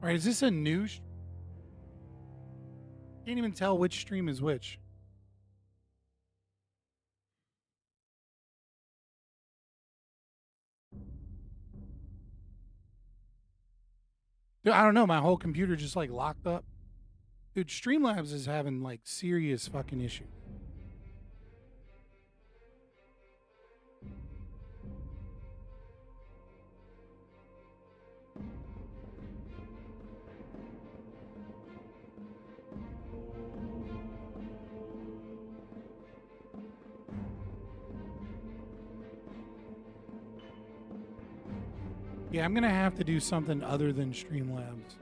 All right, is this a new? Can't even tell which stream is which. Dude, I don't know. My whole computer just like locked up. Dude, Streamlabs is having like serious fucking issues. Yeah, I'm gonna have to do something other than Streamlabs.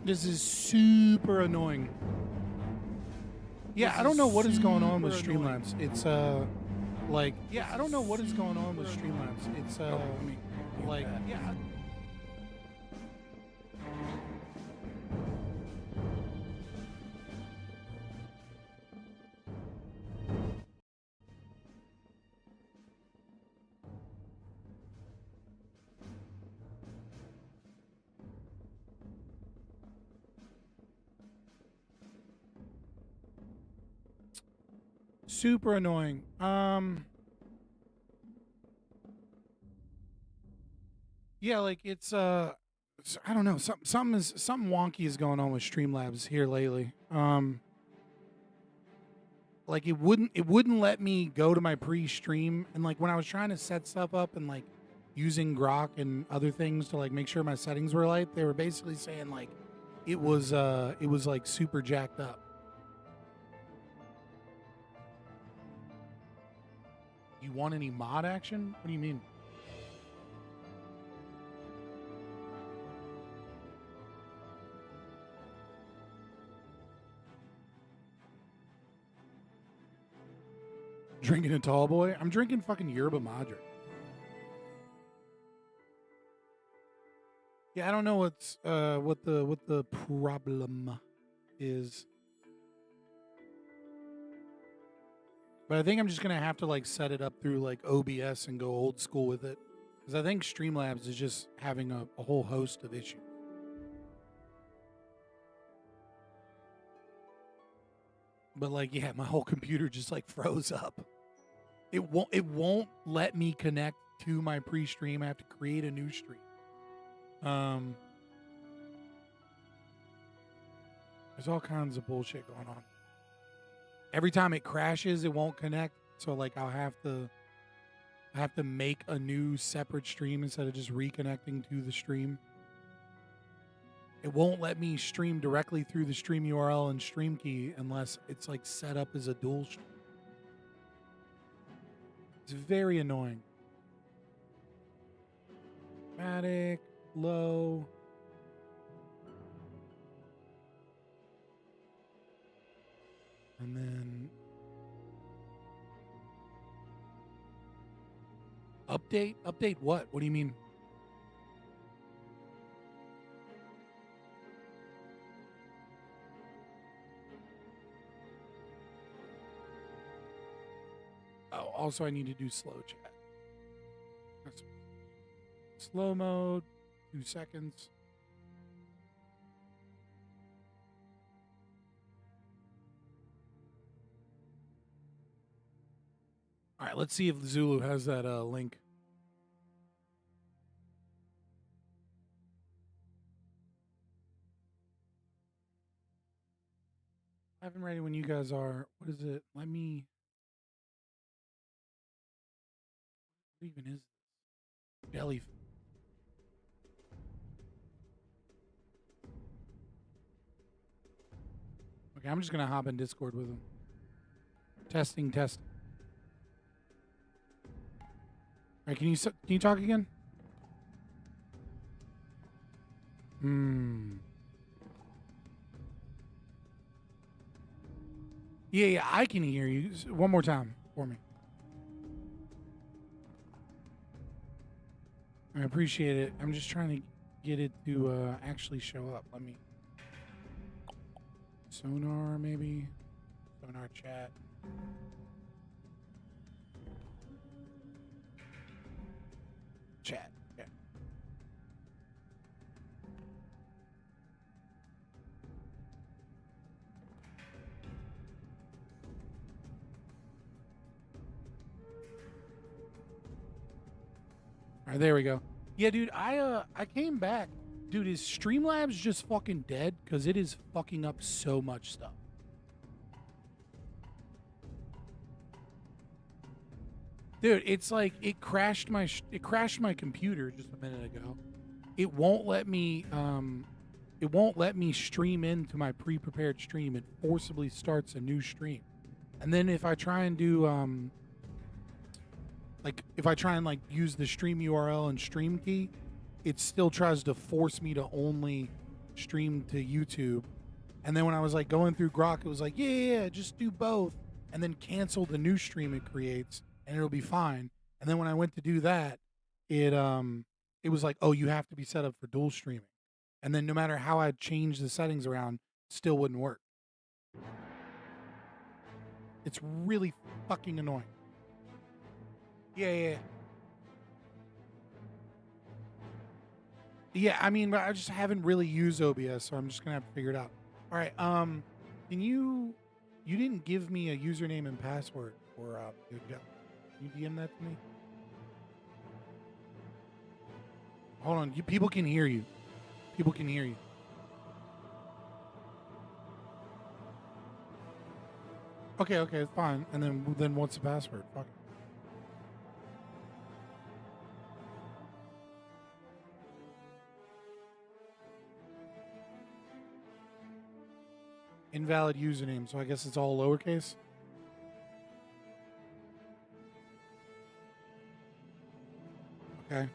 This is super annoying. Yeah, I don't know what is going on with Streamlabs. It's like yeah, I don't know what is going on with Streamlabs. It's like yeah. Super annoying. Yeah, like it's I don't know, something wonky is going on with Streamlabs here lately. Like it wouldn't let me go to my pre-stream, and like when I was trying to set stuff up and like using Grok and other things to like make sure my settings were right, they were basically saying like it was like super jacked up. You want any mod action? What do you mean? Drinking a tall boy? I'm drinking fucking yerba madre. Yeah, I don't know what the problem is. But I think I'm just gonna have to like set it up through like OBS and go old school with it. Because I think Streamlabs is just having a whole host of issues. But like yeah, my whole computer just like froze up. It won't let me connect to my pre-stream. I have to create a new stream. There's all kinds of bullshit going on. Every time it crashes, it won't connect. So like I have to make a new separate stream instead of just reconnecting to the stream. It won't let me stream directly through the stream URL and stream key unless it's like set up as a dual stream. It's very annoying. Matic, low. And then update? Update what? What do you mean? Oh, also I need to do slow chat. Slow mode, 2 seconds. All right, let's see if Zulu has that link. I haven't ready when you guys are. What is it? Let me. What even is this? Belly. Okay, I'm just gonna hop in Discord with him. Testing, testing. All right, can you talk again? Yeah, I can hear you. One more time for me. I appreciate it. I'm just trying to get it to actually show up. Let me sonar maybe sonar chat. Chat. Okay. All right, there we go. Yeah, dude, I came back. Dude, is Streamlabs just fucking dead? Because it is fucking up so much stuff. Dude, it's like it crashed my computer just a minute ago. It won't let me stream into my pre-prepared stream. It forcibly starts a new stream. And then if I try and do like use the stream URL and stream key, it still tries to force me to only stream to YouTube. And then when I was like going through Grok, it was like, yeah, just do both, and then cancel the new stream it creates, and it'll be fine. And then when I went to do that, it was like, oh, you have to be set up for dual streaming. And then no matter how I changed the settings around, still wouldn't work. It's really fucking annoying. Yeah. Yeah, I mean, I just haven't really used OBS, so I'm just gonna have to figure it out. All right, can you didn't give me a username and password for can you DM that to me? Hold on, people can hear you. People can hear you. Okay, it's fine. And then what's the password? Fuck. Invalid username, so I guess it's all lowercase. Okay.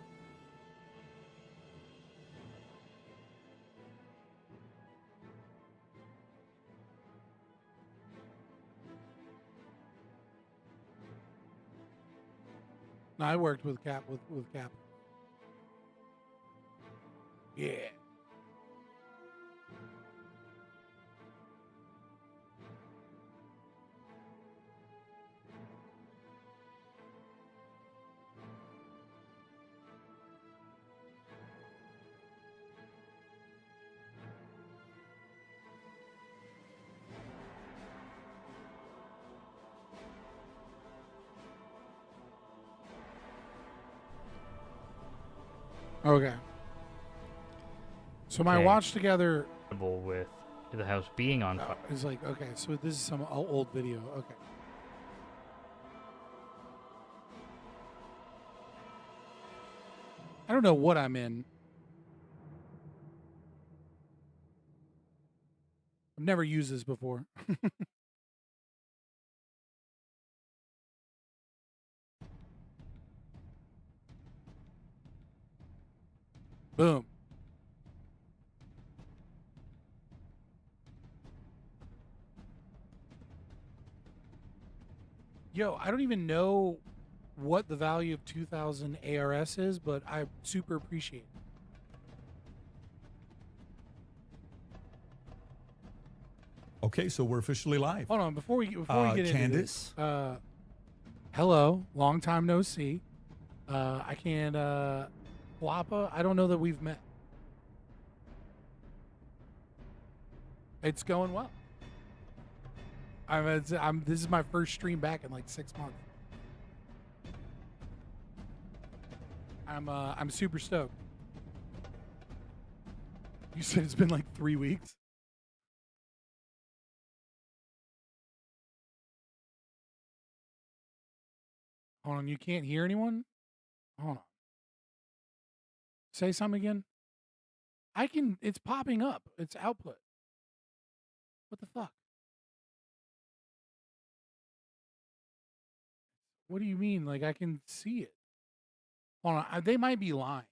No, I worked with Cap with Cap. Yeah. Okay. So my watch together with the house being on fire. It's like, okay, so this is some old video. Okay. I don't know what I'm in. I've never used this before. Boom. Yo, I don't even know what the value of 2000 ARS is, but I super appreciate it. Okay, so we're officially live. Hold on, before we get into Candace. this, hello, long time no see. I can't Floppa, I don't know that we've met. It's going well. This is my first stream back in like 6 months. I'm super stoked. You said it's been like 3 weeks. Hold on, you can't hear anyone? Hold on. Say something again. It's popping up. It's output. What the fuck? What do you mean? Like I can see it. Hold on, they might be lying.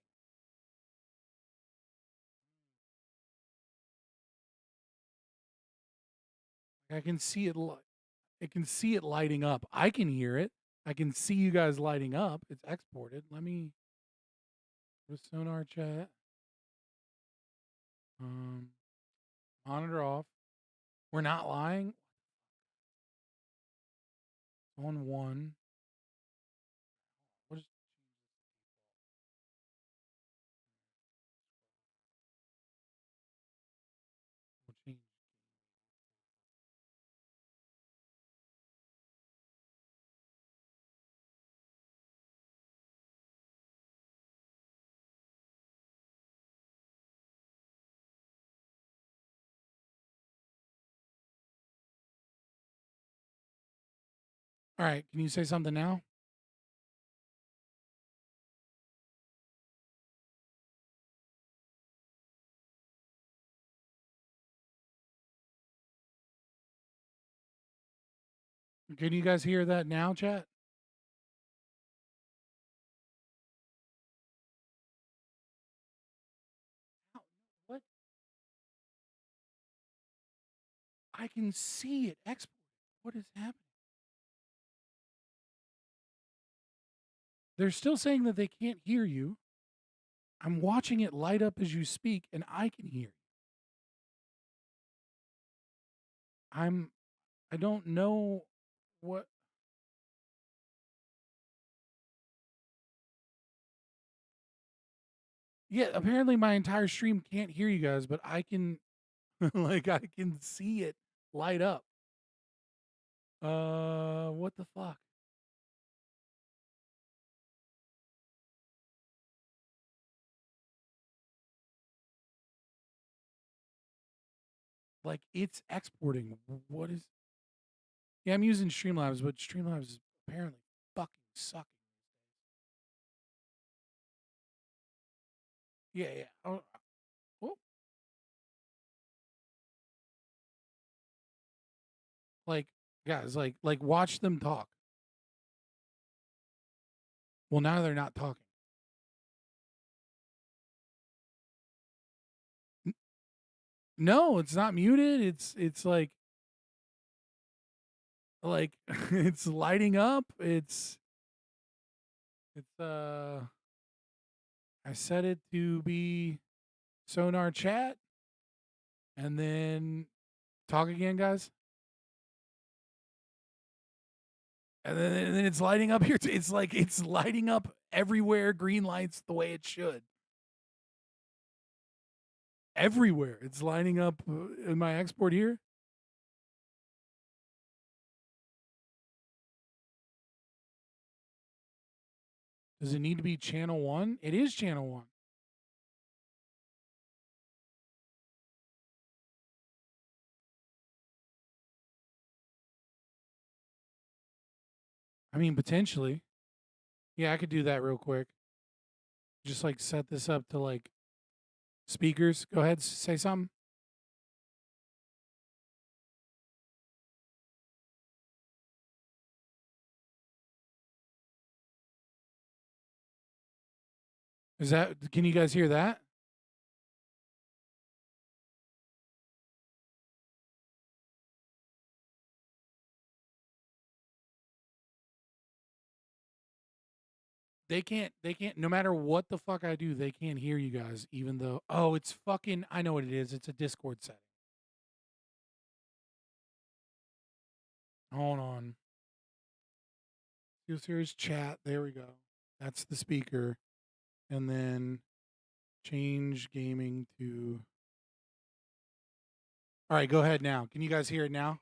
I can see it. I can see it lighting up. I can hear it. I can see you guys lighting up. It's exported. Let me Go to sonar chat. Monitor off. We're not lying. On one. What is we'll change? All right, can you say something now? Can you guys hear that now, chat? What? I can see it export. What is happening? They're still saying that they can't hear you. I'm watching it light up as you speak, and I can hear you. I don't know what. Yeah, apparently my entire stream can't hear you guys, but I can, like, I can see it light up. What the fuck? Like, it's exporting. What is? Yeah, I'm using Streamlabs, but Streamlabs is apparently fucking sucking. Yeah, yeah. Oh, like, guys, like, watch them talk. Well, now they're not talking. No, it's not muted. It's like it's lighting up. It's I set it to be sonar chat, and then talk again, guys. And then it's lighting up here. It's like it's lighting up everywhere. Green lights the way it should. Everywhere. It's lining up in my export here. Does it need to be channel 1? It is channel 1. I mean, potentially. Yeah, I could do that real quick. Just like set this up to like speakers. Go ahead, say something. Is that, can you guys hear that? They can't, no matter what the fuck I do, they can't hear you guys, even though, oh, it's fucking, I know what it is. It's a Discord setting. Hold on. Steel Series chat. There we go. That's the speaker. And then change gaming to. All right, go ahead now. Can you guys hear it now?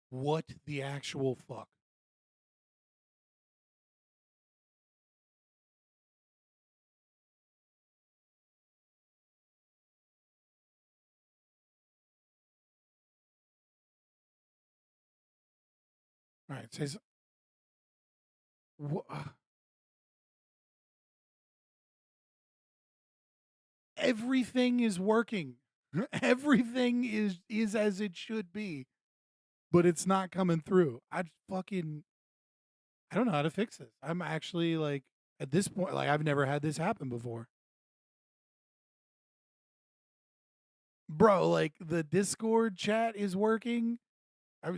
What the actual fuck? All right, says everything is working. Everything is as it should be, but it's not coming through. I don't know how to fix this. I'm actually like At this point, like I've never had this happen before. Bro, like the Discord chat is working.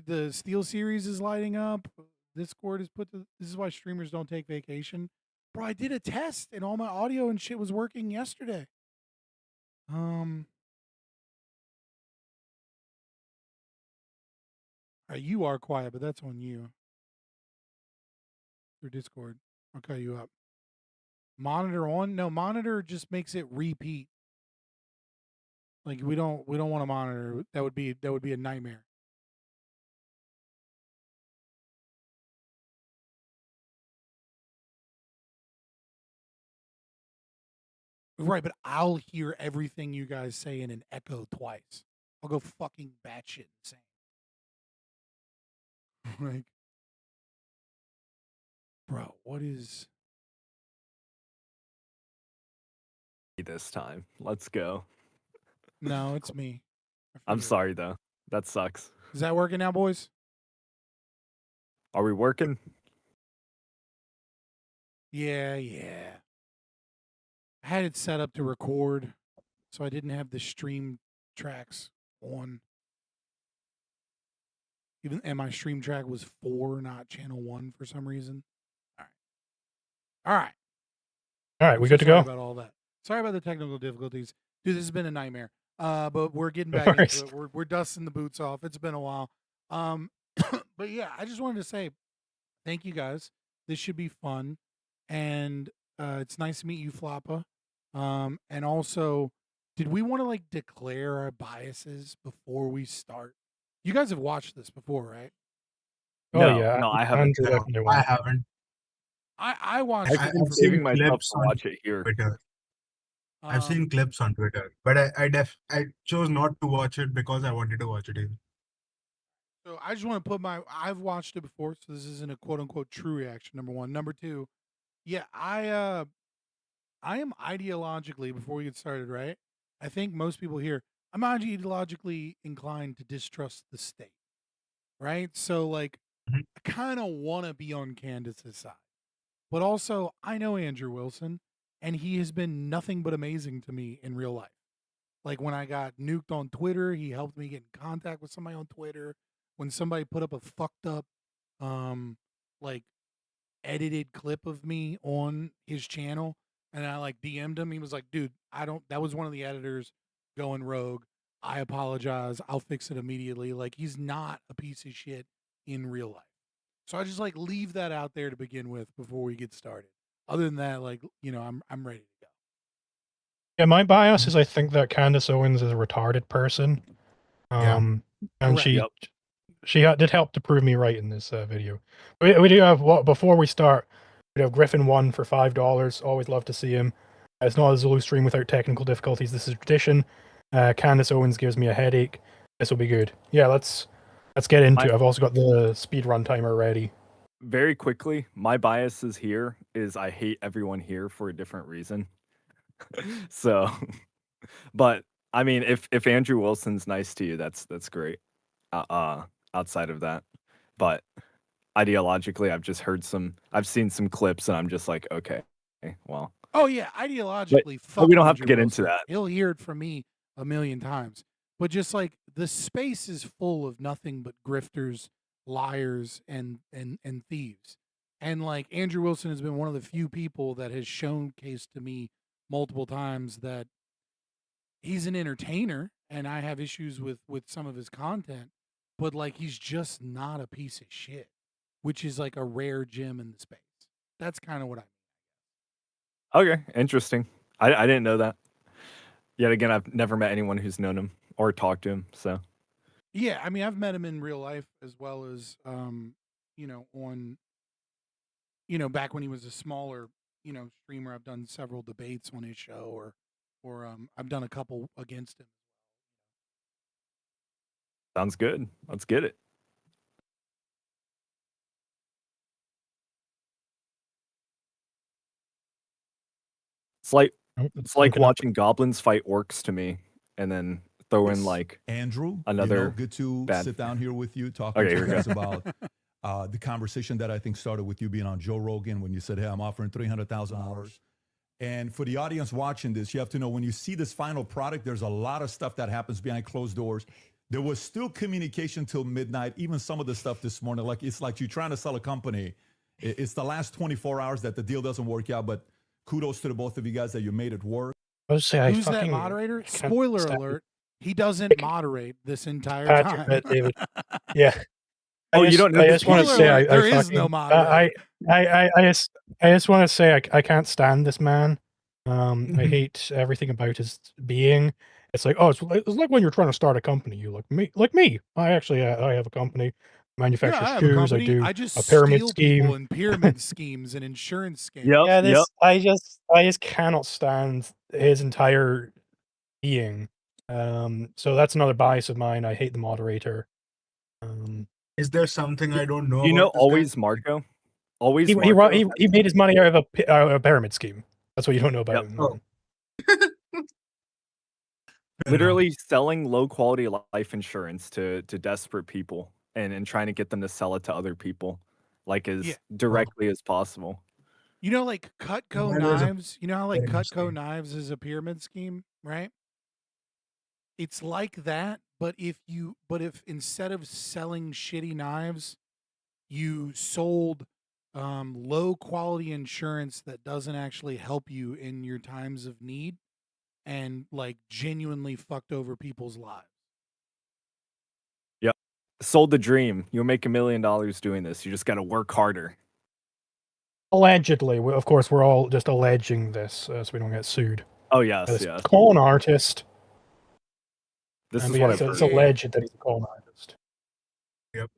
The Steel series is lighting up. Discord is this is why streamers don't take vacation. Bro, I did a test and all my audio and shit was working yesterday. You are quiet, but that's on you. Through Discord. I'll cut you up. Monitor on? No, monitor just makes it repeat. Like we don't want to monitor. That would be a nightmare. Right, but I'll hear everything you guys say in an echo twice. I'll go fucking batshit insane. Like, bro, what is this time? Let's go. No, it's me. I'm sorry though. That sucks. Is that working now, boys? Are we working? Yeah. I had it set up to record, so I didn't have the stream tracks on. And my stream track was 4, not channel 1 for some reason. All right. We good to go? Sorry about all that. Sorry about the technical difficulties. Dude, this has been a nightmare. But we're getting back into it. We're dusting the boots off. It's been a while. But yeah, I just wanted to say thank you guys. This should be fun. And it's nice to meet you, Floppa. And also, did we want to like declare our biases before we start? You guys have watched this before, right? No, I haven't. I haven't. I watched I've been saving myself to watch it here. Twitter. I've seen clips on Twitter, but I chose not to watch it because I wanted to watch it here. So I just want to put I've watched it before, so this isn't a quote unquote true reaction. Number one. Number two, yeah, I am ideologically, before we get started, right? I think most people here, I'm ideologically inclined to distrust the state, right? So like, I kind of want to be on Candace's side, but also I know Andrew Wilson, and he has been nothing but amazing to me in real life. Like when I got nuked on Twitter, he helped me get in contact with somebody on Twitter. When somebody put up a fucked up, like edited clip of me on his channel, and I like DM'd him, he was like, dude, that was one of the editors going rogue. I apologize. I'll fix it immediately. Like, he's not a piece of shit in real life. So I just like leave that out there to begin with before we get started. Other than that, like, I'm ready to go. Yeah, my bias is I think that Candace Owens is a retarded person. And Correct. she did help to prove me right in this video. We do have, before we start, we have Griffin 1 for $5. Always love to see him. It's not a Zulu stream without technical difficulties. This is tradition. Candace Owens gives me a headache. This will be good. Yeah, let's get into it. I've also got the speed run timer ready. Very quickly, my biases here is I hate everyone here for a different reason. So, but I mean, if Andrew Wilson's nice to you, that's great. Outside of that, but ideologically, I've seen some clips, and I'm just like, okay, well. Oh yeah, ideologically, but we don't have Andrew to get Wilson. into that. He'll hear it from me a million times. But just like the space is full of nothing but grifters, liars, and thieves. And like Andrew Wilson has been one of the few people that has showcased to me multiple times that he's an entertainer, and I have issues with some of his content, but like he's just not a piece of shit, which is like a rare gem in the space. That's kind of what I mean. Okay, interesting. I didn't know that. Yet again, I've never met anyone who's known him or talked to him, so. Yeah, I mean, I've met him in real life as well as, back when he was a smaller, streamer. I've done several debates on his show, or I've done a couple against him. Sounds good. Let's get it. It's like watching goblins fight orcs to me, and then throw in like Andrew, another good to bad... sit down here with you, talking to you guys about The conversation that I think started with you being on Joe Rogan when you said, "Hey, I'm offering $300,000." And for the audience watching this, you have to know when you see this final product, there's a lot of stuff that happens behind closed doors. There was still communication till midnight. Even some of the stuff this morning, like it's like you're trying to sell a company. It's the last 24 hours that the deal doesn't work out. But kudos to the both of you guys that you made it work. I was say Who's that moderator? can't Spoiler stand alert: he doesn't moderate this entire Patrick time. Bet David. Yeah. Oh, you don't know I the just want to Spoiler say alert, I there is fucking no moderator. I just want to say I can't stand this man. I hate everything about his being. It's like, oh, it's like when you're trying to start a company. You like me. I actually I have a company, manufacture Yeah, I have a shoes. I company. do I just a pyramid steal scheme. people in pyramid schemes and insurance scams. Yep. Yeah, Yep. I just cannot stand his entire being. So that's another bias of mine. I hate the moderator. Is there something I don't know You know, about this guy? always Marco. Always he Marco. he made his money out of a pyramid scheme. That's what you don't know about Yep. him. Oh. Literally selling low quality life insurance to desperate people and trying to get them to sell it to other people like as Yeah. directly as possible. You know, like Cutco Mine was a knives. You know how like pyramid Cutco scheme. knives is a pyramid scheme, right? It's like that, but if instead of selling shitty knives, you sold low quality insurance that doesn't actually help you in your times of need, and like genuinely fucked over people's lives. Yep. Sold the dream. You'll make $1 million doing this. You just got to work harder. Allegedly, of course, we're all just alleging this so we don't get sued. Oh yes, This yes. con artist. This And is yeah, what I've it's heard. alleged that he's a con artist. Yep.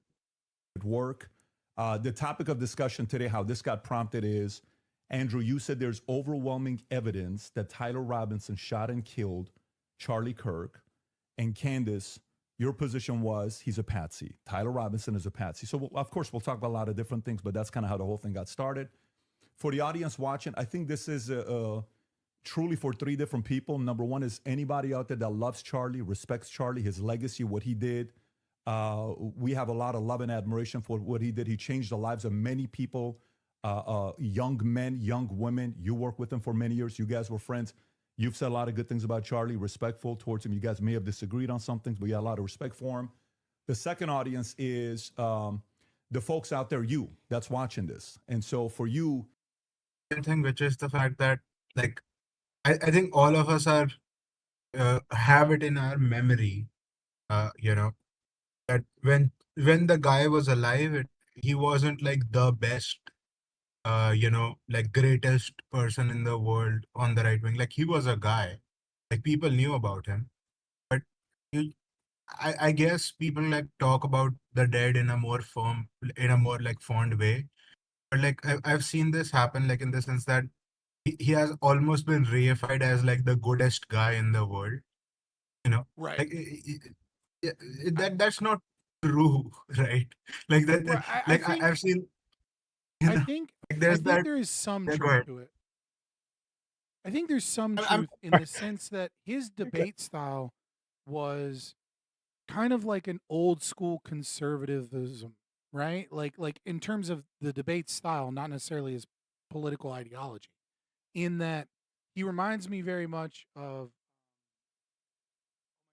At work. The topic of discussion today, how this got prompted is, Andrew, you said there's overwhelming evidence that Tyler Robinson shot and killed Charlie Kirk. And Candace, your position was he's a patsy. Tyler Robinson is a patsy. So, of course, we'll talk about a lot of different things, but that's kind of how the whole thing got started. For the audience watching, I think this is truly for three different people. Number one is anybody out there that loves Charlie, respects Charlie, his legacy, what he did. We have a lot of love and admiration for what he did. He changed the lives of many people, young men, young women. You worked with him for many years. You guys were friends. You've said a lot of good things about Charlie, respectful towards him. You guys may have disagreed on some things, but you had a lot of respect for him. The second audience is the folks out there, you, that's watching this. And so for you, thing, which is the fact that, like, I think all of us are have it in our memory, that when the guy was alive, he wasn't like the best, like greatest person in the world on the right wing. Like he was a guy, like people knew about him, but I guess people like talk about the dead in a more like fond way. But like I've seen this happen, like in the sense that he has almost been reified as like the goodest guy in the world. Right. Like that's not true, right? Like that, Right. I've seen. I think there's that. there is some Yeah, go truth ahead. to it. I think there's some I'm- truth in the sense that his debate style was kind of like an old school conservatism, right? Like in terms of the debate style, not necessarily his political ideology. In that he reminds me very much of, oh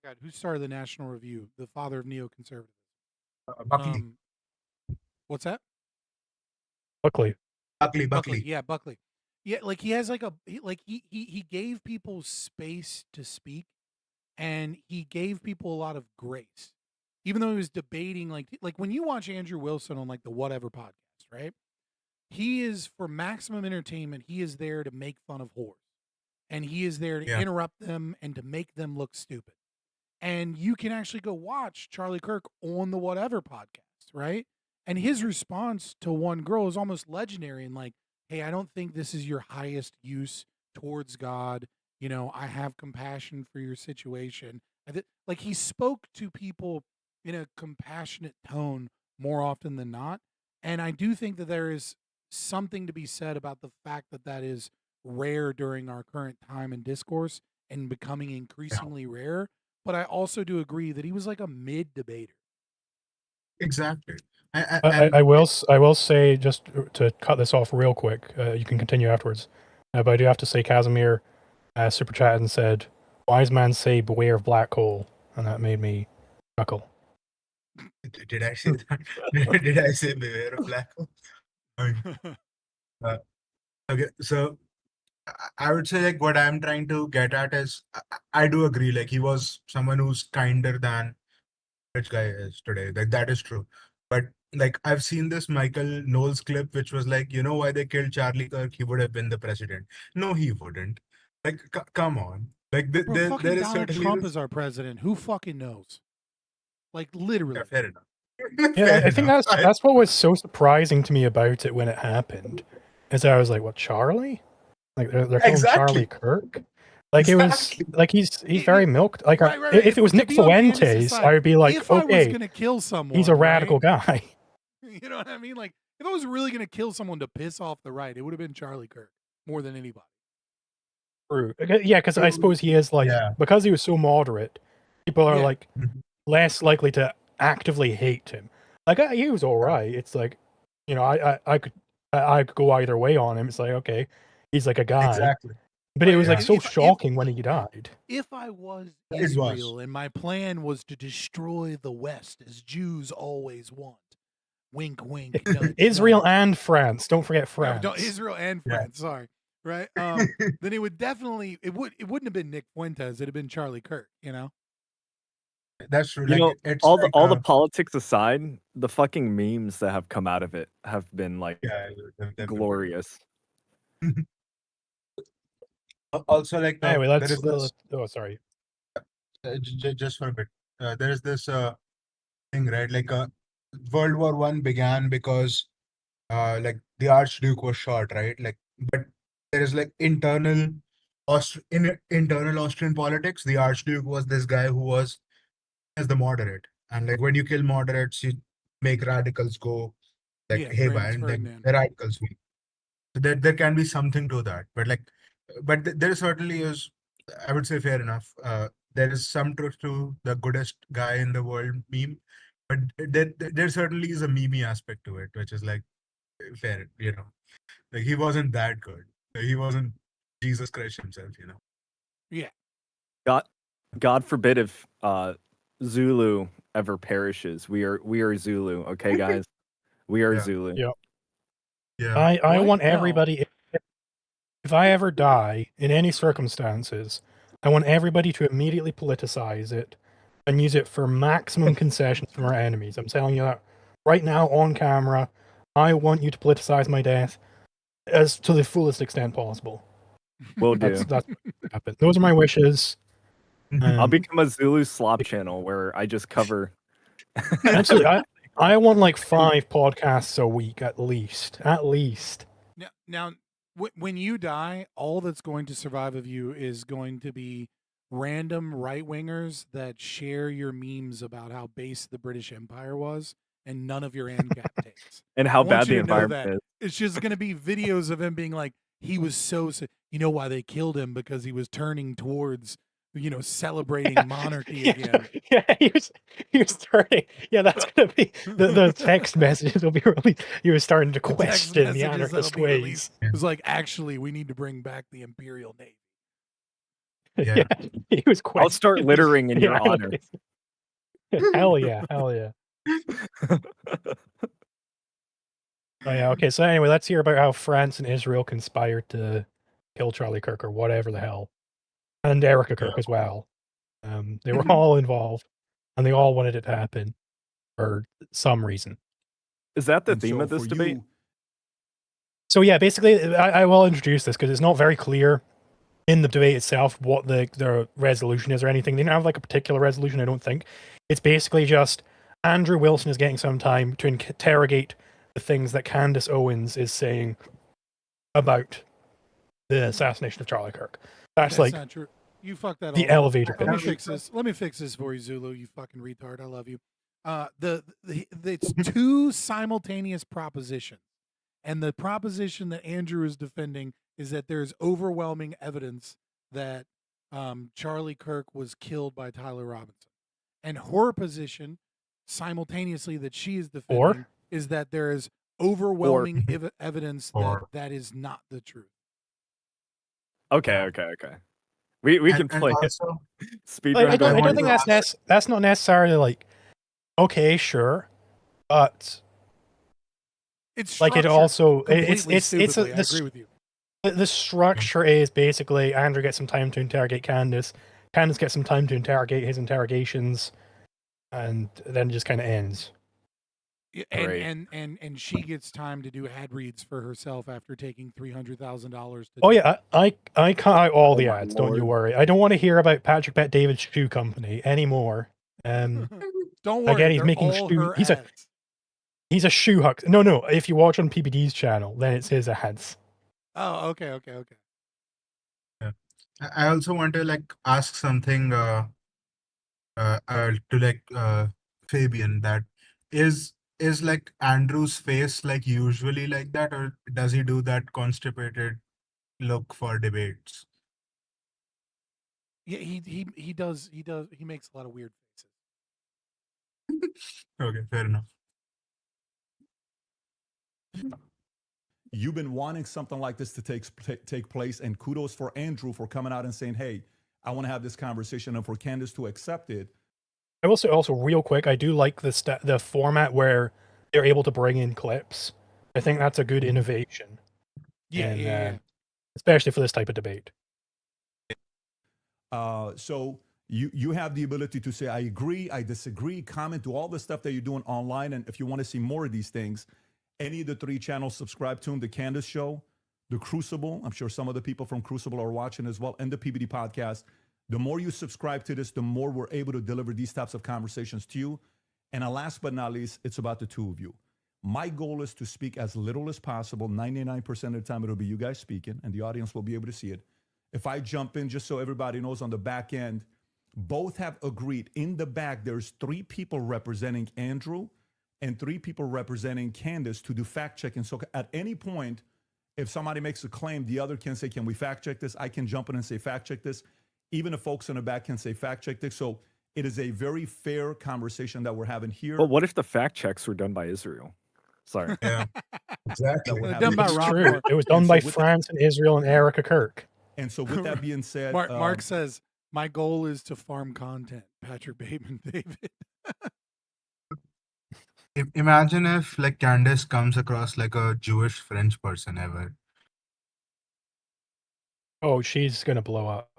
my God, who started the National Review, the father of neoconservatism. Buckley. What's that? Buckley. Buckley. Yeah, Buckley. Yeah, like he has like he gave people space to speak, and he gave people a lot of grace, even though he was debating like when you watch Andrew Wilson on like the Whatever podcast, right? He is for maximum entertainment. He is there to make fun of whores, and he is there to Yeah. interrupt them and to make them look stupid. And you can actually go watch Charlie Kirk on the Whatever podcast, right? And his response to one girl is almost legendary and like, hey, I don't think this is your highest use towards God. You know, I have compassion for your situation. Like he spoke to people in a compassionate tone more often than not. And I do think that there is something to be said about the fact that that is rare during our current time and discourse and becoming increasingly rare. But I also do agree that he was like a mid debater. Exactly. I And I will say, just to cut this off real quick, you can continue afterwards. But I do have to say, Casimir super chat and said, "Wise man say beware of black hole," and that made me chuckle. did I say that? Did I say beware of black hole? I mean, uh, okay, so I would say like what I'm trying to get at is I do agree. Like he was someone who's kinder than rich guy is today. Like that is true. But like I've seen this Michael Knowles clip, which was like, you know why they killed Charlie Kirk? He would have been the president. No, he wouldn't. Like, come on. Like Bro, there fucking is Donald certainly Trump this. is our president. Who fucking knows? Like Yeah, literally. fair enough. Yeah, Fair I think enough. that's what was so surprising to me about it when it happened, is that I was like, "What, Charlie? Like they're killing Charlie Exactly. Kirk?" Like it was Exactly. like he's very milked. Like Right, right, right. if it was To Nick be on Candace's Fuentes, side, I would be like, if I was "Okay, gonna kill he's a someone, radical right? guy." You know what I mean? Like if I was really gonna kill someone to piss off the right, it would have been Charlie Kirk more than anybody. True. Okay, yeah, because I suppose he is like, Yeah. because he was so moderate, people are Yeah. like less likely to actively hate him. Like he was all right. It's like, you know, I could go either way on him. It's like, okay, he's like a guy, Exactly. but it Right. was like Yeah. so shocking when he died. If I was It was. Israel and my plan was to destroy the West as Jews always want, wink, wink, nudge, Israel nudge. and France. Don't forget No, France. no, Israel and Yeah. France. Sorry, right? Then it would definitely it wouldn't have been Nick Fuentes. It'd have been Charlie Kirk. You know? That's true. You Like know, it's all like the politics aside, the fucking memes that have come out of it have been like yeah, they've been glorious. also like Anyway, there let's. is this Oh, sorry. just for a bit. There is this thing, right? Like World War One began because like the Archduke was shot, right? Like, but there is like internal internal Austrian politics. The Archduke was this guy who was as the moderate, and like when you kill moderates, you make radicals go like Yeah, haywire, Franz and then Ferdinand. the radicals win. So there can be something to that, but like, but there certainly is. I would say fair enough. There is some truth to the goodest guy in the world meme, but there certainly is a meme aspect to it, which is like fair. You know, like he wasn't that good. He wasn't Jesus Christ himself. You know. Yeah. God forbid if Zulu ever perishes. We are Zulu, okay, guys? We are Yeah. Zulu. Yeah. Yeah. I What? want No. everybody. If I ever die in any circumstances, I want everybody to immediately politicize it and use it for maximum concessions from our enemies. I'm telling you that right now on camera. I want you to politicize my death as to the fullest extent possible. Will do. That's what happened. Those are my wishes. I'll become a Zulu slop channel where I just cover. Absolutely. I want like 5 podcasts a week at least. At least. Now, when you die, all that's going to survive of you is going to be random right wingers that share your memes about how base the British Empire was, and none of your ANCAP takes. And how I want bad you the to know environment that. is. It's just going to be videos of him being like, he was so. You know why they killed him? Because he was turning towards, celebrating monarchy again. Yeah, he was turning. Yeah, that's gonna be the text messages will be released. He was starting to The text question the messages that'll anarchist be ways. released. It was like, actually, we need to bring back the Imperial Navy. Yeah. He was questioning. I'll start littering in your Yeah, honor. Hell yeah, hell yeah. Oh yeah, okay. So anyway, let's hear about how France and Israel conspired to kill Charlie Kirk or whatever the hell, and Erica Kirk as well. They were all involved, and they all wanted it to happen for some reason. Is that the And theme so of this for debate? you- So yeah, basically, I will introduce this because it's not very clear in the debate itself what the resolution is or anything. They don't have like a particular resolution, I don't think. It's basically just Andrew Wilson is getting some time to interrogate the things that Candace Owens is saying about the assassination of Charlie Kirk. That's like not true. You fucked that the all up. elevator Let me pitch. fix this. Let me fix this for you, Zulu. You fucking retard. I love you. It's 2 simultaneous propositions, and the proposition that Andrew is defending is that there's overwhelming evidence that Charlie Kirk was killed by Tyler Robinson, and her position simultaneously that she is Or? defending is that there is overwhelming evidence that Or- that is not the truth. Okay. We can and play it. also, Speed I run. don't, I want don't think to that's not necessarily like, okay, sure, but It's like it structured also completely it's stupidly. I this agree with you. the structure is basically Andrew gets some time to interrogate Candace. Candace gets some time to interrogate his interrogations, and then it just kind of ends. Yeah, Great. and she gets time to do ad reads for herself after taking $300,000 to Oh do yeah, I cut out all the my ads. Don't you lord. worry. I don't want to hear about Patrick Bet David's shoe company anymore. Don't worry, Again, he's they're making all shoe. her He's ads. a shoe huck. No. If you watch on PBD's channel, then it's his ads. Oh, okay. I also want to like ask something to like Fabian, that is like Andrew's face like usually like that, or does he do that constipated look for debates? Yeah, he does. He makes a lot of weird faces. Okay, fair enough. You've been wanting something like this to take place, and kudos for Andrew for coming out and saying, "Hey, I want to have this conversation," and for Candace to accept it. I will say also real quick, I do like the format where they're able to bring in clips. I think that's a good innovation. Yeah, And, especially for this type of debate. So you have the ability to say, "I agree," "I disagree," comment, do all the stuff that you're doing online. And if you want to see more of these things, any of the 3 channels, subscribe to them: the Candace Show, the Crucible. I'm sure some of the people from Crucible are watching as well, and the PBD podcast. The more you subscribe to this, the more we're able to deliver these types of conversations to you. And last but not least, it's about the 2 of you. My goal is to speak as little as possible. 99% of the time, it'll be you guys speaking, and the audience will be able to see it. If I jump in, just so everybody knows, on the back end, both have agreed. In the back, there's 3 people representing Andrew and 3 people representing Candace to do fact checking. So at any point, if somebody makes a claim, the other can say, "Can we fact check this?" I can jump in and say, "Fact check this." Even the folks in the back can say, "Fact check this." So it is a very fair conversation that we're having here. But what if the fact checks were done by Israel? Sorry. Yeah, exactly. That we're Done having by here. Rob True. Moore. It was done And so by with that- France and Israel and Erica Kirk. And so with that being said, Mark says, "My goal is to farm content." Patrick Bateman, David. Imagine if like Candace comes across like a Jewish French person ever. Oh, she's gonna blow up.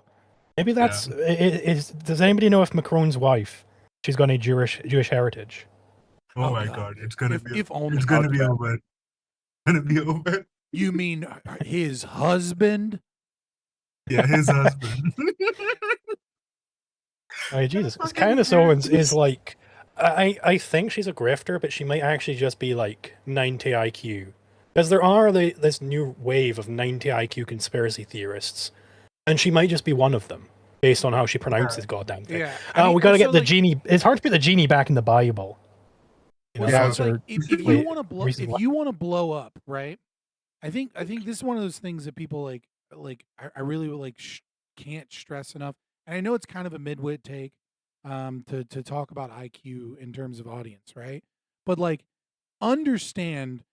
Maybe that's does anybody know if Macron's wife, she's got any Jewish heritage? Oh, Oh, my God. God, it's gonna be If only. it's gonna be over. Gonna be over. You mean his husband? Yeah, his husband. Oh, Jesus. It's Fucking Candace Owens hilarious. is like, I think she's a grifter, but she might actually just be like 90 IQ. Because there are this new wave of 90 IQ conspiracy theorists, and she might just be one of them, based on how she pronounces goddamn thing. Yeah. I mean, We gotta also, get the like- genie. It's hard to put the genie back in the Bible. You know, Well, that so was it's her like, if you wait, want to blow, reason if why- you want to blow up, right? I think this is one of those things that people like. I really like can't stress enough. And I know it's kind of a midwit take, to talk about IQ in terms of audience, right? But like, understand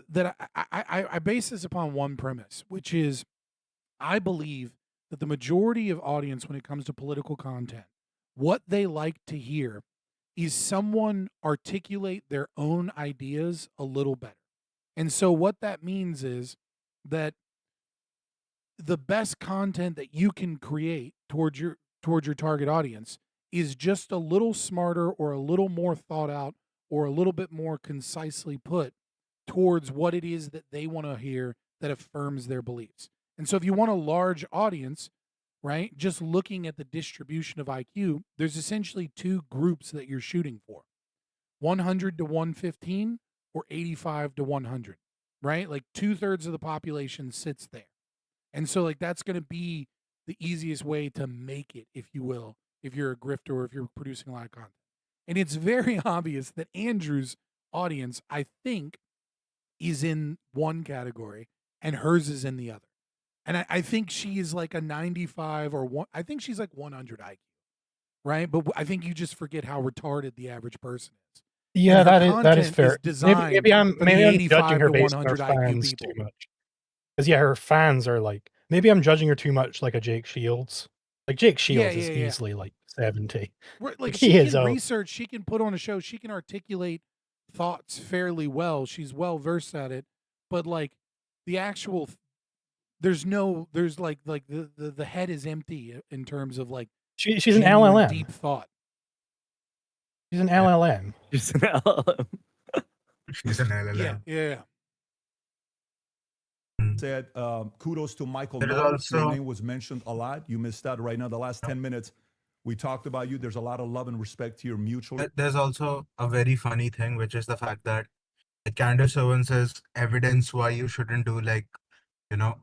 that I base this upon one premise, which is I believe that the majority of audience, when it comes to political content, what they like to hear is someone articulate their own ideas a little better. And so what that means is that the best content that you can create towards your target audience is just a little smarter or a little more thought out or a little bit more concisely put towards what it is that they want to hear that affirms their beliefs. And so if you want a large audience, right, just looking at the distribution of IQ, there's essentially 2 groups that you're shooting for. 100 to 115 or 85 to 100, right? Like 2/3 of the population sits there. And so like that's going to be the easiest way to make it, if you will, if you're a grifter or if you're producing a lot of content. And it's very obvious that Andrew's audience, I think, is in one category and hers is in the other. And I think she is like a 95 or one. I think she's like 100 IQ, right? But I think you just forget how retarded the average person is. Yeah, her that is content fair. is designed Maybe I'm for the judging 85 her to based on her 100 IQ fans people. too much. Because yeah, her fans are like maybe I'm judging her too much like a Jake Shields. Like Jake Shields is Yeah. easily like 70. Like Like, she he is can research, she can put on a show, she can articulate thoughts fairly well. She's well versed at it, but like the actual there's like the head is empty in terms of like she's an genuine LLM. deep thought. She's an LLM. She's an LLM. She's an LLM. Yeah. Said kudos to Michael There is Lawrence. Your also- name was mentioned a lot. You missed out right now. The last 10 minutes, we talked about you. There's a lot of love and respect here mutually. There's also a very funny thing, which is the fact that Candace Owens says evidence why you shouldn't do like,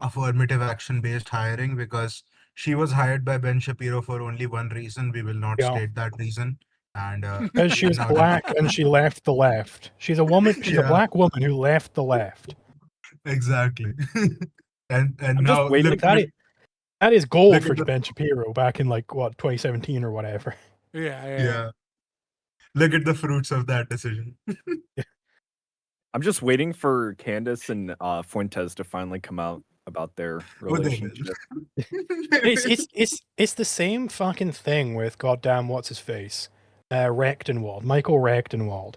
affirmative action based hiring, because she was hired by Ben Shapiro for only one reason. We will not Yeah. state that reason. And Because she was now that- black and she left the left. She's a woman. She's a Yeah. black woman who left the left. Exactly. and I'm now just waiting. look, That is gold Look for at the- Ben Shapiro back in like what 2017 or whatever. yeah. Look at the fruits of that decision. I'm just waiting for Candace and Fuentes to finally come out about their Oh, they will. relationship. It's the same fucking thing with goddamn what's his face, Rechtenwald, Michael Rechtenwald.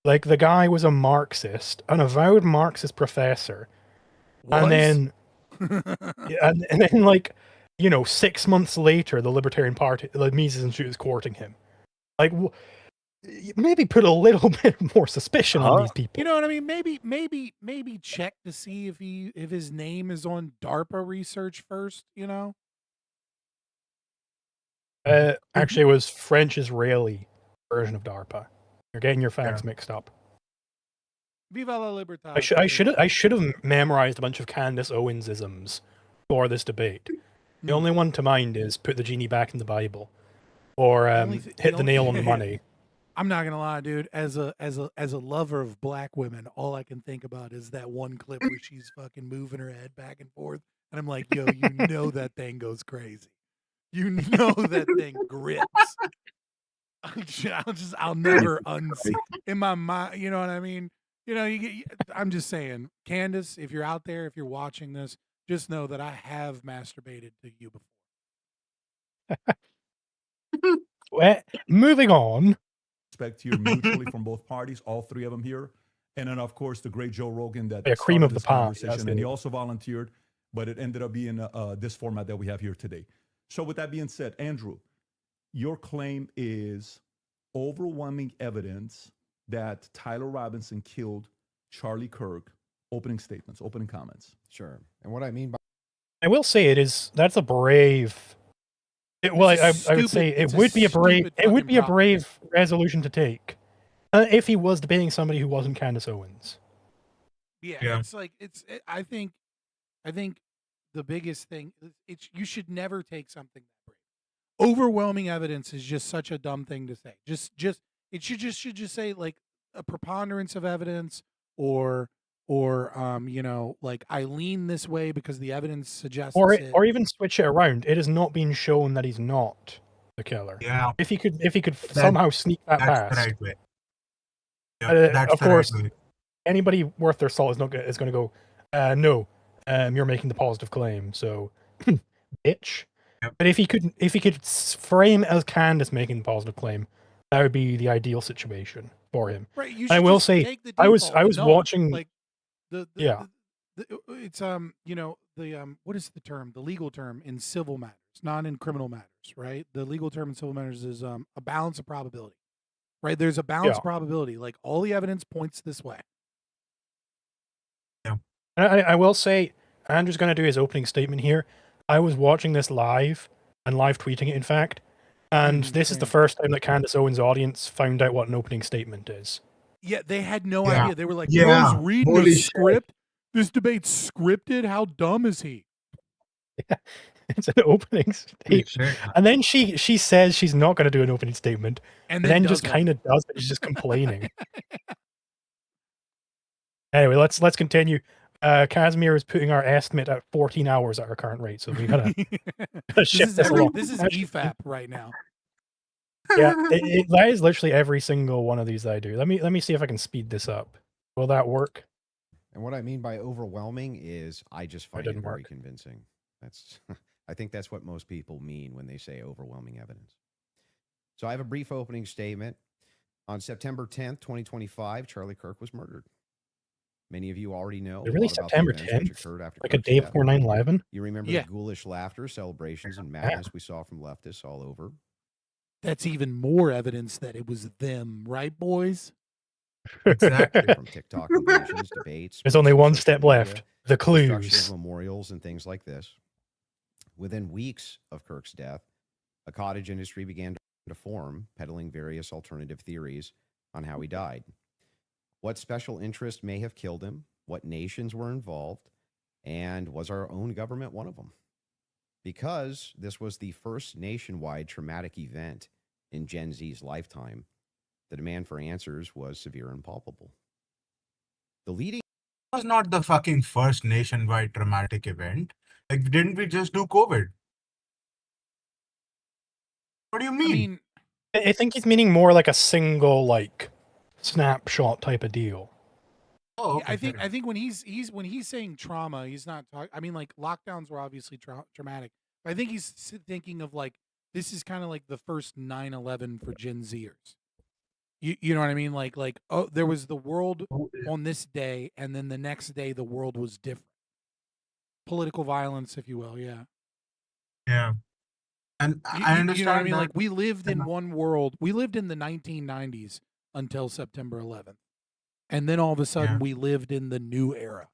Like the guy was a Marxist, an avowed Marxist professor, and then and then like 6 months later, the Libertarian Party, the Mises Institute, is courting him. Like, maybe put a little bit more suspicion on these people. You know what I mean? Maybe check to see if his name is on DARPA research first. Actually, it was French-Israeli version of DARPA. You're getting your facts mixed up. Viva la libertad. I should have memorized a bunch of Candace Owens-isms for this debate. The only one to mind is put the genie back in the Bible, or hit the nail on the money. I'm not gonna lie, dude. As a lover of black women, all I can think about is that one clip where she's fucking moving her head back and forth, and I'm like, yo, that thing goes crazy. That thing grips. I'll never unsee in my mind. You know what I mean? I'm just saying, Candace, if you're out there, if you're watching this, just know that I have masturbated to you before. Well, moving on. Respect here mutually from both parties, all three of them here. And then, of course, the great Joe Rogan that cream started of the this pie, conversation, and he also volunteered, but it ended up being this format that we have here today. So with that being said, Andrew, your claim is overwhelming evidence that Tyler Robinson killed Charlie Kirk. Opening statements, opening comments. Sure. And what I mean by I will say that's a brave. I would say it would be a brave resolution to take if he was debating somebody who wasn't Candace Owens. Yeah. It's like I think the biggest thing is you should never take something that brave. Overwhelming evidence is just such a dumb thing to say. It should just say like a preponderance of evidence or like I lean this way because the evidence suggests it. Or even switch it around. It has not been shown that he's not the killer. Yeah. If he could somehow sneak that That's past. the right way. Yeah, that's of the course, right way. anybody worth their salt is going to go, no, you're making the positive claim, so bitch. Yep. But if he could frame it as Candace making the positive claim, that would be the ideal situation for him. Right. You I should will just say, take the I was default, no, watching like it's what is the term? The legal term in civil matters, not in criminal matters, right? The legal term in civil matters is a balance of probability. Right? There's a balance probability. Like all the evidence points this way. Yeah. I will say, Andrew's going to do his opening statement here. I was watching this live and live tweeting it, in fact, and this is the first time that Candace Owens' audience found out what an opening statement is. Yeah, they had no idea. They were like, Yeah. "Bro's reading Holy a shit. script. This debate's scripted. How dumb is he?" It's an opening statement. Shit. And then she says she's not going to do an opening statement, And and then just does one. kind of does it. She's just complaining. Anyway, let's continue. Casimir is putting our estimate at 14 hours at our current rate, so we gotta shift this along. This is EFAP right now. Yeah, that is literally every single one of these I do. Let me see if I can speed this up. Will that work? And what I mean by overwhelming is I just find it didn't very work. convincing. That's I think that's what most people mean when they say overwhelming evidence. So I have a brief opening statement. On September 10th, 2025, Charlie Kirk was murdered. Many of you already know Is it really a lot about September the events which 10th? occurred after Like a Kirk's day death. before 9/11? You remember Yeah. the ghoulish laughter, celebrations, and madness we saw from leftists all over. That's even more evidence that it was them, right, boys? Exactly. From TikTok invasions, debates. There's only posts on one social step media, left. The destruction of clues. memorials and things like this. Within weeks of Kirk's death, a cottage industry began to form, peddling various alternative theories on how he died. What special interest may have killed him, what nations were involved, and was our own government one of them? Because this was the first nationwide traumatic event in Gen Z's lifetime, the demand for answers was severe and palpable. The leading It was not the fucking first nationwide traumatic event. Like, didn't we just do COVID? What do you mean? I mean, I think he's meaning more like a single, like, snapshot type of deal. Oh, yeah, okay, I think fair enough. when he's saying trauma, he's not talking. I mean, like lockdowns were obviously traumatic, but I think he's thinking of like this is kind of like the first 9/11 for Gen Zers. You know what I mean? Like oh, there was the world on this day, and then the next day the world was different. Political violence, if you will. Yeah. Yeah. And You, I you understand know what I mean? that. Like we lived in and- one world. We lived in the 1990s until September 11th, and then all of a sudden Yeah. we lived in the new era.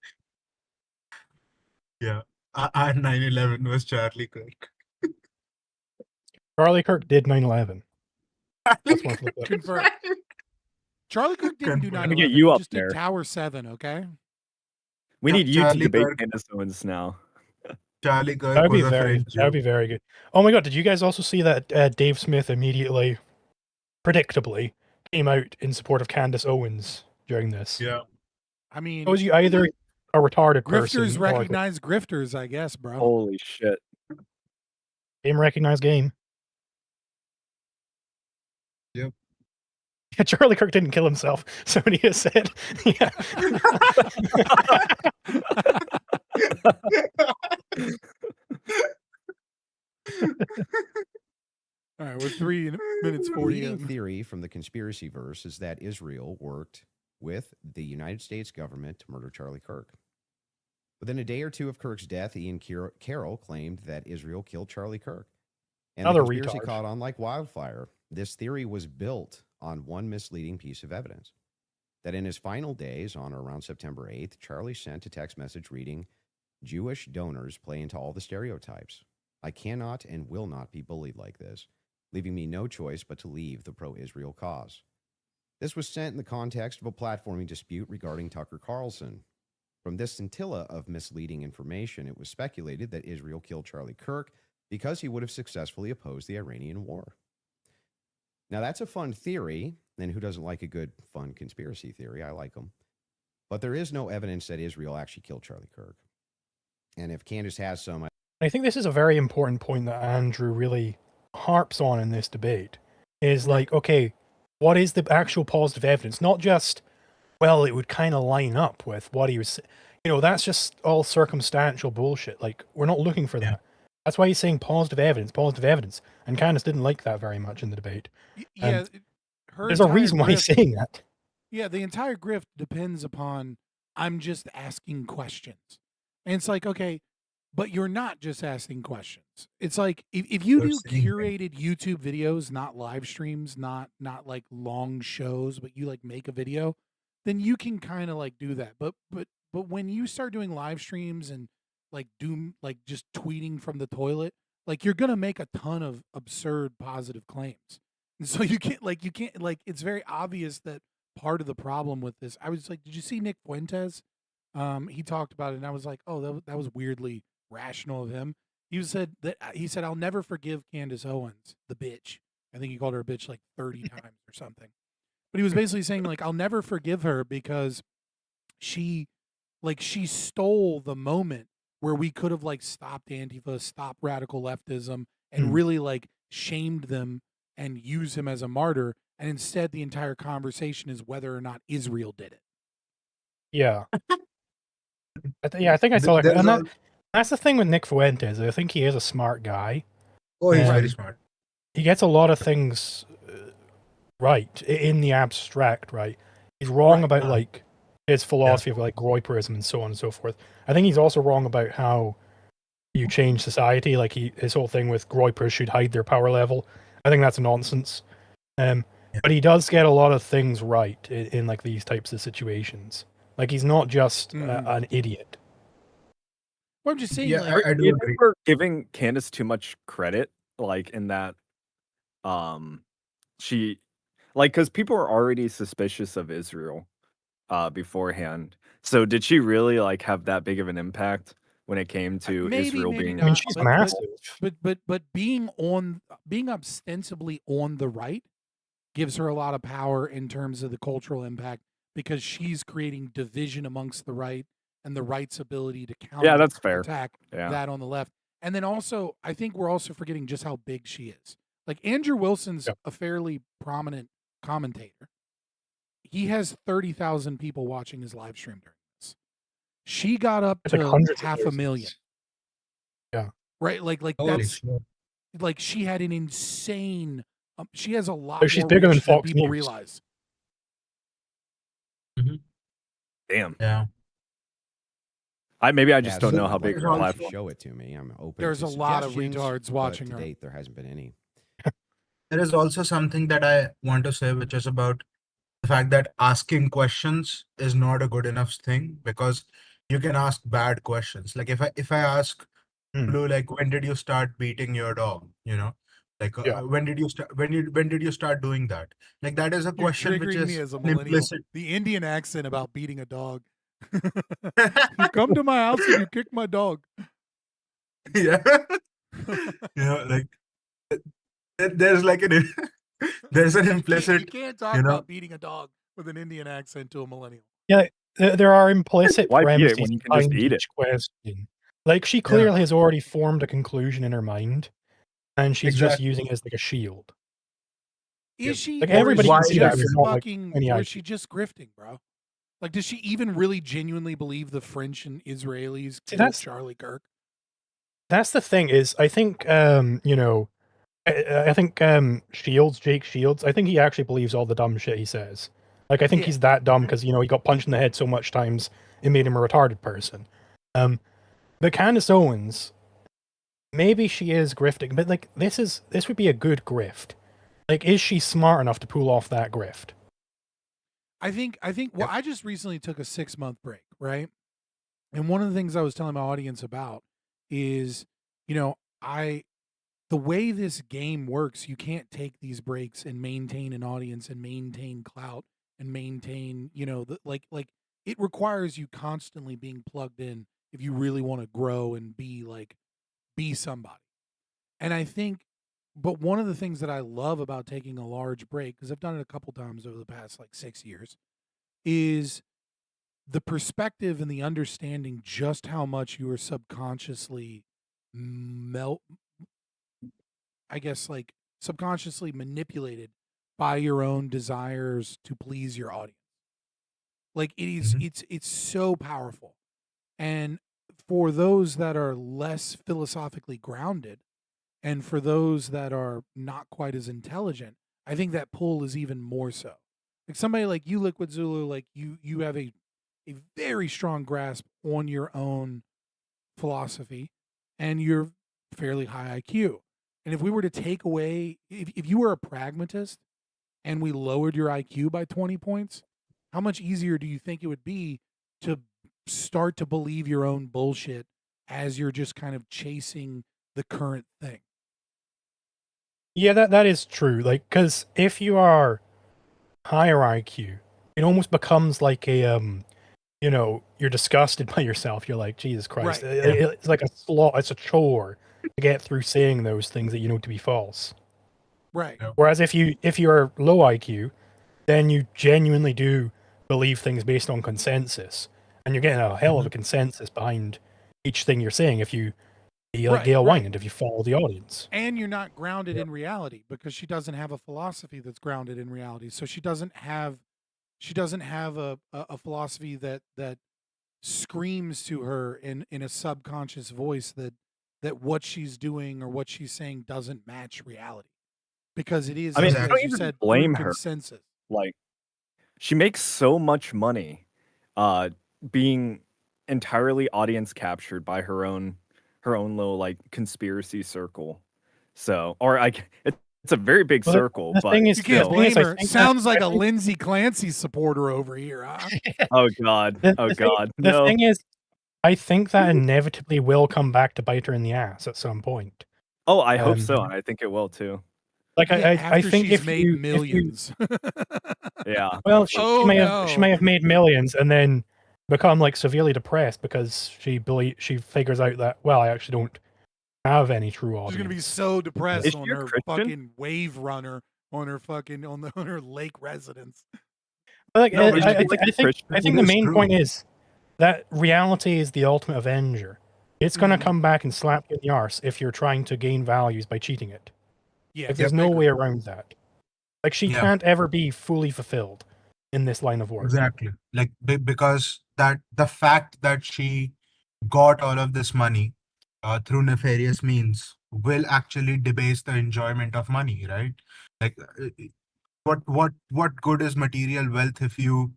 Yeah. And 9/11 was Charlie Kirk. Charlie Kirk did 9/11. That's one flip up. Confirmed. Charlie Kirk didn't do Confirmed. 9/11. Let me get you He up just did there. Tower 7. Okay. We need you to Charlie debate Kirk. Candace Owens now. Charlie Kirk That would be was a French that would be Jew. very good. Oh my god, did you guys also see that Dave Smith immediately, predictably, came out in support of Candace Owens during this? Yeah. I mean, Shows you either a retarded person grifters or recognize grifters, I guess, bro. Holy shit. game recognized game. Yep. Yeah, Charlie Kirk didn't kill himself. Somebody has said. Yeah. All right, we're 3 minutes The 40 leading in. theory from the conspiracy verse is that Israel worked with the United States government to murder Charlie Kirk. Within a day or two of Kirk's death, Ian Carroll claimed that Israel killed Charlie Kirk. And Another the conspiracy retard. caught on like wildfire. This theory was built on one misleading piece of evidence. That in his final days, on or around September 8th, Charlie sent a text message reading, "Jewish donors play into all the stereotypes. I cannot and will not be bullied like this, leaving me no choice but to leave the pro-Israel cause." This was sent in the context of a platforming dispute regarding Tucker Carlson. From this scintilla of misleading information, it was speculated that Israel killed Charlie Kirk because he would have successfully opposed the Iranian war. Now, that's a fun theory, and who doesn't like a good, fun conspiracy theory? I like them. But there is no evidence that Israel actually killed Charlie Kirk. And if Candace has some, I think this is a very important point that Andrew really harps on in this debate. Is like, okay, what is the actual positive evidence? Not just, well, it would kind of line up with what he was. That's just all circumstantial bullshit. Like, we're not looking for that. That's why he's saying positive evidence. And Candace didn't like that very much in the debate. Yeah, There's a reason why he's saying that. Yeah, the entire grift depends upon I'm just asking questions. And it's like, okay, but you're not just asking questions. It's like if you You're do saying curated YouTube videos, not live streams, not like long shows, but you like make a video, then you can kind of like do that. But when you start doing live streams and like just tweeting from the toilet, like you're gonna make a ton of absurd positive claims. And so you can't it's very obvious that part of the problem with this. I was like, did you see Nick Fuentes? He talked about it, and I was like, oh, that was weirdly rational of him. He said, I'll never forgive Candace Owens, the bitch. I think he called her a bitch like 30 times or something. But he was basically saying like, I'll never forgive her because she stole the moment where we could have like stopped Antifa, stopped radical leftism, and really like shamed them and use him as a martyr, and instead the entire conversation is whether or not Israel did it. Yeah. I think I saw that. There's And all, that's the thing with Nick Fuentes. I think he is a smart guy. oh, he's very Um, smart. He gets a lot of things right in the abstract, right? He's wrong Right. about like his philosophy of like Groyperism and so on and so forth. I think he's also wrong about how you change society. Like his whole thing with Groypers should hide their power level. I think that's nonsense. Yeah. But he does get a lot of things right in like these types of situations. Like he's not just an idiot. Well, I'm just saying, Yeah, like, I do You think agree. we're giving Candace too much credit, like in that, she, like, because people are already suspicious of Israel, beforehand. So did she really like have that big of an impact when it came to maybe, Israel maybe being? I mean, not, she's but massive. but being ostensibly on the right gives her a lot of power in terms of the cultural impact, because she's creating division amongst the right and the right's ability to Yeah, that's fair. counterattack Yeah. that on the left. And then also, I think we're also forgetting just how big she is. Like, Andrew Wilson's Yep. a fairly prominent commentator. He has 30,000 people watching his live stream during this. She got up It's like to hundreds of half a million, thousands. Yeah. right? Like Holy that's shit. like she had an insane. She has a lot So she's more bigger than reach than Fox people News. realize. Damn. Yeah. Maybe I just Yeah, don't so know how I'd big like her to platform. show it to me. I'm open. There's to a lot of suggestions, retards but watching to her. date, there hasn't been any. There is also something that I want to say, which is about the fact that asking questions is not a good enough thing, because you can ask bad questions. Like if I ask Blue, like, when did you start beating your dog? Like, Yeah. when did you start? When did you start doing that? Like, that is a You're question which triggering me is as a an millennial. implicit. The Indian accent about beating a dog. You come to my house and you kick my dog. Yeah. Like, there's like an there's an You implicit. can't talk You know, about beating a dog with an Indian accent to a millennial. Yeah, there are implicit Why beat it premises when you can just behind eat it? each question. Like she clearly has already formed a conclusion in her mind, and she's just Exactly. using it as like a shield. Is she? Like Or is everybody she can see that if just you're not like fucking? any Or is IQ. she just grifting, bro? Like, does she even really genuinely believe the French and Israelis See, killed Charlie Kirk? That's the thing is, I think I think Jake Shields, I think he actually believes all the dumb shit he says. Like I think Yeah. he's that dumb because he got punched in the head so much times it made him a retarded person. But Candace Owens, maybe she is grifting, but like this would be a good grift. Like, is she smart enough to pull off that grift? I think well, I just recently took a 6-month break, right? And one of the things I was telling my audience about is, the way this game works, you can't take these breaks and maintain an audience and maintain clout and maintain, like it requires you constantly being plugged in if you really want to grow and be somebody. And I think, but one of the things that I love about taking a large break, because I've done it a couple times over the past like 6 years, is the perspective and the understanding just how much you are subconsciously subconsciously manipulated by your own desires to please your audience. Like it's so powerful. And for those that are less philosophically grounded, and for those that are not quite as intelligent, I think that pull is even more so. Like somebody like you, Liquid Zulu, like you have a very strong grasp on your own philosophy, and you're fairly high IQ. And if we were to take away, if you were a pragmatist and we lowered your IQ by 20 points, how much easier do you think it would be to start to believe your own bullshit as you're just kind of chasing the current thing? Yeah, that is true. Like, because if you are higher IQ, it almost becomes like a you're disgusted by yourself. You're like, Jesus Christ, Right. it's like a slot. It's a chore to get through saying those things that you know to be false. Right. Whereas if you're low IQ, then you genuinely do believe things based on consensus, and you're getting a hell of a consensus behind each thing you're saying. If you be like Right, Gail right. Wyand if you follow the audience. And you're not grounded in reality because she doesn't have a philosophy that's grounded in reality. So she doesn't have a philosophy that screams to her in a subconscious voice that what she's doing or what she's saying doesn't match reality. Because it is, I mean, I as don't you even said, through blame her. consensus. Like, she makes so much money, being entirely audience captured by her own little like conspiracy circle. So, or it's a very big Well, circle, the but thing is, You the can't thing is, blame I her. think that Sounds like I a think Lindsay Clancy supporter over here, huh? oh god, oh god, the no. thing is, I think that inevitably will come back to bite her in the ass at some point. Oh, I hope so, and I think it will too. Like Yeah, I after think she's if made you millions. Yeah. well, she Oh may no. have made millions and then become like severely depressed because she figures out that, well, I actually don't have any true audience. She's gonna be so depressed Is she on a her Christian? fucking wave runner on her fucking on her lake residence. But like, No, but I she's like a think Christian. the It is main true. point is that reality is the ultimate avenger. It's gonna Mhm. come back and slap you in the arse if you're trying to gain values by cheating it. Yeah, Like, there's I no agree. way around that. Like, she Yeah. can't ever be fully fulfilled in this line of work. Exactly. Like because that the fact that she got all of this money through nefarious means will actually debase the enjoyment of money, right? Like what good is material wealth if you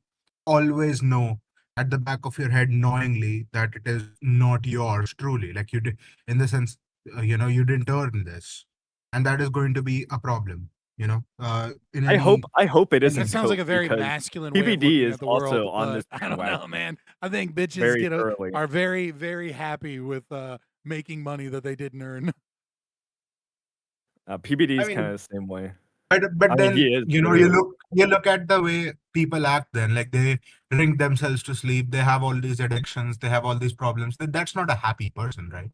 always know at the back of your head knowingly that it is not yours truly, like you did, in the sense, you didn't earn this, and that is going to be a problem, in I any hope it in isn't That sounds like a cope very because masculine way of PBD looking is at the world, also on but this I don't know, bandwagon man. I think bitches very thoroughly. are very, very happy with making money that they didn't earn. PBD I is mean, kind of the same way. but I mean, then he is you literally. look at the way people act, then like they drink themselves to sleep, they have all these addictions, they have all these problems. That's not a happy person, right?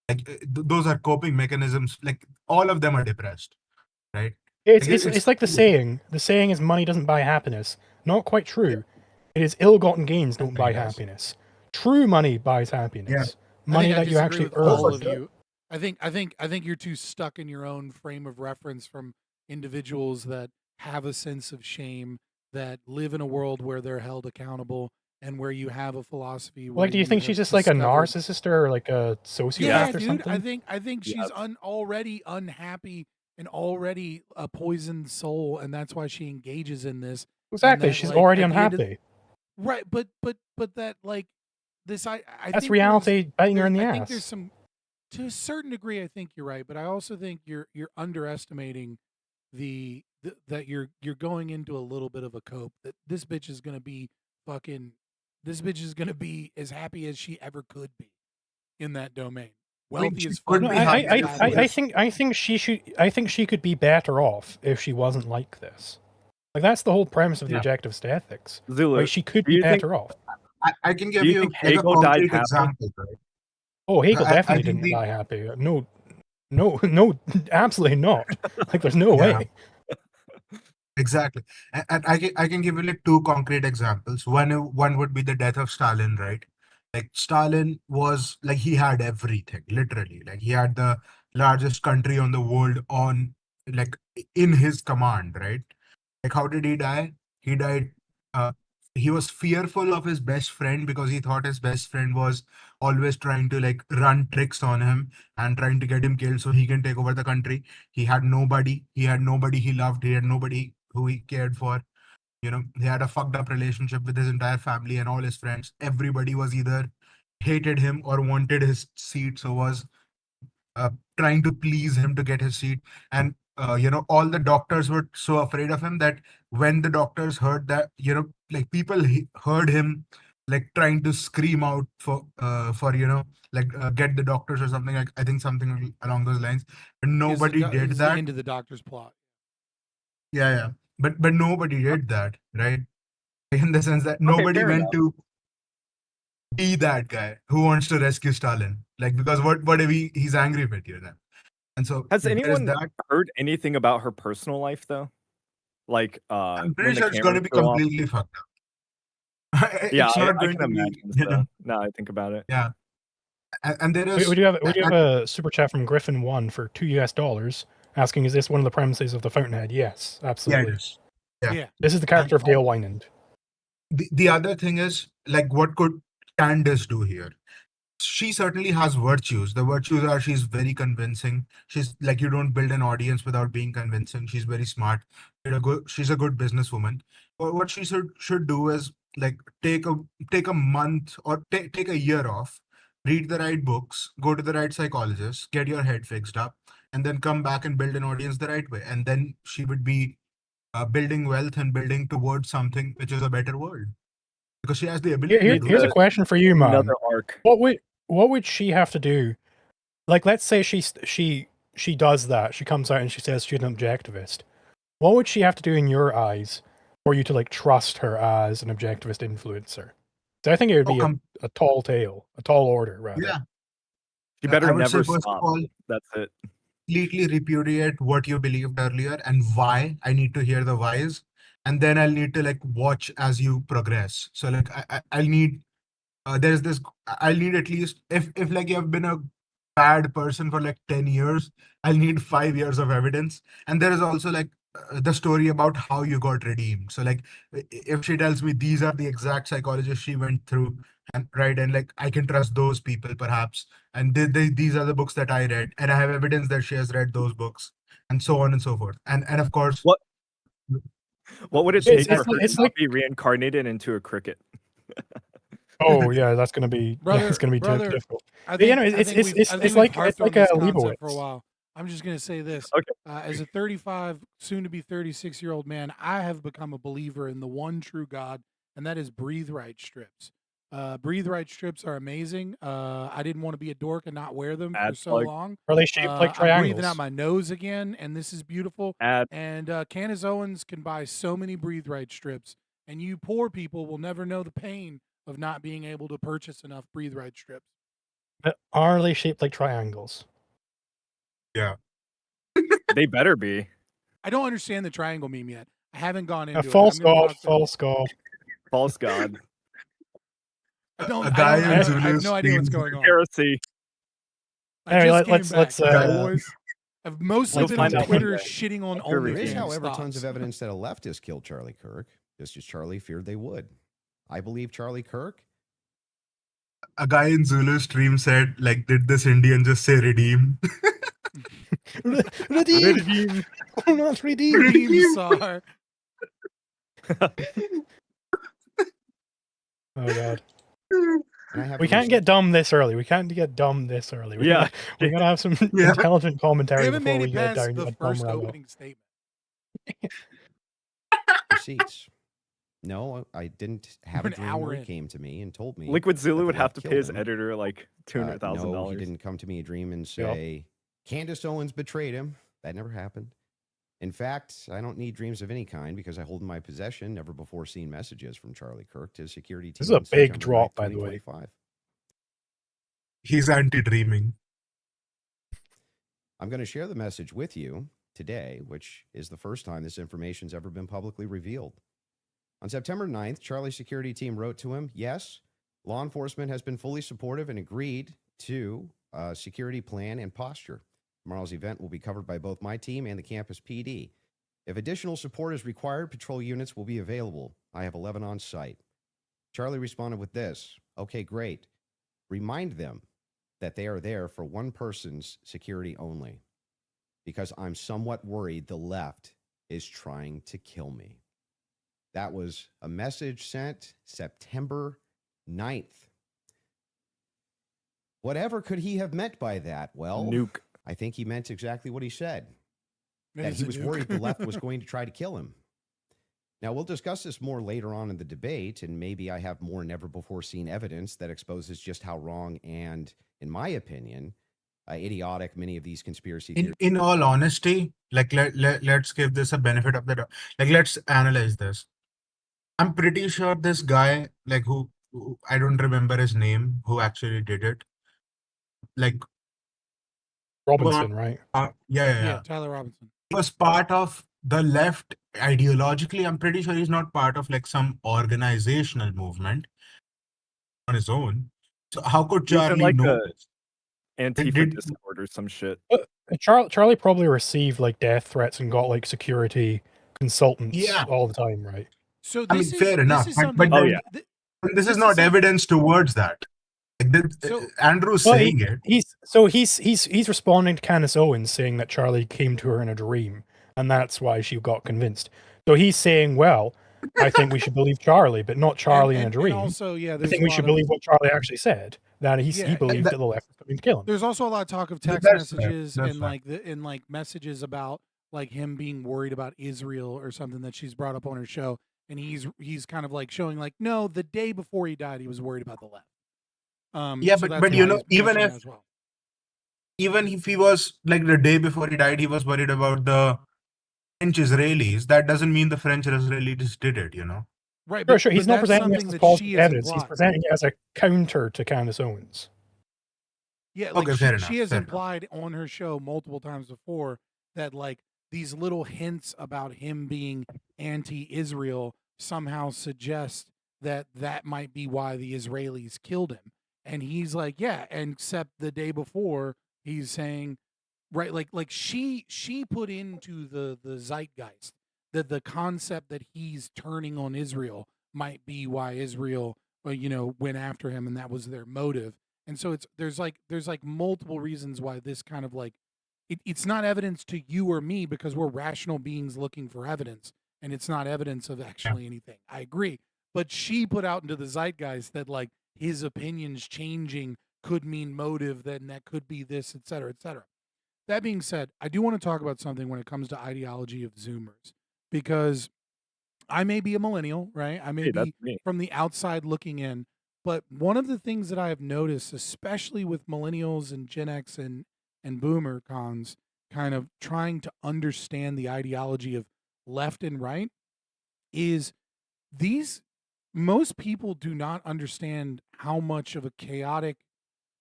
Like those are coping mechanisms, like all of them are depressed, right? It's like the saying. The saying is money doesn't buy happiness. Not quite true. It is ill-gotten gains don't buy It does. happiness. True money buys happiness. Money I that you disagree actually with earn. all of you. I think you're too stuck in your own frame of reference from individuals that have a sense of shame, that live in a world where they're held accountable, and where you have a philosophy where Like, do you think she's have just like a discovered. narcissist or like a sociopath Yeah, or dude. something? I think she's Yes. already unhappy and already a poisoned soul, and that's why she engages in this. And Exactly. that, She's like, already at the end of- unhappy. right, but that, like, this I That's think there's- reality biting her in the I think there's ass. some, to a certain degree, I think you're right, but I also think you're underestimating that you're going into a little bit of a cope, that this bitch is gonna be as happy as she ever could be in that domain. Wealthy she as could fuck. No, be happy if I think she could be better off if she wasn't like this. Like, that's the whole premise of the Yeah. objectives to ethics. Zulu, Like, she could do be you think better off. I can give do you you think like a Hegel died concrete happy? example, right? Oh, Hegel I definitely think didn't die happy. No, absolutely not. Like, there's no Yeah. way. Exactly. And I can give you like two concrete examples. One would be the death of Stalin, right? Like Stalin was like, he had everything, literally. Like he had the largest country on the world on, like, in his command, right? Like how did he die? He died uh he was fearful of his best friend because he thought his best friend was always trying to like run tricks on him and trying to get him killed so he can take over the country. He had nobody. He had nobody he loved. He had nobody who he cared for. He had a fucked up relationship with his entire family and all his friends. Everybody was either hated him or wanted his seat, so was trying to please him to get his seat. And all the doctors were so afraid of him that when the doctors heard that, like people heard him like trying to scream out for get the doctors or something, like I think something along those lines, but nobody did Is the that. end of the doctor's plot. Yeah. But nobody did that, right? In the sense that nobody fair went enough. to be that guy who wants to rescue Stalin. Like, because what if he's angry with you then? And so Has there is anyone that. heard anything about her personal life though? Like I'm when pretty the sure it's going to cameras be go off? completely fucked up. Yeah, It's not I going can to be, imagine so. Now I think about it. yeah. And there We, is we do have a super chat from Griffin1 for $2 asking, is this one of the premises of the Fountainhead? Yes, yeah, absolutely. it is. Yeah. Yeah. This is the character of Dale Wynand. The other thing is, like, what could Candace do here? She certainly has virtues. The virtues are she's very convincing. She's like, you don't build an audience without being convincing. She's very smart. She's a good businesswoman. But what she should do is like take a month or take a year off, read the right books, go to the right psychologist, get your head fixed up, and then come back and build an audience the right way. And then she would be building wealth and building towards something which is a better world, because she has the ability to do Here's a that. question for you, man. Another arc. What would she have to do? Like, let's say she does that. She comes out and she says she's an objectivist. What would she have to do in your eyes for you to like trust her as an objectivist influencer? So I think it would be a tall order, rather. Yeah. You better I would say, never first of stop. all, That's it. completely repudiate what you believed earlier and why. I need to hear the whys, and then I'll need to like watch as you progress. So like I'll need there's this I'll need at least, if like you have been a bad person for like 10 years, I'll need 5 years of evidence. And there is also like the story about how you got redeemed. So like if she tells me these are the exact psychologists she went through, and right, and like I can trust those people perhaps, and these are the books that I read, and I have evidence that she has read those books, and so on and so forth. And of course, What would it It's take for her like- to not be reincarnated into a cricket? Oh yeah, that's gonna be Brother, difficult. I But, you think, know, I it's think it's we've- it's I think it's we've like harped it's on like a this concept Leibowitz. for a while. I'm just gonna say this. Okay. As a 35, soon to be 36-year-old man, I have become a believer in the one true God, and that is breathe right strips. Breathe right strips are amazing. I didn't want to be a dork and not wear them for Ad so plug. long. Are they shaped like I'm breathing triangles? out my nose again, and this is beautiful. And Candace Owens can buy so many breathe right strips, and you poor people will never know the pain of not being able to purchase enough breathe right strips. But are they shaped like triangles? yeah. They better be. I don't understand the triangle meme yet. I haven't gone into A it. false I'm gonna god, talk to- false god. False god. I don't. A I guy don't- in I have Zulu no idea what's streams going on. Heresy. I Anyway, just came let's- back, let's, boys. I've mostly let's been on find out Twitter one day. shitting on There There is, OnlyFans however, tons thoughts. of evidence that a leftist killed Charlie Kirk, just as Charlie feared they would. I believe Charlie Kirk. A guy in Zulu stream said, like, did this Indian just say redeem? Redeem! I'm not redeem! Redeem Sar. Oh god. And I have We to can't respect- get dumb this early. We can't get dumb this early. We Yeah. gotta have some Yeah. intelligent We commentary haven't before made we it get past down the a dumb first rabbit. opening statement. receipts. No, I didn't have We're a an dream hour where in. he came to me and told me. Liquid Zulu that would the have left to pay killed his him. editor like $200,000. No, he didn't come to me a dream and say, Candace Owens betrayed him. That never happened. In fact, I don't need dreams of any kind because I hold in my possession never before seen messages from Charlie Kirk to his security team. This is a on big September drop, 9th, by the way. 2025. He's anti-dreaming. I'm going to share the message with you today, which is the first time this information's ever been publicly revealed. On September 9th, Charlie's security team wrote to him, yes, law enforcement has been fully supportive and agreed to a security plan and posture. Tomorrow's event will be covered by both my team and the campus PD. If additional support is required, patrol units will be available. I have 11 on site. Charlie responded with this, okay, great. Remind them that they are there for one person's security only, because I'm somewhat worried the left is trying to kill me. That was a message sent September 9th. Whatever could he have meant by that? Well, Nuke. I think he meant exactly what he said, that Is he it was Duke? worried the left was going to try to kill him. Now, we'll discuss this more later on in the debate, and maybe I have more never-before-seen evidence that exposes just how wrong and, in my opinion, idiotic many of these conspiracy theories. In all honesty, like let's give this a benefit of the doubt. Like, let's analyze this. I'm pretty sure this guy, like who I don't remember his name, who actually did it. Like, Robinson, right? yeah. Tyler Robinson. He was part of the left ideologically. I'm pretty sure he's not part of like some organizational movement on his own. So how could He's in, Charlie like, know a- this? Antifa did Discord or some shit. Charlie probably received like death threats and got like security consultants yeah. all the time, right? So I mean, this fair enough, is but something Oh, that yeah. this is this not some- evidence towards that. So- Andrew's Well, saying it. he's responding to Candace Owens saying that Charlie came to her in a dream, and that's why she got convinced. So he's saying, well, I think we should believe Charlie, but not Charlie in a dream. And also, yeah, I there's think a we lot should of, believe what Charlie actually said. That he Yeah, believed that the left was coming to kill him. there's also a lot of talk of text That's fair. messages That's and fair. like messages about like him being worried about Israel or something that she's brought up on her show, and he's kind of like showing like, no, the day before he died, he was worried about the left. Yeah, so but that's but why you know, he's even mentioning if that as well. even if he was like the day before he died, he was worried about the French Israelis. That doesn't mean the French Israelis did it. You know. Right, Sure. He's not that's presenting something this as that false she has evidence. He's implied. presenting it as a counter to Candace Owens. Yeah, like Okay, fair enough, she has fair enough. implied on her show multiple times before that like these little hints about him being anti-Israel somehow suggest that that might be why the Israelis killed him. And he's like, yeah, and except the day before he's saying, right, like she put into the zeitgeist that the concept that he's turning on Israel might be why Israel, went after him, and that was their motive. And so there's like multiple reasons why this kind of like it's not evidence to you or me because we're rational beings looking for evidence, and it's not evidence of actually anything. I agree, but she put out into the zeitgeist that like his opinions changing could mean motive, then that could be this, et cetera, et cetera. That being said, I do want to talk about something when it comes to ideology of Zoomers, because I may be a millennial, right? I may Hey, that's be me. from the outside looking in, but one of the things that I have noticed, especially with millennials and Gen X and Boomer cons, kind of trying to understand the ideology of left and right, is these most people do not understand how much of a chaotic,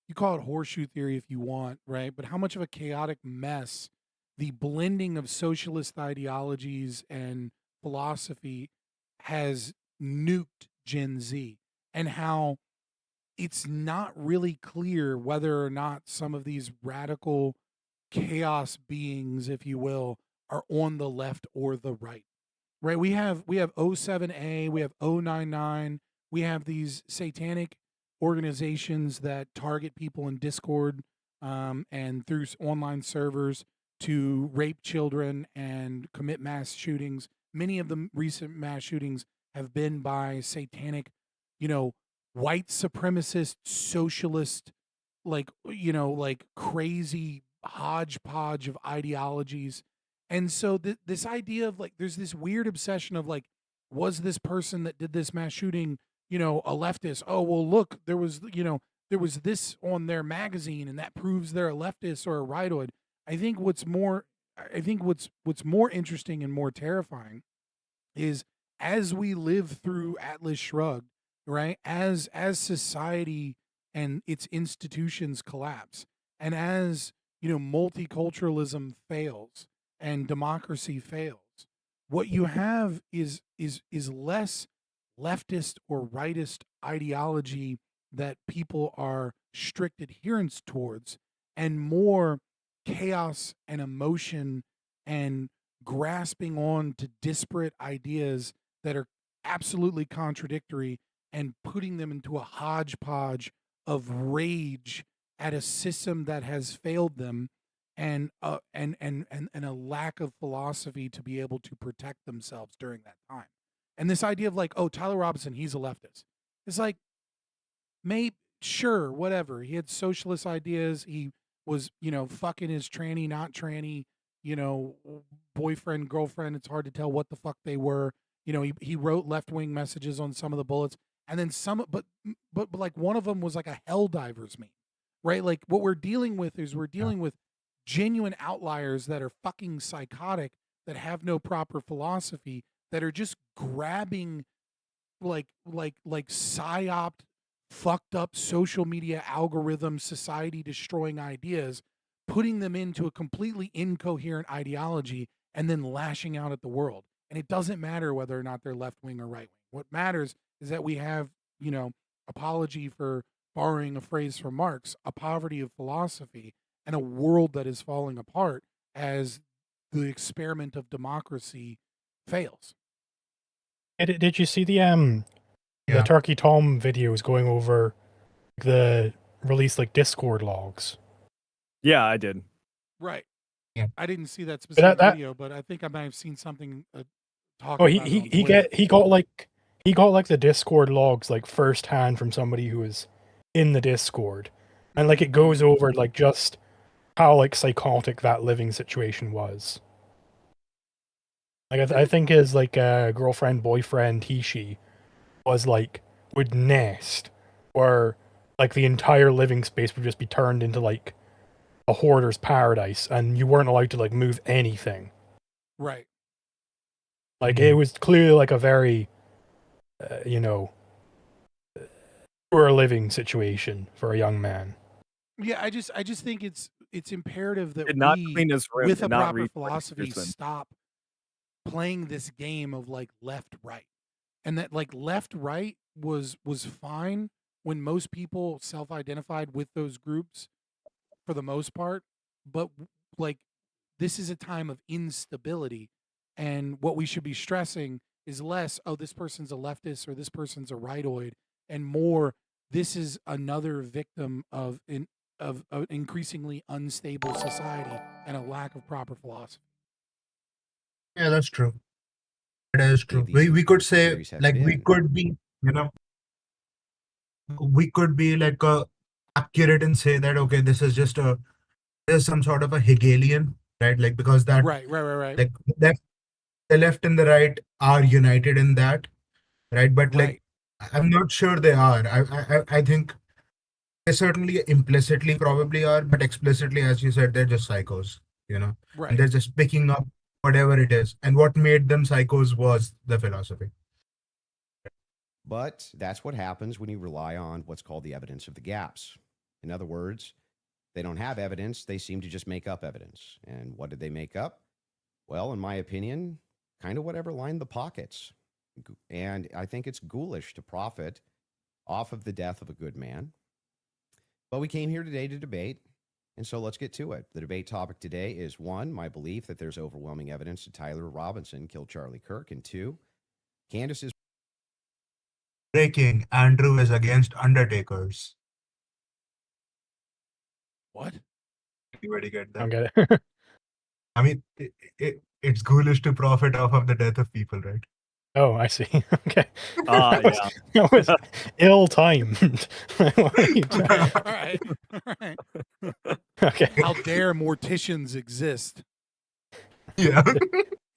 you call it horseshoe theory if you want, right? But how much of a chaotic mess the blending of socialist ideologies and philosophy has nuked Gen Z, and how it's not really clear whether or not some of these radical chaos beings, if you will, are on the left or the right. Right? We have O7A, we have O99, we have these satanic organizations that target people in Discord and through online servers to rape children and commit mass shootings. Many of the recent mass shootings have been by satanic, white supremacist, socialist, like crazy hodgepodge of ideologies. And so this idea of like, there's this weird obsession of like, was this person that did this mass shooting, a leftist? Oh, well, look, there was this on their magazine, and that proves they're a leftist or a rightoid. I think what's more interesting and more terrifying is as we live through Atlas Shrugged, right? As society and its institutions collapse, and as multiculturalism fails and democracy fails, what you have is less leftist or rightist ideology that people are strict adherents towards, and more chaos and emotion and grasping on to disparate ideas that are absolutely contradictory and putting them into a hodgepodge of rage at a system that has failed them, and a lack of philosophy to be able to protect themselves during that time. And this idea of like, oh, Tyler Robinson, he's a leftist. It's like, maybe, sure, whatever. He had socialist ideas. He was, fucking his tranny, not tranny, you know, boyfriend, girlfriend. It's hard to tell what the fuck they were. He wrote left wing messages on some of the bullets, and then some, but like one of them was like a Helldivers meme, right? Like what we're dealing with is we're dealing with genuine outliers that are fucking psychotic, that have no proper philosophy, that are just grabbing like psyop fucked up social media algorithm society destroying ideas, putting them into a completely incoherent ideology, and then lashing out at the world. And it doesn't matter whether or not they're left wing or right wing. What matters is that we have, apology for borrowing a phrase from Marx, a poverty of philosophy and a world that is falling apart as the experiment of democracy fails. Did you see the Yeah. Turkey Tom videos going over the released like Discord logs? Yeah, I did. Right. Yeah. I didn't see that specific that- video, but I think I might have seen something Oh, talking about it on he Twitter. he got like the Discord logs like firsthand from somebody who was in the Discord, and like it goes over like just how like psychotic that living situation was. Like I think his like girlfriend, boyfriend, she was like would nest, where like the entire living space would just be turned into like a hoarder's paradise, and you weren't allowed to like move anything. Right. Like it was clearly like a very, poor living situation for a young man. Yeah, I just think it's imperative that Did not we, clean his room. with Did a not proper read philosophy, Peterson. stop playing this game of like left right, and that like left right was fine when most people self-identified with those groups for the most part, but like this is a time of instability, and what we should be stressing is less, oh, this person's a leftist or this person's a rightoid, and more, this is another victim of an increasingly unstable society and a lack of proper philosophy. Yeah, that's true. That is true. These We could say theories have like we been. could be, we could be like accurate and say that okay, this is just there's some sort of a Hegelian, right? Like because that Right. like the left and the right are united in that, right? But Right. like I'm not sure they are. I think they certainly implicitly probably are, but explicitly, as you said, they're just psychos, and Right. they're just picking up whatever it is. And what made them psychos was the philosophy. But that's what happens when you rely on what's called the evidence of the gaps. In other words, they don't have evidence, they seem to just make up evidence. And what did they make up? Well, in my opinion, kind of whatever lined the pockets. And I think it's ghoulish to profit off of the death of a good man. But we came here today to debate, and so let's get to it. The debate topic today is 1, my belief that there's overwhelming evidence that Tyler Robinson killed Charlie Kirk, and 2, Candace's Breaking, Andrew is against undertakers. What? Anybody get I don't that? get it. I mean, it's ghoulish to profit off of the death of people, right? Oh, I see. Okay. Ah, That was- yeah. That was ill-timed. All right. All right. Okay. How dare morticians exist? Yeah.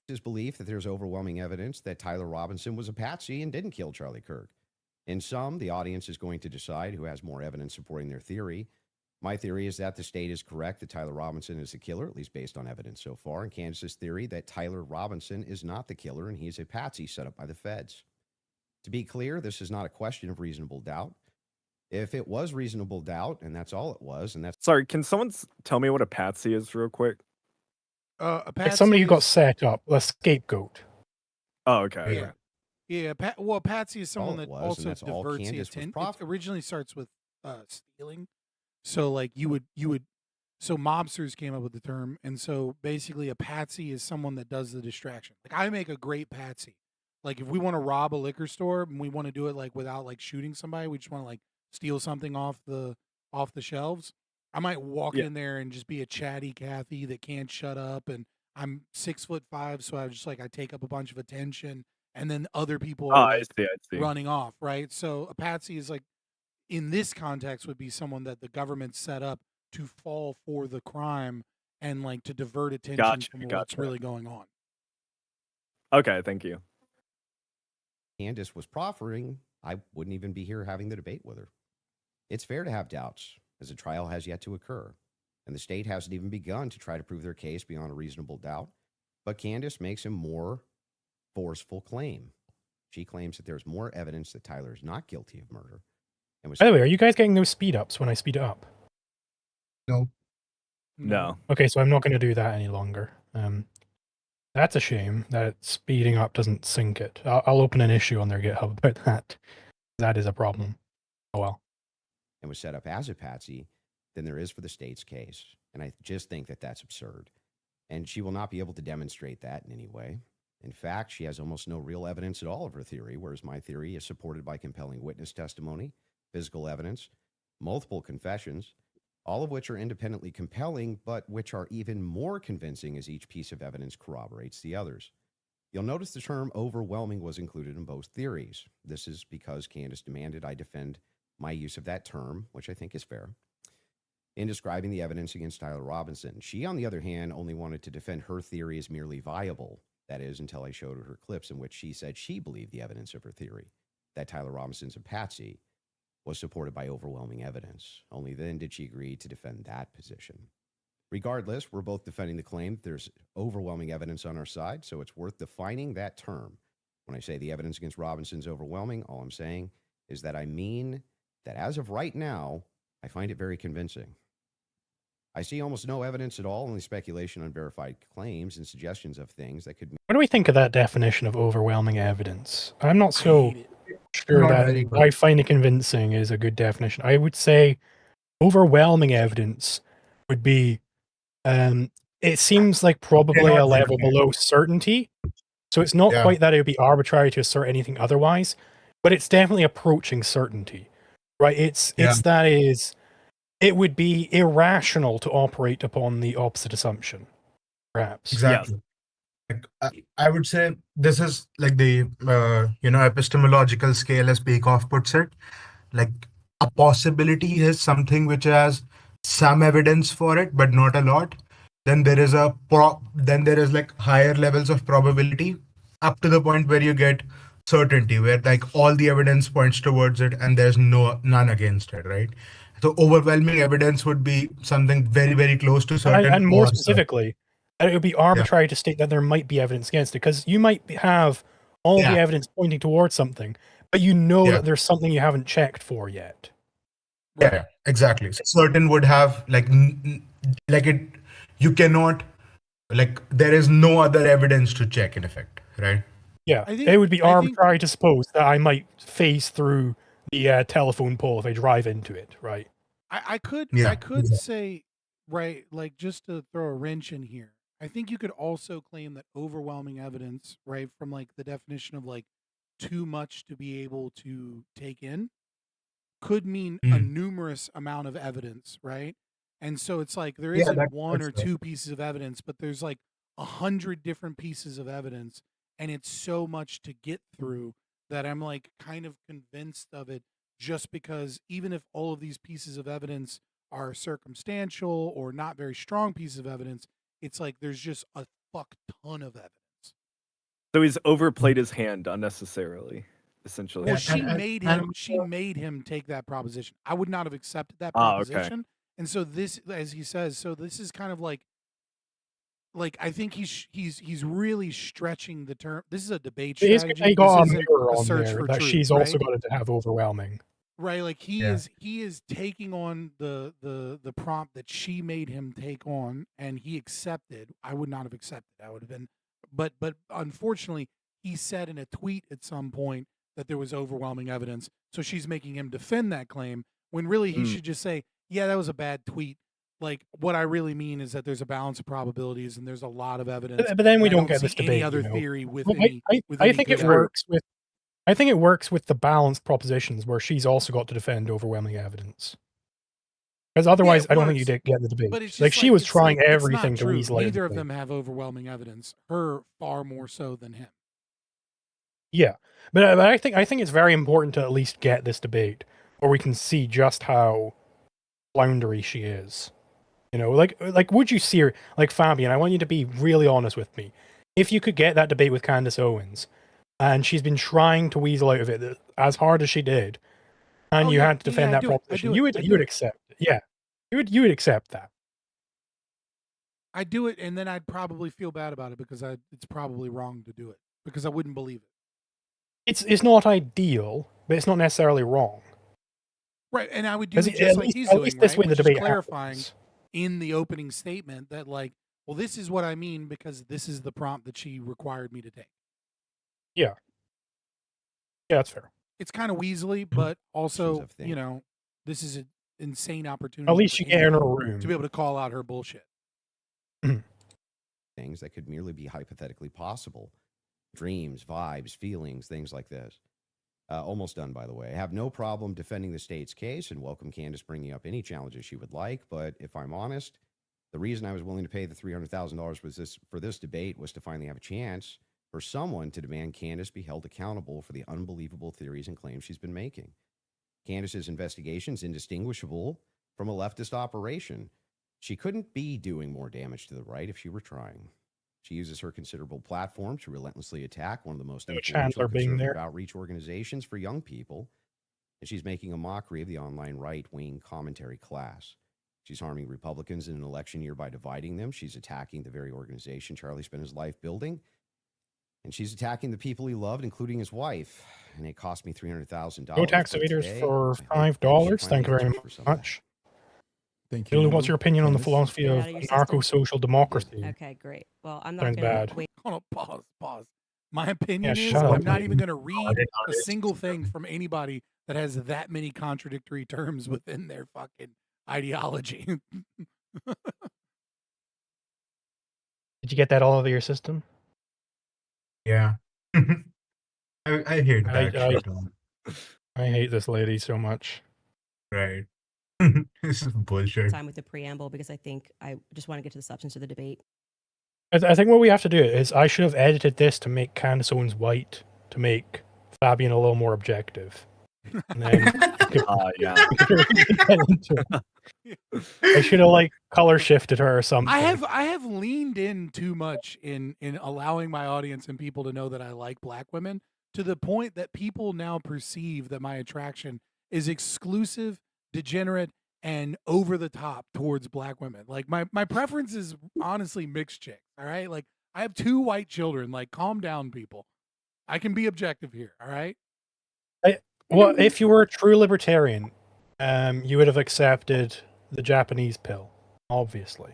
his belief that there's overwhelming evidence that Tyler Robinson was a patsy and didn't kill Charlie Kirk. In sum, the audience is going to decide who has more evidence supporting their theory. My theory is that the state is correct that Tyler Robinson is the killer, at least based on evidence so far, and Candace's theory that Tyler Robinson is not the killer and he's a patsy set up by the feds. To be clear, this is not a question of reasonable doubt. If it was reasonable doubt, and that's all it was, and that's Sorry, can someone tell me what a patsy is real quick? A Like somebody who patsy got is- set up, a scapegoat. Oh, okay. Yeah. Yeah, well, patsy is someone all it that was, and also that's all diverts the Candace was attention. It profiting. originally starts with stealing. So like you would so mobsters came up with the term, and so basically a patsy is someone that does the distraction. Like I make a great patsy. Like if we want to rob a liquor store and we want to do it like without like shooting somebody, we just want to like steal something off the shelves. I might walk Yeah. in there and just be a chatty Cathy that can't shut up, and I'm 6'5", so I just like I take up a bunch of attention, and then other people Oh, are I like see. I see. running off, right? So a patsy is like, in this context, would be someone that the government set up to fall for the crime and like to divert attention Gotcha, from what's gotcha. really going on. Okay, thank you. Candace was proffering, I wouldn't even be here having the debate with her. It's fair to have doubts, as a trial has yet to occur, and the state hasn't even begun to try to prove their case beyond a reasonable doubt. But Candace makes a more forceful claim. She claims that there's more evidence that Tyler is not guilty of murder. And was By the way, are you guys getting those speed ups when I speed it up? No. Okay, so I'm not going to do that any longer. That's a shame that speeding up doesn't sync it. I'll open an issue on their GitHub about that. That is a problem. Oh well. and was set up as a patsy than there is for the state's case. And I just think that that's absurd. And she will not be able to demonstrate that in any way. In fact, she has almost no real evidence at all of her theory, whereas my theory is supported by compelling witness testimony, physical evidence, multiple confessions, all of which are independently compelling, but which are even more convincing as each piece of evidence corroborates the others. You'll notice the term overwhelming was included in both theories. This is because Candace demanded I defend my use of that term, which I think is fair, in describing the evidence against Tyler Robinson. She, on the other hand, only wanted to defend her theory as merely viable. That is, until I showed her clips in which she said she believed the evidence of her theory, that Tyler Robinson's a patsy, was supported by overwhelming evidence. Only then did she agree to defend that position. Regardless, we're both defending the claim that there's overwhelming evidence on our side, so it's worth defining that term. When I say the evidence against Robinson's overwhelming, all I'm saying is that I mean that as of right now, I find it very convincing. I see almost no evidence at all, only speculation on verified claims and suggestions of things that could. What do we think of that definition of overwhelming evidence? I'm not I so hate it. sure Not that very good. I find it convincing is a good definition. I would say overwhelming evidence would be, it seems like probably Cannot a level deny. below certainty. So it's not Yeah. quite that it would be arbitrary to assert anything otherwise, but it's definitely approaching certainty, right? It's that is, it would be irrational to operate upon the opposite assumption, perhaps. Exactly. Like, I would say this is like the epistemological scale, as Peikoff puts it. Like a possibility is something which has some evidence for it, but not a lot. Then there is like higher levels of probability, up to the point where you get certainty, where like all the evidence points towards it and there's none against it, right? So overwhelming evidence would be something very, very close to certain. And more or certain. specifically, it would be arbitrary to state that there might be evidence against it, because you might have all the evidence pointing towards something, but you know that there's something you haven't checked for yet. Yeah, exactly. So certain would have like it. You cannot, like, there is no other evidence to check in effect, right? Yeah, it would be arbitrary to suppose that I might phase through the telephone pole if I drive into it, right? I could say, right, like, just to throw a wrench in here, I think you could also claim that overwhelming evidence, right, from like the definition of like too much to be able to take in, could mean a numerous amount of evidence, right? And so it's like there isn't one or two pieces of evidence, but there's like 100 different pieces of evidence, and it's so much to get through that I'm like kind of convinced of it, just because even if all of these pieces of evidence are circumstantial or not very strong pieces of evidence, it's like there's just a fuck ton of evidence. So he's overplayed his hand unnecessarily, essentially. Well, she made him take that proposition. I would not have accepted that Ah, okay. proposition. And so this, as he says, so this is kind of like I think he's really stretching the term. This is a debate strategy. They got a This isn't mirror a on search there for that truth, she's right? also got to have overwhelming. Right, like he is taking on the prompt that she made him take on, and he accepted. I would not have accepted. I would have been, but unfortunately, he said in a tweet at some point that there was overwhelming evidence. So she's making him defend that claim when really he should just say, "Yeah, that was a bad tweet." Like, what I really mean is that there's a balance of probabilities, and there's a lot of evidence. But then we I don't get this see debate. any other you know? theory with Well, any. I think it works with. I think it works with the balanced propositions where she's also got to defend overwhelming evidence. Because otherwise, I don't think you get the debate. But it's like just she was it's trying like, everything it's not to true. weasel out Neither the of debate. them have overwhelming evidence. Her far more so than him. Yeah, but I think it's very important to at least get this debate, where we can see just how floundery she is. You know, like would you see her, like Fabian? I want you to be really honest with me. If you could get that debate with Candace Owens, and she's been trying to weasel out of it as hard as she did, and you had to defend that proposition, you would accept it. Yeah, you would accept that. I'd do it, and then I'd probably feel bad about it because it's probably wrong to do it because I wouldn't believe it. It's not ideal, but it's not necessarily wrong. Right, and I would do it just like he's doing, this way right? the debate clarifying happens. In the opening statement that, like, well, this is what I mean because this is the prompt that she required me to take. Yeah, that's fair. It's kind of weaselly, but also, you know, this is insane opportunity. At least for you get in her anyone room. to be able to call out her bullshit. Things that could merely be hypothetically possible. Dreams, vibes, feelings, things like this. Almost done, by the way. I have no problem defending the state's case and welcome Candace bringing up any challenges she would like. But if I'm honest, the reason I was willing to pay the $300,000 for this debate was to finally have a chance for someone to demand Candace be held accountable for the unbelievable theories and claims she's been making. Candace's investigation is indistinguishable from a leftist operation. She couldn't be doing more damage to the right if she were trying. She uses her considerable platform to relentlessly attack one of the most influential conservative outreach organizations for young people, and she's making a mockery of the online right-wing commentary class. She's harming Republicans in an election year by dividing them. She's attacking the very organization Charlie spent his life building, and she's attacking the people he loved, including his wife. And it cost me $300,000. Go tax evaders for $5. Thank you very much. Thank Julie, you. what's your opinion on the Candace? philosophy Get of out of your system. anarcho-social democracy? Okay, great. Well, I'm not Sounds going bad. to wait. Hold on, pause. My opinion is shut up, I'm not even lady. going to read a single thing from anybody that has that many contradictory terms within their fucking ideology. Did you get that all out of your system? Yeah. I hate that I- shit. Man. I hate this lady so much. Right. This is bullshit. Time with the preamble because I think I just want to get to the substance of the debate. I think what we have to do is I should have edited this to make Candace Owens white, to make Fabian a little more objective. And then Yeah. I should have like color shifted her or something. I have leaned in too much in allowing my audience and people to know that I like black women, to the point that people now perceive that my attraction is exclusive, degenerate, and over the top towards black women. Like my preference is honestly mixed chicks. All right, like I have 2 white children. Like, calm down, people. I can be objective here. All right. Well, if you were a true libertarian, you would have accepted the Japanese pill, obviously.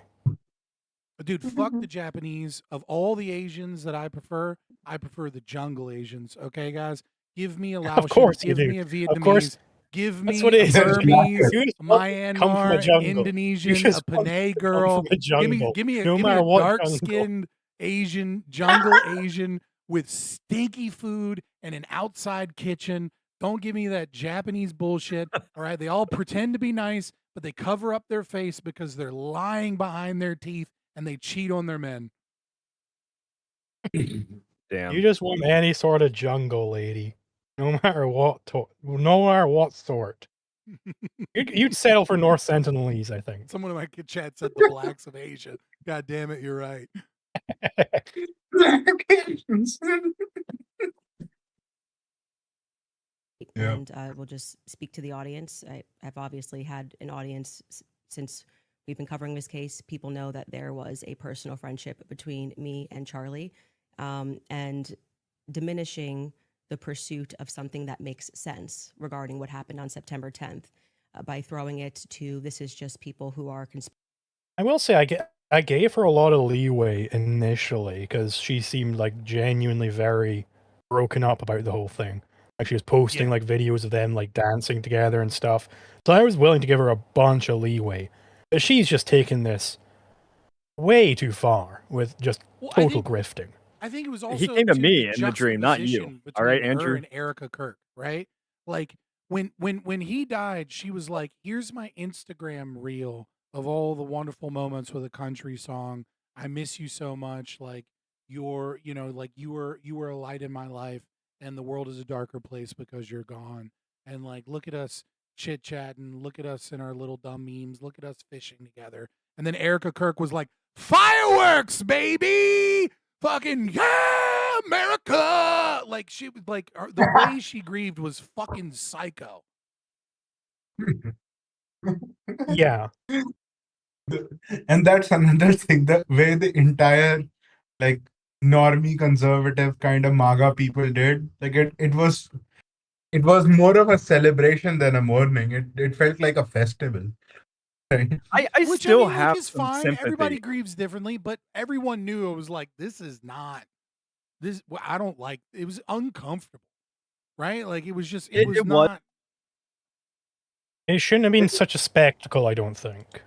But dude, fuck the Japanese. Of all the Asians that I prefer the jungle Asians. Okay, guys, give me a Laotian, course you give do. me a Vietnamese, Of course. give me That's what a it is. Burmese, You just Myanmar, come from a jungle. Indonesian, You just a Panay girl. Come from a jungle. Give me a no matter what jungle. dark-skinned Asian, jungle Asian with stinky food and an outside kitchen. Don't give me that Japanese bullshit. All right, they all pretend to be nice, but they cover up their face because they're lying behind their teeth and they cheat on their men. Damn. You just want any sort of jungle lady, no matter what. No matter what sort. You'd settle for North Sentinelese, I think. Someone in my chat said the blacks of Asia. God damn it, you're right. Yeah. And we'll just speak to the audience. I've obviously had an audience since we've been covering this case. People know that there was a personal friendship between me and Charlie, and diminishing the pursuit of something that makes sense regarding what happened on September 10th by throwing it to this is just people who are I will say I gave her a lot of leeway initially because she seemed like genuinely very broken up about the whole thing. Like she was posting like videos of them like dancing together and stuff. So I was willing to give her a bunch of leeway. But she's just taken this way too far with just total grifting. I think it was also He came to too, me the in the dream, not you. juxtaposition All right, between her Andrew? and Erica Kirk, right? Like when he died, she was like, "Here's my Instagram reel of all the wonderful moments with a country song. I miss you so much. Like you're, like you were a light in my life, and the world is a darker place because you're gone. And like, look at us chit chatting. Look at us in our little dumb memes. Look at us fishing together." And then Erica Kirk was like, "Fireworks, baby! Fucking yeah, America!" Like she was like the way she grieved was fucking psycho. Yeah. And that's another thing, the way the entire like normie conservative kind of MAGA people did, like it was more of a celebration than a mourning. It felt like a festival. Right? I Which still I mean, have like, is some fine. sympathy. Everybody grieves differently, but everyone knew it was like, this is not this. I don't like. It was uncomfortable, right? Like it was just. It was It was- not. It shouldn't have been such a spectacle, I don't think.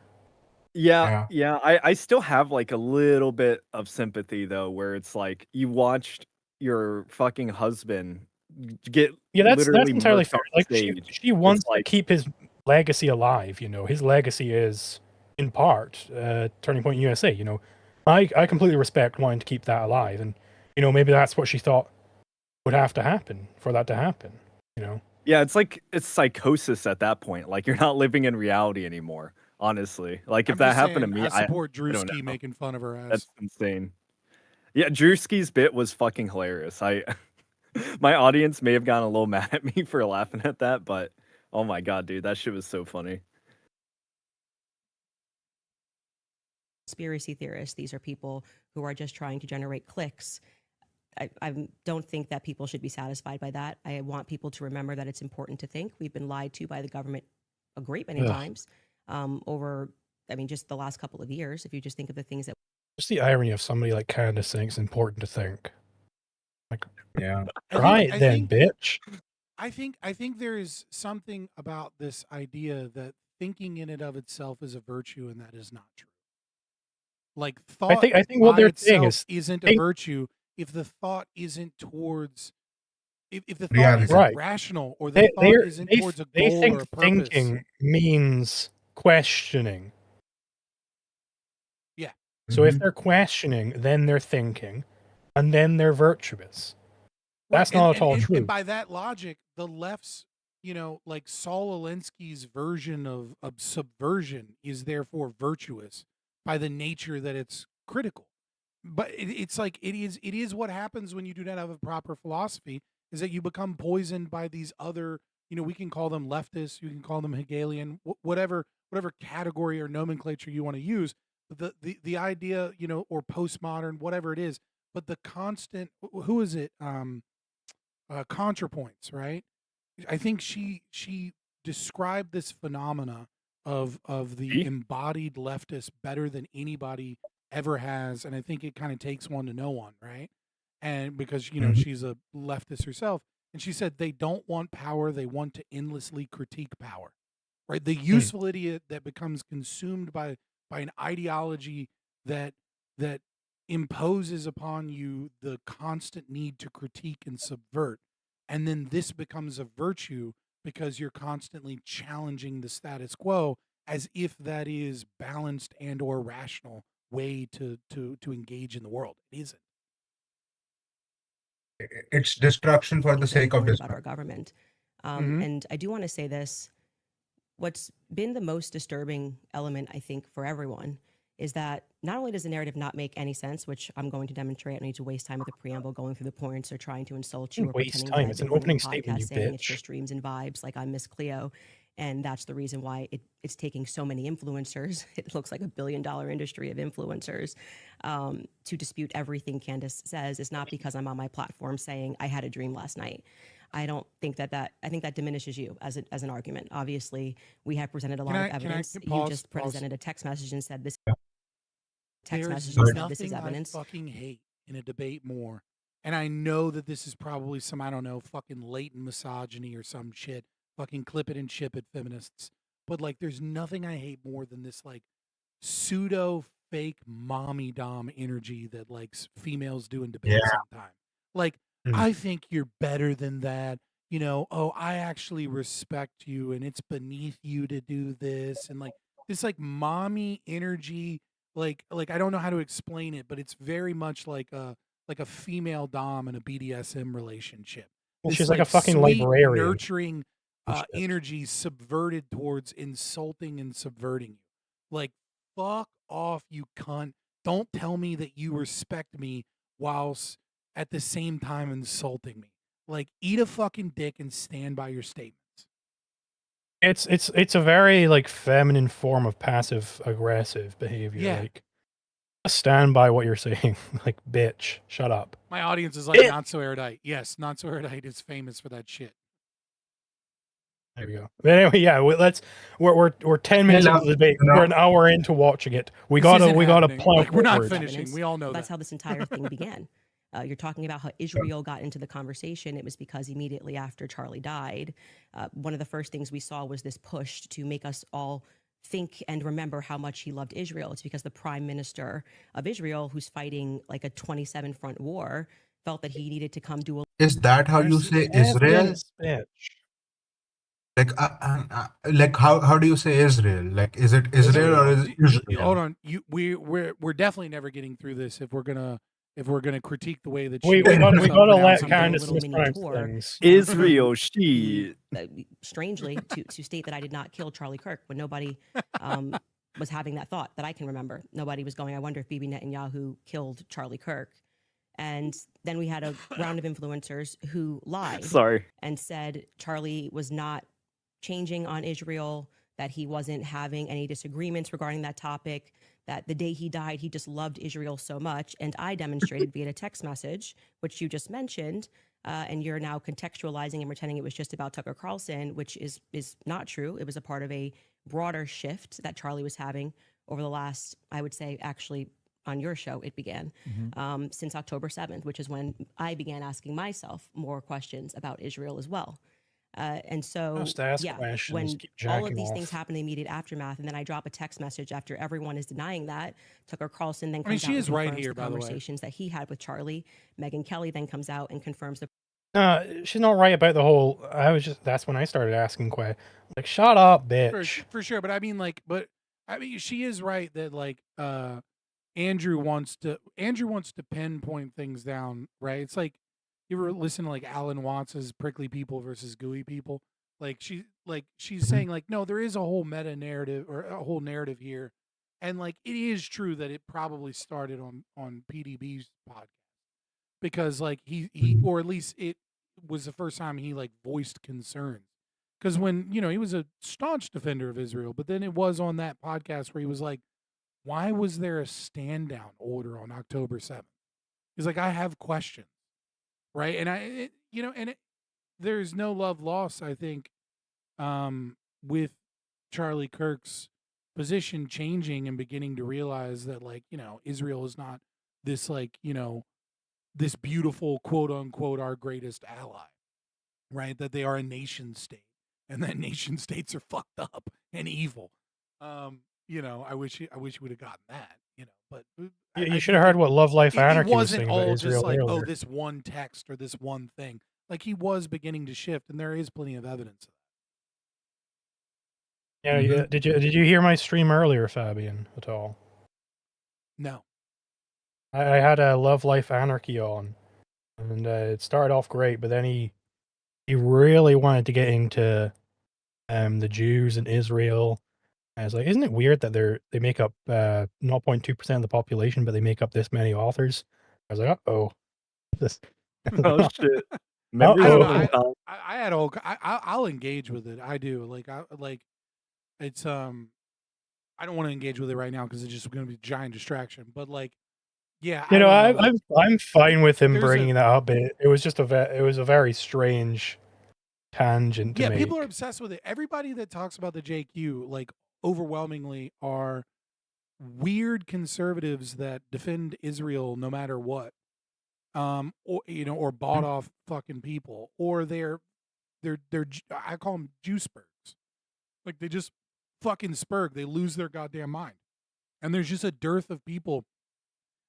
Yeah, I still have like a little bit of sympathy though, where it's like you watched your fucking husband get Yeah, that's literally entirely murked fair. off the Like stage. she wants It's like, to keep his legacy alive. His legacy is in part Turning Point USA. I completely respect wanting to keep that alive, and maybe that's what she thought would have to happen for that to happen. yeah, it's like it's psychosis at that point. Like you're not living in reality anymore. Honestly, like if I'm that just happened to saying, me, I support I don't Drewski know. making fun of her ass. That's insane. Yeah, Drewski's bit was fucking hilarious. My audience may have gotten a little mad at me for laughing at that, but oh my god, dude, that shit was so funny. Conspiracy theorists. These are people who are just trying to generate clicks. I don't think that people should be satisfied by that. I want people to remember that it's important to think. We've been lied to by the government a great many times over, just the last couple of years. If you just think of the things that. Just the irony of somebody like Candace saying it's important to think. Like, Yeah. right then, bitch. I think there is something about this idea that thinking in and of itself is a virtue, and that is not true. Like thought, I think what by they're saying itself is isn't a virtue if the thought isn't towards if the thought Reality. isn't Right. rational, or the thought isn't towards a they goal think or a purpose. thinking means questioning. Yeah. So if they're questioning, then they're thinking, and then they're virtuous. That's not at all true. And by that logic, the left's, like Saul Alinsky's version of subversion is therefore virtuous by the nature that it's critical. But it's like it is what happens when you do not have a proper philosophy, is that you become poisoned by these other, we can call them leftists, you can call them Hegelian, whatever category or nomenclature you want to use. But the idea, or postmodern, whatever it is, but the constant, who is it? ContraPoints, right? I think she described this phenomena of the embodied leftist better than anybody ever has, and I think it kind of takes one to know one, right? And because she's a leftist herself, and she said they don't want power, they want to endlessly critique power, right? The useful idiot that becomes consumed by an ideology that imposes upon you the constant need to critique and subvert, and then this becomes a virtue because you're constantly challenging the status quo as if that is balanced and or rational way to engage in the world. It isn't. It's destruction for the sake of about our destruction. government. And I do want to say this. What's been the most disturbing element, I think, for everyone is that not only does the narrative not make any sense, which I'm going to demonstrate, I don't need to waste time with the preamble going through the points or trying to insult you or Waste pretending time. that It's I've an been on opening the statement, podcast you saying it's bitch. just dreams and vibes, like I'm Miss Cleo. And that's the reason why it's taking so many influencers. It looks like $1 billion industry of influencers to dispute everything Candace says. It's not because I'm on my platform saying I had a dream last night. I don't think I think that diminishes you as an argument. Obviously, we have presented a lot of evidence. You just presented a text message and said this text message and said this is evidence. I fucking hate in a debate more. And I know that this is probably some, I don't know, fucking latent misogyny or some shit. Fucking clip it and ship it feminists. But like there's nothing I hate more than this like pseudo fake mommy dom energy that like females do in debate sometimes. Like I think you're better than that. Oh, I actually respect you and it's beneath you to do this. And like this like mommy energy, like I don't know how to explain it, but it's very much like a female dom in a BDSM relationship. Well, This, she's like a fucking sweet, librarian. nurturing energy subverted towards insulting and subverting you. Like, fuck off, you cunt. Don't tell me that you respect me whilst at the same time insulting me. Like, eat a fucking dick and stand by your statements. It's a very like feminine form of passive aggressive behavior. Yeah. Like stand by what you're saying. Like bitch, shut up. My audience is like not so erudite. Yes, not so erudite is famous for that shit. There we go. But anyway, yeah, we're 10 minutes into the debate. We're an hour into watching it. We gotta plan. Like, we're not finishing. We all know that's how this entire thing began. You're talking about how Israel got into the conversation. It was because immediately after Charlie died, one of the first things we saw was this push to make us all think and remember how much he loved Israel. It's because the prime minister of Israel, who's fighting like a 27 front war, felt that he needed to come do a Is that how you say Israel? Like how do you say Israel? Like is it Israel or is it Israel? Hold on, we're definitely never getting through this if we're gonna critique the way that We was gotta let pronouncing Candace little mini mispronounce tour. things. Israel, she. Strangely, to state that I did not kill Charlie Kirk when nobody was having that thought that I can remember. Nobody was going, I wonder if Bibi Netanyahu killed Charlie Kirk. And then we had a round of influencers who lied Sorry. and said Charlie was not changing on Israel, that he wasn't having any disagreements regarding that topic, that the day he died, he just loved Israel so much. And I demonstrated via a text message, which you just mentioned, and you're now contextualizing and pretending it was just about Tucker Carlson, which is not true. It was a part of a broader shift that Charlie was having over the last, I would say, actually on your show, it began since October 7th, which is when I began asking myself more questions about Israel as well. And so, Just ask yeah, questions, when keep all of jacking these off. things happen in the immediate aftermath, and then I drop a text message after everyone is denying that, Tucker Carlson then I mean, comes she out is and right confirms here, the by the way. conversations that he had with Charlie. Megyn Kelly then comes out and confirms the She's not right about the whole. That's when I started asking questions. Like, shut up, bitch. for sure. But I mean, she is right that like Andrew wants to pinpoint things down, right? It's like you ever listen to like Alan Watts's prickly people versus gooey people. Like she's saying like, no, there is a whole meta narrative or a whole narrative here, and like it is true that it probably started on PDB's podcast because like he or at least it was the first time he like voiced concerns because when he was a staunch defender of Israel, but then it was on that podcast where he was like, why was there a stand down order on October 7th? He's like, I have questions, right? And there's no love lost, I think, with Charlie Kirk's position changing and beginning to realize that like, Israel is not this like, this beautiful quote unquote our greatest ally, right? That they are a nation state and that nation states are fucked up and evil. I wish you would have gotten that, but You should have heard what Love Life it Anarchy was wasn't saying all about just Israel like, earlier. this one text or this one thing. Like he was beginning to shift, and there is plenty of evidence of that. Yeah, did you hear my stream earlier, Fabian, at all? No. I had a Love Life Anarchy on, and it started off great, but then he really wanted to get into the Jews and Israel. I was like, isn't it weird that they make up 0.2% of the population, but they make up this many authors? I was like, oh, this. Oh shit! I Remember don't the know. time- I had all. I'll engage with it. I do. It's I don't want to engage with it right now because it's just going to be a giant distraction. But like, yeah, I'm fine with him There's bringing that up. It was just it was a very strange tangent to yeah, make. people are obsessed with it. Everybody that talks about the JQ, like, overwhelmingly are weird conservatives that defend Israel no matter what. Or bought off fucking people, or they're I call them Juicebergs. Like they just fucking spurg. They lose their goddamn mind, and there's just a dearth of people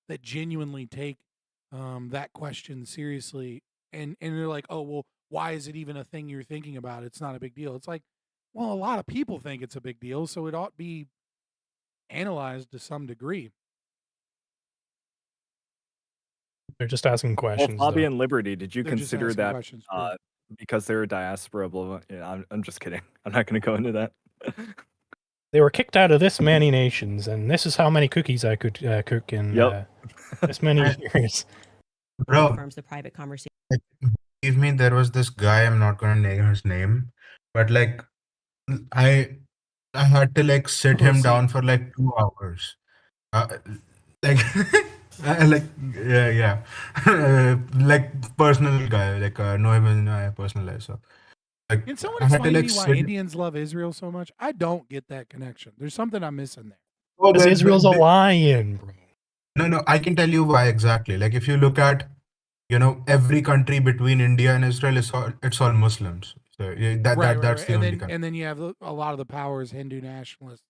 that genuinely take that question seriously, and they're like, oh well, why is it even a thing you're thinking about? It's not a big deal. It's like, well, a lot of people think it's a big deal, so it ought to be analyzed to some degree. They're just asking questions. Well, Fabian Liberty, did you They're just consider asking that questions, because they're a diaspora? Blah, blah, yeah, I'm just kidding. I'm not going to go into that. They were kicked out of this many nations, and this is how many cookies I could cook in this many years. Bro, confirms the private conversation. believe me, there was this guy, I'm not gonna name his name, but like I had to like sit him down for like 2 hours. Like like yeah. Like personal guy, like know him in my personal life. So like Can someone I had to explain to like me why sit. Indians love Israel so much? I don't get that connection. There's something I'm missing there. Oh, Because there- Israel's a there- lion, bro. No, I can tell you why exactly. Like if you look at every country between India and Israel it's all Muslims. So yeah, that's the And only then country. you have a lot of the powers Hindu nationalists.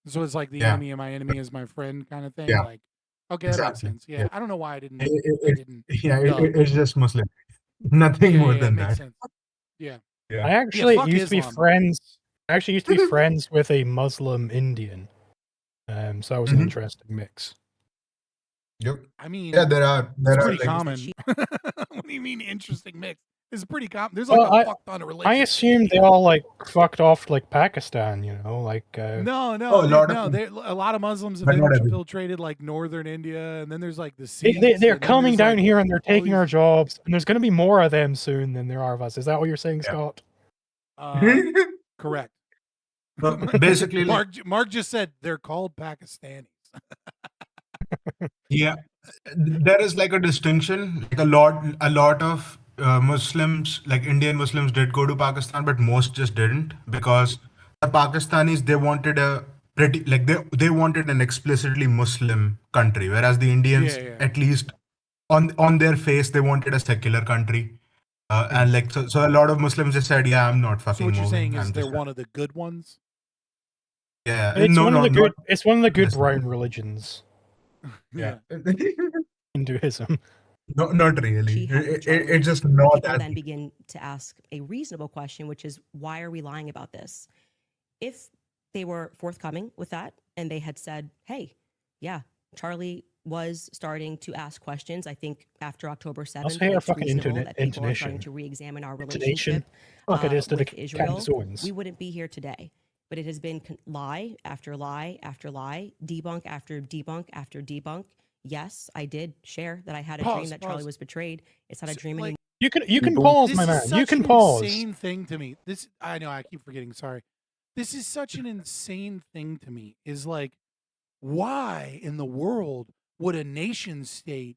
So it's like the Yeah, enemy of my enemy is my friend kind of thing. yeah, Like, okay, that makes exactly. sense. Yeah, Yeah, I don't know why I didn't. yeah, Duh. it's just Muslim. Nothing more It than makes that. sense. Yeah. Yeah. I Yeah, actually fuck used to be Islam. friends. I actually used to be friends with a Muslim Indian. So that was an Mhm. interesting mix. Yep. I mean, Yeah, there are it's pretty like common. What do you mean interesting mix? It's pretty common. There's Well, like a fuck ton of I relationships. assumed they all like fucked off to, like Pakistan, like No, a lot dude, of no. A lot of Muslims have but not every. infiltrated like northern India, and then there's like the they, Sikhs. they're and then coming there's, down like, here and they're all taking our these- jobs, and there's going to be more of them soon than there are of us. Is that what you're saying, Yeah. Scott? Correct. So basically, like, Mark just said they're called Pakistanis. yeah, there is like a distinction. Like a lot of Muslims, like Indian Muslims, did go to Pakistan, but most just didn't because the Pakistanis they wanted a pretty like they wanted an explicitly Muslim country, whereas the Indians, Yeah. at least on their face, they wanted a secular country. And like so a lot of Muslims just said, yeah, I'm not So fucking what you're saying moving. is I'm they're just one of the good ones? yeah. It's No, one of no, the good. not It's one of the good necessarily. brown religions. Yeah. Hinduism. No, not really. She had with Charlie, It's just not people that. then begin to ask a reasonable question, which is, why are we lying about this? If they were forthcoming with that and they had said, hey, yeah, Charlie was starting to ask questions, I think after October 7th, Also, her it's fucking reasonable that people are starting intonation. to re-examine our Intonation. relationship Like it is to the with Israel. Candace Owens. We wouldn't be here today. But it has been lie after lie after lie, debunk after debunk after debunk. Yes, I did share that I had a dream that Charlie was betrayed. It's not a dream anymore. You can pause, This my is man. such You can an pause. insane thing to me. I know I keep forgetting. Sorry. This is such an insane thing to me. Is like, why in the world would a nation state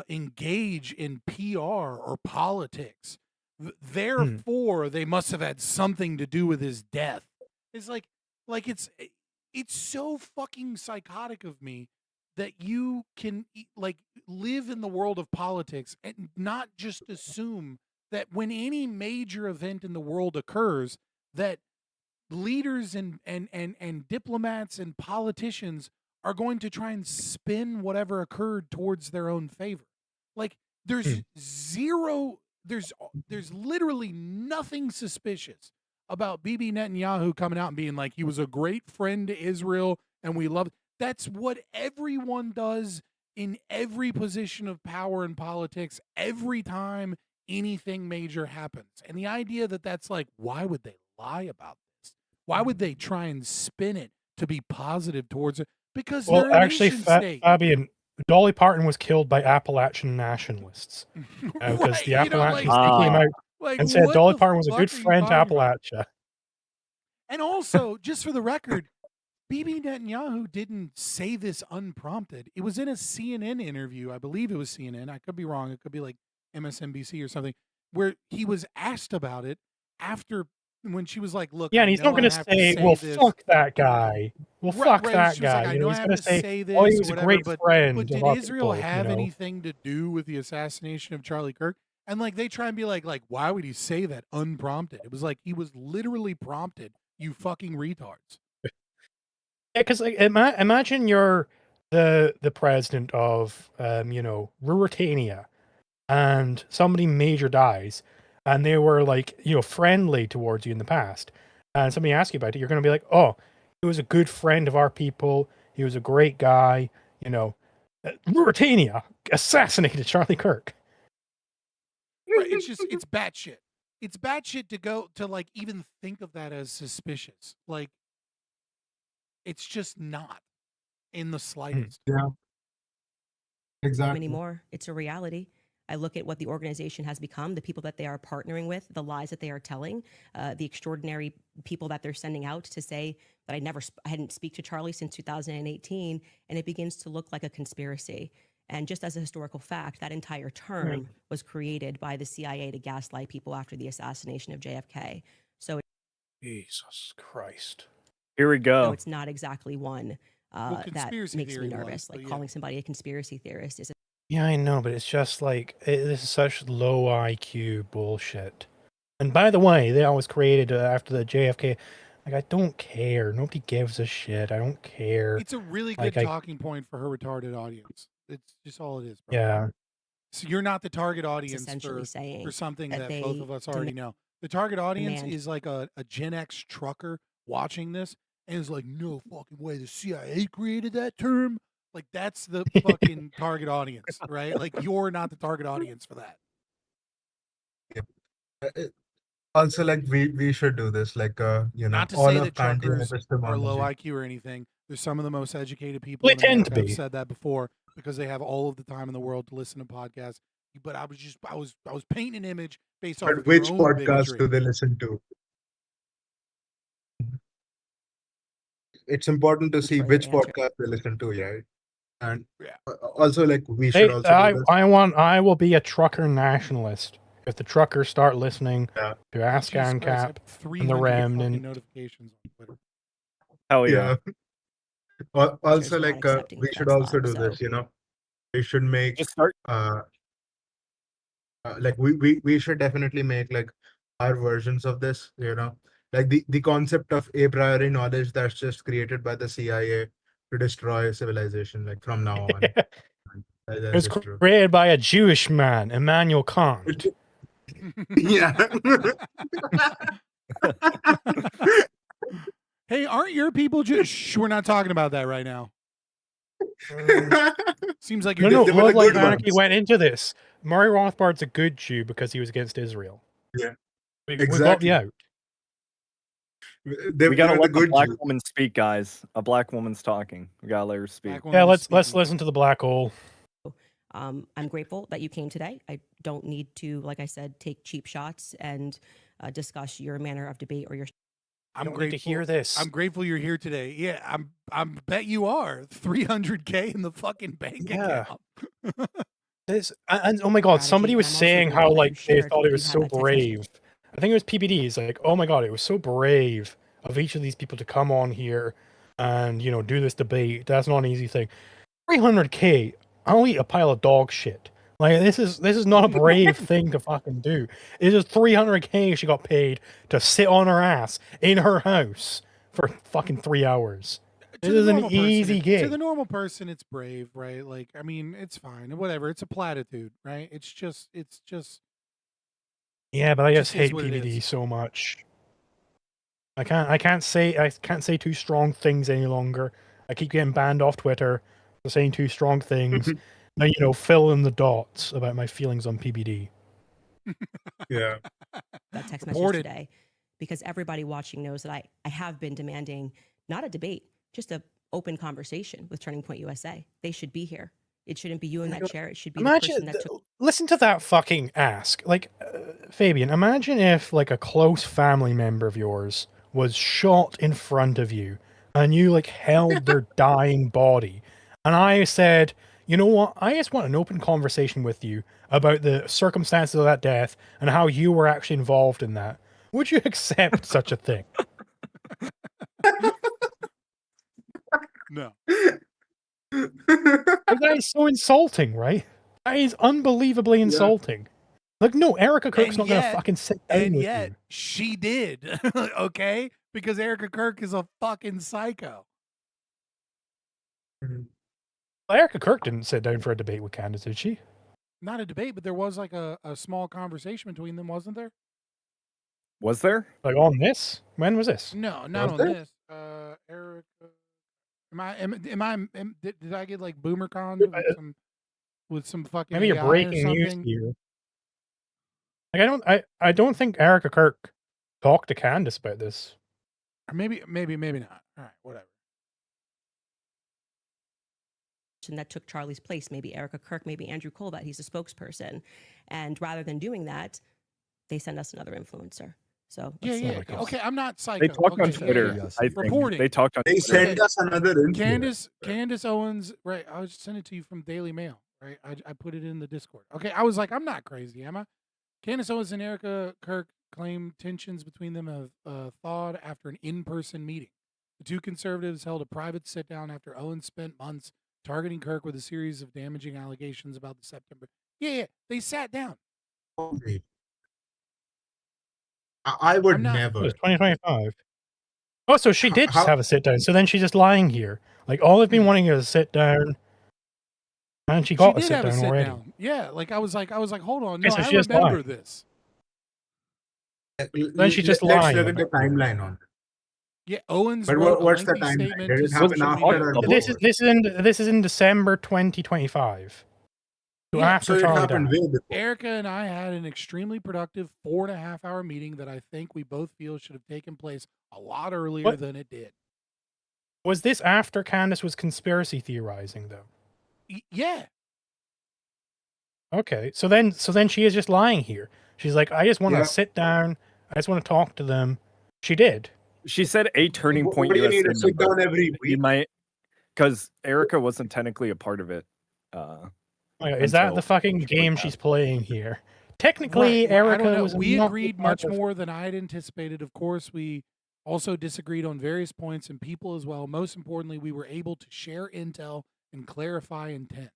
engage in PR or politics? Therefore, they must have had something to do with his death. It's like it's so fucking psychotic of me that you can like live in the world of politics and not just assume that when any major event in the world occurs that leaders and diplomats and politicians are going to try and spin whatever occurred towards their own favor. Like there's there's literally nothing suspicious about Bibi Netanyahu coming out and being like he was a great friend to Israel and we love. That's what everyone does in every position of power in politics every time anything major happens. And the idea that that's like, why would they lie about this? Why would they try and spin it to be positive towards it? Because they're a actually, nation state. Fabian, Dolly Parton was killed by Appalachian nationalists because Right, the Appalachians like- came out like, and said what Dolly the Parton was a fuck good are you friend to talking about? Appalachia. And also, just for the record, Bibi Netanyahu didn't say this unprompted. It was in a CNN interview. I believe it was CNN. I could be wrong. It could be like MSNBC or something, where he was asked about it after when she was like, "Look, Yeah, I and he's know not going I to have say, to "Well, this." fuck that guy." Well, fuck that She was like, guy. "I know I He's have going to to say, say this "Oh, he or was a whatever," great but friend did of our Israel people," have anything to do with the assassination of Charlie Kirk? And like they try and be like, why would he say that unprompted? It was like he was literally prompted. You fucking retards. Yeah, because like, imagine you're the president of Ruritania, and somebody major dies, and they were like friendly towards you in the past, and somebody asks you about it, you're going to be like, oh, he was a good friend of our people, he was a great guy, Ruritania assassinated Charlie Kirk. Right, it's batshit. It's batshit to go to like even think of that as suspicious. Like it's just not in the slightest. Yeah. Exactly. Anymore. It's a reality. I look at what the organization has become, the people that they are partnering with, the lies that they are telling, the extraordinary people that they're sending out to say that I hadn't speak to Charlie since 2018, and it begins to look like a conspiracy. And just as a historical fact, that entire term was created by the CIA to gaslight people after the assassination of JFK. So, Jesus Christ. Here we go. no, it's not exactly one that conspiracy makes me theory nervous. was, Like calling somebody a conspiracy theorist is Yeah, I know, but it's just like this is such low IQ bullshit. And by the way, they always created after the JFK. Like, I don't care. Nobody gives a shit. I don't care. It's a really Like, good talking point for her retarded audience. It's just all it is, bro. yeah. So you're not the target It's audience essentially for saying something that that both they of us already know. The target audience demand- is like a Gen X trucker watching this and is like, no fucking way, the CIA created that term. Like, that's the fucking target audience, right? Like, you're not the target audience for that. Also, like we should do this, like Not to all say of that truckers are low epistemology. IQ or anything. They're some of the most educated people They in tend to America. I've be. said that before because they have all of the time in the world to listen to podcasts. But I was painting an image based off But of your which own podcast bigotry. do they listen to? It's important to see further which answer. podcast they listen to, right? And Yeah. also, like, we should Hey, also do this. I will be a trucker nationalist if the truckers start listening Yeah. to Ask Jesus Christ, I have Ancap and the 300 fucking Remnant. notifications on Twitter. Hell yeah. Also, not like, accepting we the should next also live, do so- this. We should make Just start. like we should definitely make like our versions of this. Like the concept of a priori knowledge that's just created by the CIA to destroy civilization. Like from now on, It was that's true. created by a Jewish man, Immanuel Kant. Yeah. Hey, aren't your people just? Shh, we're not talking about that right now. Seems like you're No, They were Love the Like good Anarchy ones. went into this. Murray Rothbard's a good Jew because he was against Israel. Yeah, We got exactly. the out. They We gotta were the let the good black Jews. woman speak, guys. A black woman's talking. We gotta let her speak. Black woman Yeah, is let's speaking. listen to the black hole. I'm grateful that you came today. I don't need to, like I said, take cheap shots and discuss your manner of debate or your. I'm don't need grateful to hear this. I'm grateful you're here today. Yeah, I'm bet you are. 300K in the fucking bank Yeah. account. This and oh my god, somebody strategy, was and I'm also saying grateful how that you like they shared thought if it you was had so that text message. brave. I think it was PBD. He's like, oh my god, it was so brave of each of these people to come on here and do this debate. That's not an easy thing. 300K, I'll eat a pile of dog shit. Like this is not a brave thing to fucking do. It is 300K she got paid to sit on her ass in her house for fucking 3 hours. To It is the an normal person, easy to gig. the normal person, it's brave, right? Like, I mean, it's fine, whatever. It's a platitude, right? It's just Yeah, but I just just is hate what it PBD is. so much. I can't say too strong things any longer. I keep getting banned off Twitter for saying too strong things. Now fill in the dots about my feelings on PBD. Yeah. That text message Reported. today, because everybody watching knows that I have been demanding not a debate, just a open conversation with Turning Point USA. They should be here. It shouldn't be you in that chair. It should be the person Imagine, that took. listen to that fucking ask. Like, Fabian, imagine if like a close family member of yours was shot in front of you and you like held their dying body. And I said, you know what? I just want an open conversation with you about the circumstances of that death and how you were actually involved in that. Would you accept such a thing? No. Like, that is so insulting, right? That is unbelievably insulting. Like, no, Erica Kirk's And not going to yet- fucking sit down And with yet you. she did. Okay? Because Erica Kirk is a fucking psycho. Well, Erica Kirk didn't sit down for a debate with Candace, did she? Not a debate, but there was like a small conversation between them, wasn't there? Was there? Like on this? When was this? No, not Was on there? this. Erica. Did I get like boomer conned with some fucking Maybe you're AI or breaking news something? here. Like, I don't think Erica Kirk talked to Candace about this. Or maybe not. All right, whatever. That took Charlie's place, maybe Erica Kirk, maybe Andrew Colbert. He's a spokesperson. And rather than doing that, they send us another influencer. So Yeah, let's see how yeah. it goes. Okay, I'm not psycho. They talked on Okay, yeah, Twitter. yeah. I think Reporting. they talked on They Twitter. send us another influencer. Candace Owens, right? I was sending it to you from Daily Mail, right? I put it in the Discord. Okay, I was like, I'm not crazy, am I? Candace Owens and Erica Kirk claim tensions between them have thawed after an in-person meeting. The two conservatives held a private sit-down after Owens spent months targeting Kirk with a series of damaging allegations about the September. Yeah, they sat down. Okay. I would I'm not- It never. was 2025. Oh, so she did just How- have a sit down. So then she's just lying here. Like, all I've been wanting is a sit down. And she got She a did sit have a down sit already. down. Yeah, like I was like, hold on, Okay, no, so I she just remember lied. this. Then she just Let's lied look at the timeline on it. Yeah, Owens But wrote what's a the lengthy timeline? statement Did to it happen social after media. or This before? is in December 2025. So Yeah, after So it Charlie happened died. way before. Erica and I had an extremely productive 4.5-hour meeting that I think we both feel should have taken place a lot earlier What? than it did. Was this after Candace was conspiracy theorizing, though? Yeah, Okay, so then she is just lying here. She's like, I just want to Yeah. sit down. I just want to talk to them. She did. She said a turning What point do you need USA to sit number. down every You week? might, because Erica wasn't technically a part of it. Is that Until the fucking she game was she's out. playing here? Technically, right. Well, I Erica don't know. was We not agreed part much of- more than I had anticipated. Of course, we also disagreed on various points and people as well. Most importantly, we were able to share intel and clarify intent.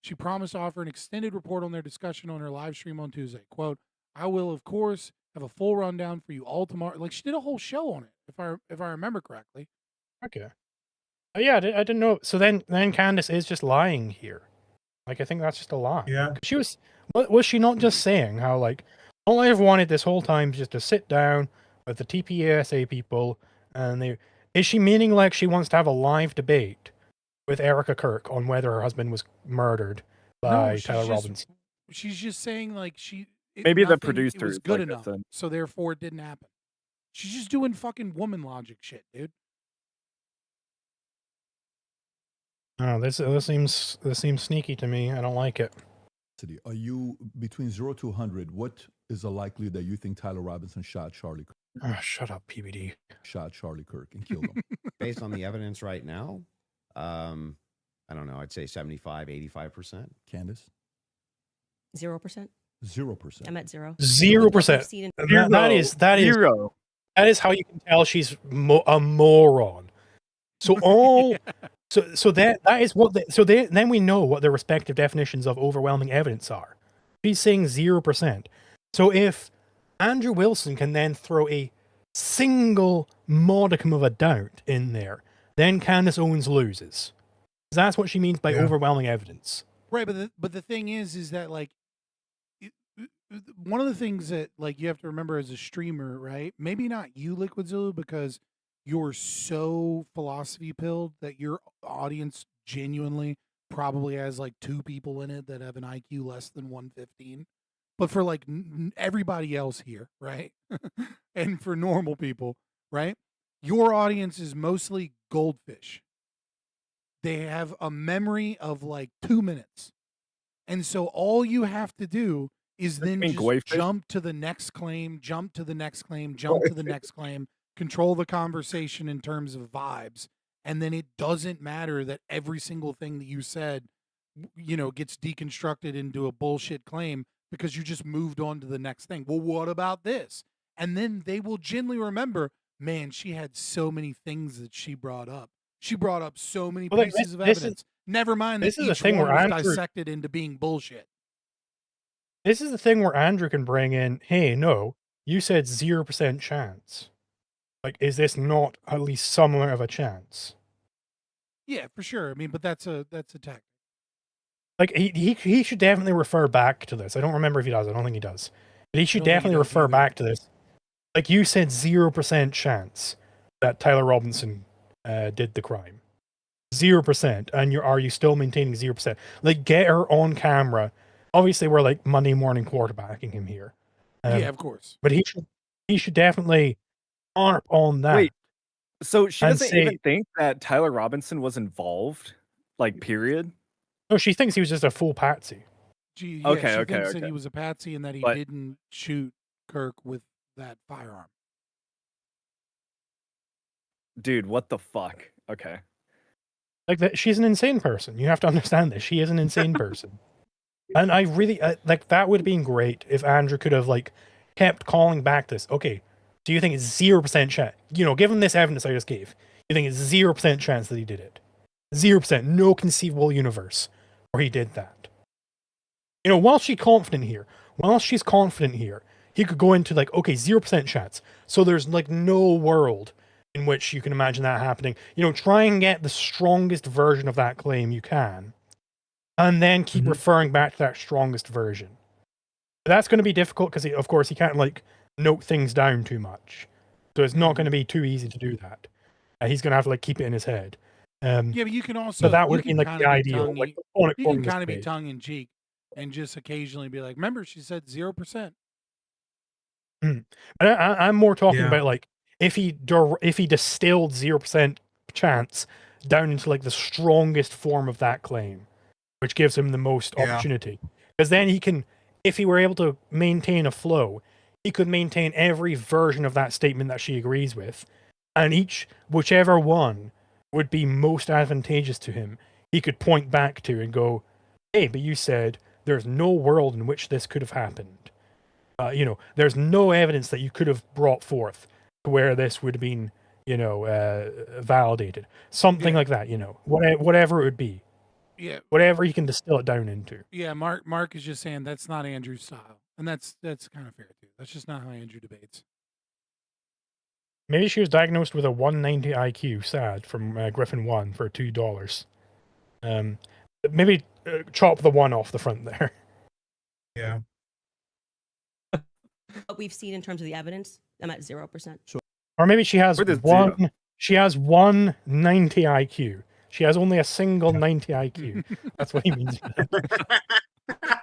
She promised to offer an extended report on their discussion on her live stream on Tuesday. Quote, I will, of course, have a full rundown for you all tomorrow. Like, she did a whole show on it, if I remember correctly. Okay. Oh, yeah, I didn't know. So then Candace is just lying here. Like, I think that's just a lie. Yeah. She was she not just saying how, like, all I've wanted this whole time is just to sit down with the TPASA people, and is she meaning like she wants to have a live debate with Erica Kirk on whether her husband was murdered by she's Tyler just- Robinson? She's just saying like Maybe the it producer was is good like enough, this, so therefore it didn't happen. She's just doing fucking woman logic shit, dude. Oh, this seems sneaky to me. I don't like it. Are you between 0 to 100? What is the likelihood that you think Tyler Robinson shot Charlie Shut up, PBD. Kirk and killed him? Based on the evidence right now, I don't know. I'd say 75, 85%. Candace? 0%. 0%. I'm at 0. 0%. Seen That is Zero. that is how you can tell she's a moron. So all so that is what then we know what their respective definitions of overwhelming evidence are. She's saying 0%. So if Andrew Wilson can then throw a single modicum of a doubt in there, then Candace Owens loses. That's what she means by overwhelming evidence. Right, but the thing is that like one of the things that like you have to remember as a streamer, right? Maybe not you, Liquid Zulu, because you're so philosophy pilled that your audience genuinely probably has like 2 people in it that have an IQ less than 115. But for like everybody else here, right? And for normal people, right? Your audience is mostly goldfish. They have a memory of like 2 minutes. And so all you have to do is then just jump to the next claim, jump to the next claim, jump to the next claim, control the conversation in terms of vibes. And then it doesn't matter that every single thing that you said, gets deconstructed into a bullshit claim because you just moved on to the next thing. Well, what about this? And then they will genuinely remember, man, she had so many things that she brought up. She brought up so many pieces of evidence. Never mind that each one was dissected into being bullshit. This is the thing where Andrew can bring in, hey, no, you said 0% chance. Like, is this not at least somewhere of a chance? Yeah, for sure. I mean, but that's a tactic. Like, he should definitely refer back to this. I don't remember if he does. I don't think he does. But he should definitely refer back to this. Like, you said 0% chance that Tyler Robinson did the crime. 0%. And are you still maintaining 0%? Like, get her on camera. Obviously, we're like Monday morning quarterbacking him here. Yeah, of course. But he should definitely harp on that. Wait, so she doesn't even think that Tyler Robinson was involved? Like, period? No, she thinks he was just a full patsy. She thinks that he was a patsy and that he didn't shoot Kirk with that firearm. Dude, what the fuck? Okay. Like that, she's an insane person. You have to understand this. She is an insane person. And I really like that would have been great if Andrew could have like kept calling back this. Okay, do you think it's 0% chance? Given this evidence I just gave, you think it's 0% chance that he did it? 0%. No conceivable universe where he did that. You know, while she's confident here, he could go into like, okay, 0% chance. So there's like no world in which you can imagine that happening. You know, try and get the strongest version of that claim you can, and then keep referring back to that strongest version. That's going to be difficult because, of course, he can't like note things down too much. So it's not going to be too easy to do that. He's going to have to like keep it in his head. Yeah, but you can also but that you would have can been like kind the of be ideal. tongue. Like, You can kind of be tongue in cheek and just occasionally be like, "Remember, she said 0%." I'm more talking Yeah. about like if he distilled 0% chance down into like the strongest form of that claim, which gives him the most Yeah. opportunity. Because then he can, if he were able to maintain a flow, he could maintain every version of that statement that she agrees with, and whichever one would be most advantageous to him, he could point back to and go, "Hey, but you said there's no world in which this could have happened. You know, there's no evidence that you could have brought forth to where this would have been, you know, validated. Something Yeah. like that, you know, whatever it would be. Yeah, Whatever you can distill it down into." yeah. Mark is just saying that's not Andrew's style, and that's kind of fair too. That's just not how Andrew debates. Maybe she was diagnosed with a 190 IQ, sad, from Griffin 1 for $2. Maybe chop the 1 off the front there. Yeah. What we've seen in terms of the evidence, I'm at 0%. Or maybe she has Where does one 90 IQ. She has only a single 90 IQ. That's what he means by that.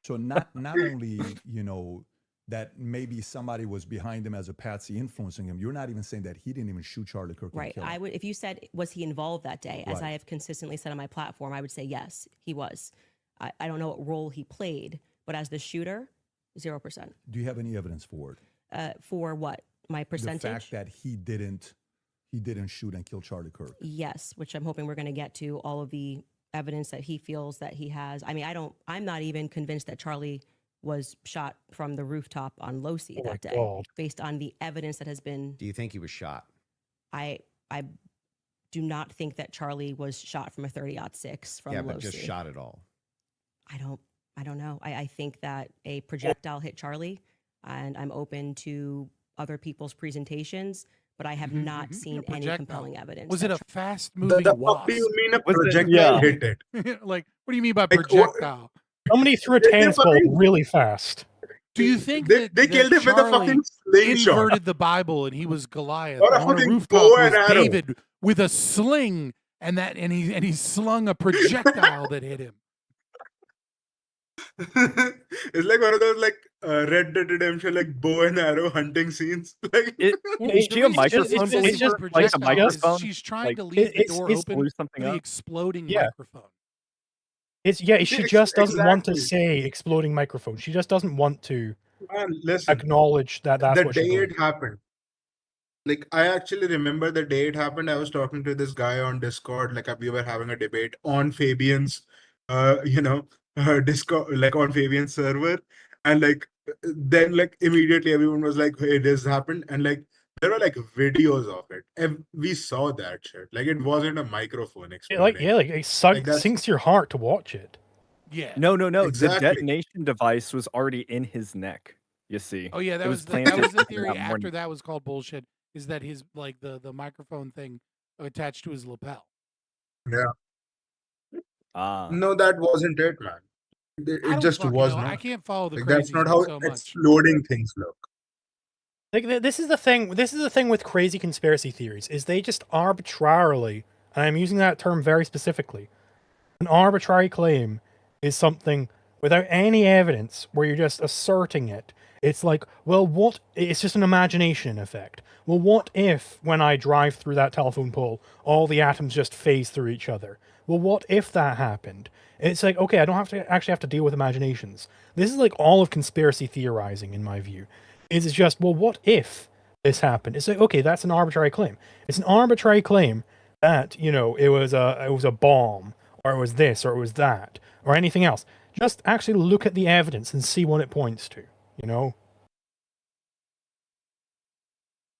So not only, you know, that maybe somebody was behind him as a patsy influencing him. You're not even saying that he didn't even shoot Charlie Kirk. Right. And kill him. If you said, was he involved that day, as Right. I have consistently said on my platform, I would say yes, he was. I don't know what role he played, but as the shooter, 0%. Do you have any evidence for it? For what? My percentage? The fact that he didn't shoot and kill Charlie Kirk. Yes, which I'm hoping we're going to get to all of the evidence that he feels that he has. I mean, I'm not even convinced that Charlie was shot from the rooftop on Losi Oh my that day, God. based on the evidence that has been. Do you think he was shot? I do not think that Charlie was shot from a 30-06 from Yeah, Losi. but just shot at all. I don't know. I think that a projectile hit Charlie, and I'm open to other people's presentations, but I have not seen any projectile. compelling evidence. Was that it a fast The moving fuck wasp? do you mean a Was it- projectile yeah. hit it? Like, what do you mean by Like, what- projectile? Somebody threw a They tennis ball fucking- really fast. Do you think they that killed him with a Charlie fucking slingshot? inverted the Bible and he was Goliath? Or a and on a fucking rooftop bow and was arrow. David with a sling, and he slung a projectile that hit him. It's like one of those like Red Dead Redemption like bow and arrow hunting scenes. Like Is she a microphone it's just- believer? Like a microphone? She's trying Like, to leave the it's- door it's- open blew for something the up? exploding Yeah. microphone. She just doesn't want to Exactly. say exploding microphone. She just doesn't want to man, listen. acknowledge that that's The what she's day doing. it happened. Like I actually remember the day it happened. I was talking to this guy on Discord. Like we were having a debate on Fabian's, Discord, like on Fabian's server, and like then like immediately everyone was like, "Hey, this happened," and like there were like videos of it, and we saw that shit. Like it wasn't a microphone exploding. It that's- sinks your heart to watch it. Yeah. No. Exactly. The detonation device was already in his neck. You see. Oh yeah, that It was the planted theory. that After morning. that was called bullshit. Is that his like the microphone thing attached to his lapel? No, that wasn't it, man. I It don't just fucking was know. not. I can't follow the Like, crazy that's not how so much. exploding things look. Like this is the thing. This is the thing with crazy conspiracy theories is they just arbitrarily, and I'm using that term very specifically, an arbitrary claim is something without any evidence where you're just asserting it. It's like, well, what? It's just an imagination effect. Well, what if when I drive through that telephone pole, all the atoms just phase through each other? Well, what if that happened? It's like, okay, I don't have to deal with imaginations. This is like all of conspiracy theorizing, in my view. It's just, well, what if this happened? It's like, okay, that's an arbitrary claim. It's an arbitrary claim that, you know, it was a bomb, or it was this, or it was that, or anything else. Just actually look at the evidence and see what it points to, you know?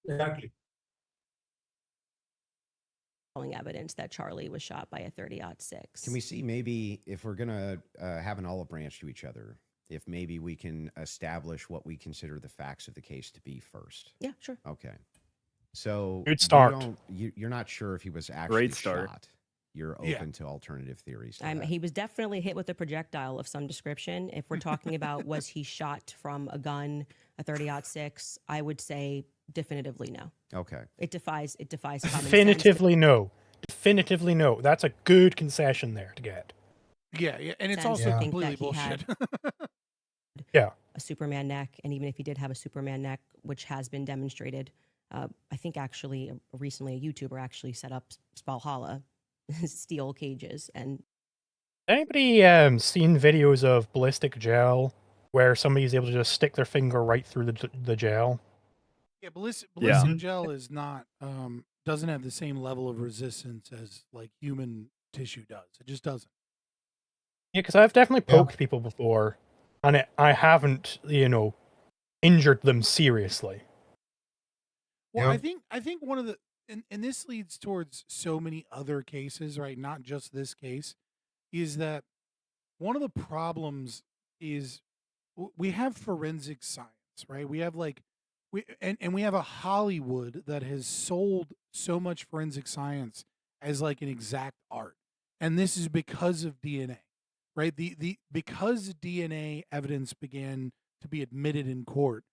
Exactly. evidence that Charlie was shot by a 30-06. Can we see maybe if we're going to have an olive branch to each other, if maybe we can establish what we consider the facts of the case to be first? Yeah, sure. Okay. So Good start. you're not sure if he was actually Great start. shot. You're Yeah. open to alternative theories. to that. He was definitely hit with a projectile of some description. If we're talking about was he shot from a gun, a 30-06, I would say definitively no. Okay. It defies common sense. Definitively no. Definitively no. That's a good concession there to get. Yeah, and it's Sense also to think completely that he bullshit. Yeah. A Superman neck, and even if he did have a Superman neck, which has been demonstrated, I think actually recently a YouTuber actually set up Valhalla steel cages, and Anybody seen videos of ballistic gel where somebody's able to just stick their finger right through the gel? Yeah, ballistic Yeah. gel is not doesn't have the same level of resistance as like human tissue does. It just doesn't. Yeah, because I've definitely Yeah. poked people before, and I haven't, injured them seriously. Well, Yeah. I think one of the and this leads towards so many other cases, right? Not just this case, is that one of the problems is we have forensic science, right? We have like and we have a Hollywood that has sold so much forensic science as like an exact art. And this is because of DNA, right? The because DNA evidence began to be admitted in court,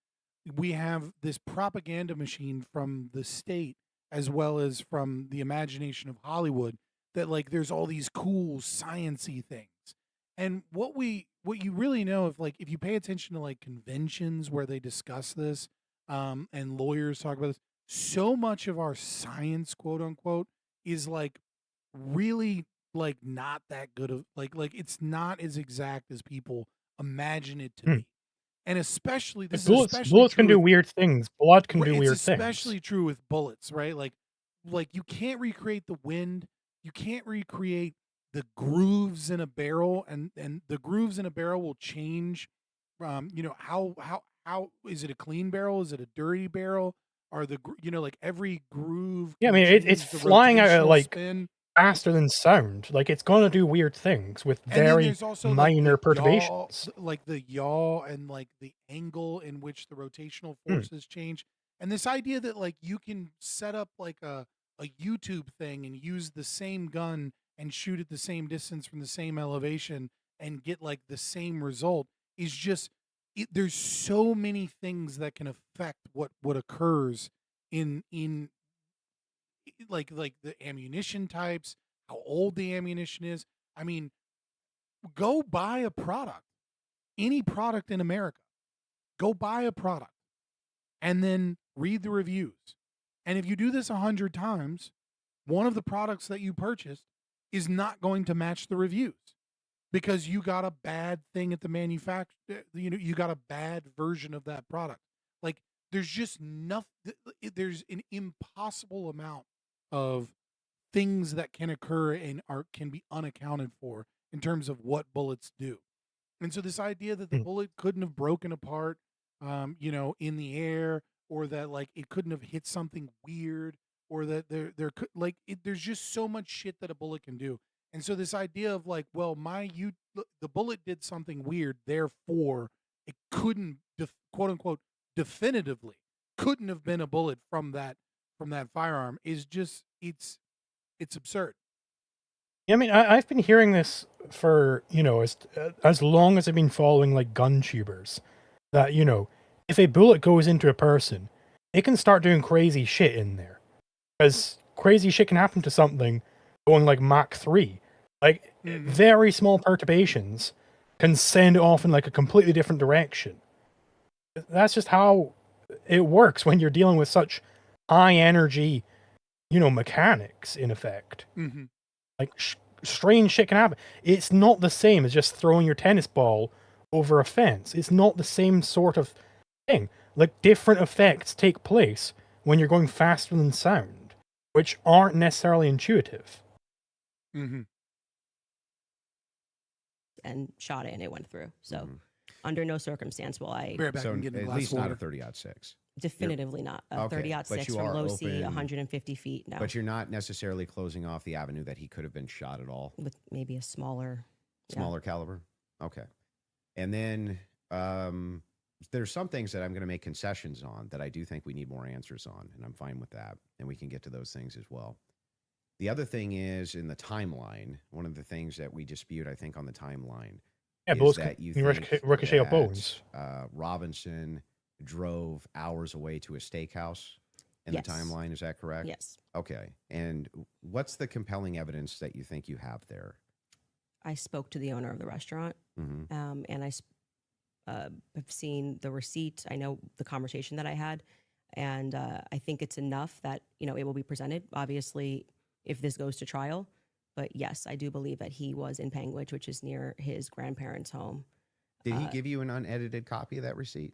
we have this propaganda machine from the state as well as from the imagination of Hollywood that like there's all these cool sciency things. And what you really know if you pay attention to like conventions where they discuss this, and lawyers talk about this, so much of our science, quote unquote, is like really like not that good of like it's not as exact as people imagine it to Hmm. be. And especially Like this is bullets especially can true do with, weird things. Blood can right, do it's weird especially things. true with bullets, right? Like you can't recreate the wind, you can't recreate the grooves in a barrel, and the grooves in a barrel will change. How is it a clean barrel? Is it a dirty barrel? Are like every groove Yeah, I can mean, it's change the flying out at rotational like spin. faster than sound. Like it's gonna do weird things with And then very there's also like minor the perturbations. like the yaw and like the angle in which the rotational Hmm. forces change. And this idea that like you can set up like a YouTube thing and use the same gun and shoot at the same distance from the same elevation and get like the same result is just there's so many things that can affect what occurs in like the ammunition types, how old the ammunition is. I mean, go buy a product, any product in America. Go buy a product and then read the reviews. And if you do this 100 times, one of the products that you purchased is not going to match the reviews because you got a bad thing at the manufacturer. You got a bad version of that product. Like there's just nothing. There's an impossible amount of things that can occur and can be unaccounted for in terms of what bullets do. And so this idea that the Hmm. bullet couldn't have broken apart, in the air, or that like it couldn't have hit something weird, or that there could like there's just so much shit that a bullet can do. And so this idea of like, well, the bullet did something weird, therefore it couldn't quote unquote definitively couldn't have been a bullet from that firearm is just it's absurd. Yeah, I mean, I've been hearing this for as long as I've been following like gun tubers. That if a bullet goes into a person, it can start doing crazy shit in there. Because crazy shit can happen to something going like Mach 3. Like Mhm. very small perturbations can send it off in like a completely different direction. That's just how it works when you're dealing with such high energy, mechanics in effect. Mm-hmm. Like strange shit can happen. It's not the same as just throwing your tennis ball over a fence. It's not the same sort of thing. Like different effects take place when you're going faster than sound, which aren't necessarily intuitive. Mm-hmm. and shot it, and it went through. So Mhm. under no circumstance will I. Bear back So and get a at glass least of not water. a 30-06. Definitively not. Okay, 30-06 but you from are low sea, open- 150 feet. No, But you're not necessarily closing off the avenue that he could have been shot at all. with maybe a smaller. Yeah. Smaller caliber. Okay. And then there's some things that I'm going to make concessions on that I do think we need more answers on, and I'm fine with that. And we can get to those things as well. The other thing is in the timeline. One of the things that we dispute, I think, on the timeline Yeah, is bullets that you can think ricochet off that, bones. Robinson drove hours away to a steakhouse in Yes. the timeline. Is that correct? Yes. Okay. And what's the compelling evidence that you think you have there? I spoke to the owner of the restaurant, Mm-hmm. and have seen the receipt. I know the conversation that I had, and I think it's enough that it will be presented. Obviously, if this goes to trial, but yes, I do believe that he was in Panguitch, which is near his grandparents' home. Did he give you an unedited copy of that receipt?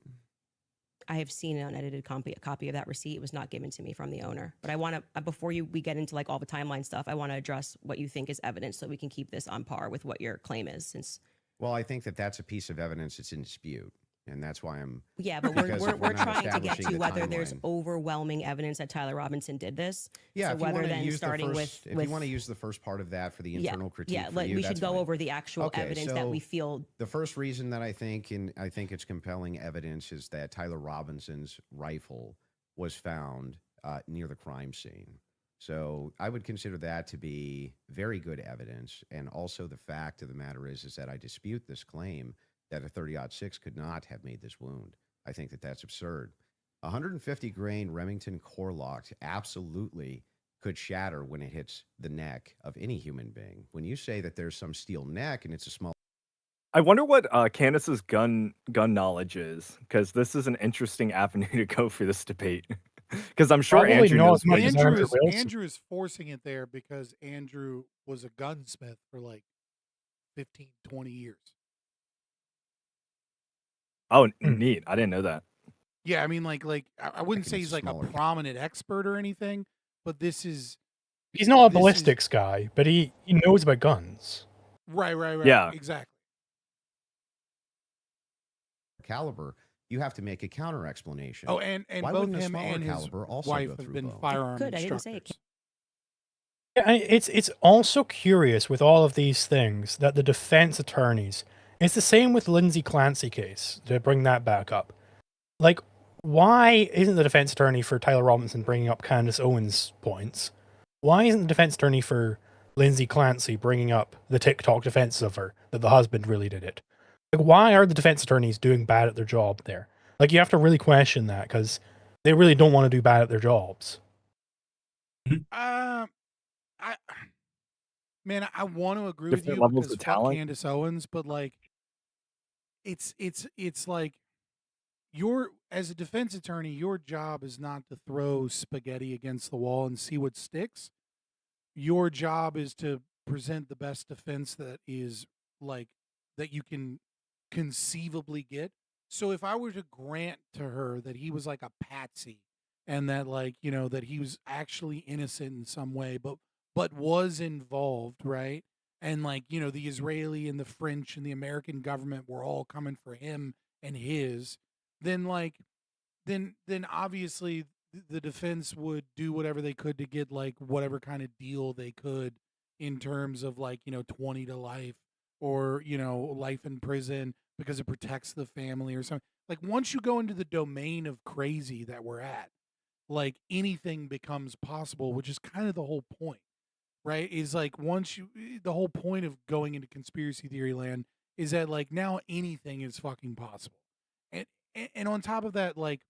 I have seen an unedited copy of that receipt. It was not given to me from the owner. But I want to, before we get into like all the timeline stuff, I want to address what you think is evidence so we can keep this on par with what your claim is. Since Well, I think that that's a piece of evidence that's in dispute, and that's why I'm. yeah, but Because we're, if we're we're not trying to get establishing to the whether there's timeline. overwhelming evidence that Tyler Robinson did this. Yeah, So if you whether want to then use starting the first, with if you want to use the first part of that for the yeah, internal critique, yeah, for like you, we that's should go fine. over the actual Okay, evidence that we so feel. The first reason that I think it's compelling evidence is that Tyler Robinson's rifle was found near the crime scene. So I would consider that to be very good evidence. And also the fact of the matter is that I dispute this claim that a 30-06 could not have made this wound. I think that that's absurd. 150 grain Remington core lock absolutely could shatter when it hits the neck of any human being. When you say that there's some steel neck and it's a small I wonder what Candace's gun knowledge is, because this is an interesting avenue to go for this debate. Because I'm sure Probably Andrew not knows as much way as more. Andrew Wilson. Andrew is forcing it there because Andrew was a gunsmith for like 15, 20 years. Oh, neat! I didn't know that. Yeah, I mean, like I wouldn't Like say in he's like a smaller- prominent expert or anything, but this is He's not a This is- ballistics guy, but he knows about guns. right, Yeah. exactly. caliber, you have to make a counter explanation. Oh, and Why both wouldn't a him smaller and his caliber also wife go have through been bone? firearm Good, I didn't say it instructors. Yeah, it's also curious with all of these things that the defense attorneys. It's the same with Lindsay Clancy case, to bring that back up. Like, why isn't the defense attorney for Tyler Robinson bringing up Candace Owens' points? Why isn't the defense attorney for Lindsay Clancy bringing up the TikTok defense of her, that the husband really did it? Like, why are the defense attorneys doing bad at their job there? Like, you have to really question that, because they really don't want to do bad at their jobs. I man, I want to agree with Different you levels because of fuck talent. Candace Owens, but like, it's like your as a defense attorney, your job is not to throw spaghetti against the wall and see what sticks. Your job is to present the best defense that is like that you can conceivably get. So if I were to grant to her that he was like a patsy and that like, that he was actually innocent in some way, but was involved, right? And like, the Israeli and the French and the American government were all coming for him and his, then like then obviously the defense would do whatever they could to get like whatever kind of deal they could in terms of like 20 to life or life in prison because it protects the family or something. Like once you go into the domain of crazy that we're at, like anything becomes possible, which is kind of the whole point, right? Is like the whole point of going into conspiracy theory land is that like now anything is fucking possible. And on top of that, like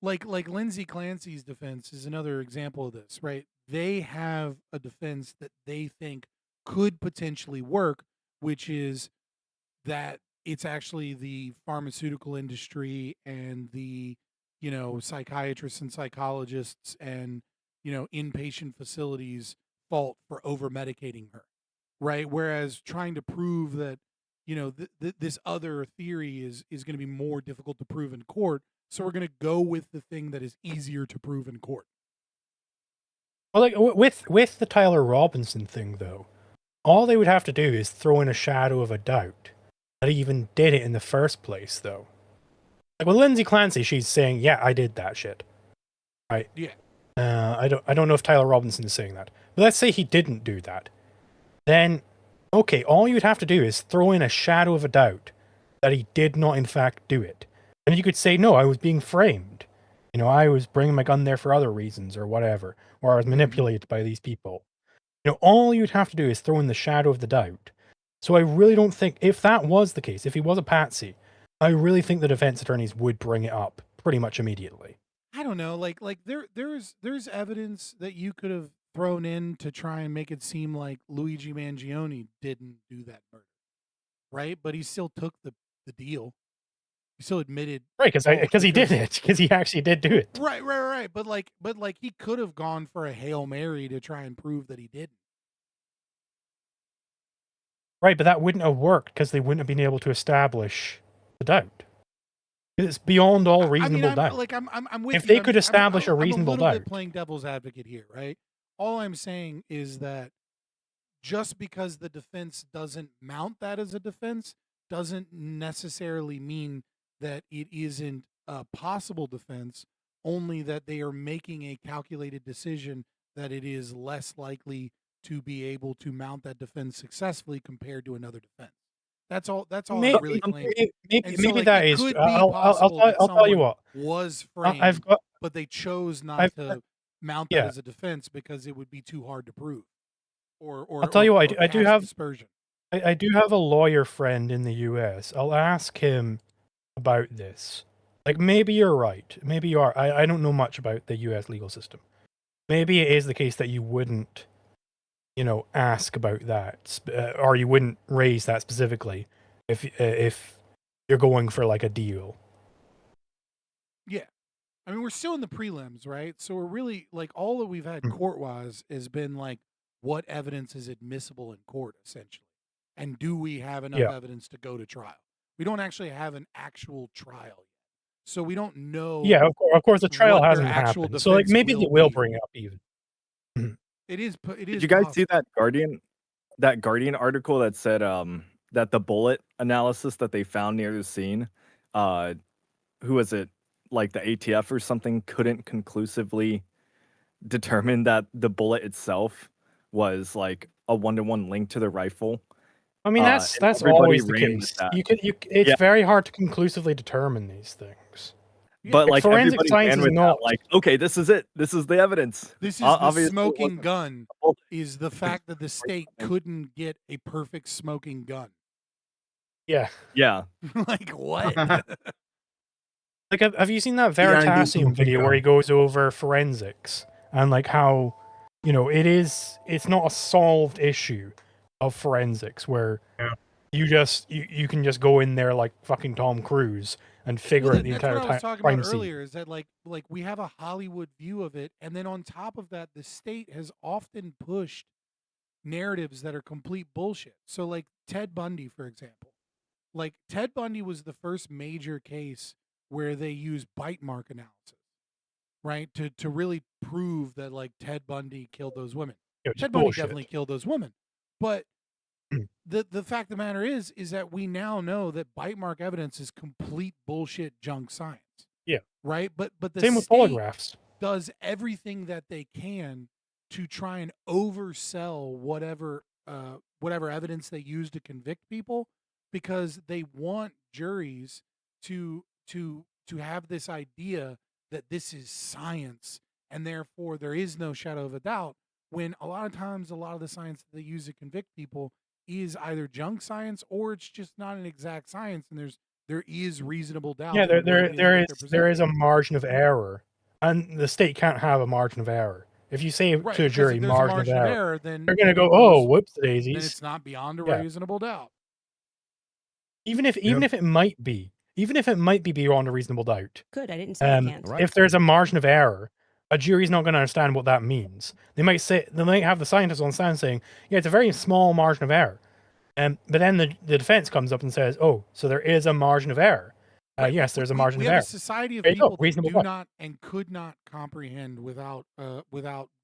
Lindsay Clancy's defense is another example of this, right? They have a defense that they think could potentially work, which is that it's actually the pharmaceutical industry and the psychiatrists and psychologists and inpatient facilities fault for over medicating her, right? Whereas trying to prove that this other theory is going to be more difficult to prove in court, so we're going to go with the thing that is easier to prove in court. Well, like with the Tyler Robinson thing, though, all they would have to do is throw in a shadow of a doubt that he even did it in the first place, though. Like with Lindsay Clancy, she's saying, "Yeah, I did that shit." Right? Yeah. I don't know if Tyler Robinson is saying that, but let's say he didn't do that. Then, okay, all you would have to do is throw in a shadow of a doubt that he did not in fact do it, and you could say, "No, I was being framed. You know, I was bringing my gun there for other reasons or whatever, or I was manipulated by these people." You know, all you'd have to do is throw in the shadow of the doubt. So I really don't think, if that was the case, if he was a patsy, I really think the defense attorneys would bring it up pretty much immediately. I don't know, like there's evidence that you could have thrown in to try and make it seem like Luigi Mangione didn't do that murder, right? But he still took the deal. He still admitted, Right, because he did because it, because he actually did do it. right. But like he could have gone for a Hail Mary to try and prove that he didn't. Right, but that wouldn't have worked because they wouldn't have been able to establish the doubt. It's beyond all reasonable doubt. I'm with If you. they could establish a reasonable I'm a little doubt. bit playing devil's advocate here, right? All I'm saying is that just because the defense doesn't mount that as a defense doesn't necessarily mean that it isn't a possible defense, only that they are making a calculated decision that it is less likely to be able to mount that defense successfully compared to another defense. That's all I'm really claiming. And so, Maybe like, that it is. could be I'll possible that tell you someone what. was I've framed, got. but they chose not I've to mount that yeah. as a defense because it would be too hard to prove. Or I'll tell you what. or I do cast have. dispersion. I do have a lawyer friend in the U.S. I'll ask him about this. Like, maybe you're right. Maybe you are. I don't know much about the U.S. legal system. Maybe it is the case that you wouldn't, you know, ask about that, or you wouldn't raise that specifically if you're going for like a deal. Yeah. I mean, we're still in the prelims, right? So we're really like all that we've had Mm. court-wise has been like what evidence is admissible in court, essentially, and do we have enough Yeah. evidence to go to trial? We don't actually have an actual trial yet, so we don't know. Yeah, of course, the trial what their hasn't actual happened. So, like, defense maybe they will will be. bring it up even. It is. It is. Did you guys see possible. that Guardian article that said that the bullet analysis that they found near the scene, who was it, like the ATF or something, couldn't conclusively determine that the bullet itself was like a 1-to-1 link to the rifle. I mean, And that's everybody always the ran with case. that. It's Yeah. very hard to conclusively determine these things. But like forensic everybody science ran is with not. that, like, okay, this is it. This is the evidence. This is the Obviously, it smoking wasn't gun. a bullet. Is the fact that the state couldn't get a perfect smoking gun. Yeah. Yeah. Like what? Like, have you seen that Yeah, I do Veritasium smoking video where gun. he goes over forensics and like how, you know, it's not a solved issue of forensics where Yeah. you can just go in there like fucking Tom Cruise and figure out the That's entire what I was talking crime about scene. earlier. Is that like we have a Hollywood view of it, and then on top of that, the state has often pushed narratives that are complete bullshit. So like Ted Bundy, for example, like Ted Bundy was the first major case where they used bite mark analysis, right, to really prove that like Ted Bundy killed those women. Yeah, which is Ted Bundy bullshit. definitely killed those women, but the fact of the matter is that we now know that bite mark evidence is complete bullshit junk science. Yeah. Right. But the Same with state polygraphs. does everything that they can to try and oversell whatever evidence they use to convict people, because they want juries to have this idea that this is science and therefore there is no shadow of a doubt, when a lot of times a lot of the science that they use to convict people is either junk science or it's just not an exact science, and there is reasonable doubt. Yeah, in what it is that they're there presenting. is a margin of error, and the state can't have a margin of error. If you say Right, to a because jury if there's a margin margin of of error, error, then they're gonna then go, it "Oh, goes, whoops, then daisies." it's not beyond a Yeah. reasonable doubt. Even if it might be beyond a reasonable doubt, Good. I didn't say it can't. Right. if there's a margin of error, a jury's not going to understand what that means. They might have the scientists on stand saying, "Yeah, it's a very small margin of error," but then the defense comes up and says, "Oh, so there is a margin of error." Right. Yes, there's a We margin of have error. a society of There you go, people that reasonable do doubt. not and could not comprehend without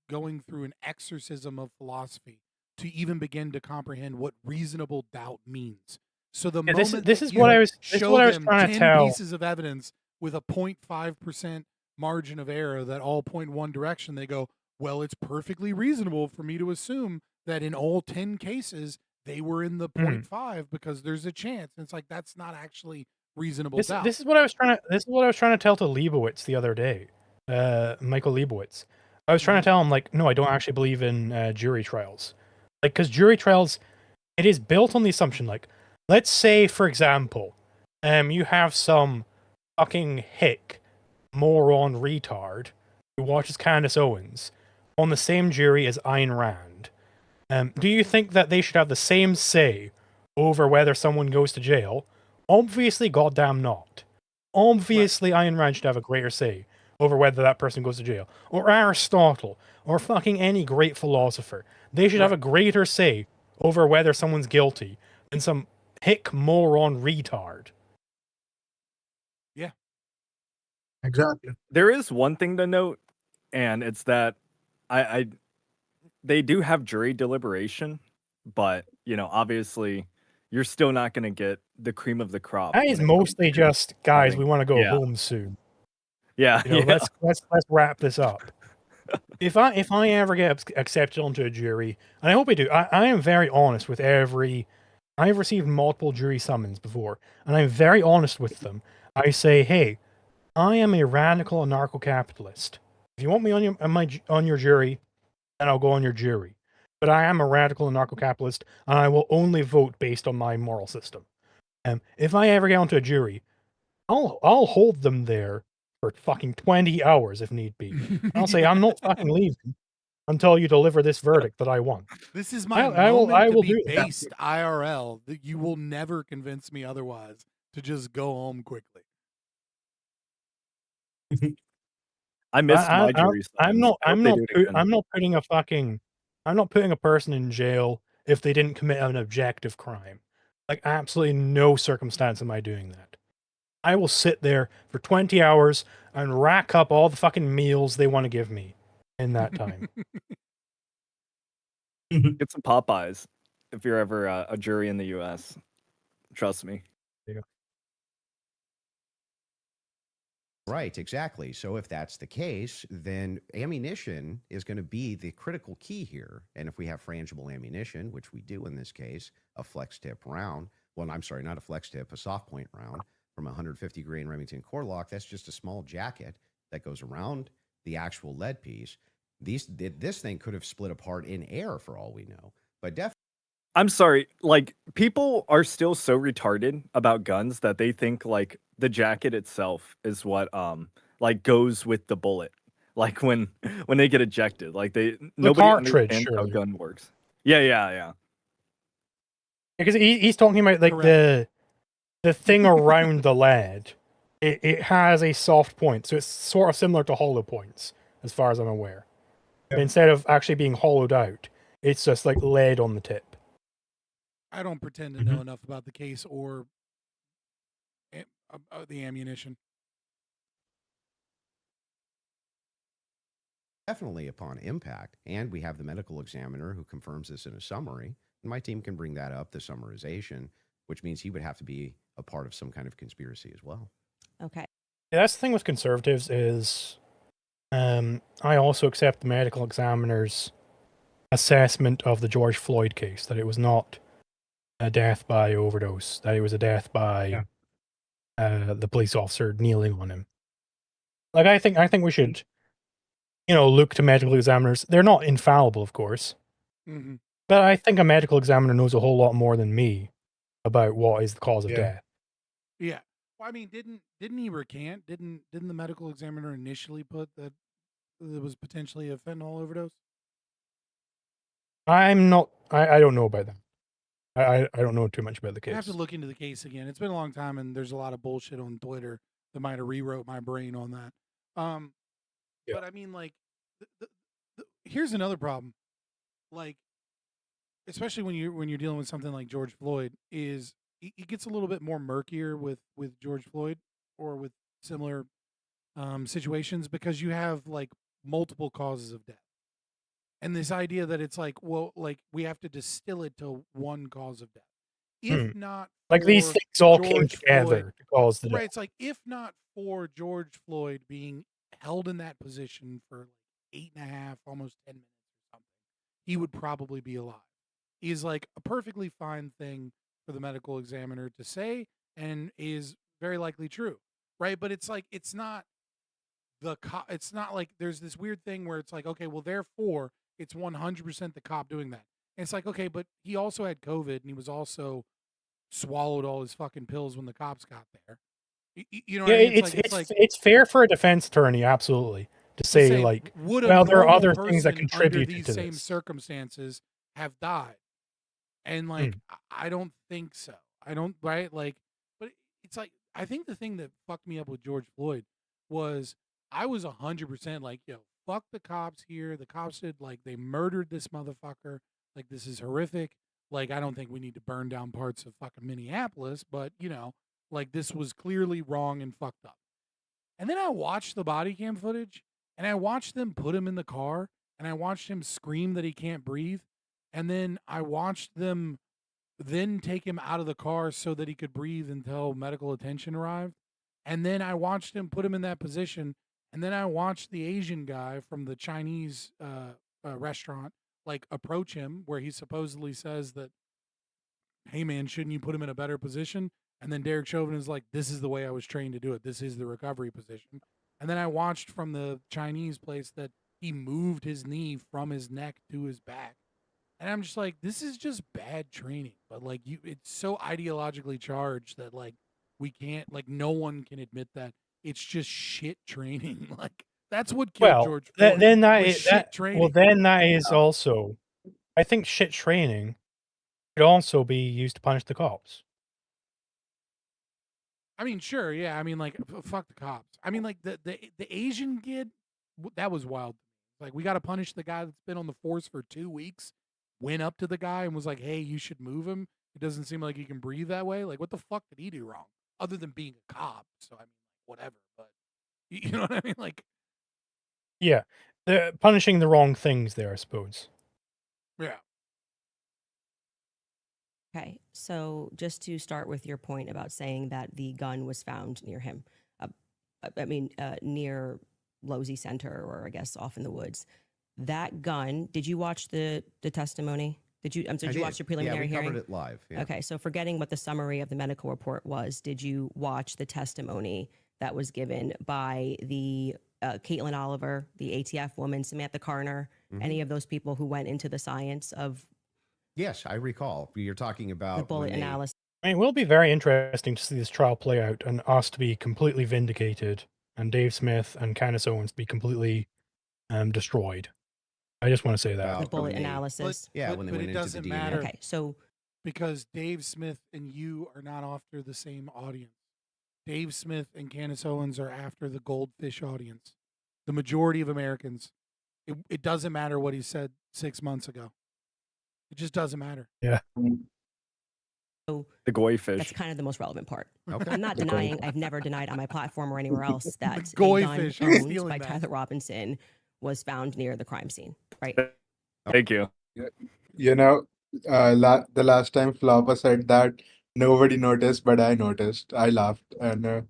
going through an exorcism of philosophy to even begin to comprehend what reasonable doubt means. So the Yeah, moment this that is you what I was show them trying to 10 tell. pieces of evidence with a 0.5% margin of error that all point one direction, they go, well, it's perfectly reasonable for me to assume that in all 10 cases they were in the 0.5 because there's a chance. And it's like that's not actually reasonable doubt. This is what I was trying to tell to Leibowitz the other day. Michael Leibowitz. I was trying to tell him, like, no, I don't actually believe in jury trials. Like, because jury trials, it is built on the assumption, like, let's say, for example, you have some fucking hick, moron retard who watches Candace Owens on the same jury as Ayn Rand. Do you think that they should have the same say over whether someone goes to jail? Obviously, goddamn not. Obviously, Ayn Rand should have a greater say over whether that person goes to jail. Or Aristotle, or fucking any great philosopher. They should have a greater say over whether someone's guilty than some hick moron retard. Yeah. Exactly. There is one thing to note, and it's that they do have jury deliberation, but obviously you're still not going to get the cream of the crop. That is mostly just, guys, we want to go home soon. Yeah, let's wrap this up. If I ever get accepted onto a jury, and I hope I do, I am very honest with I've received multiple jury summons before, and I'm very honest with them. I say, hey, I am a radical anarcho-capitalist. If you want me on your jury, then I'll go on your jury. But I am a radical anarcho-capitalist, and I will only vote based on my moral system. If I ever get onto a jury, I'll hold them there for fucking 20 hours if need be. I'll say, I'm not fucking leaving until you deliver this verdict that I want. This is my I will be do based IRL. That you will never convince me otherwise to just go home quickly. I miss my jury summons. I'm not putting a person in jail if they didn't commit an objective crime. Like, absolutely no circumstance am I doing that. I will sit there for 20 hours and rack up all the fucking meals they want to give me in that time. Get some Popeyes if you're ever a jury in the U.S. Trust me. Yeah. Right, exactly. So if that's the case, then ammunition is going to be the critical key here. And if we have frangible ammunition, which we do in this case, a flex tip round, well, I'm sorry, not a flex tip, a soft point round from a 150 grain Remington core lock, that's just a small jacket that goes around the actual lead piece. This thing could have split apart in air for all we know. But definitely. I'm sorry, like, people are still so retarded about guns that they think, like, the jacket itself is what like goes with the bullet. Like when they get ejected. Like nobody understands how a gun works. Yeah. Because he's talking about like the thing around the lead. It has a soft point, so it's sort of similar to hollow points, as far as I'm aware. But instead of actually being hollowed out, it's just like lead on the tip. I don't pretend to know enough about the case or the ammunition. Definitely upon impact, and we have the medical examiner who confirms this in a summary. And my team can bring that up, the summarization, which means he would have to be a part of some kind of conspiracy as well. Okay. Yeah, that's the thing with conservatives is I also accept the medical examiner's assessment of the George Floyd case, that it was not a death by overdose, that it was a death by the police officer kneeling on him. Like, I think we should, look to medical examiners. They're not infallible, of course, but I think a medical examiner knows a whole lot more than me about what is the cause of death. Yeah. Well, I mean, didn't he recant? Didn't the medical examiner initially put that there was potentially a fentanyl overdose? I don't know about that. I don't know too much about the case. I have to look into the case again. It's been a long time, and there's a lot of bullshit on Twitter that might have rewrote my brain on that. But I mean, like, here's another problem. Like, especially when you're dealing with something like George Floyd, is it gets a little bit more murkier with George Floyd or with similar situations because you have like multiple causes of death. And this idea that it's like, well, like we have to distill it to one cause of death. If not, like these things all came together to cause the death. Right. It's like, if not for George Floyd being held in that position for like 8.5, almost 10 minutes or something, he would probably be alive. Is like a perfectly fine thing for the medical examiner to say and is very likely true, right? But it's like it's not it's not like there's this weird thing where it's like, okay, well, therefore it's 100% the cop doing that. And it's like, okay, but he also had COVID and he was also swallowed all his fucking pills when the cops got there. You know what Yeah, I mean? it's fair for a defense attorney, absolutely, to say say, like, would a well, there are normal other things that person under contributed these to same this. circumstances have died? And like, I don't think so. I don't, right? Like, but it's like, I think the thing that fucked me up with George Floyd was I was 100% like, yo, fuck the cops here. The cops did, like, they murdered this motherfucker. Like, this is horrific. Like, I don't think we need to burn down parts of fucking Minneapolis, but, you know, like, this was clearly wrong and fucked up. And then I watched the body cam footage and I watched them put him in the car and I watched him scream that he can't breathe. And then I watched them then take him out of the car so that he could breathe until medical attention arrived. And then I watched him put him in that position. And then I watched the Asian guy from the Chinese restaurant like approach him where he supposedly says that, hey man, shouldn't you put him in a better position? And then Derek Chauvin is like, this is the way I was trained to do it. This is the recovery position. And then I watched from the Chinese place that he moved his knee from his neck to his back. And I'm just like, this is just bad training. But like it's so ideologically charged that like we can't, like no one can admit that it's just shit training. Like that's what killed Well, George Floyd. then was shit training. that is also, I think, shit training could also be used to punish the cops. I mean, sure, yeah. I mean, like, fuck the cops. I mean, like the Asian kid, that was wild. Like, we got to punish the guy that's been on the force for 2 weeks. Went up to the guy and was like, "Hey, you should move him. It doesn't seem like he can breathe that way." Like, what the fuck did he do wrong, other than being a cop? So I mean, whatever. But you know what I mean? Like, Yeah, they're punishing the wrong things there, I suppose. yeah. Okay, so just to start with your point about saying that the gun was found near him, near Losey Center, or I guess off in the woods. That gun. Did you watch the testimony? Did you? Did you watch the preliminary yeah, we hearing? covered it live. Yeah. Okay, so forgetting what the summary of the medical report was, did you watch the testimony that was given by the Caitlin Oliver, the ATF woman, Samantha Carner, any of those people who went into the science of Yes, I recall. You're talking about the bullet when they- analysis? I mean, it will be very interesting to see this trial play out and us to be completely vindicated and Dave Smith and Candace Owens to be completely destroyed. I just want to say that. The Well, bullet when they- analysis. Yeah, but, when they but went it into the doesn't DNA. matter Okay, so because Dave Smith and you are not after the same audience. Dave Smith and Candace Owens are after the goldfish audience. The majority of Americans. It doesn't matter what he said 6 months ago. It just doesn't matter. Yeah. The goy fish. that's kind of the most relevant part. Okay. I'm not denying, I've never denied on my platform or anywhere else that a goy gun fish, I'm owned stealing by that. Tyler Robinson was found near the crime scene, right? Thank you. You know, the last time Flopper said that, nobody noticed, but I noticed. I laughed, and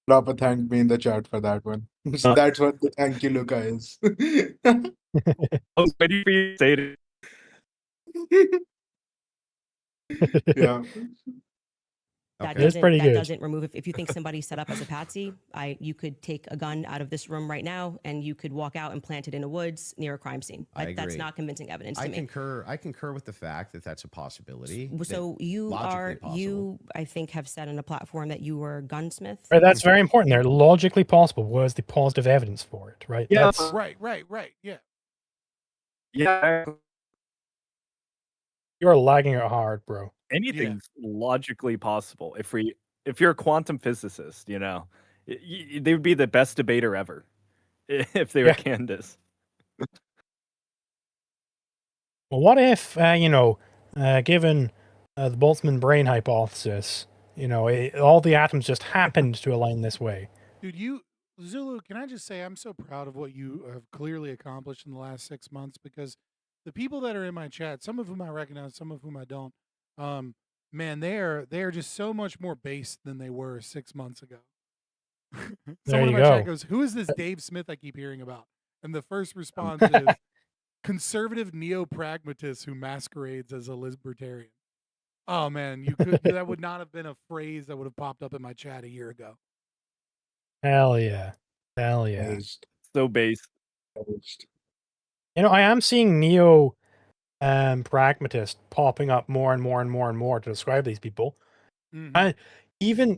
Flopper thanked me in the chat for that one. So that's what the thank you, Luca is. I was waiting for you to say it. Yeah. That Okay. It's doesn't pretty that good. doesn't remove if you think somebody's set up as a patsy, you could take a gun out of this room right now and you could walk out and plant it in the woods near a crime scene. I That's agree. not convincing evidence to I me. concur with the fact that that's a possibility. that So you logically possible. you I think have said on a platform that you were a gunsmith. Right, that's very important there. Logically possible was the positive evidence for it, right? Yeah. That's, Right. Yeah. Yeah. you're lagging it hard, bro. Anything's logically possible. If you're a quantum physicist, they would be the best debater ever if they were Yeah. Candace. Well, what if, given the Boltzmann brain hypothesis, all the atoms just happened to align this way? Dude, Zulu, can I just say I'm so proud of what you have clearly accomplished in the last 6 months, because the people that are in my chat, some of whom I recognize, some of whom I don't, man, they are just so much more based than they were 6 months ago. There Someone in you my chat go. goes, "Who is this Dave Smith I keep hearing about?" And the first response is conservative neo-pragmatist who masquerades as a libertarian. Oh man, that would not have been a phrase that would have popped up in my chat a year ago. Hell yeah. Hell yeah. Based. So base. Based. You know, I am seeing neo pragmatist popping up more and more and more and more to describe these people. Mhm. And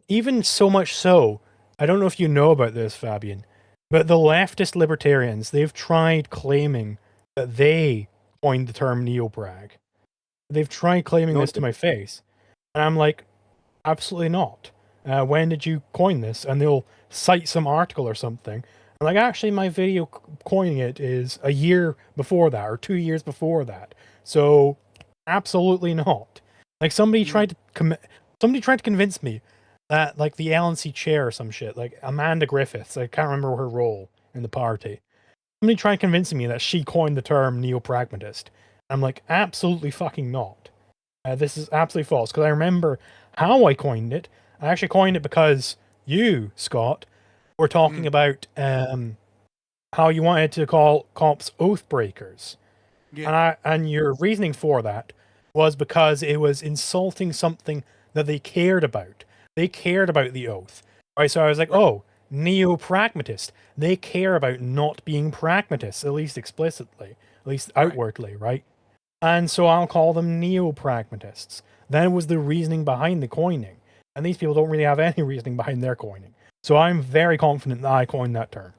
even so much so, I don't know if you know about this, Fabian, but the leftist libertarians, they've tried claiming that they coined the term neo-prag. They've tried claiming No, this to my face. And I'm like, absolutely not. When did you coin this? And they'll cite some article or something. I'm like, actually, my video coining it is a year before that or 2 years before that. So, absolutely not. Like somebody tried to convince me that like the LNC chair or some shit, like Amanda Griffiths, I can't remember her role in the party. Somebody tried convincing me that she coined the term neo-pragmatist. I'm like, absolutely fucking not. This is absolutely false because I remember how I coined it. I actually coined it because you, Scott, were talking about how you wanted to call cops oath breakers. Yeah. And your reasoning for that was because it was insulting something that they cared about. They cared about the oath. Right? So I was like, oh, neo-pragmatist. They care about not being pragmatists, at least explicitly, at least outwardly, right? And so I'll call them neo-pragmatists. That was the reasoning behind the coining. And these people don't really have any reasoning behind their coining. So I'm very confident that I coined that term.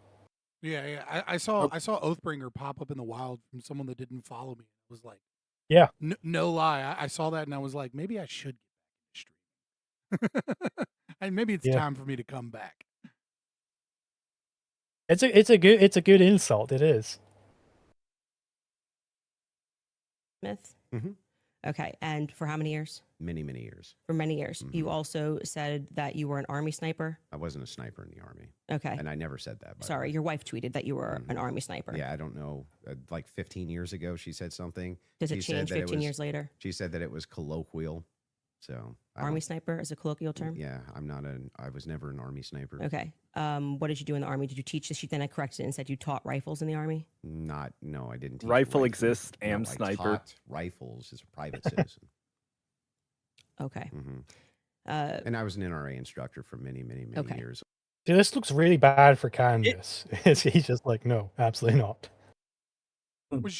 Yeah. I saw Oathbringer pop up in the wild from someone that didn't follow me. It was like, yeah, no lie. I saw that and I was like, maybe I should get back into streaming. And maybe it's time for me to come back. It's a good insult. It is. Smith? Mhm. Okay. And for how many years? Many, many years. For many years. You also said that you were an Army sniper? I wasn't a sniper in the Army. Okay. And I never said that. by the Sorry, way. your wife tweeted that you were an Army sniper. Yeah, I don't know. Like 15 years ago, she said something. Does it She said change that 15 years later? She said that it was colloquial. So Army sniper is a colloquial term? Yeah, I was never an Army sniper. Okay. What did you do in the Army? Did you teach this? Then I corrected it and said you taught rifles in the Army? No, I didn't teach Rifle exists, No, am I sniper. taught rifles as a private citizen. Okay. And I was an NRA instructor for many, many, many years. See, this looks really bad for Candace. He's just like, no, absolutely not.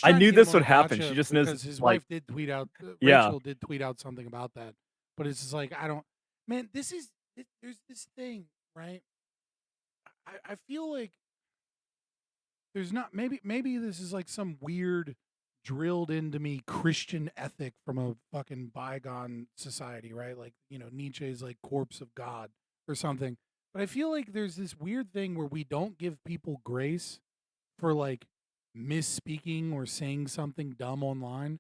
I knew this would happen. She just knows because his like, wife did tweet out. Yeah. Rachel did tweet out something about that, but it's just like I don't. Man, there's this thing, right? I feel like there's not maybe this is like some weird drilled into me Christian ethic from a fucking bygone society, right? Like, Nietzsche's like corpse of God or something. But I feel like there's this weird thing where we don't give people grace for like misspeaking or saying something dumb online.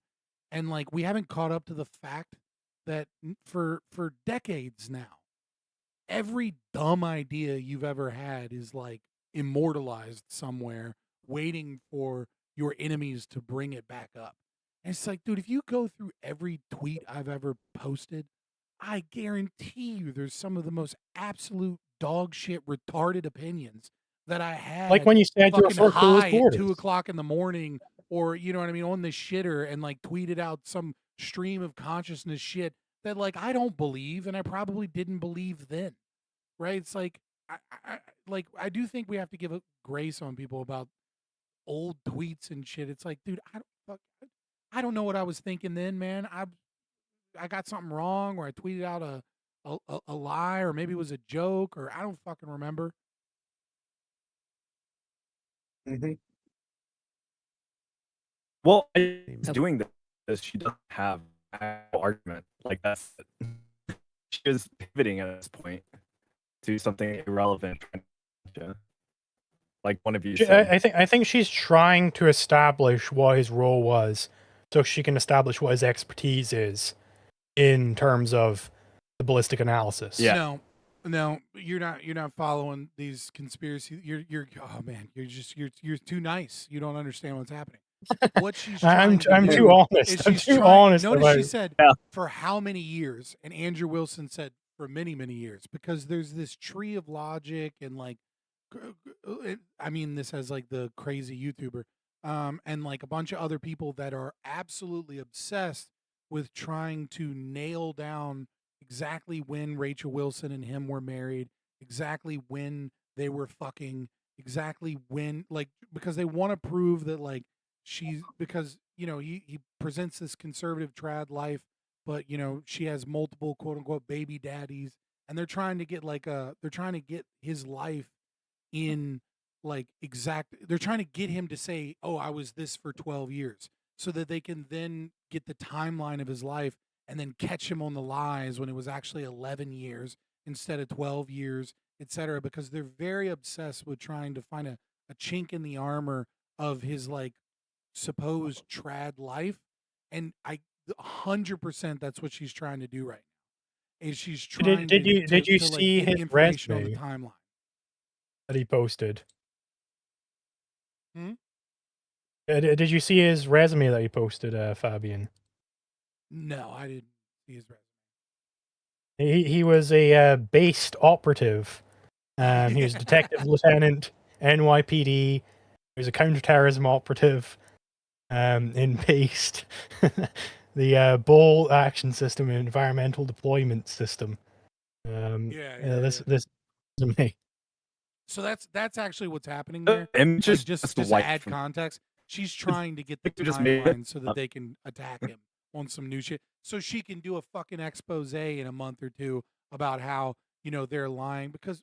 And like we haven't caught up to the fact that for decades now, every dumb idea you've ever had is like immortalized somewhere, waiting for your enemies to bring it back up. And it's like, dude, if you go through every tweet I've ever posted, I guarantee you there's some of the most absolute dog shit retarded opinions that I had. Like when you said you were fucking for closed high at borders. 2:00 in the morning, or you know what I mean, on the shitter, and like tweeted out some stream of consciousness shit that like I don't believe, and I probably didn't believe then. Right? It's like I do think we have to give a grace on people about old tweets and shit. It's like, dude, I don't know what I was thinking then, man. I got something wrong, or I tweeted out a lie, or maybe it was a joke, or I don't fucking remember. Well, she's doing this. She doesn't have an argument. Like that's she is pivoting at this point to something irrelevant. Like one of you said. I think she's trying to establish what his role was, so she can establish what his expertise is in terms of the ballistic analysis. Yeah. No, you're not following these conspiracy. You're oh man, you're too nice. You don't understand what's happening. What she's trying I'm too honest. I'm too honest. Notice about she said for how many years, and Andrew Wilson said for many, many years, because there's this tree of logic and like, I mean, this as like the crazy YouTuber, and like a bunch of other people that are absolutely obsessed with trying to nail down exactly when Rachel Wilson and him were married, exactly when they were fucking, exactly when, like, because they want to prove that like she's, because he presents this conservative trad life, but she has multiple quote unquote baby daddies, and they're trying to get his life in like exact, they're trying to get him to say, oh, I was this for 12 years, so that they can then get the timeline of his life and then catch him on the lies when it was actually 11 years instead of 12 years, etc., because they're very obsessed with trying to find a chink in the armor of his like supposed trad life. And 100% that's what she's trying to do right now, is she's trying Did you to like see get his information on the resume timeline. that he posted? Hmm? Did you see his resume that he posted, Fabian? No, I didn't see his resume. He was a based operative. He was detective lieutenant, NYPD. He was a counterterrorism operative in based. The Bull Action System and Environmental Deployment System. This resume. So that's actually what's happening there. And Like, just just the to white add from context, she's trying to get the just made it timeline so that up. they can attack him on some new shit, so she can do a fucking expose in a month or two about how they're lying, because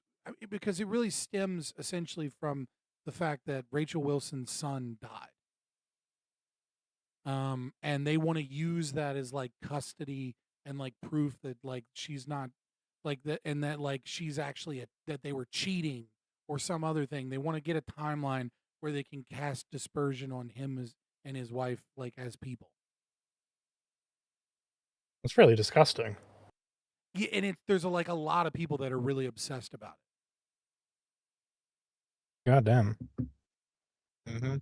it really stems essentially from the fact that Rachel Wilson's son died. And they want to use that as like custody and like proof that like she's not like that, and that like she's actually that they were cheating or some other thing. They want to get a timeline where they can cast dispersion on him and his wife, like, as people. It's really disgusting. Yeah, and there's like a lot of people that are really obsessed about it. God damn. Mm-hmm.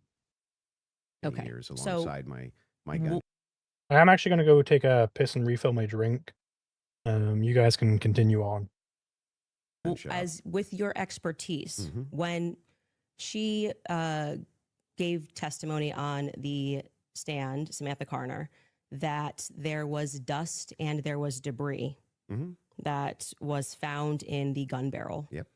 Okay. Years So alongside my gun. I'm actually going to go take a piss and refill my drink. You guys can continue on. as with your expertise, Mhm. when she gave testimony on the stand, Samantha Carner, that there was dust and there was debris Mhm. that was found in the gun barrel. Yep.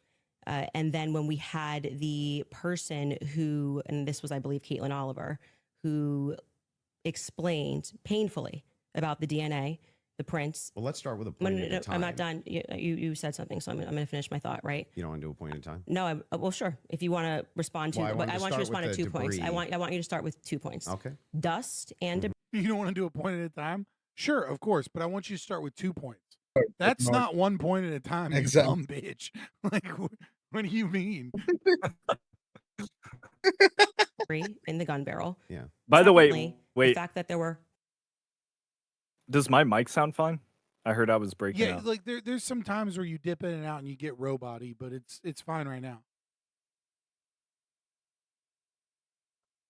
And then when we had the person who, and this was, I believe, Caitlin Oliver, who explained painfully about the DNA, the prints. Well, let's start with a No, point no, at no, a time. I'm not done. You said something, so I'm going to finish my thought, right? You don't want to do a point at a time? No, well, sure. If you want to respond to, Well, I but wanted I to want you to start respond with to the 2 points. I debris. want you to start with 2 points. Okay. Dust and debris. You don't want to do a point at a time? Sure, of course, but I want you to start with 2 points. That's not- not 1 point at a time, you Exactly. dumb bitch. Like, what do you mean? in the gun barrel. Yeah. By the way, Secondly, the wait, fact that there were does my mic sound fine? I heard I was breaking Yeah, out. like there's some times where you dip in and out and you get robot-y, but it's fine right now.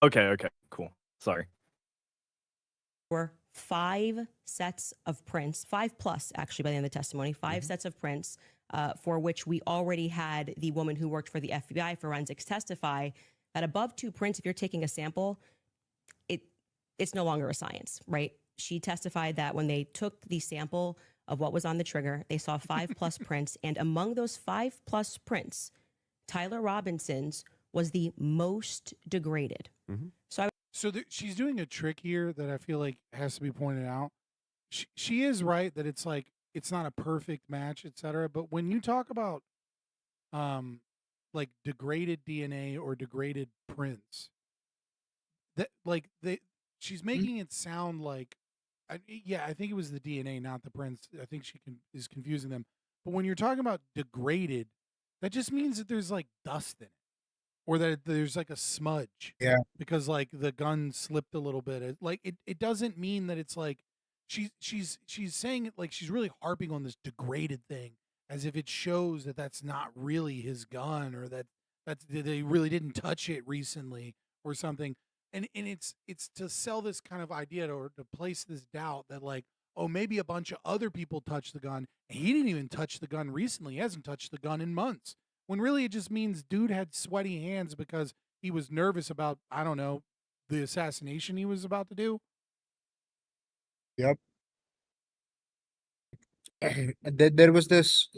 Okay, cool. Sorry. were 5 sets of prints, 5 plus actually by the end of the testimony, 5 sets of prints for which we already had the woman who worked for the FBI forensics testify that above 2 prints, if you're taking a sample, it's no longer a science, right? She testified that when they took the sample of what was on the trigger, they saw 5 plus prints, and among those 5 plus prints, Tyler Robinson's was the most degraded. Mhm. So she's doing a trick here that I feel like has to be pointed out. She is right that it's like it's not a perfect match, etc. But when you talk about like degraded DNA or degraded prints, that like she's making it sound like I think it was the DNA, not the prints. I think she is confusing them. But when you're talking about degraded, that just means that there's like dust in it, or that there's like a smudge. Yeah. Because like the gun slipped a little bit. It doesn't mean that it's like she's saying it like she's really harping on this degraded thing as if it shows that that's not really his gun, or that they really didn't touch it recently or something. And it's to sell this kind of idea, or to place this doubt that like, oh, maybe a bunch of other people touched the gun. And he didn't even touch the gun recently. He hasn't touched the gun in months. When really it just means dude had sweaty hands because he was nervous about, I don't know, the assassination he was about to do. Yep. There was this,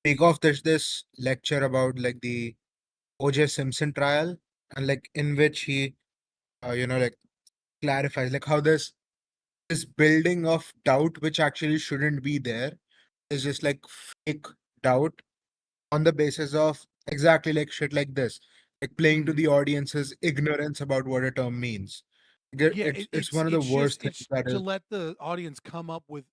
takeoff. There's this lecture about like the O.J. Simpson trial, and like in which he, like clarifies like how this building of doubt, which actually shouldn't be there, is just like fake doubt on the basis of exactly like shit like this, like playing to Mhm. the audience's ignorance about what a term means. Yeah, It's one of the worst things it's that to is. let the audience come up with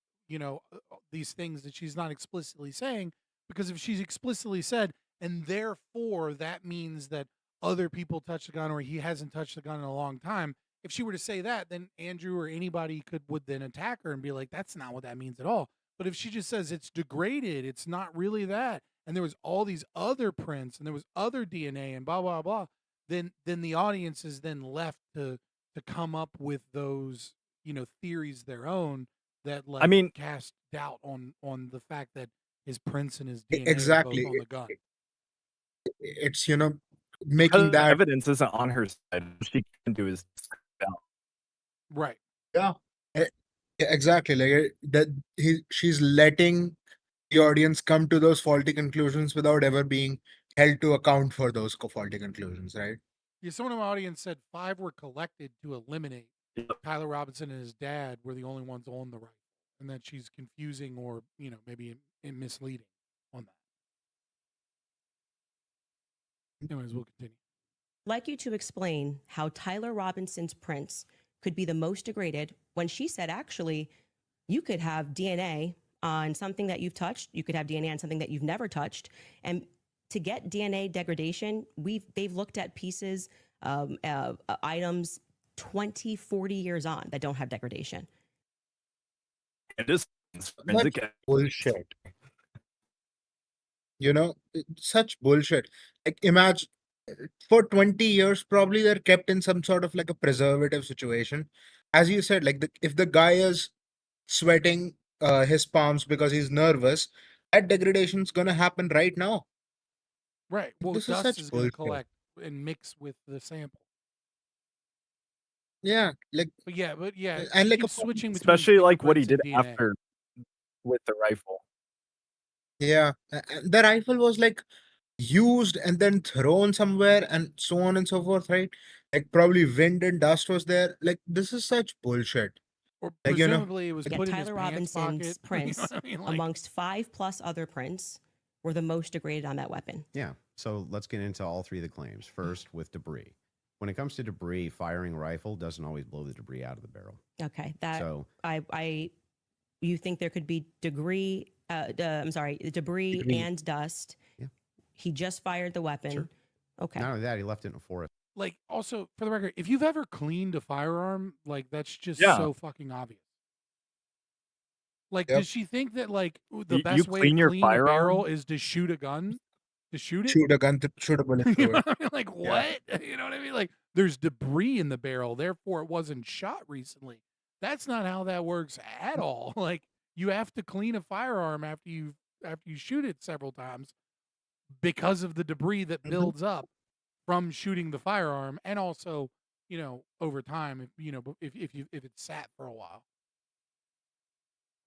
these things that she's not explicitly saying, because if she's explicitly said, and therefore that means that other people touched the gun or he hasn't touched the gun in a long time. If she were to say that, then Andrew or anybody would then attack her and be like, that's not what that means at all. But if she just says it's degraded, it's not really that, and there was all these other prints and there was other DNA and blah blah blah, then the audience is then left to come up with those theories their own that I like mean, cast doubt on the fact that his prints and his DNA are both Exactly. on the gun. It's making because the that. evidence isn't on her side, what she can do is out. Right. Yeah. Eh, yeah, exactly. Like that she's letting the audience come to those faulty conclusions without ever being held to account for those faulty conclusions, right? Yeah, someone in my audience said 5 were collected to eliminate Tyler Robinson and his dad were the only ones on the right, and that she's confusing or maybe in misleading on that. Anyways, we'll continue. I'd like you to explain how Tyler Robinson's prints could be the most degraded when she said actually you could have DNA on something that you've touched, you could have DNA on something that you've never touched, and to get DNA degradation, they've looked at pieces, items 20, 40 years on that don't have degradation. It is That's forensic. bullshit. Such bullshit. Like imagine for 20 years, probably they're kept in some sort of like a preservative situation. As you said, like if the guy is sweating his palms because he's nervous, that degradation is gonna happen right now. Right. Well, This is dust such is going to bullshit. collect and mix with the sample. Yeah, like But yeah, and she like keeps switching between Especially like what he fingerprints did and DNA. after with the rifle. yeah, the rifle was like used and then thrown somewhere and so on and so forth, right? Like probably wind and dust was there. Like this is such bullshit. Or Like presumably it was Yet put in his Tyler pants Robinson's pocket. You know prints, what I mean? Like, amongst 5+ other prints, were the most degraded on that weapon. Yeah. So let's get into all three of the claims. First, with debris. When it comes to debris, firing rifle doesn't always blow the debris out of the barrel. Okay, that So you think there could be debris Debris. and dust. Yeah. He just fired the weapon. Sure. Okay. not only that, he left it in a forest. like also for the record, if you've ever cleaned a firearm, like that's just Yeah. so fucking obvious. Like, Yep. does she think that like the You best way to clean your clean a barrel firearm? is to shoot a gun? To shoot it? shoot a gun, shoot a bullet You through know it. what I mean? Like what? You know what I mean? Like there's debris in the barrel, therefore it wasn't shot recently. That's not how that works at all. Like you have to clean a firearm after you shoot it several times because of the debris that Mhm. builds up from shooting the firearm, and also over time if it's sat for a while.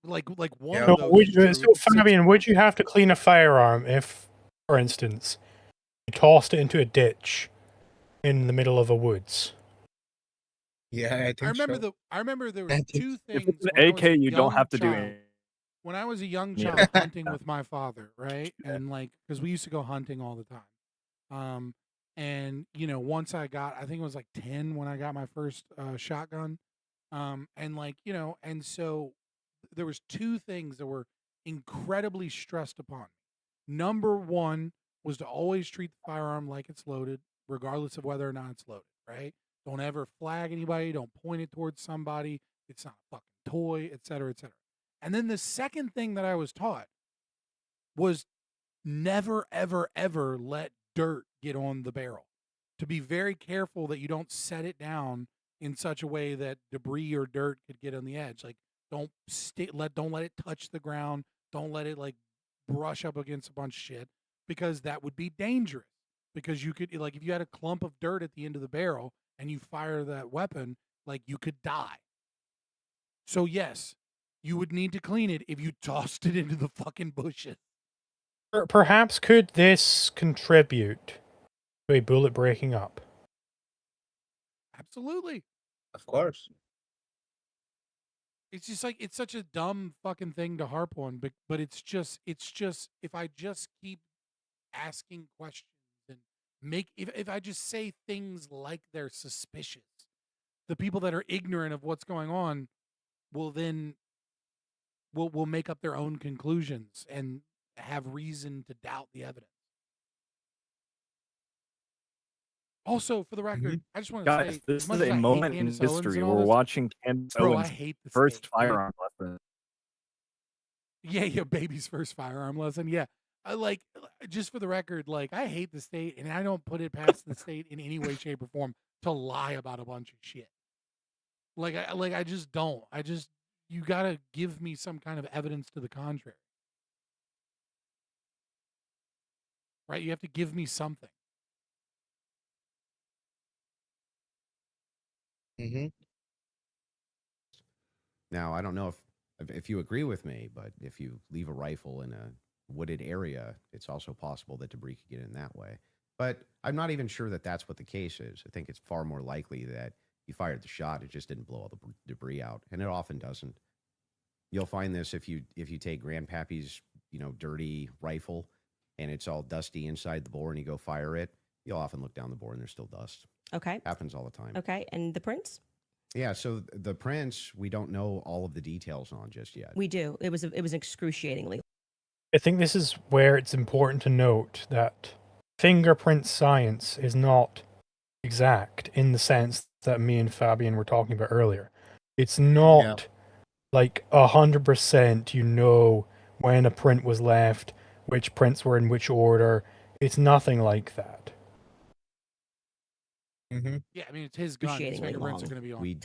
Like one Yeah. of So, those is true. so If it sits- Fabian, would you have to clean a firearm if, for instance, you tossed it into a ditch in the middle of a woods? Yeah, I think I remember so. there I was think two If things it's an when I was a AK, you don't young have to do child. anything. When I was a young Yeah. child hunting with my father, right? And like, because we used to go hunting all the time. And once I think it was like 10 when I got my first shotgun. And like, and so there was two things that were incredibly stressed upon me. Number one was to always treat the firearm like it's loaded, regardless of whether or not it's loaded, right? Don't ever flag anybody, don't point it towards somebody. It's not a fucking toy, et cetera, et cetera. And then the second thing that I was taught was never, ever, ever let dirt get on the barrel. To be very careful that you don't set it down in such a way that debris or dirt could get on the edge. Like Don't let it touch the ground. Don't let it like brush up against a bunch of shit, because that would be dangerous. Because you could, like, if you had a clump of dirt at the end of the barrel and you fire that weapon, like, you could die. So yes, you would need to clean it if you tossed it into the fucking bushes. Perhaps could this contribute to a bullet breaking up? Absolutely. Of course. It's just like, it's such a dumb fucking thing to harp on, but it's just if I just keep asking questions and if I just say things like they're suspicious, the people that are ignorant of what's going on will make up their own conclusions and have reason to doubt the evidence. Also, for the record, I just want to Guys, say, this as much is as a I hate moment in Candace Owens history. and all We're this, watching Candace bro, I Owens' hate the first state. firearm lesson. Yeah, baby's first firearm lesson. Yeah. I like, just for the record, like, I hate the state, and I don't put it past the state in any way, shape, or form to lie about a bunch of shit. I just don't. You gotta give me some kind of evidence to the contrary. Right? You have to give me something. Mm-hmm. Now, I don't know if you agree with me, but if you leave a rifle in a wooded area, it's also possible that debris could get in that way. But I'm not even sure that that's what the case is. I think it's far more likely that you fired the shot, it just didn't blow all the debris out, and it often doesn't. You'll find this if you take Grandpappy's dirty rifle, and it's all dusty inside the bore, and you go fire it. You'll often look down the bore, and there's still dust. Okay. Happens all the time. Okay. And the prints? Yeah, so the prints, we don't know all of the details on just yet. We do. It was excruciatingly. I think this is where it's important to note that fingerprint science is not exact in the sense that me and Fabian were talking about earlier. It's not like 100% when a print was left, which prints were in which order. It's nothing like that. Mm-hmm. Yeah, I mean, it's his gun. His Excruciatingly fingerprints long. are going to be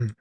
on.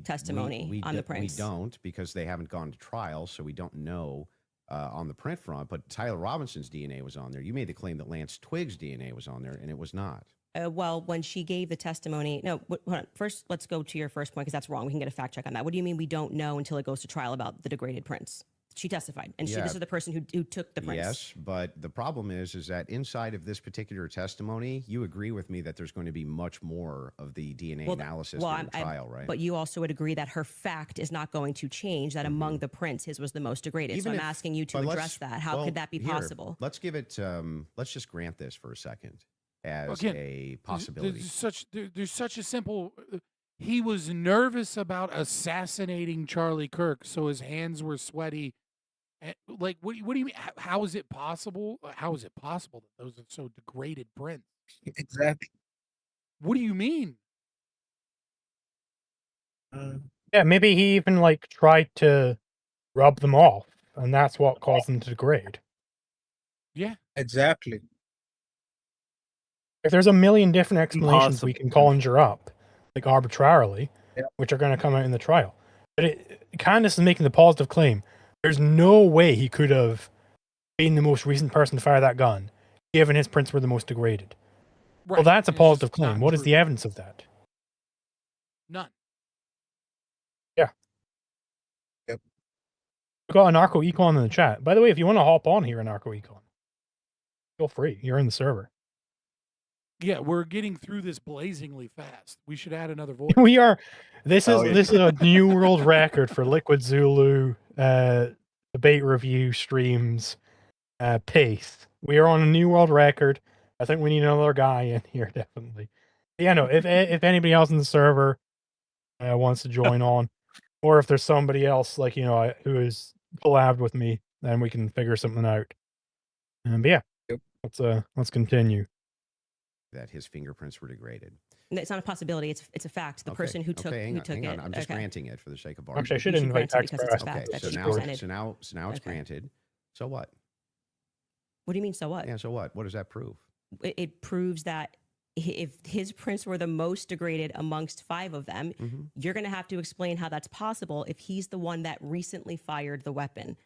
Testimony on the prints. We don't, because they haven't gone to trial, so we don't know on the print front. But Tyler Robinson's DNA was on there. You made the claim that Lance Twig's DNA was on there, and it was not. Well, when she gave the testimony, no, hold on. First, let's go to your first point, because that's wrong. We can get a fact check on that. What do you mean we don't know until it goes to trial about the degraded prints? She testified, and this is the person who took the prints. Yes, but the problem is that inside of this particular testimony, you agree with me that there's going to be much more of the DNA analysis during the trial, right? But you also would agree that her fact is not going to change, that among the prints, his was the most degraded. Even so I'm asking you to address that. How could that be possible? Let's give it, let's just grant this for a second as a possibility. There's such a simple... He was nervous about assassinating Charlie Kirk, so his hands were sweaty. Like, what do you mean? How is it possible? How is it possible that those are so degraded prints? Exactly. What do you mean? Yeah, maybe he even tried to rub them off, and that's what caused them to degrade. Yeah, exactly. There's a million different explanations we can conjure up, arbitrarily, which are going to come out in the trial. But Candace is making the positive claim. There's no way he could have been the most recent person to fire that gun, given his prints were the most degraded. Right. Well, that's a positive claim. What is the evidence of that? None. Yeah. Yep. We got a Narco Econ in the chat. By the way, if you want to hop on here, Narco Econ, feel free. You're in the server. Yeah, we're getting through this blazingly fast. We should add another voice. We are. This is a new world record for Liquid Zulu debate review streams pace. We are on a new world record. I think we need another guy in here, definitely. Yeah, no. If anybody else in the server wants to join on, or if there's somebody else who is collabed with me, then we can figure something out. But yeah, let's continue. That his fingerprints were degraded. It's not a possibility. It's a fact. The person who took it. I'm just granting it for the sake of argument. Actually, I should invite Tax So now it's granted. So what? What do you mean? So what? Yeah. So what? What does that prove? It proves that if his prints were the most degraded amongst 5 of them, Mhm. you're going to have to explain how that's possible if he's the one that recently fired the weapon.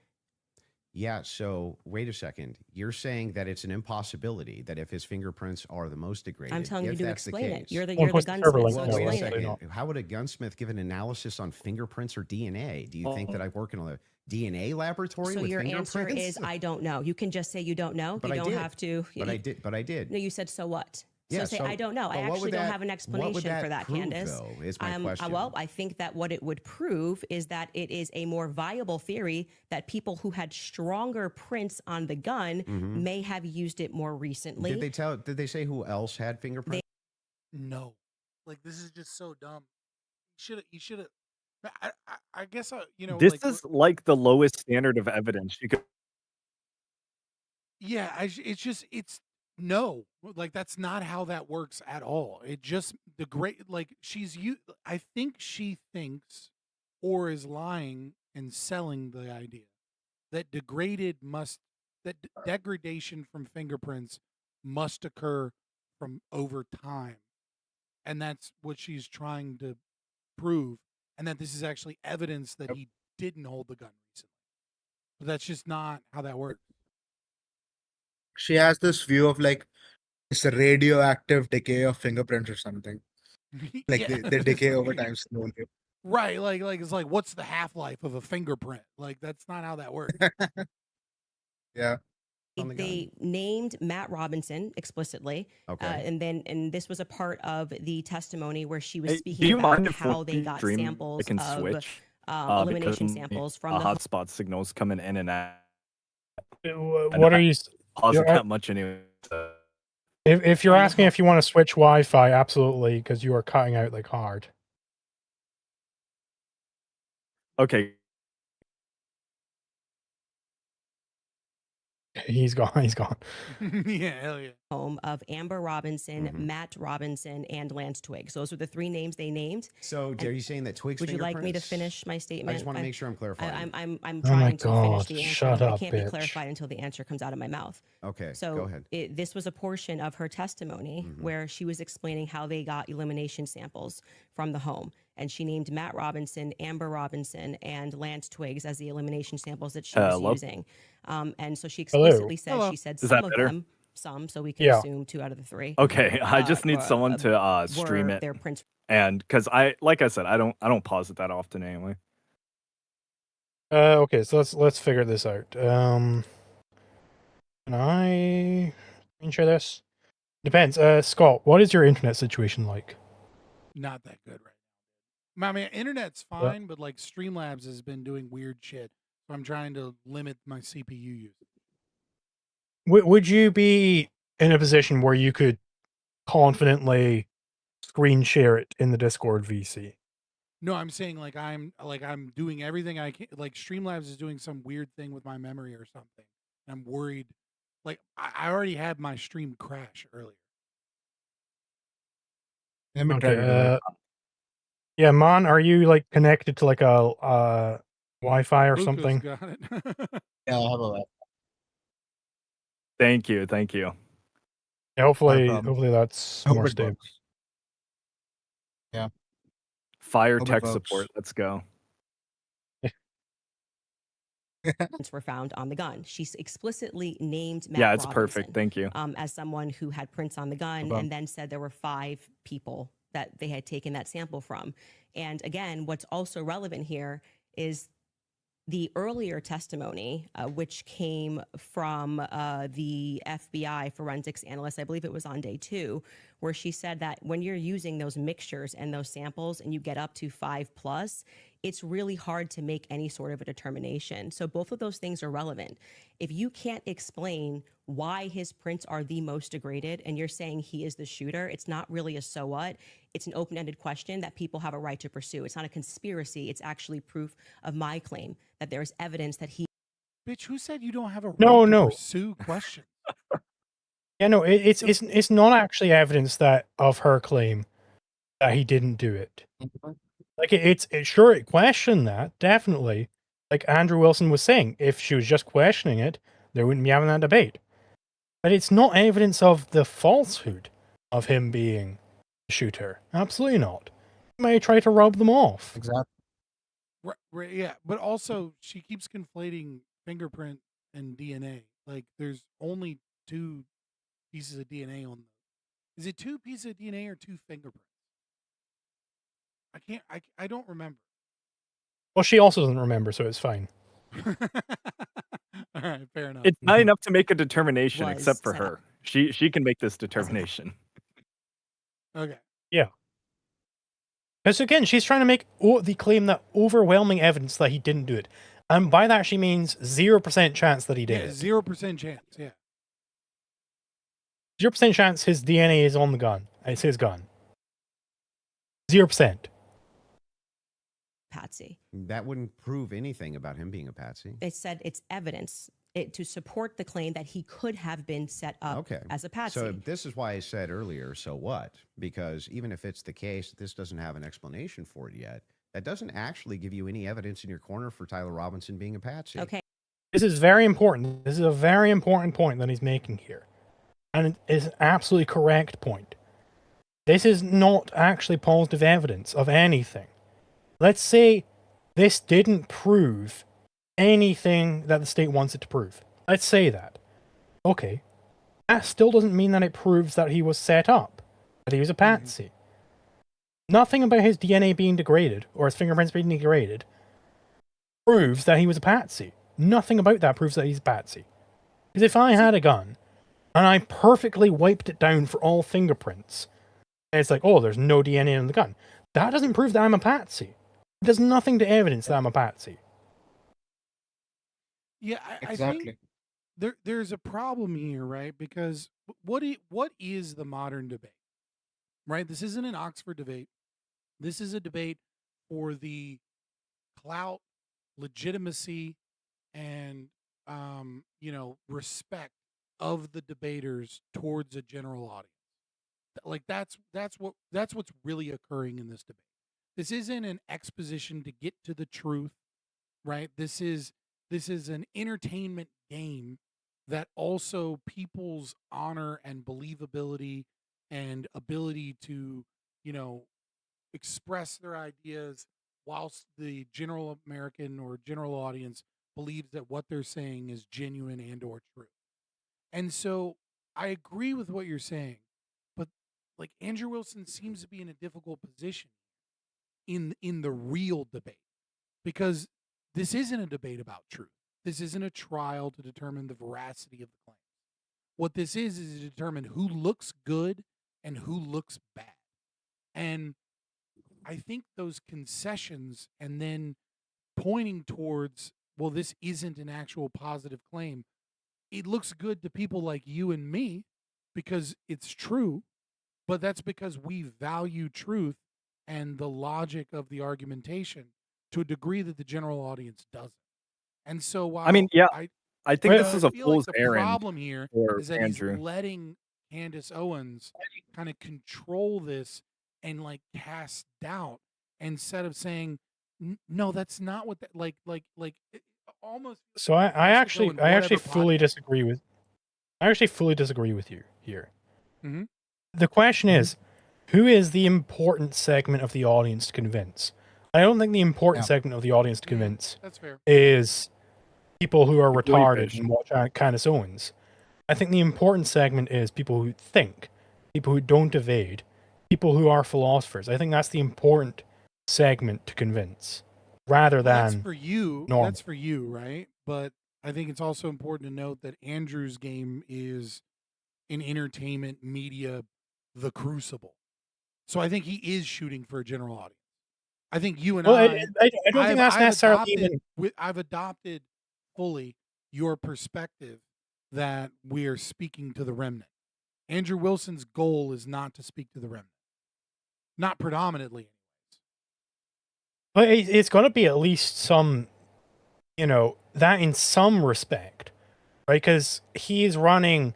Yeah, so wait a second. You're saying that it's an impossibility that if his fingerprints are the most degraded, I'm telling you if to that's the explain it. case. You're the Someone post the server gunsmith, link so Well, below, wait a explain it. absolutely second. not. How would a gunsmith give an analysis on fingerprints or DNA? Do you think that I work in a DNA laboratory So with your answer fingerprints? is I don't know. You can just say you don't know. But You I don't did. have to. But I did. But I did. No, you said so what? Yeah, So say so- I don't know. I but what would actually don't that- have an what would explanation for that, prove, Candace. though, is my question. Well, I think that what it would prove is that it is a more viable theory that people who had stronger prints on the gun Mhm. may have used it more recently. Did they say who else had fingerprints? No, like this is just so dumb. You should have. I guess This like, is like the lowest standard of evidence you could. yeah. It's no, like that's not how that works at all. It just I think she thinks or is lying and selling the idea that degradation from fingerprints must occur from over time, and that's what she's trying to prove, and that this is actually evidence that he didn't hold the gun recently. But that's just not how that works. She has this view of like it's a radioactive decay of fingerprints or something. Like Yeah. they decay over time slowly. Right, like it's like what's the half-life of a fingerprint? Like that's not how that works. Yeah. On the They named Matt Robinson explicitly, Okay. and this was a part of the testimony where she was Hey, do speaking you mind about if how when they you got stream, samples I can of switch? elimination Because samples from the hotspot signals coming in and out. What are you? Pause you're it that much anyway. If you're On the asking home- if you want to switch Wi-Fi, absolutely, because you are cutting out like hard. Okay. He's gone. He's gone. Yeah, hell yeah. home of Amber Robinson, Mhm. Matt Robinson, and Lance Twiggs. Those are the 3 names they named. So are you saying that Twig's Would you like me to fingerprints- finish my statement? I just want to make sure I'm clarifying. I'm Oh my trying to finish God, the answer. shut It up, can't be bitch. clarified until the answer comes out of my mouth. Okay, So go ahead. this was a portion of her testimony Mhm. where she was explaining how they got elimination samples from the home. And she named Matt Robinson, Amber Robinson, and Lance Twiggs as the elimination samples that she was Hello? using. And so she Hello. explicitly said, Hello. she said Is some that of better? them, so we can Yeah. assume 2 out of the 3. Okay. I just need someone to stream were it, their prints. and because like I said, I don't pause it that often anyway. Okay, so let's figure this out. Can I screen share this? Depends. Scott, what is your internet situation like? Not that good right now. I mean, internet's fine, but like Streamlabs has been doing weird shit. So I'm trying to limit my CPU use. Would you be in a position where you could confidently screen share it in the Discord VC? No, I'm saying like I'm doing everything I can. Like Streamlabs is doing some weird thing with my memory or something. I'm worried. Like I already had my stream crash earlier. Let me try Okay. to do it. Yeah, Mon, are you like connected to like a Wi-Fi or Luca's something? got it. Yeah, I have a lap. Thank you. Yeah, hopefully, problem. hopefully that's Hope more it stable. works. Yeah. Fire Hope it tech works. support. Let's go. prints were found on the gun. She explicitly named Matt Yeah, it's Robinson, perfect. Thank you. as someone who had prints on the gun, problem. and then said there were 5 people that they had taken that sample from. And again, what's also relevant here is the earlier testimony, which came from the FBI forensics analyst, I believe it was on day 2, where she said that when you're using those mixtures and those samples and you get up to 5+, it's really hard to make any sort of a determination. So both of those things are relevant. If you can't explain why his prints are the most degraded and you're saying he is the shooter, it's not really a so what. It's an open-ended question that people have a right to pursue. It's not a conspiracy. It's actually proof of my claim that there's evidence that he. Bitch, who said you don't have a right No, to no. pursue questions? Yeah, no, it's not actually evidence that of her claim that he didn't do it. Like it's sure it questioned that, definitely. Like Andrew Wilson was saying, if she was just questioning it, they wouldn't be having that debate. But it's not evidence of the falsehood of him being the shooter. Absolutely not. He may try to rub them off. Exactly. Right, yeah, but also she keeps conflating fingerprint and DNA. Like there's only 2 pieces of DNA on them. Is it 2 pieces of DNA or 2 fingerprints? I don't remember. Well, she also doesn't remember, so it's fine. All right, fair enough. It's not enough to make a determination, except Was for set up. her. She can make this determination. Okay. Yeah. Because again, she's trying to make the claim that overwhelming evidence that he didn't do it. And by that, she means 0% chance that he did Yeah, it. 0% chance. Yeah. 0% chance his DNA is on the gun. It's his gun. 0%. Patsy. That wouldn't prove anything about him being a patsy. They said it's evidence to support the claim that he could have been set up Okay. as a patsy. So this is why I said earlier, so what? Because even if it's the case, this doesn't have an explanation for it yet. That doesn't actually give you any evidence in your corner for Tyler Robinson being a patsy. Okay. This is very important. This is a very important point that he's making here. And it is an absolutely correct point. This is not actually positive evidence of anything. Let's say this didn't prove anything that the state wants it to prove. Let's say that. Okay. That still doesn't mean that it proves that he was set up, that he was a patsy. Nothing about his DNA being degraded, or his fingerprints being degraded, proves that he was a patsy. Nothing about that proves that he's a patsy. Because if I had a gun, and I perfectly wiped it down for all fingerprints, and it's like, oh, there's no DNA on the gun, that doesn't prove that I'm a patsy. It does nothing to evidence that I'm a patsy. Yeah, I Exactly. think there's a problem here, right? Because what is the modern debate? Right? This isn't an Oxford debate. This is a debate for the clout, legitimacy, and respect of the debaters towards a general audience. Like that's what's really occurring in this debate. This isn't an exposition to get to the truth, right? This is an entertainment game that also people's honor and believability and ability to, express their ideas whilst the general American or general audience believes that what they're saying is genuine and or true. And so I agree with what you're saying, but like Andrew Wilson seems to be in a difficult position in the real debate because this isn't a debate about truth. This isn't a trial to determine the veracity of the claim. What this is to determine who looks good and who looks bad. And I think those concessions and then pointing towards, well, this isn't an actual positive claim. It looks good to people like you and me because it's true, but that's because we value truth and the logic of the argumentation to a degree that the general audience doesn't. And so while I mean, yeah, I I think Well, this I is a feel like fool's the errand problem here for is that Andrew. he's letting Candace Owens kind of control this and like cast doubt instead of saying, no, that's not what that almost. so I has to go in whatever fully podcast. disagree with. I actually fully disagree with you here. Mhm. The question is, who is the important segment of the audience to convince? I don't think the important Yeah. segment of the audience to convince That's fair. is people who are The retarded jellyfish. and watch Candace Owens. I think the important segment is people who think, people who don't evade, people who are philosophers. I think that's the important segment to convince, rather Well, that's than for you. normal. That's for you, right? But I think it's also important to note that Andrew's game is in entertainment media, the crucible. So I think he is shooting for a general audience. I think you and Well, I don't think that's necessarily even. I've adopted fully your perspective that we are speaking to the remnant. Andrew Wilson's goal is not to speak to the remnant, not predominantly. But it's got to be at least some, that in some respect, right? Because he is running,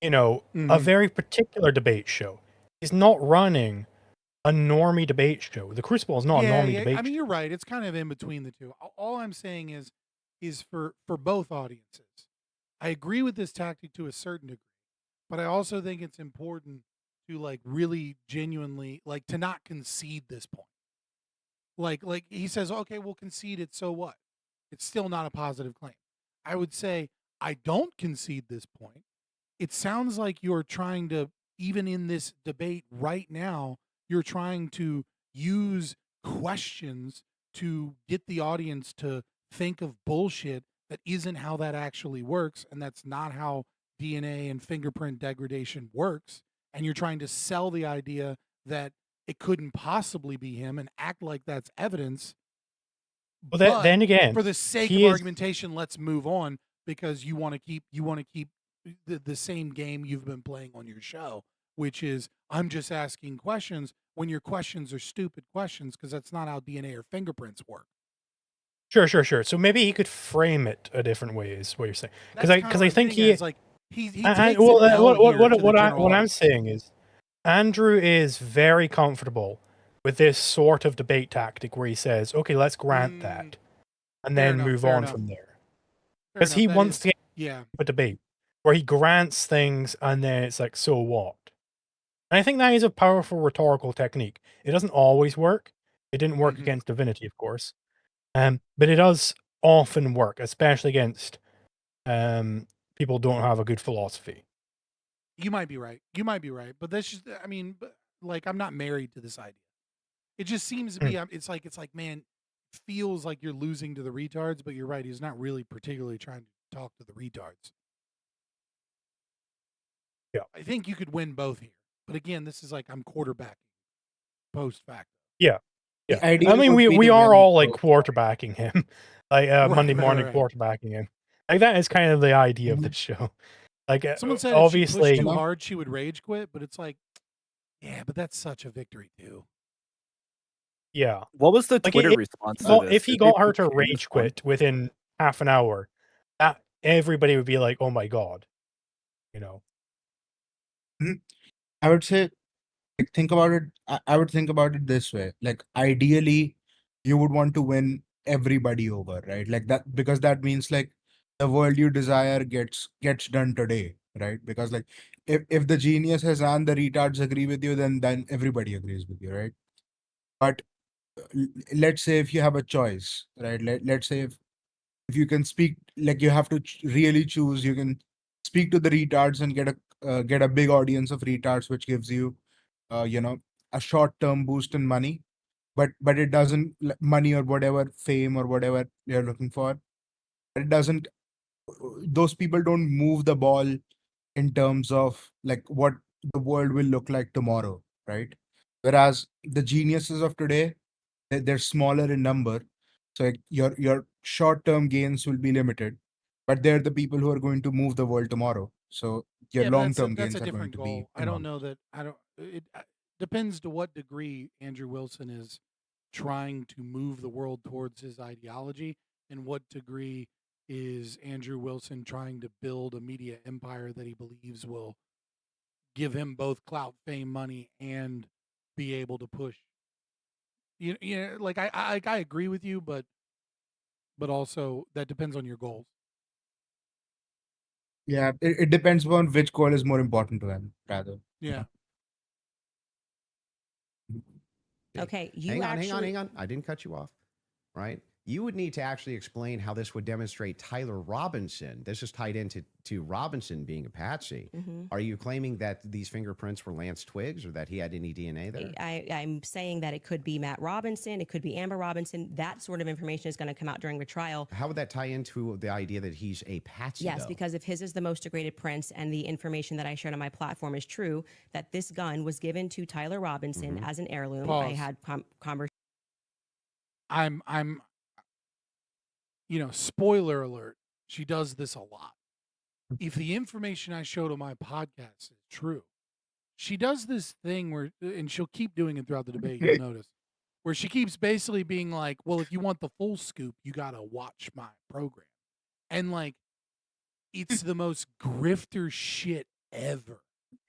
a Mhm. very particular debate show. He's not running a normie debate show. The Crucible is not a normie debate I mean, show. you're right. It's kind of in between the two. All I'm saying is for both audiences. I agree with this tactic to a certain degree, but I also think it's important to like really genuinely like to not concede this point. Like he says, okay, we'll concede it. So what? It's still not a positive claim. I would say I don't concede this point. It sounds like you're trying to, even in this debate right now, you're trying to use questions to get the audience to think of bullshit that isn't how that actually works. And that's not how DNA and fingerprint degradation works. And you're trying to sell the idea that it couldn't possibly be him and act like that's evidence. Well, But then again, for the sake of he is argumentation, let's move on because you want to keep the same game you've been playing on your show, which is I'm just asking questions when your questions are stupid questions because that's not how DNA or fingerprints work. sure. So maybe he could frame it a different way, is what you're saying. That's Because kinda what I I'm think getting at, he is like he and takes well, an L here to the general what I'm audience. saying is Andrew is very comfortable with this sort of debate tactic where he says, "Okay, let's grant that," and Fair then enough, move fair on enough. from there. Fair Because enough, he that wants is- to get yeah. a debate where he grants things and then it's like, so what? And I think that is a powerful rhetorical technique. It doesn't always work. It didn't work Mhm. against divinity, of course, but it does often work, especially against people who don't have a good philosophy. You might be right. You might be right, but that's just I mean, but, like I'm not married to this idea. It just seems to be it's like man, feels like you're losing to the retards, but you're right. He's not really particularly trying to talk to the retards. Yeah. I think you could win both here. But again, this is like I'm quarterbacking post fact. Yeah. The I ideal mean, would be we to are win all like both. quarterbacking him, like Monday morning right. quarterbacking him. Like that is kind of the idea of Mhm. this show. Like Someone said if she obviously, pushed too You know? hard, she would rage quit, but it's like, yeah, but that's such a victory too. yeah. What was the Like Twitter if, response if, to this? if he Did they got her put to Candace rage on? quit within half an hour, that everybody would be like, "Oh my god," you know. I would say, like, think about it. I would think about it this way. Like, ideally, you would want to win everybody over, right? Like that, because that means like the world you desire gets done today, right? Because like if the geniuses and the retards agree with you, then everybody agrees with you, right? But let's say if you have a choice, right? Let's say if you can speak, like you have to really choose, you can speak to the retards and get a big audience of retards, which gives you you know, a short-term boost in money, but it doesn't money or whatever, fame or whatever you're looking for. It doesn't. Those people don't move the ball in terms of like what the world will look like tomorrow, right? Whereas the geniuses of today, they're smaller in number, so like, your short-term gains will be limited, but they're the people who are going to move the world tomorrow. So your Yeah, but long-term that's gains a are going different to be goal. I don't know that I don't. It depends to what degree Andrew Wilson is trying to move the world towards his ideology, and what degree is Andrew Wilson trying to build a media empire that he believes will give him both clout, fame, money, and be able to push. You know, like I agree with you, but also that depends on your goals. Yeah, it depends on which goal is more important to him, rather. Yeah. Okay, you Hang actually. on. I didn't cut you off, right? You would need to actually explain how this would demonstrate Tyler Robinson. This is tied into Robinson being a patsy. Mhm. Are you claiming that these fingerprints were Lance Twiggs or that he had any DNA there? I'm saying that it could be Matt Robinson, it could be Amber Robinson. That sort of information is going to come out during the trial. How would that tie into the idea that he's a patsy? Yes, though? because if his is the most degraded prints and the information that I shared on my platform is true, that this gun was given to Tyler Robinson as an heirloom. I Pause. had conversations. I'm you know, spoiler alert, she does this a lot. If the information I showed on my podcast is true, she does this thing where, and she'll keep doing it throughout the debate, you'll notice, where she keeps basically being like, well, if you want the full scoop, you got to watch my program. And like, it's the most grifter shit ever.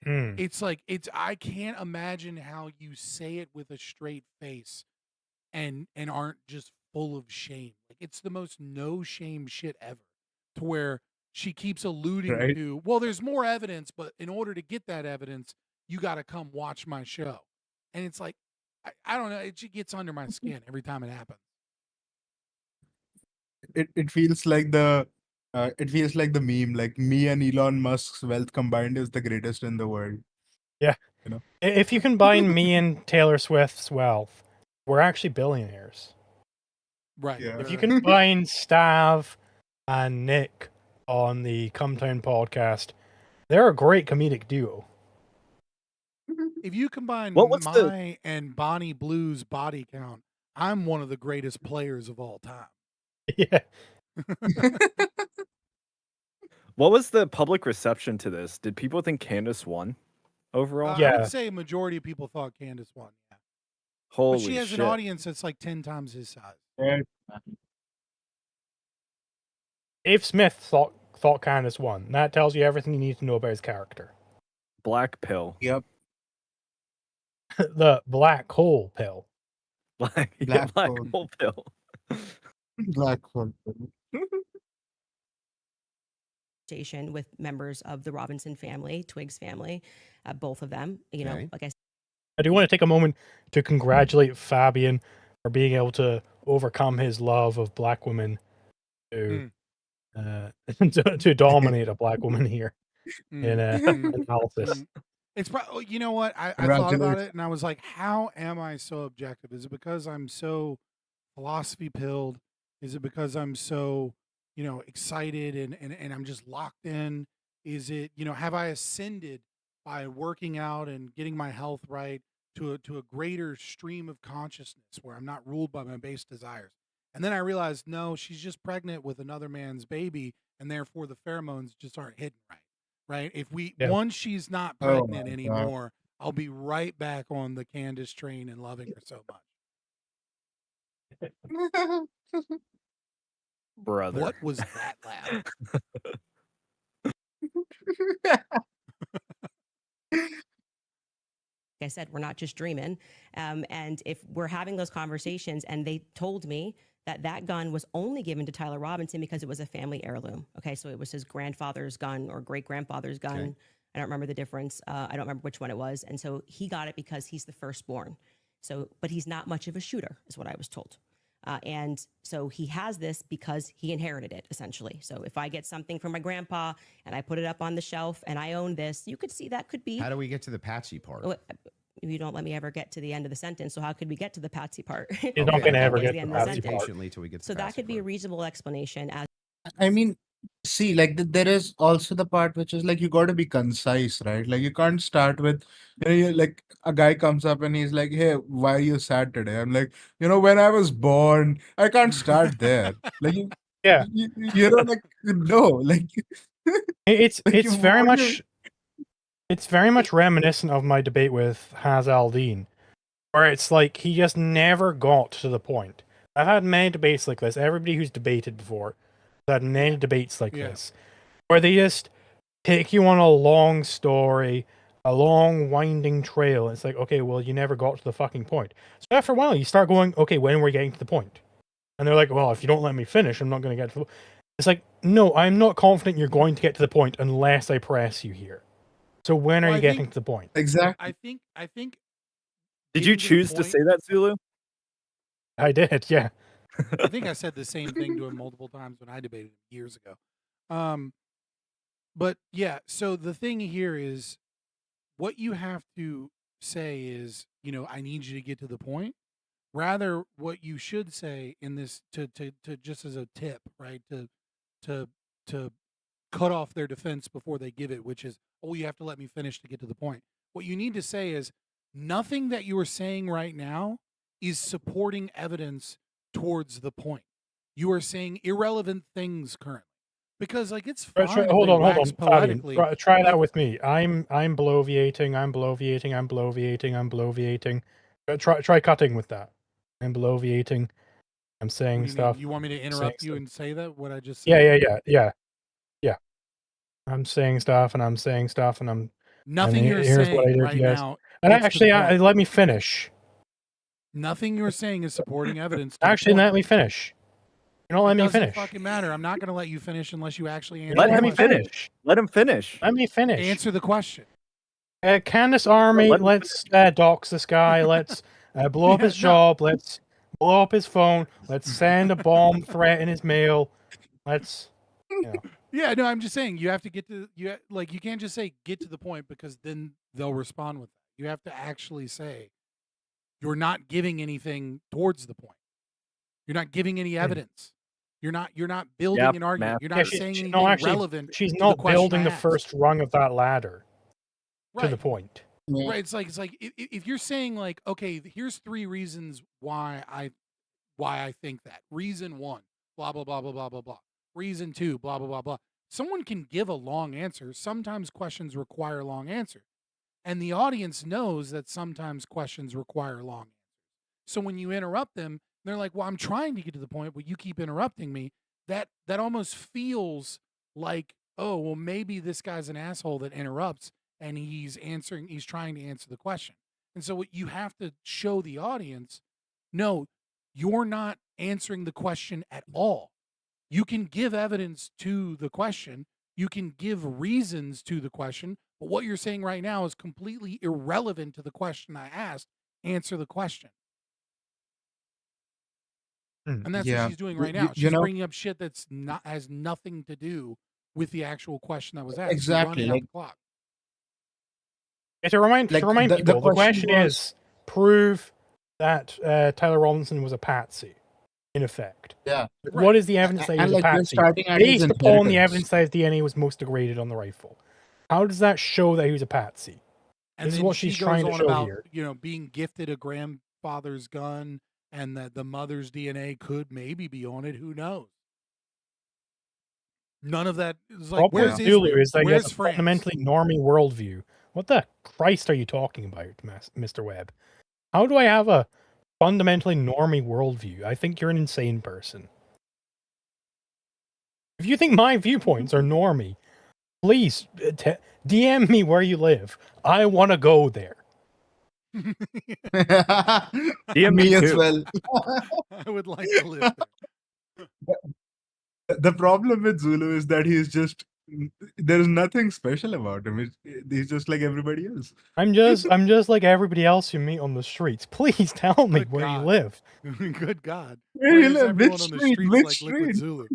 Hmm. It's like, I can't imagine how you say it with a straight face and aren't just full of shame. Like it's the most no shame shit ever. To where she keeps alluding Right. to, well, there's more evidence, but in order to get that evidence, you got to come watch my show. And it's like, I don't know. It just gets under my skin every time it happens. It feels like the meme, like me and Elon Musk's wealth combined is the greatest in the world. Yeah. You know? If you combine me and Taylor Swift's wealth, we're actually billionaires. Right. Yeah. If you combine Stav and Nick on the Cumtown podcast, they're a great comedic duo. If you combine what's the- my and Bonnie Blue's body count, I'm one of the greatest players of all time. Yeah. What was the public reception to this? Did people think Candace won overall? I Yeah. would say a majority of people thought Candace won. Yeah. Holy But she has shit. an audience that's like 10 times his size. Yeah. Dave Smith thought Candace won. That tells you everything you need to know about his character. Black pill. Yep. The black hole pill. Black Black hole hole. pill. Black hole. Conversation with members of the Robinson family, Twiggs family, both of them. You know, Okay. like I I do want to take a moment to congratulate Fabian for being able to overcome his love of black women to to dominate a black woman here in analysis. It's probably, you know what? I thought about Congratulations. it and I was like, how am I so objective? Is it because I'm so philosophy pilled? Is it because I'm so, excited and I'm just locked in? Is it, have I ascended by working out and getting my health right to a greater stream of consciousness where I'm not ruled by my base desires? And then I realized, no, she's just pregnant with another man's baby, and therefore the pheromones just aren't hidden right. Right? If once she's not Oh pregnant my anymore, I'll be right back on the Candace train and loving her so much. Brother. What was that loud? I said, we're not just dreaming. And if we're having those conversations and they told me that gun was only given to Tyler Robinson because it was a family heirloom. Okay. So it was his grandfather's gun or great grandfather's gun. Okay. I don't remember the difference. I don't remember which one it was. And so he got it because he's the firstborn. So, but he's not much of a shooter is what I was told. And so he has this because he inherited it essentially. So if I get something from my grandpa and I put it up on the shelf and I own this, you could see that could be. How do we get to the Patsy part? You don't let me ever get to the end of the sentence. So how could we get to the Patsy part? You're not going to ever Get get to to the the end of the Patsy sentence. part. Patiently till we get to So the that Patsy could be a part. reasonable explanation as I mean, see, like there is also the part which is like you got to be concise, right? Like you can't start with, like a guy comes up and he's like, "Hey, why are you sad today?" I'm like, when I was born, I can't start there. Like Yeah. like no, like It's like it's very what do you- much it's very much reminiscent of my debate with Haz Aldine, where it's like he just never got to the point. I've had many debates like this. Everybody who's debated before has had many debates like Yeah. this, where they just take you on a long story, a long winding trail. It's like, okay, well, you never got to the fucking point. So after a while, you start going, okay, when are we getting to the point? And they're like, well, if you don't let me finish, I'm not going to get to the. It's like, no, I'm not confident you're going to get to the point unless I press you here. So when are Well, you I getting think- to the point? exactly? I think. Did you getting to the choose to point- say that, Zulu? I did, yeah. I think I said the same thing to him multiple times when I debated him years ago. But yeah, so the thing here is what you have to say is, I need you to get to the point. Rather, what you should say in this to just as a tip, right? To cut off their defense before they give it, which is, oh, you have to let me finish to get to the point. What you need to say is nothing that you are saying right now is supporting evidence towards the point. You are saying irrelevant things currently. Because it's fine. if Hold they on, wax Fabian. poetically. Try that with me. I'm bloviating, I'm bloviating, I'm bloviating, I'm bloviating. Try cutting with that. I'm bloviating. I'm What saying do you stuff. mean? You want me to interrupt you and say that what I just said? Yeah. I'm saying stuff and I'm saying stuff and I'm. Nothing and you're here's what I saying did, right yes. now. And gets to actually, the point. let me finish. Nothing you're saying is supporting evidence. To the Actually, point. let me finish. You don't let It me doesn't finish. fucking matter. I'm not going to let you finish unless you actually answer. You don't Let the him question. finish. Let him finish. Let me finish. Answer the question. Candace Army, Let- let's dox this guy. Let's blow up Yeah, his no. job. Let's blow up his phone. Let's send a bomb threat in his mail. Let's, you know. Yeah, no, I'm just saying you have to get to you can't just say get to the point because then they'll respond with that. You have to actually say you're not giving anything towards the point. You're not giving any evidence. You're not building Yep, an argument. math. You're Yeah, not saying anything no, actually, relevant. she's to not the question building I the asked. first rung of that ladder to Right. the point. Yeah. Right. It's like if you're saying like, okay, here's 3 reasons why I think that. Reason 1, blah blah blah blah blah blah blah. Reason 2, blah blah blah blah. Someone can give a long answer. Sometimes questions require long answer. And the audience knows that sometimes questions require long answers. So when you interrupt them, they're like, "Well, I'm trying to get to the point, but you keep interrupting me." That almost feels like, "Oh, well, maybe this guy's an asshole that interrupts and he's trying to answer the question." And so what you have to show the audience, no, you're not answering the question at all. You can give evidence to the question, you can give reasons to the question, but what you're saying right now is completely irrelevant to the question I asked. Answer the question. And that's what Yeah. she's doing right You, now. you She's know, bringing up shit that's not has nothing to do with the actual question that was asked. She's exactly. running out Like, the clock. Yeah, to remind like the people, the question question was, is prove that Tyler Robinson was a patsy, in effect. yeah. Right. What is the evidence that he And was a like they're patsy starting at his based upon the inheritance. evidence that his DNA was most degraded on the rifle? How does that show that he was a patsy? And This is then what she she's goes trying to on show about, here. being gifted a grandfather's gun and that the mother's DNA could maybe be on it. Who knows? None of that is like, Problem where's with Zulu Israel? is that he has Where's a France? fundamentally normie worldview. What the Christ are you talking about, Mr. Webb? How do I have a fundamentally normie worldview? I think you're an insane person. If you think my viewpoints are normie, please DM me where you live. I want to go there. DM Me me as too. well. I would like to live there. The problem with Zulu is that he's just there's nothing special about him. He's just like everybody else. I'm just like everybody else you meet on the streets. Please tell me Good where you God. live. Good God. Where you Where's live? everyone Which on the street? streets Which like Liquid street? Zulu?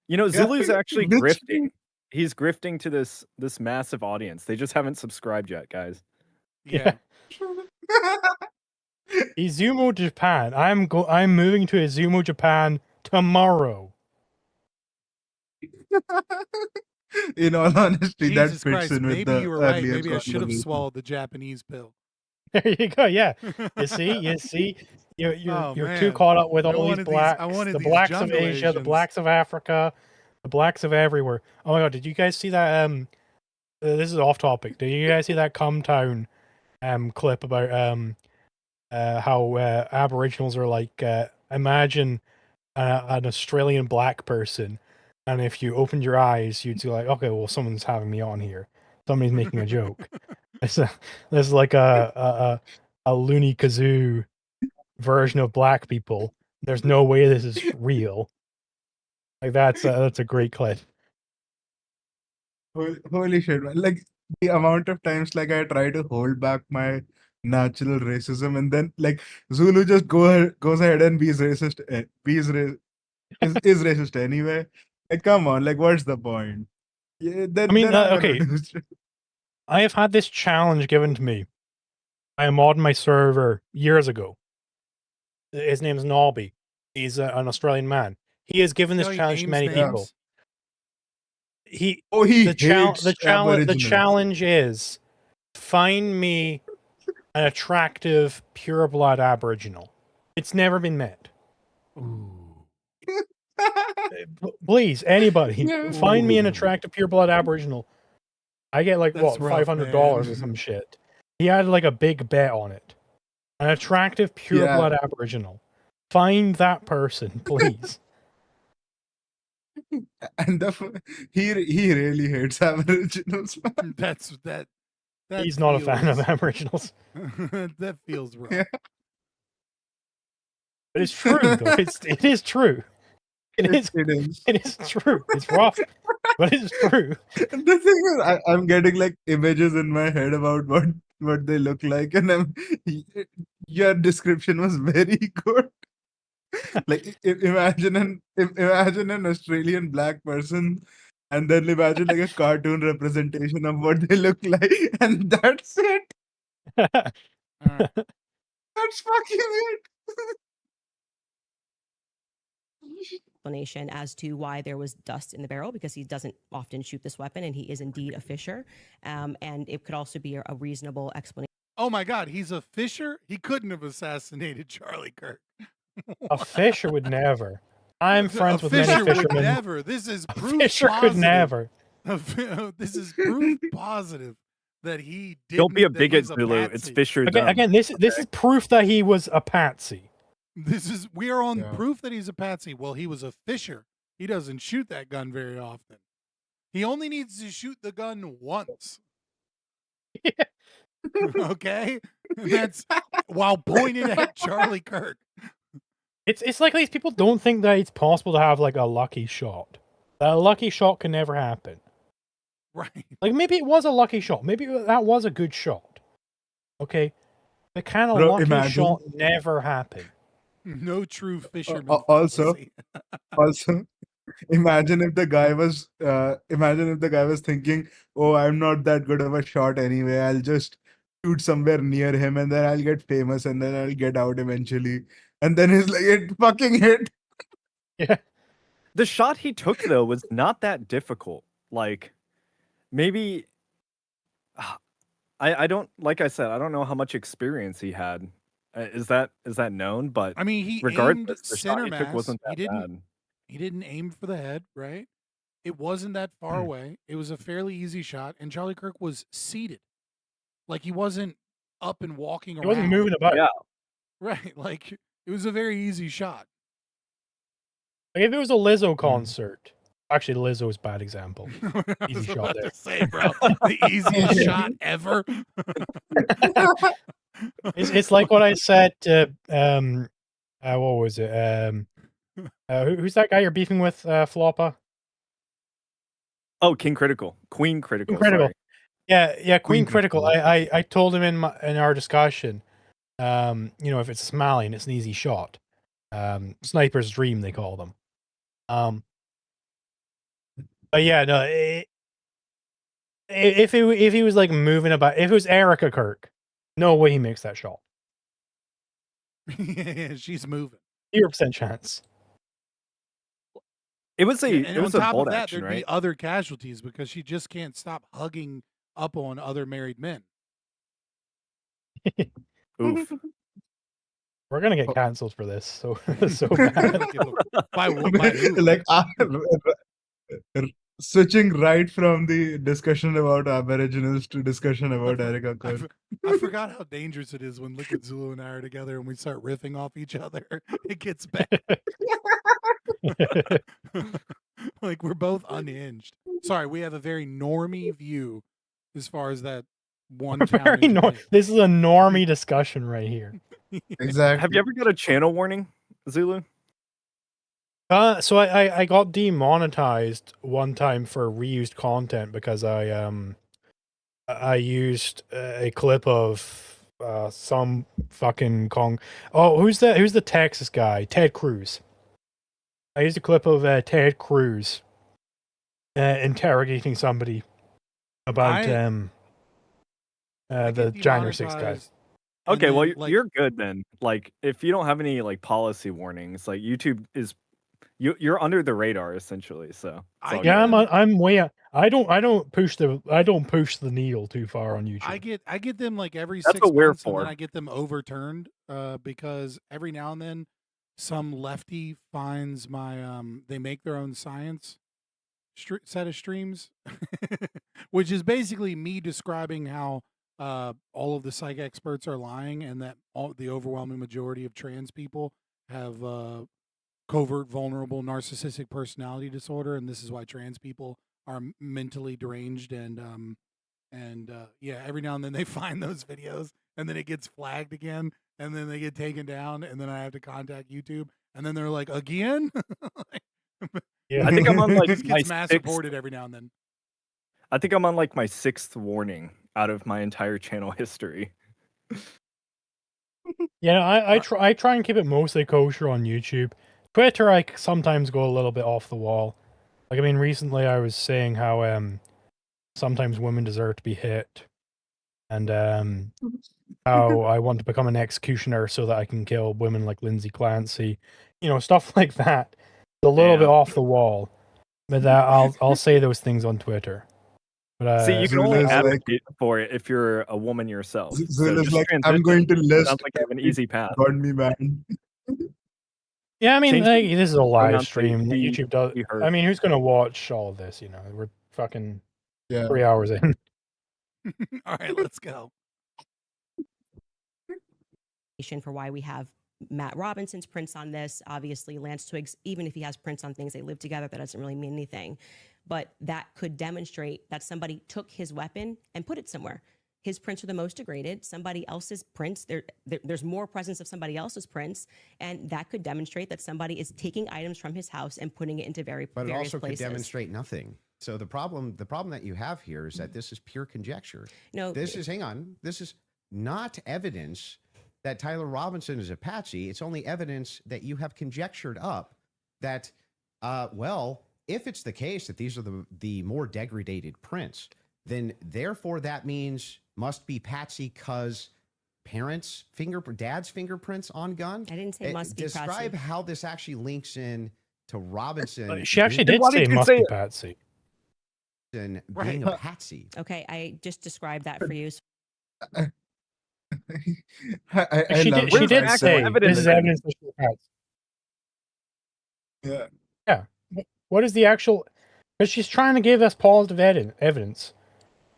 You know, Yeah. Zulu's actually Which grifting. street? He's grifting to this massive audience. They just haven't subscribed yet, guys. Yeah. Izumo, Japan. I'm moving to Izumo, Japan tomorrow. In all honesty, that Jesus fits Christ. in with Maybe the you were right. earlier Maybe I should have conversation. swallowed the Japanese pill. There you go. Yeah, you see, you're Oh, too man. caught up with I all these wanted blacks, wanted the these blacks of jungle Asia, the Asians. blacks of Africa, the blacks of everywhere. Oh my god, did you guys see that? This is off topic. Did you guys see that Come Town clip about how Aboriginals are like imagine an Australian black person, and if you opened your eyes, you'd be like, okay, well, someone's having me on here. Somebody's making a joke. There's like a loony kazoo version of black people. There's no way this is real. Like that's a great clip. Holy shit, man. Like the amount of times like I try to hold back my natural racism and then like Zulu just goes ahead and is racist is racist anyway. Like come on, like what's the point? Yeah, then I mean, I'm gonna okay. do shit. I have had this challenge given to me by a mod in my server years ago. His name's Nobby. He's an Australian man. He has given See this how he challenge to names many names? people. He He the hates the Aboriginals. challenge is find me an attractive pureblood Aboriginal. It's never been met. Ooh. Please, anybody, Yeah. find me an Ooh. attractive pureblood Aboriginal. I get like That's what rough, $500 man. or some shit. He had like a big bet on it. An attractive pureblood Aboriginal. Find that person, please. And he really hates Aboriginals, man. That He's not a fan of feels- Aboriginals. that feels rough. Yeah. But it's true though. It is true. It is. It is. It is true. It's rough, but it's true. And the thing is, I'm getting like images in my head about what they look like, and your description was very good. Like imagine an Australian black person, and then imagine like a cartoon representation of what they look like, and that's it. Alright. That's fucking it. Explanation as to why there was dust in the barrel, because he doesn't often shoot this weapon and he is indeed a fisher. And it could also be a reasonable explanation. Oh my God, he's a fisher? He couldn't have assassinated Charlie Kirk. A fisher would never. I'm friends A with many fisher would fishermen. never. This is A proof fisher could positive. never. This is proof positive that he didn't. Don't be a that bigot, he's a Zulu. It's patsy. Fisher Again, dumb. again, this is proof that he was a patsy. We are on Yeah. proof that he's a patsy. Well, he was a fisher. He doesn't shoot that gun very often. He only needs to shoot the gun once. Okay? And that's while pointing at Charlie Kirk. It's like these people don't think that it's possible to have like a lucky shot. That a lucky shot can never happen. Right. Like maybe it was a lucky shot. Maybe that was a good shot. Okay, the kind of Bro, lucky imagine- shot never happened. No true fisherman. Also- fallacy. Also, imagine if the guy was thinking, "Oh, I'm not that good of a shot anyway. I'll just shoot somewhere near him, and then I'll get famous, and then I'll get out eventually." And then he's like, "It fucking hit." Yeah, The shot he took though was not that difficult. Like maybe I don't, like I said, I don't know how much experience he had. Is that known? But I mean, he aimed regardless, the shot center he took mass. wasn't He that didn't. bad. He didn't aim for the head, right? It wasn't that far away. It was a fairly easy shot, and Charlie Kirk was seated, like he wasn't up and walking he around. wasn't moving about. Yeah. Right, like it was a very easy shot. Like if it was a Lizzo concert, actually Lizzo's a bad example. I Easy was shot about there. to say, bro, the easiest shot ever. It's like what I said to what was it? Who's that guy you're beefing with, Floppa? Oh, Queen Critical. Critical. Sorry. Yeah, Queen Queen Critical. Critical. I told him in our discussion, if it's a Somalian, it's an easy shot. Sniper's dream, they call them. But yeah, no. If he was like moving about, if it was Erica Kirk, no way he makes that shot. Yeah, she's moving. 0% chance. It was And it on was a top of bolt that, action, there'd be right? other casualties because she just can't stop hugging up on other married men. Oof. We're gonna get cancelled for this. So bad. By who? Like switching right from the discussion about Aboriginals to discussion about Erica Kirk. I forgot how dangerous it is when Liquid Zulu and I are together and we start riffing off each other. It gets bad. Like we're both unhinged. Sorry, we have a very normie view as far as that one Very challenge. This is a normie discussion right here. Exactly. Have you ever got a channel warning, Zulu? So I got demonetized one time for reused content because I used a clip of some fucking who's the Texas guy? Ted Cruz. I used a clip of Ted Cruz interrogating somebody about the January 6th guy. demonetized, and Okay, well then, like, you're good then. Like if you don't have any like policy warnings, like YouTube is you're under the radar essentially. So it's all Yeah, good. I'm way out. I don't push the needle too far on YouTube. I get them like every That's 6 what we're months, and then for. I get them overturned because every now and then some lefty finds my they make their own science set of streams, which is basically me describing how all of the psych experts are lying and that the overwhelming majority of trans people have covert, vulnerable, narcissistic personality disorder, and this is why trans people are mentally deranged and yeah, every now and then they find those videos and then it gets flagged again and then they get taken down and then I have to contact YouTube and then they're like, again? Yeah. I think I'm on It like just my gets mass sixth. reported every now and then. I think I'm on like my 6th warning out of my entire channel history. Yeah, I try and keep it mostly kosher on YouTube. Twitter, I sometimes go a little bit off the wall. Like, I mean, recently I was saying how sometimes women deserve to be hit, and how I want to become an executioner so that I can kill women like Lindsay Clancy, stuff like that. It's a little bit Damn. off the wall, but I'll say those things on Twitter. But See, you can only Zulu's like advocate for it if you're a woman yourself. So Zulu's just like, I'm transition. going to list Sounds like I have an easy path. got me man. yeah, I mean, Change like, this is a live on to stream. be- YouTube does. be heard. I mean, who's gonna watch all of this? We're fucking Yeah. 3 hours in. All right, let's go. For why we have Matt Robinson's prints on this. Obviously, Lance Twiggs, even if he has prints on things, they live together. That doesn't really mean anything. But that could demonstrate that somebody took his weapon and put it somewhere. His prints are the most degraded. Somebody else's prints, there's more presence of somebody else's prints, and that could demonstrate that somebody is taking items from his house and putting it into But it various also places. could demonstrate nothing. So the problem that you have here is that this is pure conjecture. No, This is not evidence that Tyler Robinson is a patsy. It's only evidence that you have conjectured up that, well, if it's the case that these are the more degraded prints, then therefore that means must be patsy because dad's fingerprints on gun. I didn't say must be Describe Patsy. how this actually links in to Robinson. She actually did Why say did you must say be it? Patsy. being Right. a patsy. Okay, I just described that for you. I She love did. the She did fact say actual that- evidence this is then? evidence that she's a patsy. Yeah. What is the actual? Because she's trying to give us positive evidence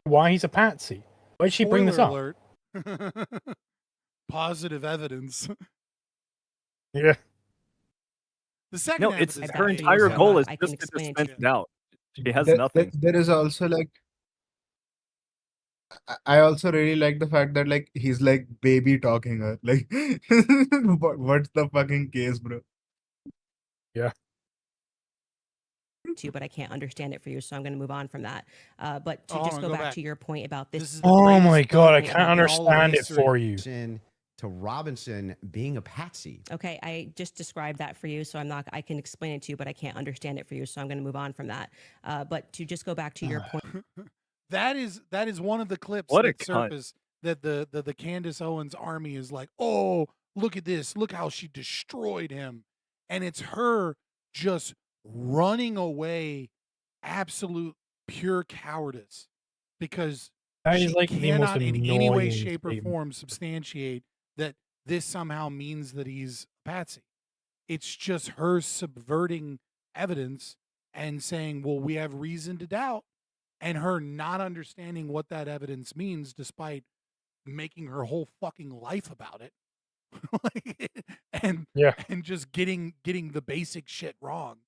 why he's a patsy. Why did she bring this up? Spoiler alert. Positive evidence. Yeah. The second No, half it's of this I her bet you entire so. goal is I can just to explain it dispense to it out. She has There- nothing. there is also like I also really like the fact that like he's like baby talking her. Like what's the fucking case, bro? too, but I can't understand it for you, so I'm going to move on from that. But to Oh, just hold on, go go back back. to your point about this, This is the Oh greatest my god, I dunk can't in all of understand it history. for you. To Robinson being a patsy. okay, I just described that for you, so I can explain it to you, but I can't understand it for you, so I'm going to move on from that. But to just go back to your point, That is one of the clips What a that cunt. surfaced that the Candace Owens army is like, oh, look at this, look how she destroyed him, and it's her just running away, absolute pure cowardice, because That she is like the most cannot in any way, annoying shape, or statement. form substantiate that this somehow means that he's patsy. It's just her subverting evidence and saying, well, we have reason to doubt, and her not understanding what that evidence means despite making her whole fucking life about it. Like, and Yeah. and just getting the basic shit wrong.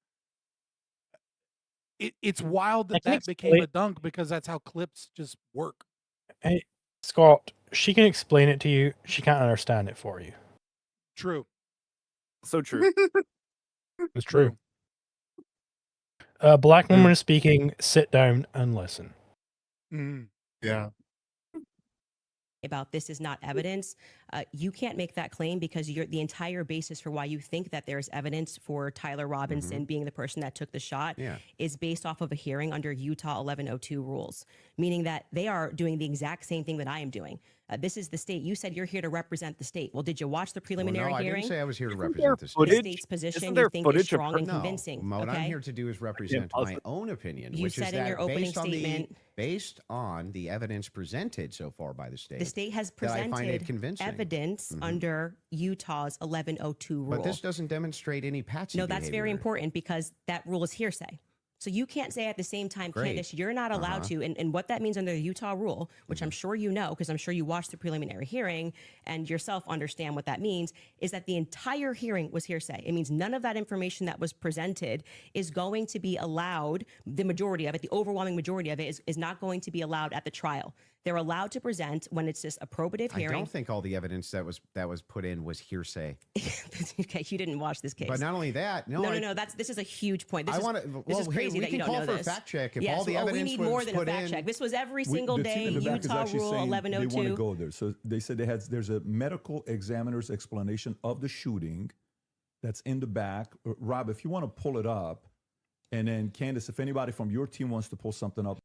It's wild I that can that became a explain- dunk because that's how clips just work. Hey, Scott, she can explain it to you. She can't understand it for you. True. So true. It's true. Black woman is speaking. Sit down and listen. Mhm. Yeah. about this is not evidence, you can't make that claim because the entire basis for why you think that there's evidence for Tyler Robinson being the person that took the shot Yeah. is based off of a hearing under Utah 1102 rules, meaning that they are doing the exact same thing that I am doing. This is the state. You said you're here to represent the state. Well, did you watch the Well, preliminary no, I hearing? didn't say I was here to Isn't there represent the The state. footage? state's position Isn't you there think is footage of strong her- and No, convincing. what I'm Okay. here to do is represent my positive. own opinion, You which is said in that your opening based on statement- based on the evidence presented so far by the state, The state has that I find it presented convincing. evidence under Utah's 1102 rule. But this doesn't demonstrate any patsy No, that's very behavior. important because that rule is hearsay. So you can't say at the same time, Great. Candace, you're not allowed to. And what that means under the Utah rule, which I'm sure you know, because I'm sure you watched the preliminary hearing and yourself understand what that means, is that the entire hearing was hearsay. It means none of that information that was presented is going to be allowed. The majority of it, the overwhelming majority of it is not going to be allowed at the trial. They're allowed to present when it's just a probative I hearing. don't think all the evidence that was put in was hearsay. Okay, you didn't watch this case. But not only that, no. This is a huge point. This I is, want to. this is crazy we that you can don't call know for this. a fact check if Yes, all the evidence we need was more than a put fact in. check. This was every single The team day. in the back is Utah actually Rule saying they want to 1102. go there. So they said there's a medical examiner's explanation of the shooting that's in the back. Rob, if you want to pull it up, and then Candace, if anybody from your team wants to pull something up,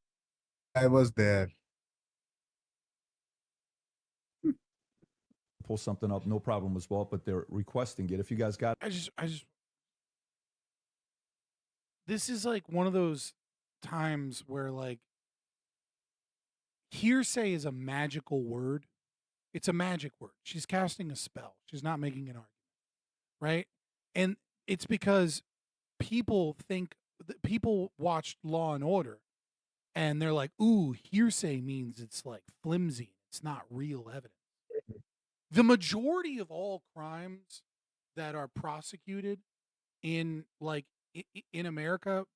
I was there. pull something up, no problem as well. But they're requesting it. If you guys got, I just this is like one of those times where like hearsay is a magical word. It's a magic word. She's casting a spell. She's not making an argument, right? And it's because people think that people watched Law and Order and they're like, ooh, hearsay means it's like flimsy. It's not real evidence. The majority of all crimes that are prosecuted in like in America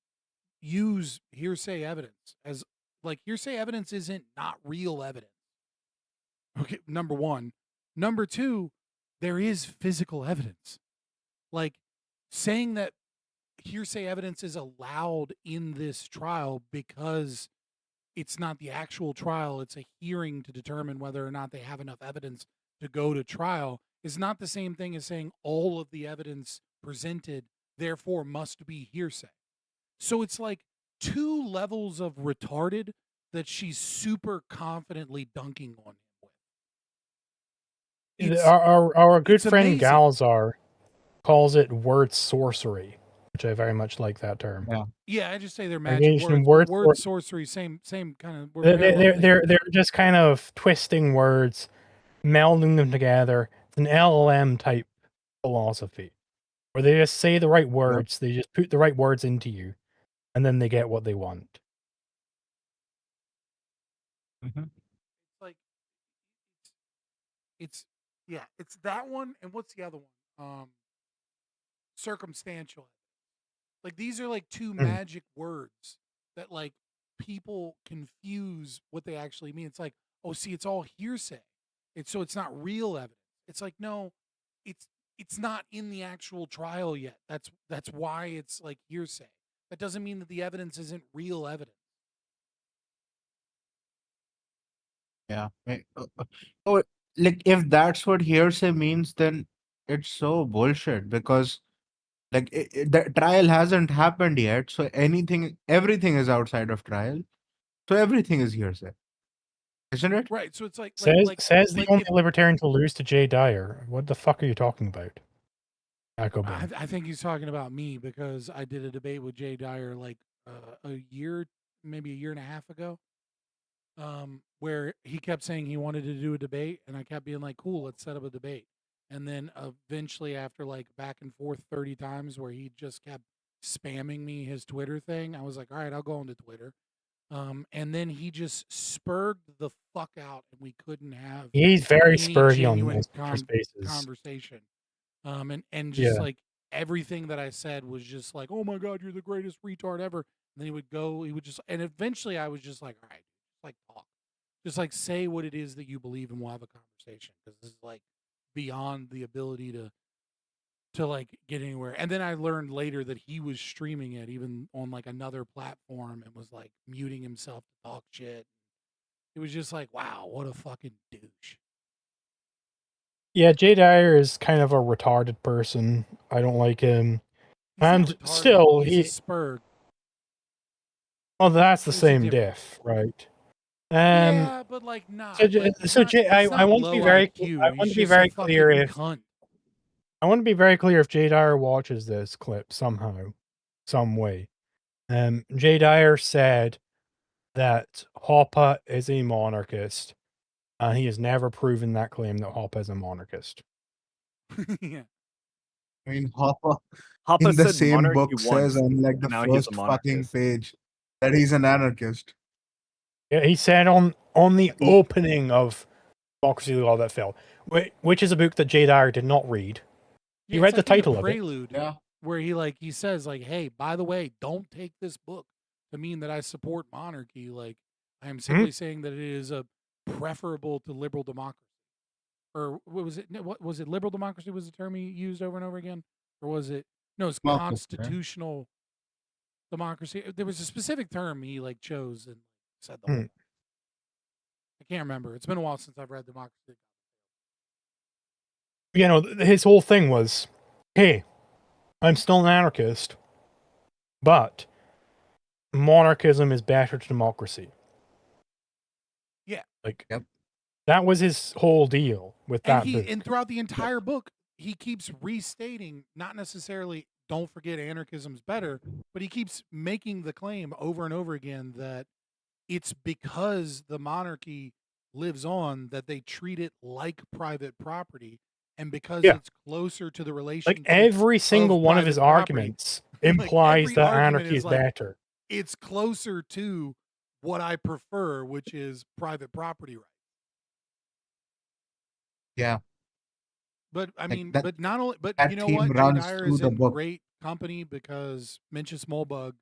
use hearsay evidence as like hearsay evidence isn't not real evidence. Okay, number one. Number two, there is physical evidence. Like saying that hearsay evidence is allowed in this trial because it's not the actual trial, it's a hearing to determine whether or not they have enough evidence to go to trial is not the same thing as saying all of the evidence presented therefore must be hearsay. So it's like two levels of retarded that she's super confidently dunking on him with. Our good it's friend amazing. Galzar calls it word sorcery, which I very much like that term. Yeah. Yeah, I just say they're Engaged magic in words. word Word sorcery, same kind of. They're just kind of twisting words, melding them together. It's an LLM type philosophy, where they just say the right words, they just put the right words into you, and then they get what they want. It's like it's yeah, it's that one, and what's the other one? Circumstantial. Like these are like two magic words that like people confuse what they actually mean. It's like, oh, see, it's all hearsay. It's not real evidence. It's like, no, it's not in the actual trial yet. That's why it's like hearsay. That doesn't mean that the evidence isn't real evidence. Yeah. Oh, like if that's what hearsay means, then it's so bullshit because like the trial hasn't happened yet, so everything is outside of trial, so everything is hearsay, isn't it? Right. So it's like Says the like only if, libertarian to lose to Jay Dyer. What the fuck are you talking about? I think he's talking about me because I did a debate with Jay Dyer like a year, maybe a year and a half ago, where he kept saying he wanted to do a debate, and I kept being like, "Cool, let's set up a debate." And then eventually, after like back and forth 30 times, where he just kept spamming me his Twitter thing, I was like, "All right, I'll go onto Twitter." And then he just spurred the fuck out, and we couldn't have He's very any spurgy on genuine his Twitter Spaces. conversation. And just Yeah. like everything that I said was just like, "Oh my god, you're the greatest retard ever." And then he would just, and eventually I was just like, "All right, just like talk, just like say what it is that you believe, and we'll have a conversation because this is like beyond the ability to like get anywhere." And then I learned later that he was streaming it even on like another platform and was like muting himself to talk shit. It was just like, wow, what a fucking douche. Yeah, Jay Dyer is kind of a retarded person. I don't like him. He's not And retarded, still, he's a spur. Oh, that's the There's a same difference. diff, right? Yeah, but like not. So, like, so not, Jay, I he's not want to low be very, IQ. I He's want to be just very a clear fucking if cunt. I want to be very clear if Jay Dyer watches this clip somehow, some way. Jay Dyer said that Hoppe is a monarchist, and he has never proven that claim that Hoppe is a monarchist. Yeah. I mean, Hopper Hoppe in the said same monarchy book says once, on like the and now he's a first fucking monarchist. page that he's an anarchist. Yeah, he said on the opening of Democracy, the Law That Fell, which is a book that Jay Dyer did not read. He Yeah, read it's the like in title of it. Prelude, Yeah. where he says like, "Hey, by the way, don't take this book to mean that I support monarchy. Like, I am simply saying that it is a preferable to liberal democracy. Or what was it? What was it? Liberal democracy was the term he used over and over again, or was it? No, it's Democracy, right? constitutional democracy. There was a specific term he like chose and said the Hmm. whole. I can't remember. It's been a while since I've read Democracy. You know, his whole thing was, hey, I'm still an anarchist, but monarchism is better to democracy. Yeah. Like, Yep. that was his whole deal with that book. And throughout the entire book, he keeps restating, not necessarily don't forget anarchism's better, but he keeps making the claim over and over again that it's because the monarchy lives on that they treat it like private property, and because Yeah. it's closer to the Like, relationship every single one of his private property. arguments Like, implies every that argument anarchy is is like, better. it's closer to what I prefer, which is private property rights. Yeah. But I Like mean, that but not only, but that you know theme what? Jay runs Dyer through is the in book. great company because Mencius Moldbug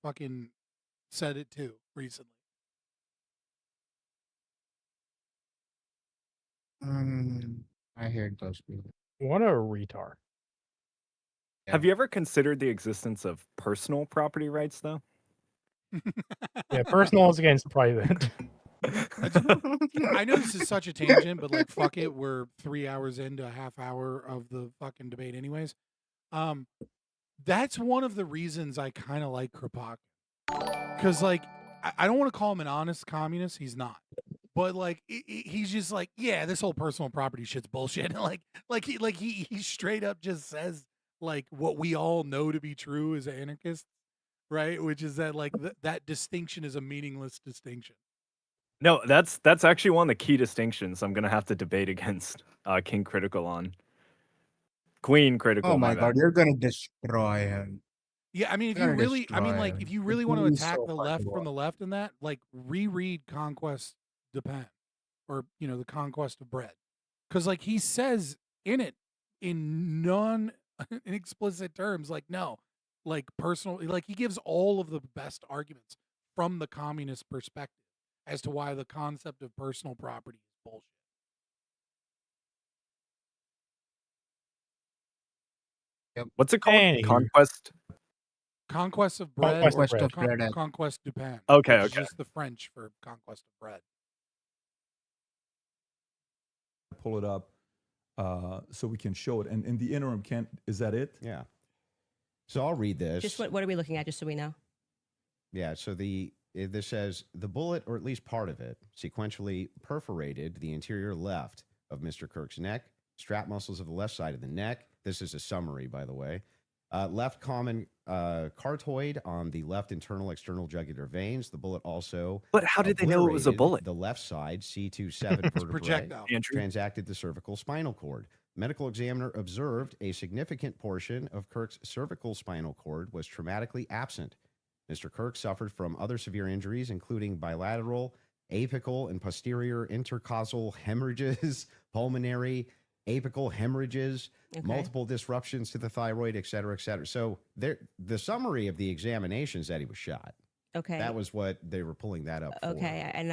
fucking said it too recently. I hate those people. What a retard. Have you ever considered the existence of personal property rights, though? Yeah, personal is against private. I know this is such a tangent, but like, fuck it, we're 3 hours into a half hour of the fucking debate, anyways. That's one of the reasons I kind of like Kropotkin, because like, I don't want to call him an honest communist. He's not. But like he's just like, yeah, this whole personal property shit's bullshit. He straight up just says like what we all know to be true as anarchists, right? Which is that like that distinction is a meaningless distinction. No, that's actually one of the key distinctions I'm gonna have to debate against King Critical on. Queen Critical, Oh my my god, bad. you're gonna destroy him. Yeah, I mean, if You're you gonna really, I mean, destroy like, him. if you really want to He's attack so the left fucking from the left in that, like, reread Conquest Depend, or the Conquest of Bread, because like he says in it in non-explicit terms, like, no, like personal, like he gives all of the best arguments from the communist perspective as to why the concept of personal property is bullshit. What's it called? Anywho. Conquest of Bread Conquest or of Bread. Conquest du Pain. Okay, which is okay. just the French for Conquest of Bread. Pull it up so we can show it. And in the interim, is that it? Yeah. So I'll read this. Just what are we looking at, just so we know? Yeah, so this says the bullet, or at least part of it, sequentially perforated the interior left of Mr. Kirk's neck, strap muscles of the left side of the neck. This is a summary, by the way. Left common cartoid on the left internal external jugular veins. The bullet also. But how did they know it was a obliterated bullet? The left side C27 vertebrae projectile. Andrew? transacted the cervical spinal cord. Medical examiner observed a significant portion of Kirk's cervical spinal cord was traumatically absent. Mr. Kirk suffered from other severe injuries, including bilateral, apical, and posterior intercausal hemorrhages, pulmonary, apical hemorrhages, Okay. multiple disruptions to the thyroid, et cetera, et cetera. So the summary of the examination is that he was shot. Okay. That was what they were pulling that up for. Okay, and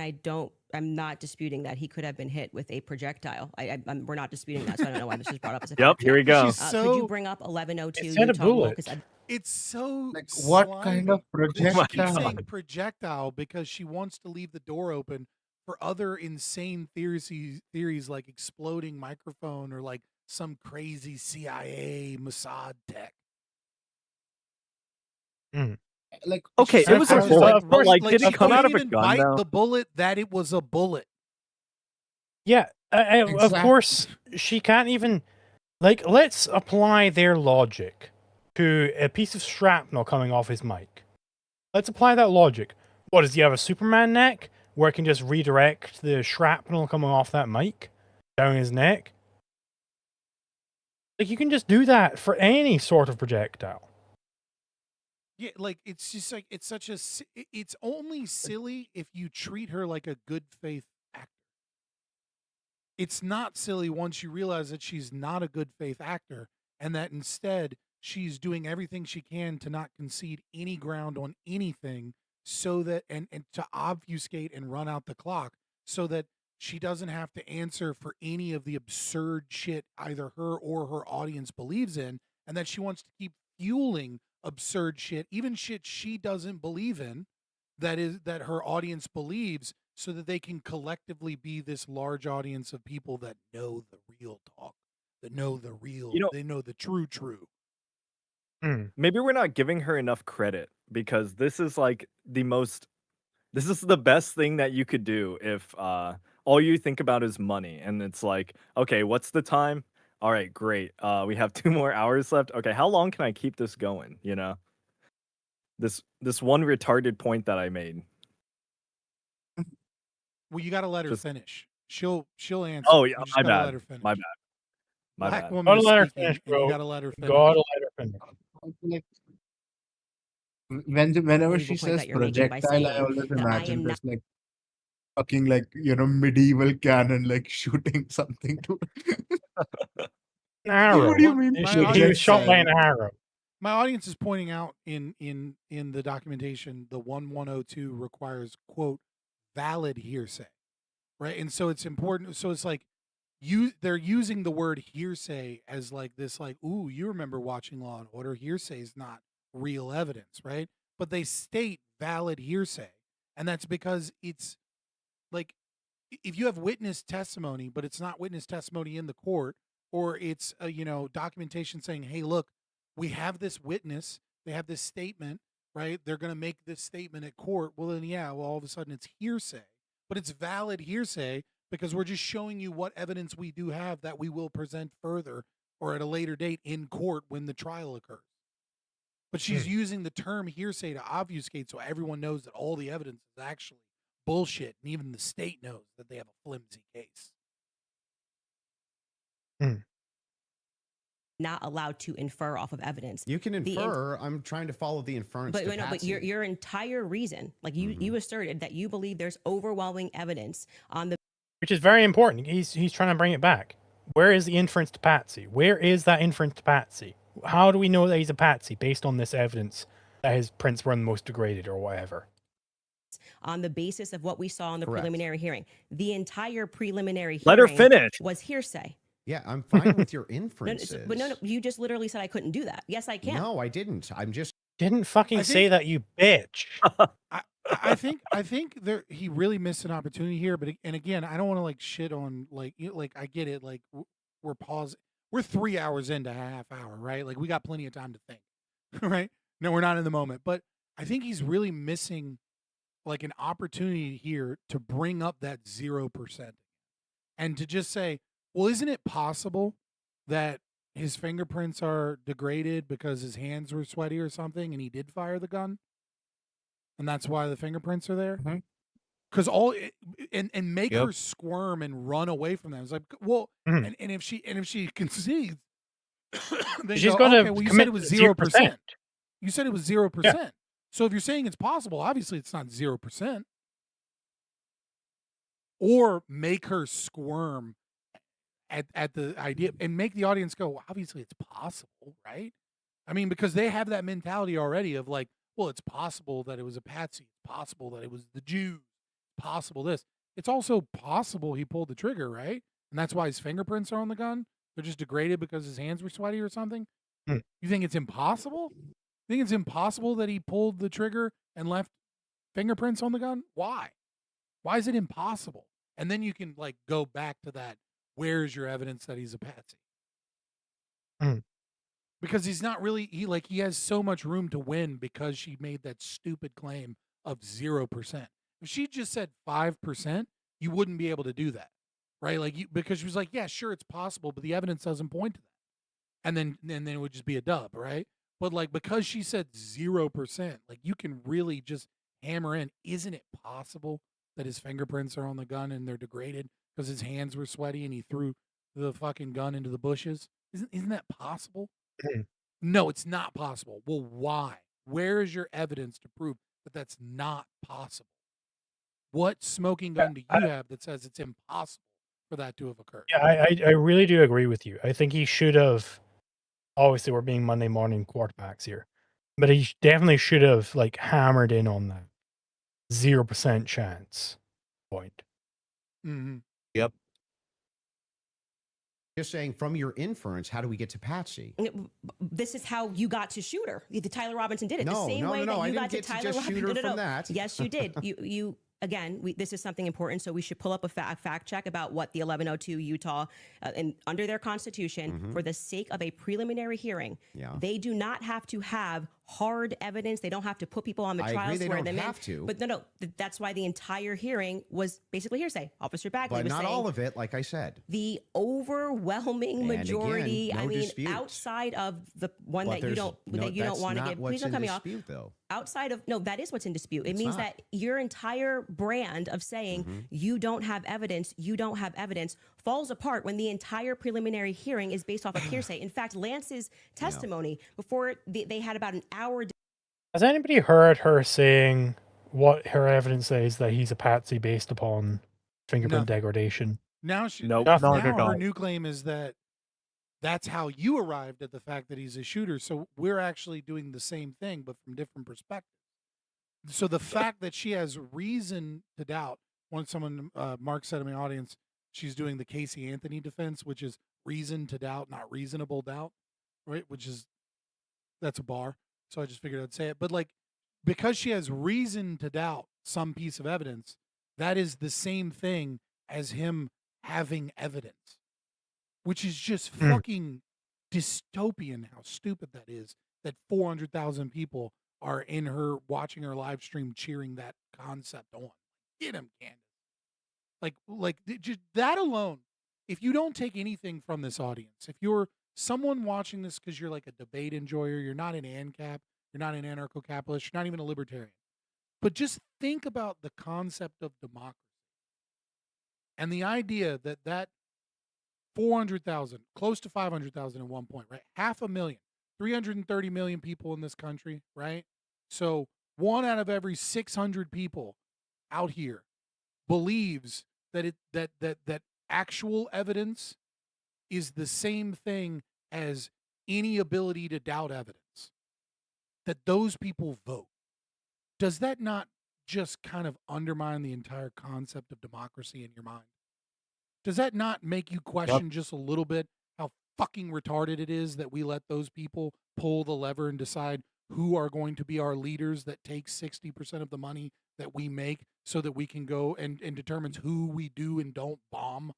I'm not disputing that he could have been hit with a projectile. We're not disputing that, so I don't know why this was brought up as a Yep, fact. here we go. She's Could so you bring up 1102 It said a Utah rule? bullet. 'Cause it's so Like, what kind of slimy. She keeps projectile? saying projectile because she wants to leave the door open for other insane theories like exploding microphone or like some crazy CIA Mossad tech. Like, Okay, she it was a has, bullet, of but course- like, like did she it come out couldn't of a even gun bite though? the bullet that it was a bullet. Yeah, of Exactly. course, she can't even. Like, let's apply their logic to a piece of shrapnel coming off his mic. Let's apply that logic. What, does he have a Superman neck where it can just redirect the shrapnel coming off that mic down his neck? Like, you can just do that for any sort of projectile. Yeah, like it's just like it's such a it's only silly if you treat her like a good faith actor. It's not silly once you realize that she's not a good faith actor and that instead she's doing everything she can to not concede any ground on anything so that and to obfuscate and run out the clock so that she doesn't have to answer for any of the absurd shit either her or her audience believes in, and that she wants to keep fueling absurd shit, even shit she doesn't believe in, that her audience believes, so that they can collectively be this large audience of people that know the real talk, that know the real, You know, they know the true. maybe we're not giving her enough credit because this is like this is the best thing that you could do if all you think about is money and it's like, okay, what's the time? All right, great. We have 2 more hours left. Okay, how long can I keep this going, you know? This one retarded point that I made. Well, you got to let her Just finish. She'll answer. Oh, yeah, You just my got to let bad. her finish. My bad. My Black bad. woman Gotta is let her speaking, finish, and you bro. got to let her finish. Gotta let her finish. Like whenever valuable she point that says you're making by projectile, I saying always that I imagine am not this like fucking like medieval cannon like shooting something to. An arrow. What do you Well, mean my He was audience, shot by projectile? an arrow. my audience is pointing out in the documentation, the 1102 requires, quote, valid hearsay, right? And so it's important. So it's like they're using the word hearsay as like this, like, ooh, you remember watching Law and Order? Hearsay is not real evidence, right? But they state valid hearsay, and that's because it's like, if you have witness testimony, but it's not witness testimony in the court, or it's documentation saying, hey, look, we have this witness, they have this statement, right? They're going to make this statement at court. Well, then, yeah, well, all of a sudden it's hearsay, but it's valid hearsay because we're just showing you what evidence we do have that we will present further or at a later date in court when the trial occurs. But she's using the term hearsay to obfuscate so everyone knows that all the evidence is actually bullshit, and even the state knows that they have a flimsy case. not allowed to infer off of evidence. You can The in- infer. I'm trying to follow the inference. But to no, but Patsy. your entire reason, like you asserted that you believe there's overwhelming evidence on the Which is very important. He's trying to bring it back. Where is the inference to Patsy? Where is that inference to Patsy? How do we know that he's a Patsy based on this evidence that his prints were the most degraded or whatever? on the basis of what we saw in the Correct. preliminary hearing. The entire preliminary hearing Let her finish. was hearsay. Yeah, I'm fine with your No, inferences. but no, you just literally said I couldn't do that. Yes, I can. No, I didn't. I'm just. Didn't fucking I say think- that, you bitch. I think he really missed an opportunity here, but and again, I don't want to like shit on like I get it, like we're pausing, we're 3 hours into a half hour, right? Like we got plenty of time to think, right? No, we're not in the moment, but I think he's really missing like an opportunity here to bring up that 0% and to just say, well, isn't it possible that his fingerprints are degraded because his hands were sweaty or something, and he did fire the gun? And that's why the fingerprints are there. Mhm. Because and make her squirm and run away from them. It's like, well, Mhm. and if she concedes, then She's go, gonna okay, well, you said commit it was to 0%. You said it was 0%. So if you're saying it's possible, obviously it's not 0%. Or make her squirm at the idea and make the audience go, well, obviously it's possible, right? I mean, because they have that mentality already of like, well, it's possible that it was a patsy. It's possible that it was the Jews. Possible this. It's also possible he pulled the trigger, right? And that's why his fingerprints are on the gun. They're just degraded because his hands were sweaty or something. Hmm. You think it's impossible? You think it's impossible that he pulled the trigger and left fingerprints on the gun? Why? Why is it impossible? And then you can like go back to that. Where's your evidence that he's a patsy? Because he's not really he has so much room to win because she made that stupid claim of 0%. If she just said 5%, you wouldn't be able to do that. Right? Because she was like, yeah, sure, it's possible, but the evidence doesn't point to that. And then it would just be a dub, right? But like because she said 0%, like you can really just hammer in, isn't it possible that his fingerprints are on the gun and they're degraded because his hands were sweaty and he threw the fucking gun into the bushes? Isn't that possible? No, it's not possible. Well, why? Where is your evidence to prove that that's not possible? What smoking gun do you have that says it's impossible for that to have occurred? Yeah, I really do agree with you. I think he should have. Obviously, we're being Monday morning quarterbacks here, but he definitely should have like hammered in on that 0% chance point. Mm-hmm. Yep. Just saying, from your inference, how do we get to Patsy? This is how you got to Shooter. The Tyler Robinson did it No, the same no, way no, that I you didn't got to get to Tyler just Robinson. shoot her No, no, from no. that. Yes, you did. You again. This is something important, so we should pull up a fact check about what the 1102 Utah, and under their constitution, for the sake of a preliminary hearing, Yeah. they do not have to have hard evidence. They don't have to put people on the I trial, agree they swear don't them have in. to. But no, that's why the entire hearing was basically hearsay. Officer Bagley But was not saying all of it, like I said. the overwhelming And majority. again, no I mean, dispute. outside of the one But that you there's don't no- that you don't that's want to not give. what's Please don't in cut me off. dispute, though. Outside of no, that is what's in dispute. It It's means not. that your entire brand of saying you don't have evidence, falls apart when the entire preliminary hearing is based off of hearsay. In fact, Lance's testimony before they had about an hour. Has anybody heard her saying what her evidence says that he's a patsy based upon fingerprint Nothing. degradation? Now she Nope. now Not at her all. new claim is that that's how you arrived at the fact that he's a shooter. So we're actually doing the same thing, but from different perspectives. So the fact that she has reason to doubt, when someone, Mark said in my audience, she's doing the Casey Anthony defense, which is reason to doubt, not reasonable doubt, right? Which is, that's a bar. So I just figured I'd say it. But like, because she has reason to doubt some piece of evidence, that is the same thing as him having evidence, which is just fucking dystopian how stupid that is, that 400,000 people are in her watching her live stream cheering that concept on. Get him, Candace. Just that alone, if you don't take anything from this audience, if you're someone watching this because you're like a debate enjoyer, you're not an ANCAP, you're not an anarcho-capitalist, you're not even a libertarian, but just think about the concept of democracy and the idea that 400,000, close to 500,000 at one point, right? 500,000, 330 million people in this country, right? So 1 out of every 600 people out here believes that that actual evidence is the same thing as any ability to doubt evidence. That those people vote. Does that not just kind of undermine the entire concept of democracy in your mind? Does that not make you question just a little bit how fucking retarded it is that we let those people pull the lever and decide who are going to be our leaders that take 60% of the money that we make so that we can go and determines who we do and don't bomb?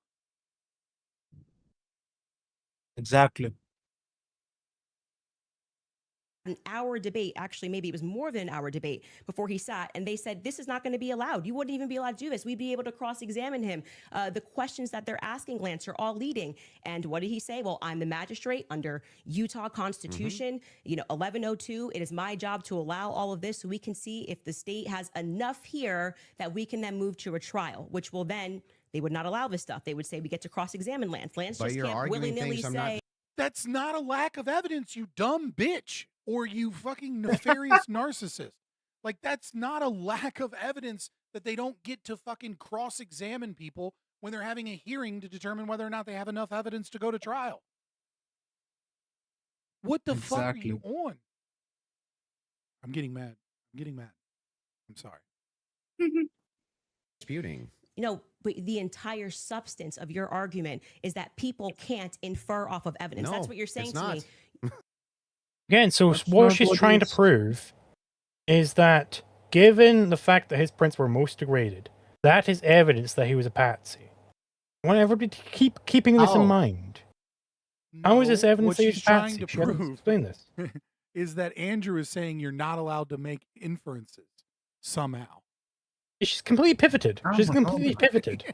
Exactly. An hour debate, actually maybe it was more than an hour debate, before he sat, and they said this is not going to be allowed. You wouldn't even be allowed to do this. We'd be able to cross-examine him. The questions that they're asking Lance are all leading. And what did he say? Well, I'm the magistrate under Utah Constitution, 1102. It is my job to allow all of this so we can see if the state has enough here that we can then move to a trial, which will then, they would not allow this stuff. They would say we get to cross-examine Lance. Lance But just you're can't arguing willy-nilly things I'm say. not. That's not a lack of evidence, you dumb bitch, or you fucking nefarious narcissist. Like, that's not a lack of evidence that they don't get to fucking cross-examine people when they're having a hearing to determine whether or not they have enough evidence to go to trial. What the fuck are you on? I'm getting mad. I'm sorry. Disputing. But the entire substance of your argument is that people can't infer off of evidence. That's what you're saying it's to not. me. Again, so That's what not she's what trying to he's- prove is that given the fact that his prints were most degraded, that is evidence that he was a patsy. I want everybody to keep keeping this in How? mind. How is this No, evidence what that he's she's a trying patsy? to She hasn't prove explained this. is that Andrew is saying you're not allowed to make inferences somehow. She's completely pivoted. She's completely pivoted.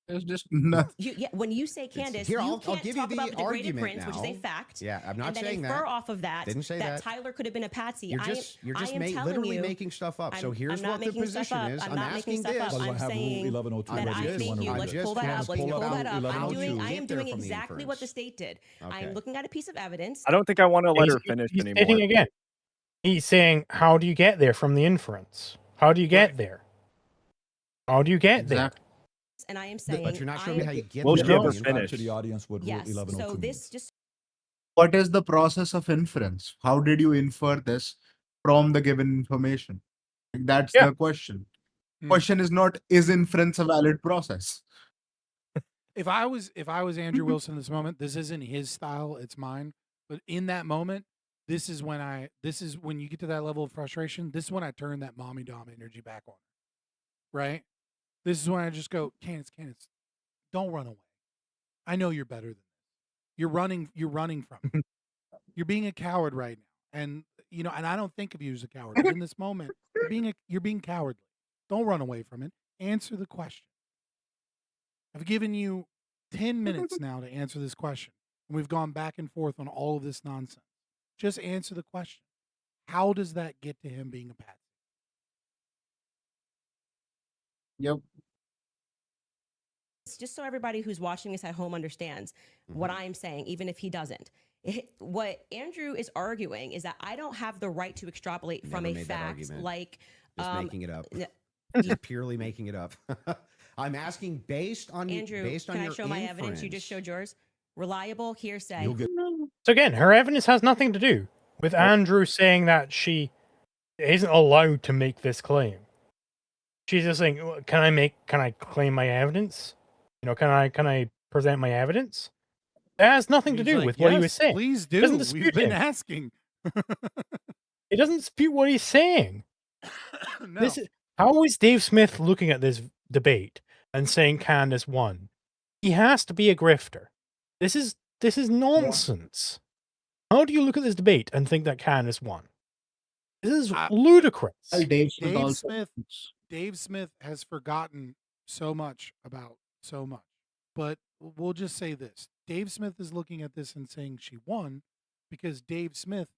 There's just nothing. When you say Candace, Here, you I'll can't give you talk the about the degraded argument prints, which is a now. fact. Yeah, I'm not and then saying infer that. off of that Didn't say that that. Tyler could have been a patsy. You're just I am telling literally you, making stuff up. So here's I'm not what the making stuff position up. is. I'm I'm not making asking stuff this. up. By the way, I'm I have Rule saying 1102 that ready I if you thank wanna you. read Let's it. pull that up. Let's pull pull that up. I'm 1102. I am Get there doing from the exactly what the inference. state did. Okay. I'm looking at a piece of evidence. I don't think I want to let her He's- finish he's anymore. stating again. He's saying, how do you get there from the inference? How do you get there? How do you get Exactly. And I am saying, But you're not showing me how you get We'll there. just give her Describe finish. to the audience what yes. Rule 1102 So this means. just What is the process of inference? How did you infer this from the given information? That's Yeah. the question. Question is not, is inference a valid process? If I was Andrew Wilson in this moment, this isn't his style, it's mine. But in that moment, this is when you get to that level of frustration, this is when I turn that mommy dom energy back on. Right? This is when I just go, Candace, don't run away. I know you're better than this. You're running from it. You're being a coward right now. And and I don't think of you as a coward, but in this moment, you're being cowardly. Don't run away from it. Answer the question. I've given you 10 minutes now to answer this question. And we've gone back and forth on all of this nonsense. Just answer the question. How does that get to him being a patsy? Yep. Just so everybody who's watching this at home understands what I'm saying, even if he doesn't. What Andrew is arguing is that I don't have the right to extrapolate from Never a made that fact argument. like Just making it up. Just purely making it up. I'm asking based on Andrew, based on can I your show my evidence? You just showed yours. Reliable hearsay. You'll get So again, her evidence has nothing to do with Andrew saying that she isn't allowed to make this claim. She's just saying, can I claim my evidence? Can I present my evidence? That has nothing to He's do like, with what he was "Yes, saying. please It doesn't do. dispute We've been it. asking." It doesn't dispute what he's saying. No. How is Dave Smith looking at this debate and saying Candace won? He has to be a grifter. This is nonsense. How do you look at this debate and think that Candace won? This is ludicrous. Well, Dave Smith Dave also. Smith Dave Smith has forgotten so much about so much. But we'll just say this. Dave Smith is looking at this and saying she won because Dave Smith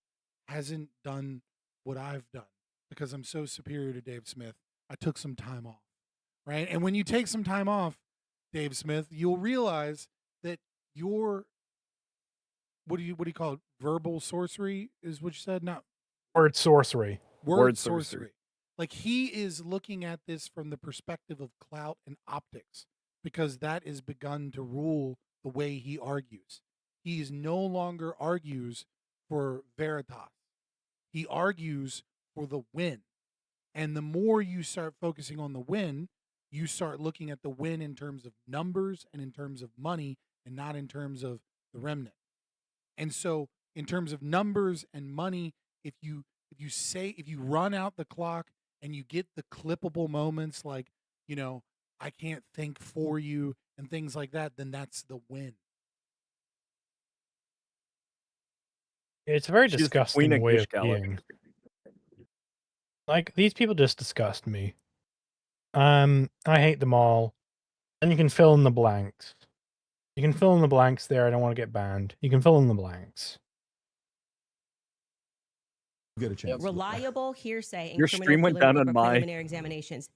hasn't done what I've done because I'm so superior to Dave Smith. I took some time off. Right? And when you take some time off, Dave Smith, you'll realize that your what do you call it? Verbal sorcery is what you said? Not Word sorcery. word sorcery. Like he is looking at this from the perspective of clout and optics because that is begun to rule the way he argues. He is no longer argues for veritas. He argues for the win. And the more you start focusing on the win, you start looking at the win in terms of numbers and in terms of money and not in terms of the remnant. And so in terms of numbers and money, if you run out the clock and you get the clippable moments like, I can't think for you and things like that, then that's the win. It's a very She's the queen disgusting of way of Gish being. Like, these people just disgust me. I hate them all. And you can fill in the blanks. You can fill in the blanks there. I don't want to get banned. You can fill in the blanks. get a chance. Reliable hearsay. Your stream went down on my preliminary examinations.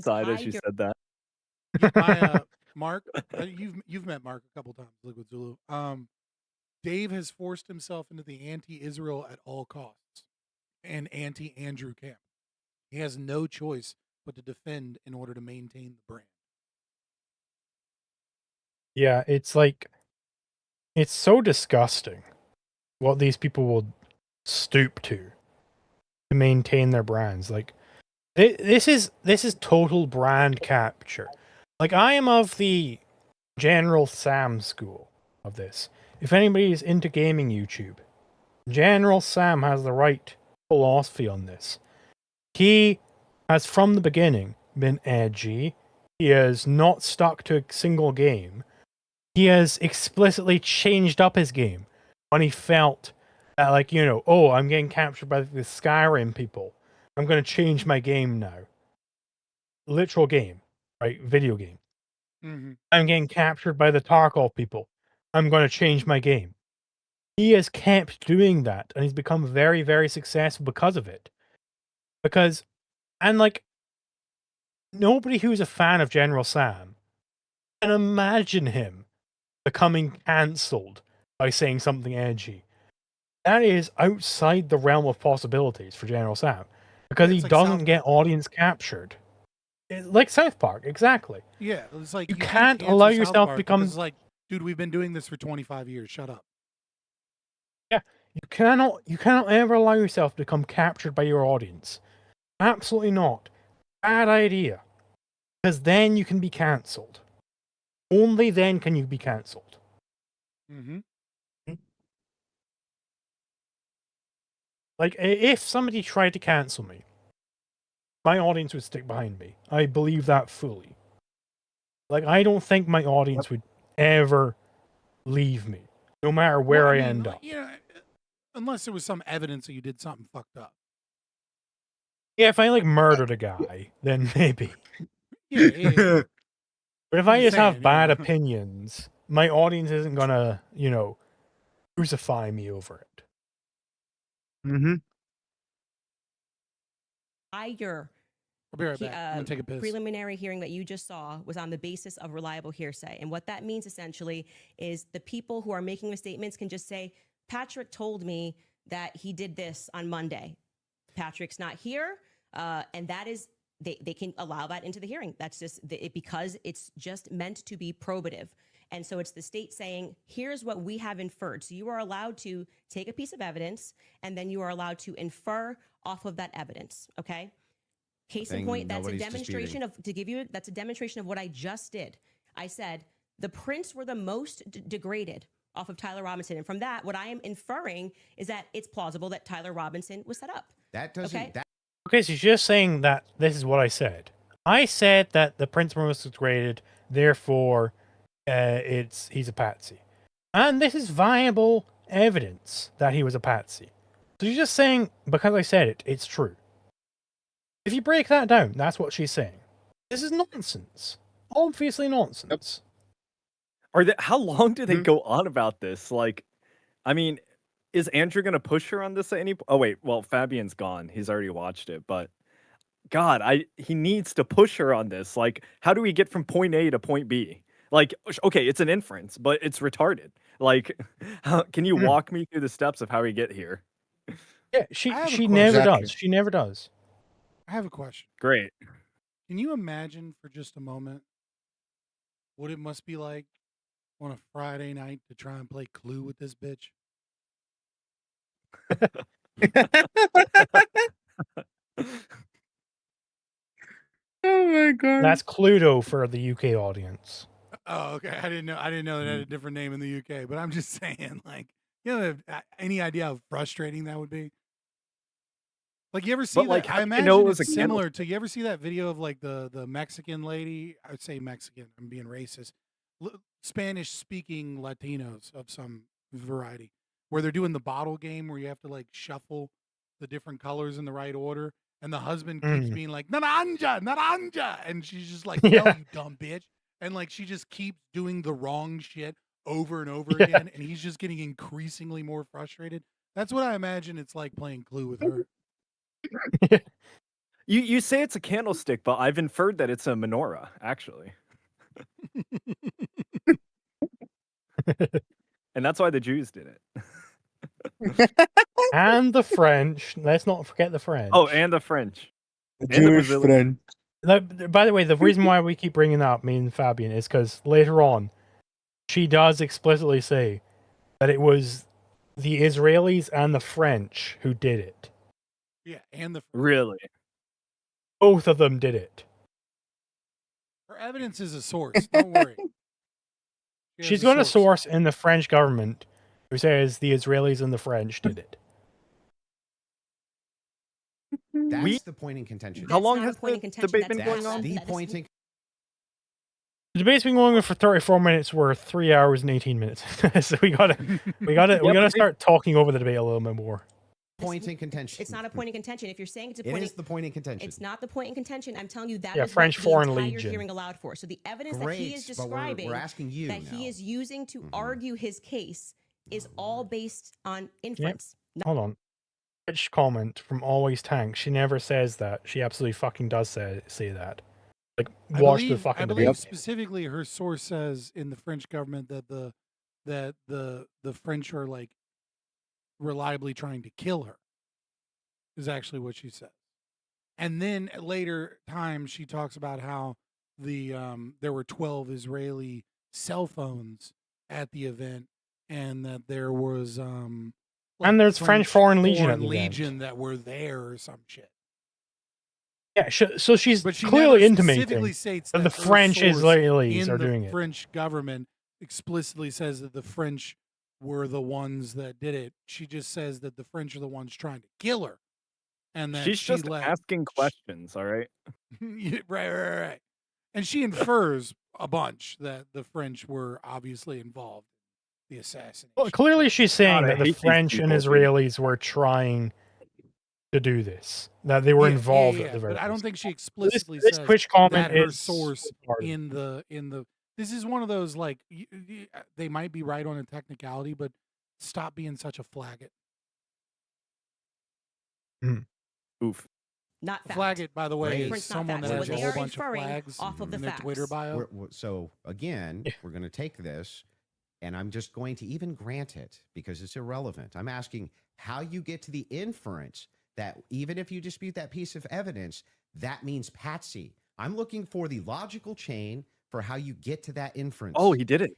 side as you said that. Mark, you've met Mark a couple times, Liquid Zulu. Dave has forced himself into the anti-Israel at all costs and anti-Andrew camp. He has no choice but to defend in order to maintain the brand. Yeah, it's like, it's so disgusting what these people will stoop to maintain their brands. Like, this is total brand capture. Like, I am of the General Sam school of this. If anybody is into gaming YouTube, General Sam has the right philosophy on this. He has from the beginning been edgy. He has not stuck to a single game. He has explicitly changed up his game when he felt that, like, I'm getting captured by the Skyrim people. I'm going to change my game now. Literal game, right? Video game. Mm-hmm. I'm getting captured by the Tarkov people. I'm going to change my game. He has kept doing that, and he's become very, very successful because of it. Nobody who's a fan of General Sam can imagine him becoming cancelled by saying something edgy. That is outside the realm of possibilities for General Sam, because he doesn't get audience captured. Like South Park, exactly. Yeah, it's like you can't allow yourself to become. It's like, dude, we've been doing this for 25 years. Shut up. Yeah, you cannot ever allow yourself to become captured by your audience. Absolutely not. Bad idea. Because then you can be cancelled. Only then can you be cancelled. Mm-hmm. Like, if somebody tried to cancel me, my audience would stick behind me. I believe that fully. Like, I don't think my audience would ever leave me, no matter where Well, I mean, end like, up. unless there was some evidence that you did something fucked up. Yeah, if I, like, murdered a guy, then maybe. Yeah. But if I'm I just have saying, bad yeah. opinions, my audience isn't gonna, crucify me over it. Mm-hmm. Your I'll be right back. I'm gonna take a piss. preliminary hearing that you just saw was on the basis of reliable hearsay. And what that means essentially is the people who are making the statements can just say, Patrick told me that he did this on Monday. Patrick's not here. And that is, they can allow that into the hearing. That's just because it's just meant to be probative. And so it's the state saying, here's what we have inferred. So you are allowed to take a piece of evidence and then you are allowed to infer off of that evidence. Okay. Case in point, that's a demonstration that's a demonstration of what I just did. I said the prints were the most degraded off of Tyler Robinson. And from that, what I am inferring is that it's plausible that Tyler Robinson was set up. That doesn't. Okay, so you're just saying that this is what I said. I said that the prints were most degraded, therefore, he's a patsy. And this is viable evidence that he was a patsy. So you're just saying, because I said it, it's true. If you break that down, that's what she's saying. This is nonsense. Obviously nonsense. How long do they go on about this? Like, I mean, is Andrew going to push her on this at any point? Oh, wait. Well, Fabian's gone. He's already watched it. But, God, he needs to push her on this. Like, how do we get from point A to point B? Like, okay, it's an inference, but it's retarded. Like, can you walk me through the steps of how we get here? Yeah, she never does. She never does. I have a question. Great. Can you imagine for just a moment what it must be like on a Friday night to try and play Clue with this bitch? Oh my god. That's Cluedo for the UK audience. Oh, okay. I didn't know that had a different name in the UK, but I'm just saying, like, any idea how frustrating that would be? Like, you ever see that? Like, I imagine know it was it's a similar to. You ever see that video of like the Mexican lady? I would say Mexican. I'm being racist. Spanish speaking Latinos of some variety, where they're doing the bottle game, where you have to like shuffle the different colors in the right order, and the husband keeps being like naranja, naranja, and she's just like, "No, you dumb bitch," and like she just keeps doing the wrong shit over and over again, and he's just getting increasingly more frustrated. That's what I imagine it's like playing Clue with her. You say it's a candlestick, but I've inferred that it's a menorah, actually. And that's why the Jews did it. And the French. Let's not forget the French. Oh, and the French. The Jewish friend. By the way, the reason why we keep bringing up me and Fabian is because later on, she does explicitly say that it was the Israelis and the French who did it. Yeah, and the Really? Both of them did it. her evidence is a source. Don't worry. She's got a source in the French government who says the Israelis and the French did it. That's the point in contention. How long has the point in the contention. debate been That's going not- on? The that is- point in The debate's been going on for 34 minutes. We're 3 hours and 18 minutes. So we gotta start talking over the debate a little bit more. point in contention. It's not a point in contention. If you're saying it's a It point, is the point in contention. it's not the point in contention. I'm telling you that Yeah, is French what Foreign the entire Legion. hearing allowed for. So the evidence that he is Great, but describing, we're asking you that now. he is using to argue his case, is all based on inference. Hold on. Rich comment from Always Tank. She never says that. She absolutely fucking does say that. Like, watch the fucking I believe debate. specifically her source says in the French government that the French are like reliably trying to kill her. Is actually what she says. And then at later times she talks about how there were 12 Israeli cell phones at the event, and that there was And there's French Foreign Legion at the event. Legion that were there or some shit. Yeah, so she's But she clearly never intimating specifically states that that the her French source Israelis in are the doing it. French government explicitly says that the French were the ones that did it. She just says that the French are the ones trying to kill her, and that She's she just let asking questions, all right? Yeah, right. And she infers a bunch that the French were obviously involved in the assassination. Well, clearly she's saying God, I that the hate these French and people, dude. Israelis were trying to do this, that they were involved at the very But I don't least. think she explicitly This says Twitch comment that her is source retarded. in the. This is one of those like they might be right on a technicality, but stop being such a flaggot. Oof. Not A fact. flaggot, by the way, Great. is Print's not someone fact. that So has what a they whole are bunch of inferring flags off of in the their Twitter facts. bio. So again, we're going to take this, and I'm just going to even grant it because it's irrelevant. I'm asking how you get to the inference that even if you dispute that piece of evidence, that means Patsy. I'm looking for the logical chain for how you get to that inference. Oh, he did it.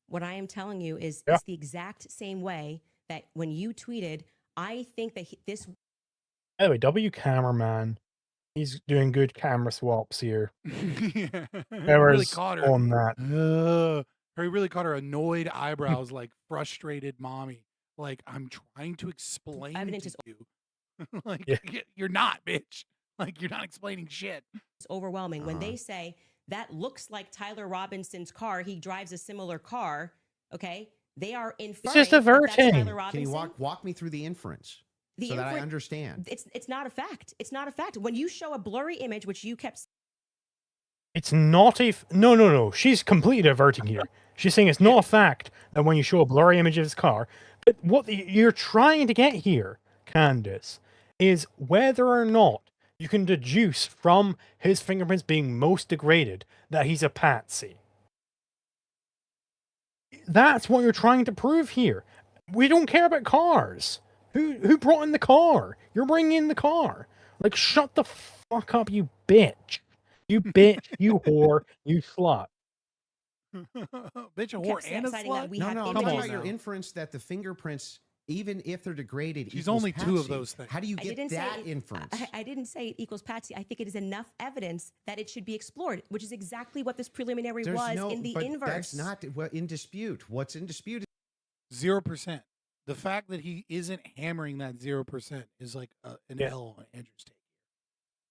What I am telling you is Yeah. it's the exact same way that when you tweeted, I think that this. By the way, W cameraman, he's doing good camera swaps here. He really Whoever's caught her on that. He really caught her annoyed eyebrows, like frustrated mommy. Like, I'm trying to explain Evidence to is- you. Like, Yeah. you're not, bitch. Like, you're not explaining shit. It's overwhelming when Uh-huh. they say that looks like Tyler Robinson's car. He drives a similar car. Okay, they are inferring just that that's averting. Tyler Can Robinson. you walk me through the inference The so that I inference- understand? It's not a fact. It's not a fact. When you show a blurry image, which you kept. It's not a no. She's completely diverting here. She's saying it's not a fact that when you show a blurry image of his car, but what you're trying to get here, Candace, is whether or not you can deduce from his fingerprints being most degraded that he's a patsy. That's what you're trying to prove here. We don't care about cars. Who brought in the car? You're bringing in the car. Like, shut the fuck up, you bitch. You bitch, you whore, you slut. Bitch, a kept whore and a citing that slut? we No, have I'm Come talking on about your now. inference that the fingerprints, even if they're degraded, She's equals only two of Patsy. those things. How do you I get didn't that say inference? I didn't say it equals Patsy. I think it is enough evidence that it should be explored, which is exactly what this preliminary There's was no, in the but inverse. that's not in dispute. What's in dispute 0%. The fact that he isn't hammering that 0% is like an Yeah. L on Andrew's take.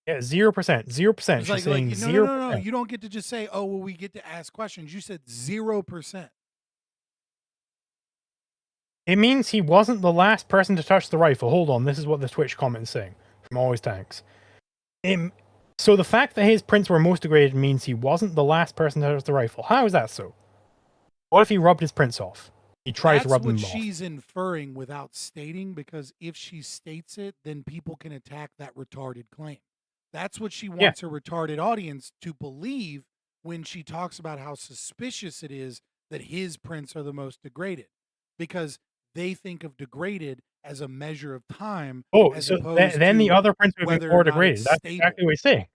Yeah, 0%. 0%. It's She's like saying no, 0%. no. You don't get to just say, oh, well, we get to ask questions. You said 0%. It means he wasn't the last person to touch the rifle. Hold on, this is what the Twitch comment is saying from Always Tanks. So the fact that his prints were most degraded means he wasn't the last person to touch the rifle. How is that so? What if he rubbed his prints off? He tries to rub them That's off. what she's inferring without stating, because if she states it, then people can attack that retarded claim. That's what she wants her retarded audience to believe when she talks about how suspicious it is that his prints are the most degraded, because they think of degraded as a measure of time. Oh, as so opposed then the to other prints would be whether more or not degraded. it's That's stable. exactly what he's saying.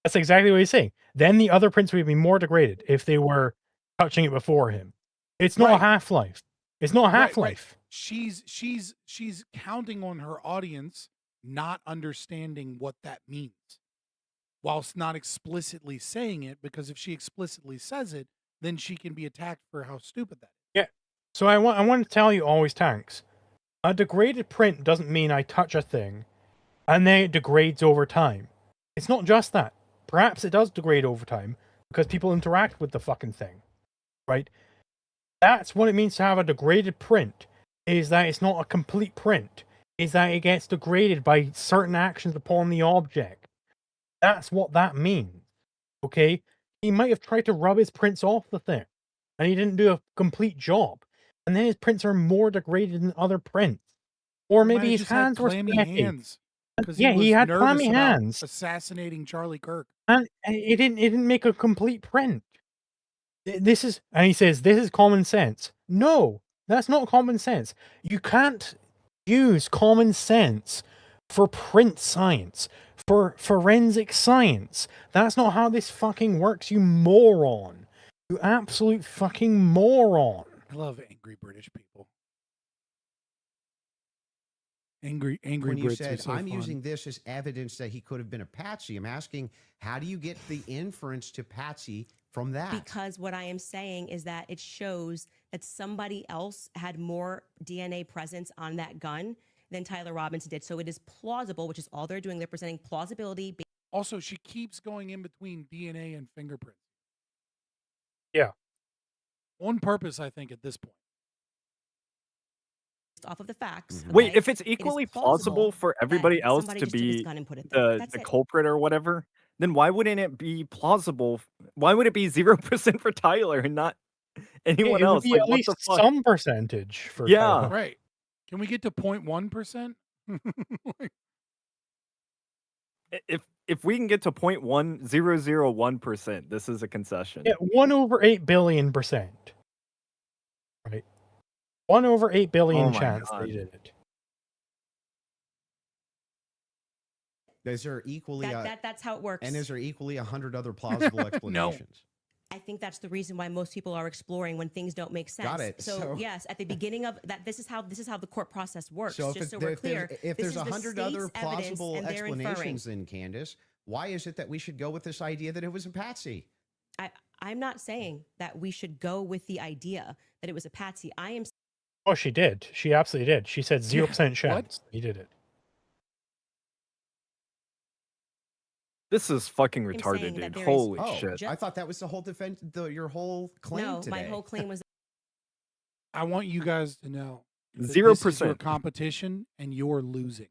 That's exactly what he's saying. Then the other prints would be more degraded if they were touching it before him. It's not a Right. Half-Life. It's not a Right, right. Half-Life. She's counting on her audience not understanding what that means, whilst not explicitly saying it, because if she explicitly says it, then she can be attacked for how stupid that is. Yeah. So I want to tell you, Always Tanks, a degraded print doesn't mean I touch a thing and then it degrades over time. It's not just that. Perhaps it does degrade over time because people interact with the fucking thing, right? That's what it means to have a degraded print, is that it's not a complete print, is that it gets degraded by certain actions upon the object. That's what that means, okay? He might have tried to rub his prints off the thing, and he didn't do a complete job, and then his prints are more degraded than other prints. Or He might maybe have his just had hands were clammy sweaty. hands, because Yeah, he was had nervous clammy about hands. assassinating Charlie Kirk. And it didn't make a complete print. This is, and he says, this is common sense. No, that's not common sense. You can't use common sense for print science, for forensic science. That's not how this fucking works, you moron. You absolute fucking moron. I love angry British people. Angry when you Brits are said, so I'm fun. using this as evidence that he could have been a patsy. I'm asking, how do you get the inference to patsy from that? Because what I am saying is that it shows that somebody else had more DNA presence on that gun than Tyler Robinson did. So it is plausible, which is all they're doing. They're presenting plausibility Also, she keeps going in between DNA and fingerprints. Yeah. On purpose, I think, at this point. based off of the facts. Mhm. Wait, okay? if it's It is equally plausible for that everybody else somebody to just took his be gun and put it there. the That's it. culprit or whatever, then why wouldn't it be plausible? Why would it be 0% for Tyler and not anyone It would else? be Like, at what least the fuck? some percentage for Yeah. Tyler. Right. Can we get to 0.1%? If we can get to 0.1001%, this is a concession. Yeah, 1/8 billion%. Right. 1/8 billion Oh my chance God. they did it. Is there equally That's how it works. and is there equally 100 other plausible explanations? I think that's the reason why most people are exploring when things don't make sense. Got it. So, So- yes, at the beginning of that, this is how the court process works. So just so there- we're clear, if this there's is the 100 other state's evidence plausible and they're inferring. explanations, then Candace, why is it that we should go with this idea that it was a patsy? I'm not saying that we should go with the idea that it was a patsy. I am Oh, she did. She absolutely did. She said 0% chance he did it. This is fucking saying retarded, that dude. there is- Holy Oh, shit. I thought that was the whole defense, your whole claim no. today. My whole claim was I want you guys to know that this is 0%. your competition and you're losing.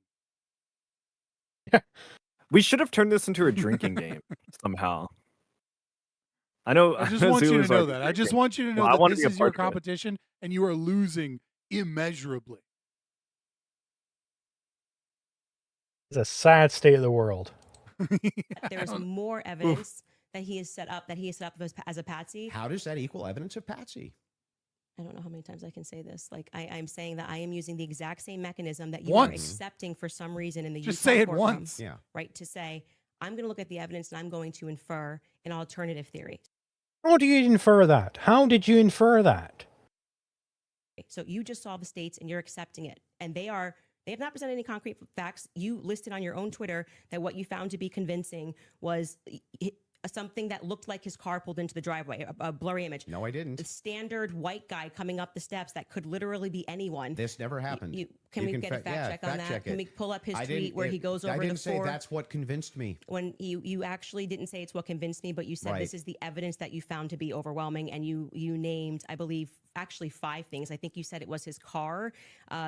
We should have turned this into a drinking game somehow. I know. I just want you to Zulu's know already that. I just drinking. want you to know Well, I that wanna this be a is your part of it. competition and you are losing immeasurably. It's a sad state of the world. there is more evidence that he is set up as a patsy. How does that equal evidence of patsy? I don't know how many times I can say this. Like I'm saying that I am using the exact same mechanism that you Once. are accepting for some reason in the Just Utah say it courtroom, once. Yeah. right? To say I'm going to look at the evidence and I'm going to infer an alternative theory. How do you infer that? How did you infer that? So you just saw the states and you're accepting it, and they have not presented any concrete facts. You listed on your own Twitter that what you found to be convincing was something that looked like his car pulled into the driveway, a blurry image. No, I The didn't. standard white guy coming up the steps that could literally be anyone. This never happened. Can we get a fa- fact yeah, check on fact that? check Can it. we pull up his I tweet didn't- where it- he goes I over didn't the say four? that's what convinced me. When you actually didn't say it's what convinced me, but you said Right. this is the evidence that you found to be overwhelming, and you named, I believe, actually 5 things. I think you said it was his car.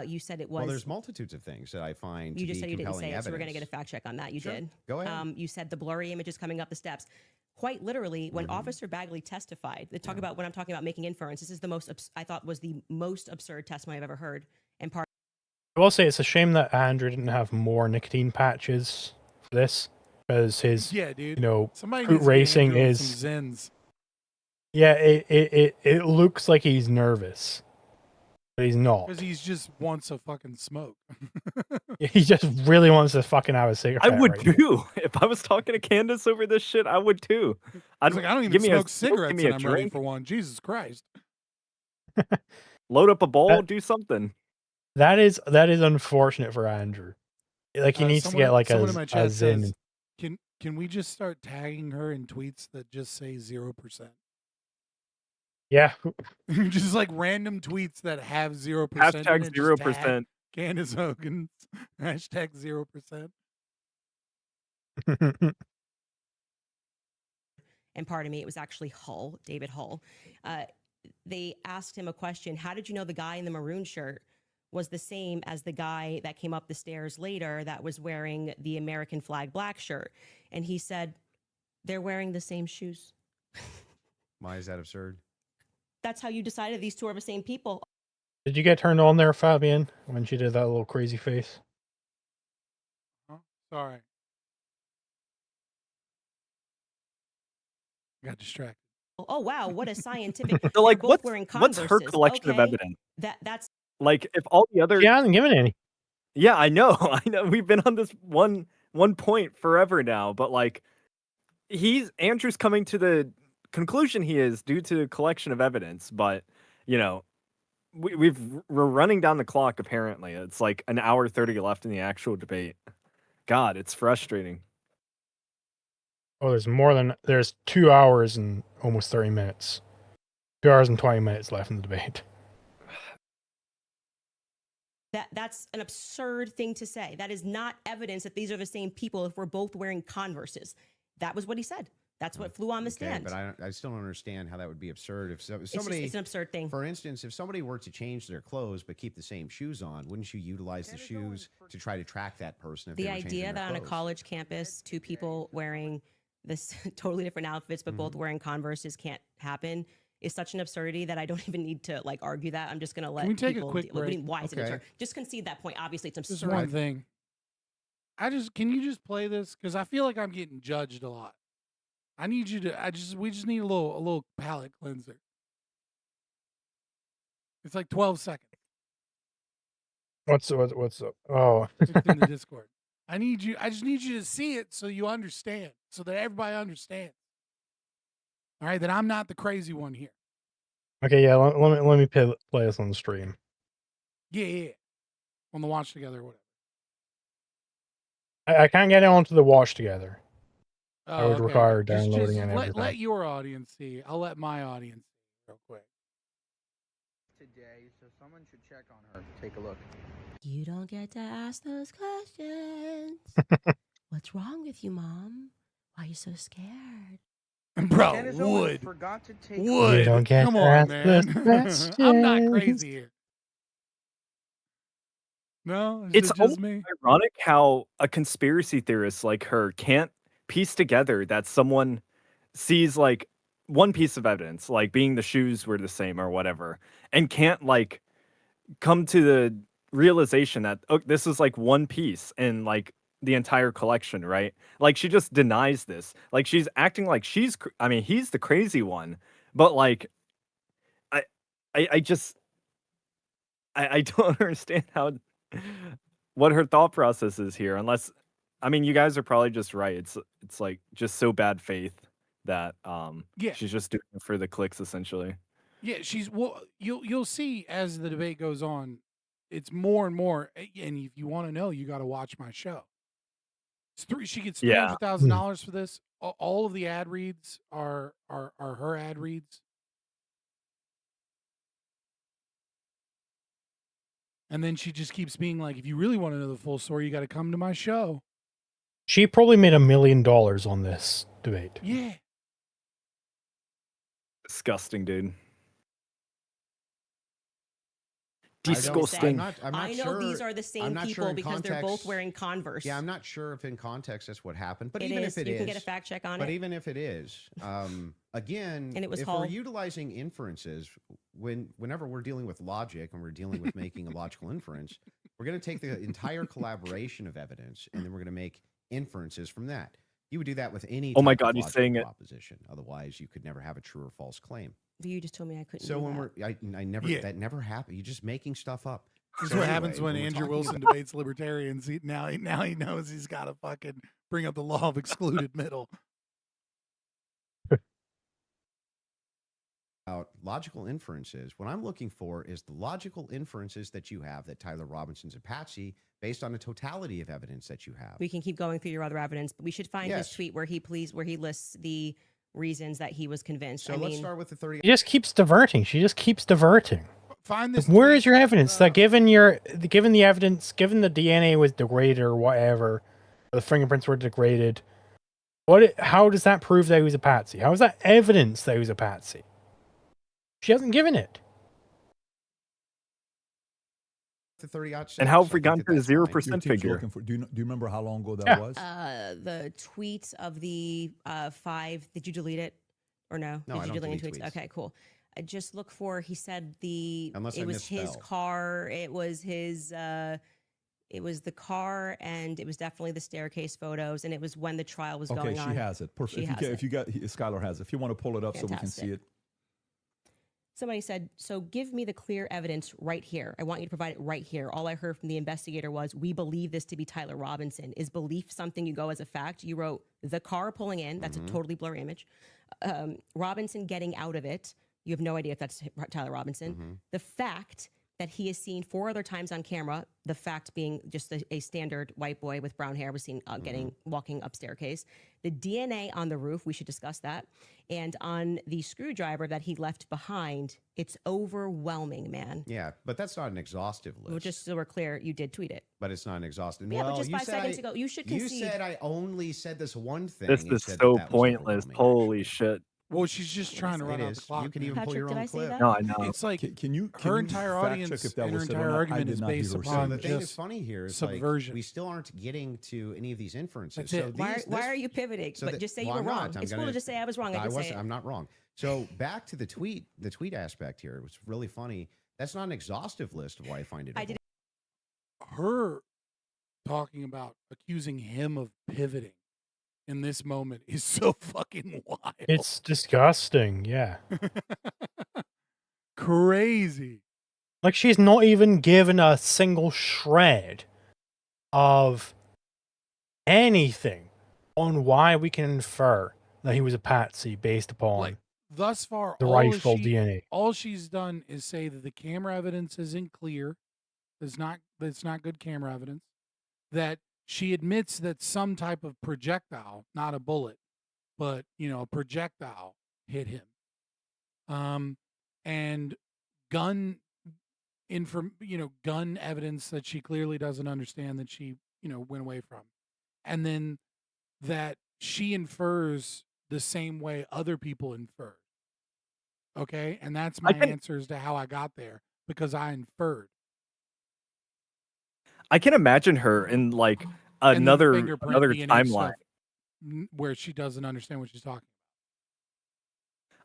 You said it was. Well, there's multitudes of things that I find You to just be said you didn't compelling say it, so we're going to evidence. get a fact check on that. You Sure. did. Go ahead. You said the blurry images coming up the steps. Quite literally, when Officer Bagley testified, they talk about when I'm talking about making inference. This is the most I thought was the most absurd testimony I've ever heard. And part I will say it's a shame that Andrew didn't have more nicotine patches for this, because his, Yeah, dude. you know, Somebody Fruit needs to get racing Andrew on is- some Zens. yeah, it looks like he's nervous, but he's not. Because he's just wants a fucking smoke. He just really wants to fucking have a cigarette. I would right now. too. If I was talking to Candace over this shit, I would too. He's like, I don't even give me a smoke smoke, cigarettes give me and a I'm ready drink. for one. Jesus Christ. Load up a bowl, That- do something. That is unfortunate for Andrew. Like he needs to Someone- get like someone in my a chat Zin. says, Can we just start tagging her in tweets that just say 0%? Yeah, Just like random tweets that have 0%. Hashtag 0%. Candace Hogan. Hashtag 0%. and pardon me, it was actually Hull, David Hull. They asked him a question. How did you know the guy in the maroon shirt was the same as the guy that came up the stairs later that was wearing the American flag black shirt? And he said, they're wearing the same shoes. Why is that absurd? That's how you decided these two are the same people. Did you get turned on there, Fabian, when she did that little crazy face? Huh? Sorry. Got distracted. Oh wow, what a scientific. So They're like, both wearing what's her Converses. collection of Okay, evidence? That's Like, if all the other, She hasn't given any. yeah, I know, I know. We've been on this one point forever now, but like, Andrew's coming to the conclusion he is due to a collection of evidence, but you know, we're running down the clock. Apparently, it's like an hour 30 left in the actual debate. God, it's frustrating. Oh, there's 2 hours and almost 30 minutes. 2 hours and 20 minutes left in the debate. That's an absurd thing to say. That is not evidence that these are the same people if we're both wearing Converses. That was what he said. That's what flew on the stand. But I still don't understand how that would be absurd. If It's somebody, it's an absurd thing. for instance, if somebody were to change their clothes but keep the same shoes on, wouldn't you utilize the shoes to try to track that person? If The they were changing idea their that on a clothes? college campus, two people wearing this totally different outfits but both wearing Converses can't happen is such an absurdity that I don't even need to like argue that. I'm just going to let we take a people quick break? why is it Okay. absurd? Just concede that point. Obviously, it's Just absurd. one thing. Can you just play this? Because I feel like I'm getting judged a lot. I need you to. We just need a little palate cleanser. It's like 12 seconds. What's up? Oh, It's in the Discord. I just need you to see it so you understand, so that everybody understands. All right, that I'm not the crazy one here. okay. Yeah, let me play this on the stream. Yeah. On the watch together or whatever. I can't get it onto the watch together. I would okay, require okay. Just downloading and let everything. your audience see. I'll let my audience see real quick. Today, so someone should check on her. Take a look. You don't get to ask those questions. What's wrong with you, Mom? Why are you so scared? Bro, Candace Owens would. forgot to take You don't get Come to on, ask those man. I'm not questions. crazy here. No, It's just almost me. ironic how a conspiracy theorist like her can't piece together that someone sees like one piece of evidence, like being the shoes were the same or whatever, and can't like come to the realization that this is like one piece in like the entire collection, right? Like she just denies this. Like she's acting like he's the crazy one, but like I just I don't understand how what her thought process is here, unless you guys are probably just right. It's like just so bad faith that Yeah. she's just doing it for the clicks essentially. Yeah, you'll see as the debate goes on, it's more and more. And if you want to know, you got to watch my show. She gets Yeah. $300,000 for this. All of the ad reads are her ad reads. And then she just keeps being like, if you really want to know the full story, you got to come to my show. She probably made $1 million on this debate. Yeah. Disgusting, dude. I was gonna say, Disgusting. I'm not I know sure, these are the same not sure people in because they're both context- wearing Converse. Yeah, I'm not sure if in context that's what happened, but It even is. if it You is, can get a fact check on but it. even if it is, again, And it was if Hall. we're utilizing inferences, whenever we're dealing with logic and we're dealing with making a logical inference, we're going to take the entire collaboration of evidence and then we're going to make inferences from that. You would do that with any. Oh my type of God, he's logical saying it. proposition. Otherwise, you could never have a true or false claim. But you just told me I couldn't. So do when that. I never Yeah. that never happened. You're just making stuff up. This is So what anyway, happens when we're Andrew talking Wilson about- debates libertarians. Now he knows he's got to fucking bring up the law of excluded middle. About logical inferences. What I'm looking for is the logical inferences that you have that Tyler Robinson's a patsy based on the totality of evidence that you have. We can keep going through your other evidence, but we should find his Yes. tweet where he lists the reasons that he was convinced. So let's start with the 30. She just keeps diverting. She just keeps diverting. Find this. Where tweet, is your evidence that given the evidence, given the DNA was degraded or whatever, or the fingerprints were degraded, how does that prove that he was a patsy? How is that evidence that he was a patsy? She hasn't given it. The 30-06. And how have I we think gotten that to the that's fine. 0% Your team's figure? looking for. Do you remember how long ago that Yeah. was? The tweets of the 5. Did you delete it or no? No, Did I you don't delete delete any tweets? tweets. Okay, cool. I just look for. He said Unless I it was his misspell. car. It was his. It was the car, and it was definitely the staircase photos, and it was when the trial was Okay, going she on. has it. Perfect. She has If you got, Skylar has it. If you want to pull it up so we can see Fantastic. it. Somebody said, so give me the clear evidence right here. I want you to provide it right here. All I heard from the investigator was, we believe this to be Tyler Robinson. Is belief something you go as a fact? You wrote the car pulling in. That's a totally blurry image. Robinson getting out of it. You have no idea if that's Tyler Robinson. Mhm. The fact that he is seen 4 other times on camera, the fact being just a standard white boy with brown hair was seen walking up staircase. The DNA on the roof, we should discuss that. And on the screwdriver that he left behind, it's overwhelming, man. Yeah, but that's not an exhaustive list. Well, just so we're clear, you did tweet it. But it's not an exhaustive. Yeah, well, but just you 5 said seconds ago, you should concede. You said I only said this one thing. This and is said so that was pointless. overwhelming, Holy actually. shit. Well, she's just trying to It run out is. the clock. You can man. even pull Patrick, your did own I say clip. that? No, I know. It's like Can you her you entire fact audience check if that and her was said or entire not? I argument did is not hear based her upon say So the that. thing just that's funny here is subversion. like we still aren't getting to any of these inferences. That's so it. Why are you pivoting? so but that- just say well, you I'm were wrong. not. I'm It's cool gonna- to just say I was wrong. I did say it. I'm not wrong. So back to the tweet aspect here. It was really funny. That's not an exhaustive list of why I find it. I did- Her talking about accusing him of pivoting in this moment is so fucking wild. It's disgusting. Yeah. Crazy. Like she's not even given a single shred of anything on why we can infer that he was a patsy based upon Like thus far, the rifle DNA. all she's done is say that the camera evidence isn't clear. That's not good camera evidence. That she admits that some type of projectile, not a bullet, but a projectile hit him. And gun gun evidence that she clearly doesn't understand that she, went away from. And then that she infers the same way other people infer. Okay? And that's my answers to how I got there because I inferred. I can imagine her in like And then another fingerprint DNA timeline. stuff, where she doesn't understand what she's talking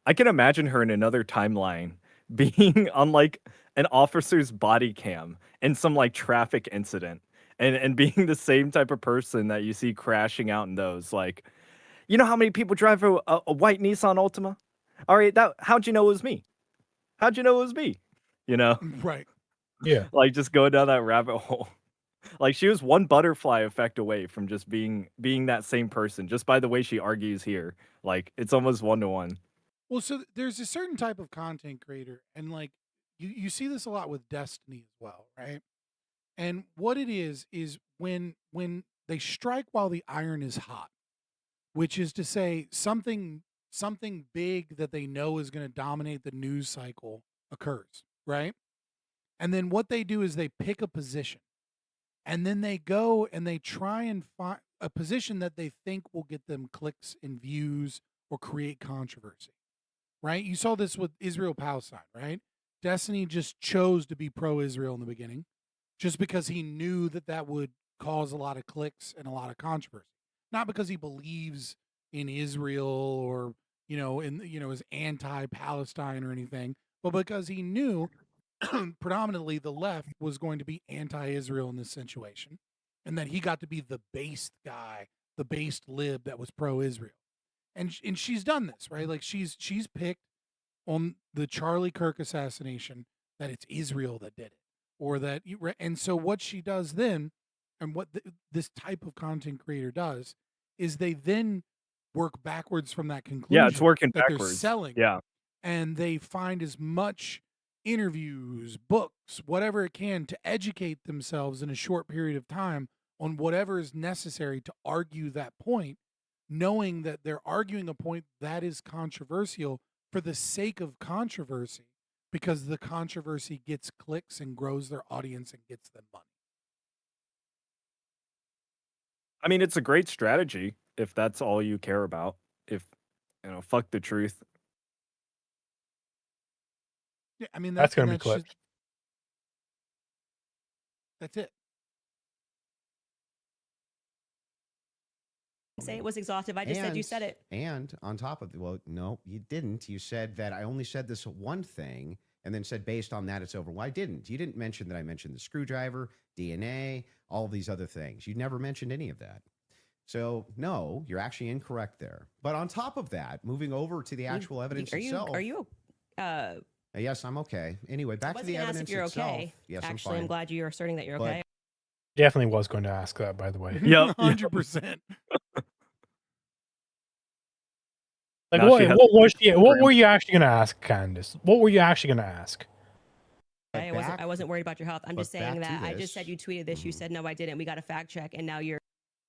I can imagine her in another timeline being on like an officer's body cam in some like traffic incident and being the same type of person that you see crashing out in those. Like, you know how many people drive a white Nissan Altima? All right, how'd you know it was me? How'd you know it was me? You know, about. Right. Yeah. like just go down that rabbit hole. Like she was one butterfly effect away from just being that same person, just by the way she argues here. Like it's almost 1-to-1. Well, so there's a certain type of content creator, and like you see this a lot with Destiny as well, right? And what it is when they strike while the iron is hot, which is to say something big that they know is going to dominate the news cycle occurs, right? And then what they do is they pick a position, and then they go and they try and find a position that they think will get them clicks and views or create controversy. Right? You saw this with Israel Palestine, right? Destiny just chose to be pro-Israel in the beginning just because he knew that would cause a lot of clicks and a lot of controversy. Not because he believes in Israel or, is anti-Palestine or anything, but because he knew predominantly the left was going to be anti-Israel in this situation and that he got to be the based guy, the based lib that was pro-Israel. And she's done this, right? Like she's picked on the Charlie Kirk assassination that it's Israel that did it, or that and so what she does then, and what this type of content creator does, is they then work backwards from that conclusion. Yeah, it's working that backwards. They're selling, Yeah. and they find as much interviews, books, whatever it can to educate themselves in a short period of time on whatever is necessary to argue that point, knowing that they're arguing a point that is controversial for the sake of controversy, because the controversy gets clicks and grows their audience and gets them money. I mean, it's a great strategy if that's all you care about. If, fuck the truth. Yeah, I mean That's going to be just- clipped. That's it. Say it was exhaustive. I just said you said it. And on top of well, no, you didn't. You said that I only said this one thing and then said based on that it's over. Well, I didn't. You didn't mention that I mentioned the screwdriver, DNA, all of these other things. You never mentioned any of that. So no, you're actually incorrect there. But on top of that, moving over to the actual evidence itself. Are you? Yes, I'm okay. Anyway, back to the evidence if you're itself. okay. Yes, Actually, I'm I'm glad you're asserting that you're But- okay. Definitely was going to ask that, by the way. Yep. 100%. Like Now she has what was she? What Instagram. were you actually going to ask, Candace? What were you actually going to ask? But I back- wasn't worried about your health. I'm but just saying back to that I just said this. you tweeted this. You Mhm. said no, I didn't. We got a fact check, and now you're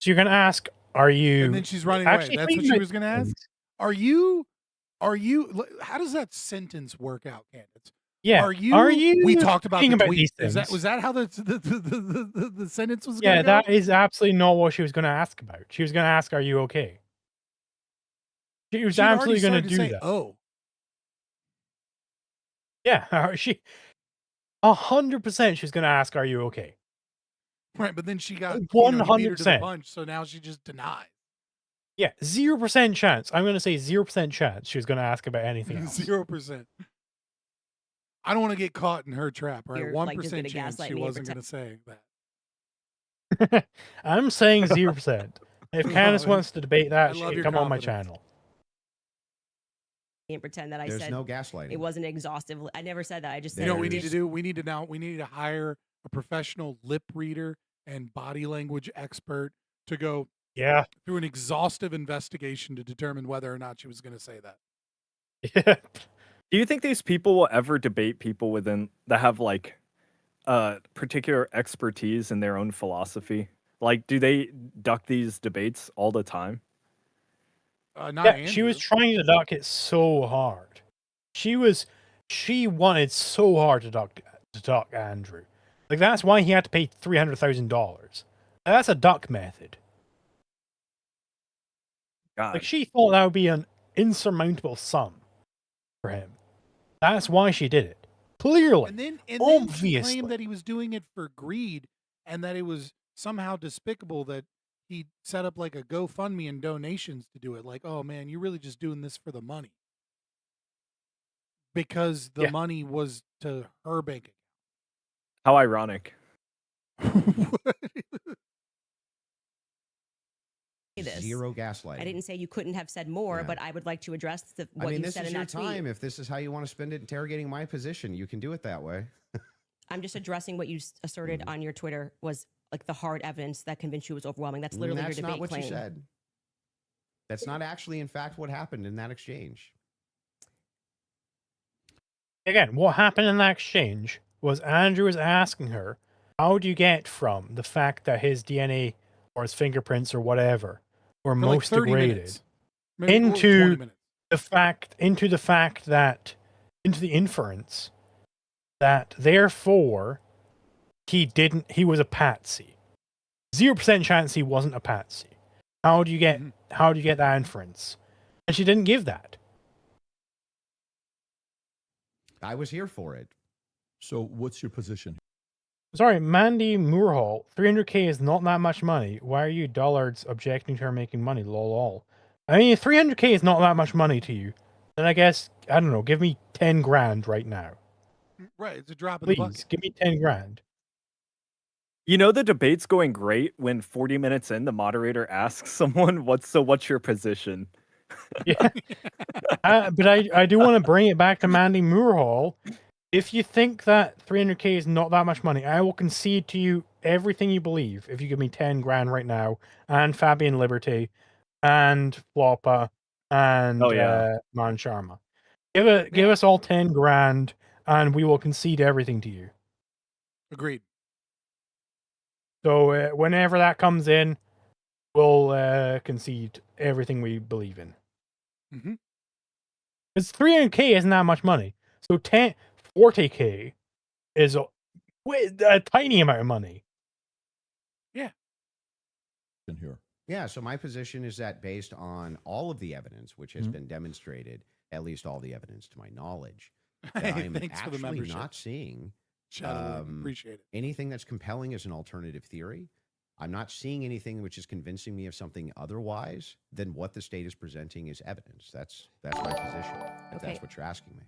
So you're going to ask, are you And then she's running away. actually That's what tweeting she about was going to ask. things? Are you? How does that sentence work out, Candace? Yeah. Are you? We talked about tweeting the about tweet. these Is things? that was that how the sentence was? Yeah, Gonna go? that is absolutely not what she was going to ask about. She was going to ask, are you okay? She was She'd already absolutely going to started do say, that. Oh, Yeah, she 100% she was going to ask, are you okay? right. But then she got he beat her to the 100%. punch, so now she just denies. Yeah, 0% chance. I'm going to say 0% chance she was going to ask about anything else. 0%. I don't want to get caught in her trap. Right, You're, 1% like, just gonna chance gaslight she me and wasn't going to say that. I'm saying 0%. If Candace Well, wants to debate I that, love she your can come on my confidence. channel. and pretend that I There's said no gaslighting. it wasn't exhaustive. I never said that. I just You said know what we need to There's- do? We need to hire a professional lip reader and body language expert to go Yeah. through an exhaustive investigation to determine whether or not she was going to say that. Yeah. Do you think these people will ever debate people within that have like particular expertise in their own philosophy? Like, do they duck these debates all the time? Not Yeah, Andrew. she was trying to duck it so hard. She wanted so hard to duck Andrew. Like that's why he had to pay $300,000. That's a duck method. God. Like she thought that would be an insurmountable sum for him. That's why she did it. Clearly, And then she claimed obviously. that he was doing it for greed and that it was somehow despicable that he set up like a GoFundMe and donations to do it. Like, oh man, you're really just doing this for the money. Because the Yeah. money was to her bank How ironic. account. this. Zero gaslighting. I didn't say you couldn't have said more, Yeah. but I would like to address I what mean, you this said is in your that tweet. time. If this is how you want to spend it interrogating my position, you can do it that way. I'm just addressing what you asserted on your Twitter was like the hard evidence that convinced you was overwhelming. That's literally That's your debate not what claim. you said. That's not actually, in fact, what happened in that exchange. Again, what happened in that exchange was Andrew was asking her, how do you get from the fact that his DNA or his fingerprints or whatever were For like most 30 degraded minutes. Maybe or 20 into minutes. into the inference that therefore he was a patsy. 0% chance he wasn't a patsy. How do you get that inference? And she didn't give that. I was here for it. So what's your position? Sorry, Mandy Moorhall, 300K is not that much money. Why are you dullards objecting to her making money? Lol. I mean, 300K is not that much money to you. Then I guess, I don't know, give me 10 grand right now. Right, it's a drop in the Please, bucket. give me 10 grand. You know the debate's going great when 40 minutes in the moderator asks someone, what's your position? Yeah. But I do want to bring it back to Mandy Moorhall. If you think that 300K is not that much money, I will concede to you everything you believe if you give me 10 grand right now, and Fabian Liberty, and Floppa, and Man Sharma. Give us all 10 grand, and we will concede everything to you. Agreed. So whenever that comes in, we'll concede everything we believe in. Mm-hmm. Because 300K isn't that much money. So 40K is a tiny amount of money. Yeah. In here. Yeah, so my position is that based on all of the evidence, which has been demonstrated, at least all the evidence to my knowledge, that I'm Thanks for the actually membership. not seeing Shadow, appreciate it. anything that's compelling as an alternative theory. I'm not seeing anything which is convincing me of something otherwise than what the state is presenting as evidence. That's my position, if Okay. that's what you're asking me.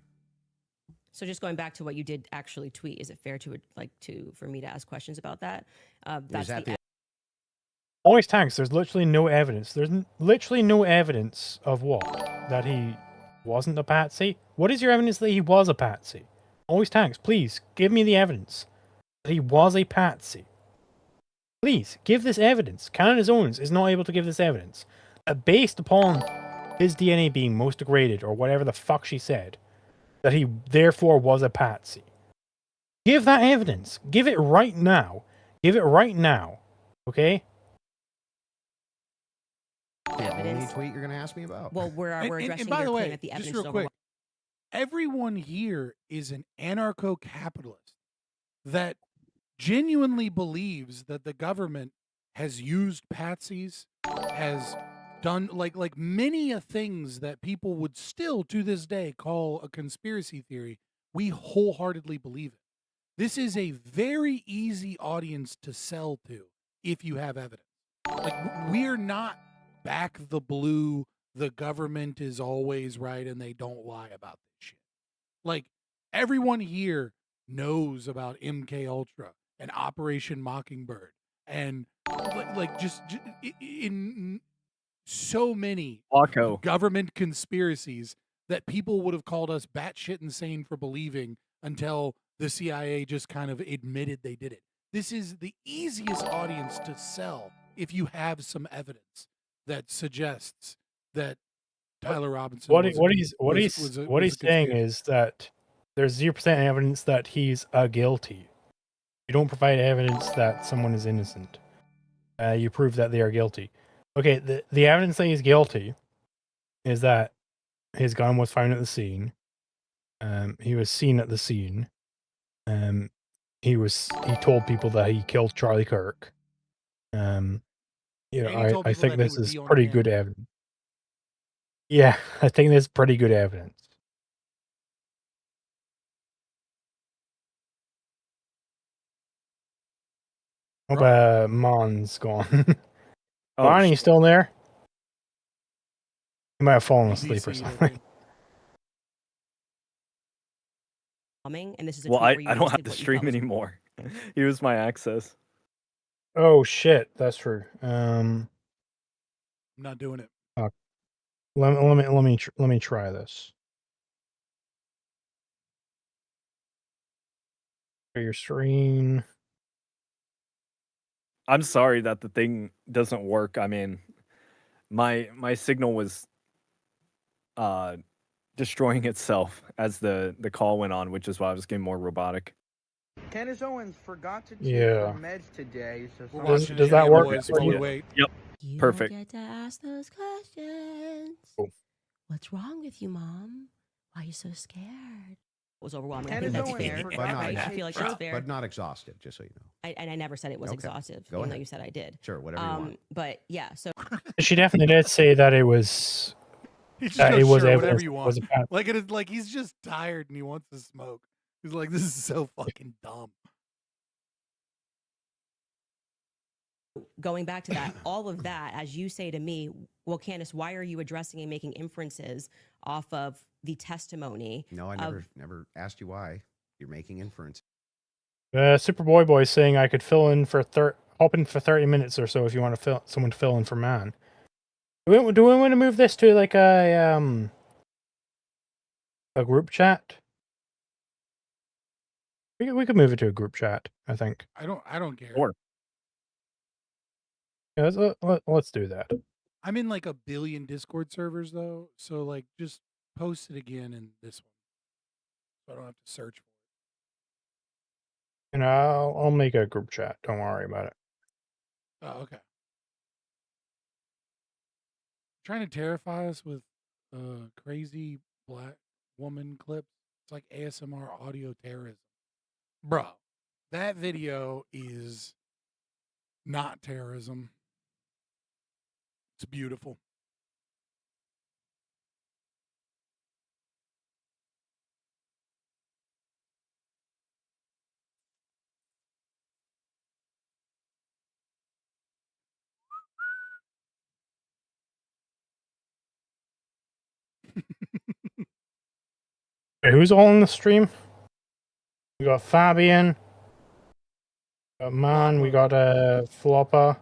So just going back to what you did actually tweet, is it fair for me to ask questions about that? That's that the the- Always tanks. There's literally no evidence. There's literally no evidence of what? That he wasn't a patsy? What is your evidence that he was a patsy? Always tanks. Please give me the evidence that he was a patsy. Please give this evidence. Candace Owens is not able to give this evidence. Based upon his DNA being most degraded, or whatever the fuck she said, that he therefore was a patsy. Give that evidence. Give it right now. Give it right now. Okay? The only Evidence. tweet you're going to ask me about. Well, we're addressing by your the claim way, that the just evidence real is quick, overwhelming. everyone here is an anarcho-capitalist that genuinely believes that the government has used patsies, has done like many a things that people would still to this day call a conspiracy theory. We wholeheartedly believe it. This is a very easy audience to sell to if you have evidence. Like, we're not back the blue, the government is always right and they don't lie about this shit. Like, everyone here knows about MK Ultra and Operation Mockingbird and just in so many Waco. government conspiracies that people would have called us batshit insane for believing until the CIA just kind of admitted they did it. This is the easiest audience to sell if you have some evidence that suggests that Tyler Robinson What was he's saying is that there's 0% evidence that he's guilty. You don't provide evidence that someone is innocent. You prove that they are guilty. Okay, the evidence that he's guilty is that his gun was found at the scene. He was seen at the scene. He told people that he killed Charlie Kirk. And he told I people think that he this would is be on pretty camera. good evidence. Yeah, I think this is pretty good evidence. Hope Mon's gone. Oh, Mon, are you shit. still there? He might have fallen He asleep or DC'd, I something. think. And this is a Well, tweet I where you don't have listed to what you stream felt was anymore. Use my access. Oh shit, that's true. I'm not doing it. Let me try this. For your screen. I'm sorry that the thing doesn't work. I mean, my signal was destroying itself as the call went on, which is why I was getting more robotic. Candace Owens forgot to take Yeah. her meds today, so We're someone watching does it that again, work boys, for while we you? wait. Yep. You Perfect. don't get to ask those questions. Cool. What's wrong with you, Mom? Why are you so scared? It was overwhelming. I Candace think that's Owens fair. forgot to Right? I take feel like her that's fair. But not exhausted, just so you know. And I never said it was Okay. exhaustive, Go even though ahead. you said I did. Sure, whatever you want. But yeah, so She definitely did say that it was He just it goes, was sure, evidence whatever you it want. was a pat. Like, it is like he's just tired and he wants to smoke. He's like, this is so fucking dumb. going back to that, all of that, as you say to me, well, Candace, why are you addressing and making inferences off of the testimony? No, I never asked you why. You're making inference. Superboy Boy saying I could fill in for hoping for 30 minutes or so if you want to someone to fill in for man. Do we want to move this to like a group chat? We could move it to a group chat, I think. I don't care. Sure. Yeah, let's do that. I'm in like a billion Discord servers though, so like just post it again in this one, so I don't have to search for it. And I'll make a group chat. Don't worry about it. Oh, okay. Trying to terrify us with crazy black woman clips. It's like ASMR audio terrorism. Bro, that video is not terrorism. It's beautiful. Okay, who's all in the stream? We got Fabian. We got Man. We got Flopper.